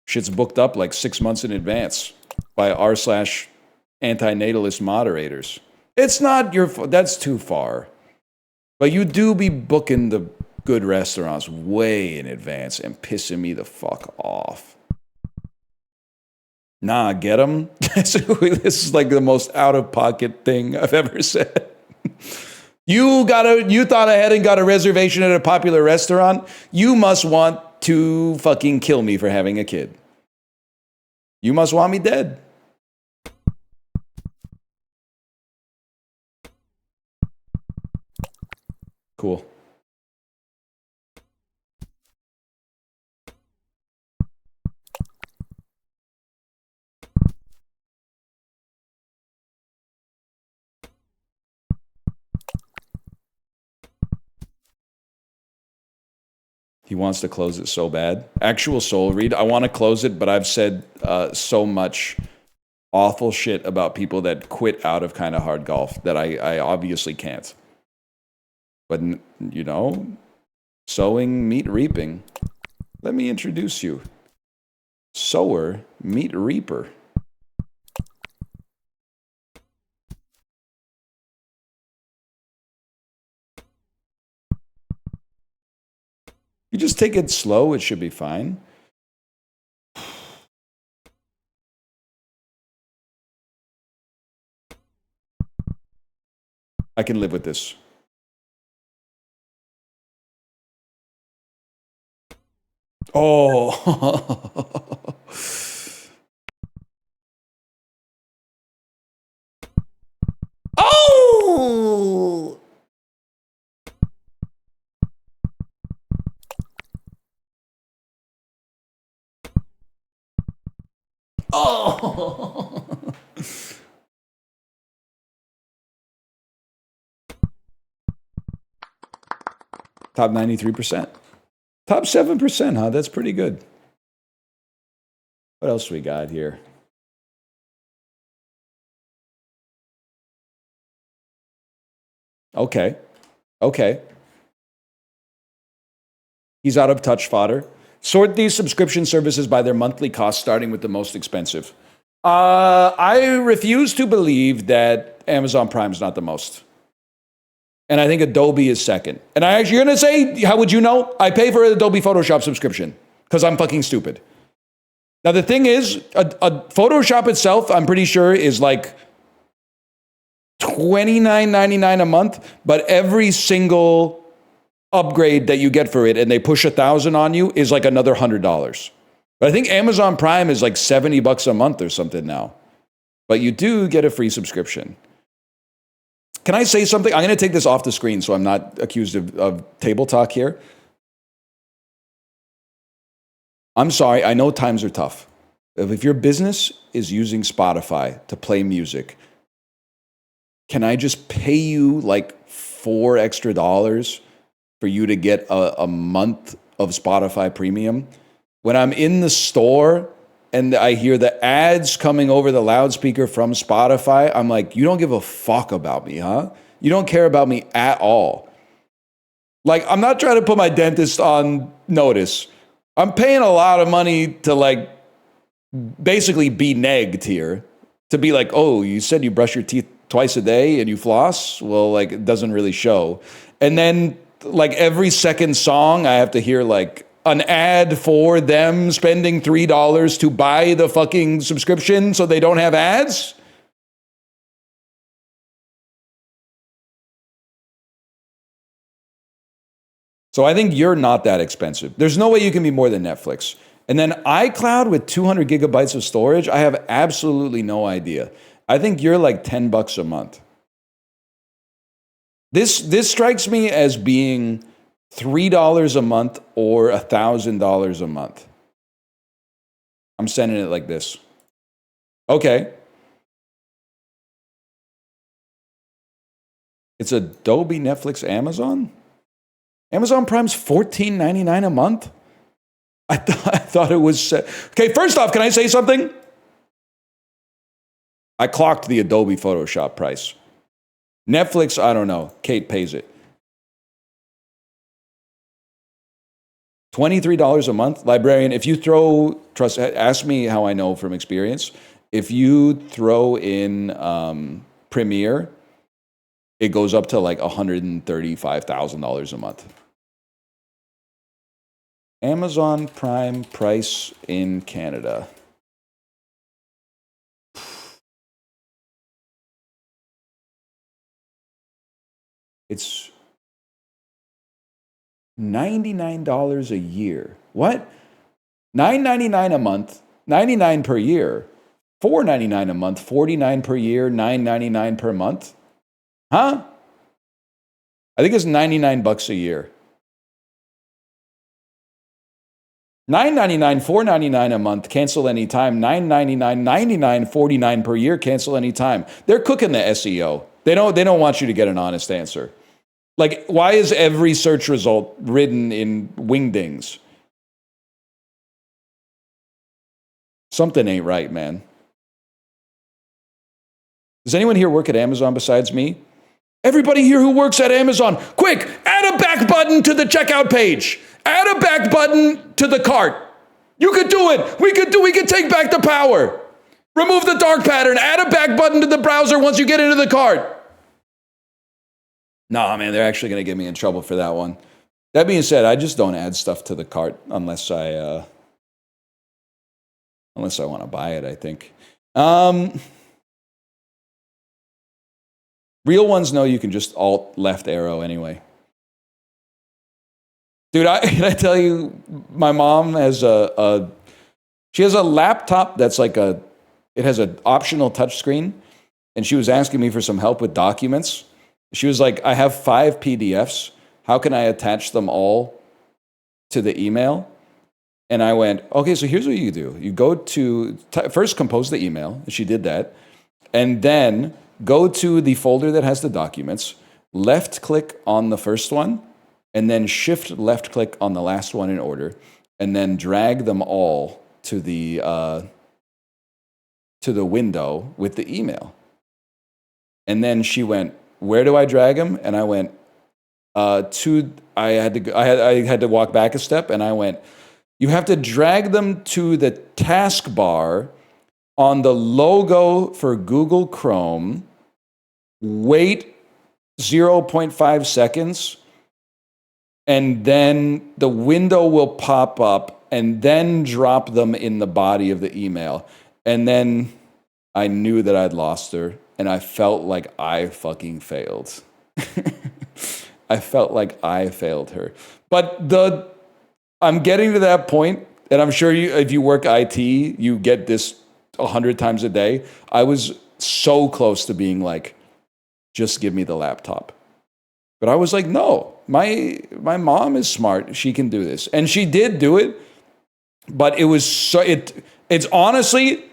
Shit's booked up like 6 months in advance by r/antinatalist moderators. It's not your that's too far. But you do be booking the good restaurants way in advance and pissing me the fuck off. Nah, get them? This is like the most out-of-pocket thing I've ever said. You thought ahead and got a reservation at a popular restaurant? You must want to fucking kill me for having a kid. You must want me dead. Cool. He wants to close it so bad. Actual soul read. I want to close it, but I've said so much awful shit about people that quit out of kind of hard golf that I obviously can't. But, you know, sowing, meat reaping. Let me introduce you. Sower, meat reaper. You just take it slow, it should be fine. I can live with this. Oh. Oh! Oh! Top 93%. Top 7%, huh? That's pretty good. What else we got here? Okay. Okay. He's out of touch fodder. Sort these subscription services by their monthly cost, starting with the most expensive. I refuse to believe that Amazon Prime is not the most. And I think Adobe is second. And I actually, you're going to say, how would you know? I pay for an Adobe Photoshop subscription because I'm fucking stupid. Now, the thing is, a Photoshop itself, I'm pretty sure, is like $29.99 a month, but every single upgrade that you get for it and they push 1,000 on you is like another $100. But I think Amazon Prime is like $70 a month or something now. But you do get a free subscription. Can I say something? I'm going to take this off the screen so I'm not accused of table talk here. I'm sorry, I know times are tough. If your business is using Spotify to play music, can I just pay you like $4 extra for you to get a month of Spotify Premium? When I'm in the store and I hear the ads coming over the loudspeaker from Spotify, I'm like, you don't give a fuck about me, huh? You don't care about me at all. Like, I'm not trying to put my dentist on notice. I'm paying a lot of money to like basically be negged here. To be like, oh, you said you brush your teeth twice a day and you floss? Well, like, it doesn't really show. And then like every second song, I have to hear like an ad for them spending $3 to buy the fucking subscription so they don't have ads? So I think you're not that expensive. There's no way you can be more than Netflix. And then iCloud with 200 gigabytes of storage, I have absolutely no idea. I think you're like $10 a month. This strikes me as being $3 a month or $1,000 a month. I'm sending it like this. Okay. It's Adobe, Netflix, Amazon? Amazon Prime's $14.99 a month? I thought it was... Okay, first off, can I say something? I clocked the Adobe Photoshop price. Netflix, I don't know. Kate pays it. $23 a month? Librarian, if you throw... Ask me how I know from experience. If you throw in Premiere, it goes up to like $135,000 a month. Amazon Prime price in Canada. It's $99 a year. What? $9.99 a month, $99 per year, $4.99 a month, $49 per year, $9.99 per month. Huh? I think it's $99 a year. $9.99, $4.99 a month, cancel anytime. $9.99, $99, $49 per year, cancel anytime. They're cooking the SEO. They don't want you to get an honest answer. Like, why is every search result written in wingdings? Something ain't right, man. Does anyone here work at Amazon besides me? Everybody here who works at Amazon, quick, add a back button to the checkout page. Add a back button to the cart. You could do it. We could take back the power. Remove the dark pattern. Add a back button to the browser once you get into the cart. Nah, man, they're actually going to get me in trouble for that one. That being said, I just don't add stuff to the cart unless I want to buy it, I think. Real ones know you can just alt left arrow anyway. Dude, can I tell you, my mom has she has a laptop that's like it has an optional touchscreen, and she was asking me for some help with documents. She was like, I have 5 PDFs. How can I attach them all to the email? And I went, okay, so here's what you do. You go to, first compose the email. She did that. And then go to the folder that has the documents, left click on the first one, and then shift left click on the last one in order, and then drag them all to the window with the email. And then she went, where do I drag them? And I went, I had to walk back a step, and I went, you have to drag them to the taskbar on the logo for Google Chrome, wait 0.5 seconds, and then the window will pop up, and then drop them in the body of the email. And then I knew that I'd lost her, and I felt like I fucking failed. I felt like I failed her. But I'm getting to that point, and I'm sure if you work IT, you get this 100 times a day. I was so close to being like, just give me the laptop. But I was like, no, my mom is smart. She can do this. And she did do it. But it was it's honestly,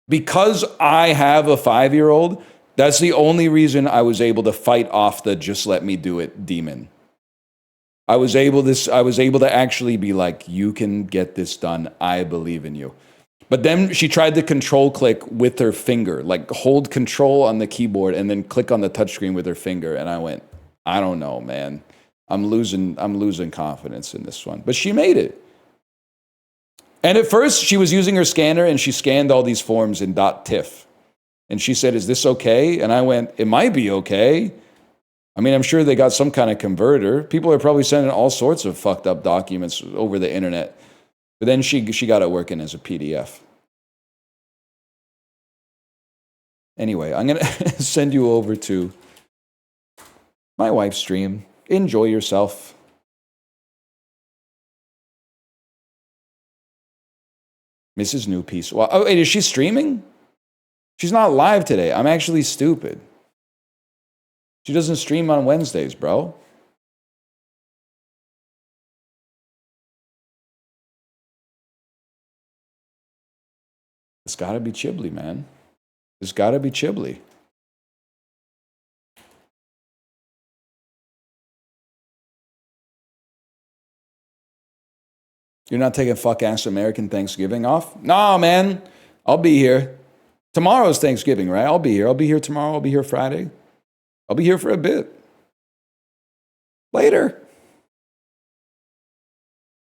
because I have a 5-year-old, that's the only reason I was able to fight off the just let me do it demon. I was able to actually be like, you can get this done. I believe in you. But then she tried to control click with her finger, like hold control on the keyboard and then click on the touchscreen with her finger. And I went, I don't know, man. I'm losing confidence in this one. But she made it. And at first she was using her scanner and she scanned all these forms in .tiff. And she said, is this okay? And I went, it might be okay. I mean, I'm sure they got some kind of converter. People are probably sending all sorts of fucked up documents over the internet. But then she got it working as a PDF. Anyway, I'm going to send you over to my wife's stream. Enjoy yourself. Mrs. New Piece. Well, oh, wait, is she streaming? She's not live today. I'm actually stupid. She doesn't stream on Wednesdays, bro. It's got to be Chibli, man. It's got to be Chibli. You're not taking fuck-ass American Thanksgiving off? No, man. I'll be here. Tomorrow's Thanksgiving, right? I'll be here. I'll be here tomorrow. I'll be here Friday. I'll be here for a bit. Later.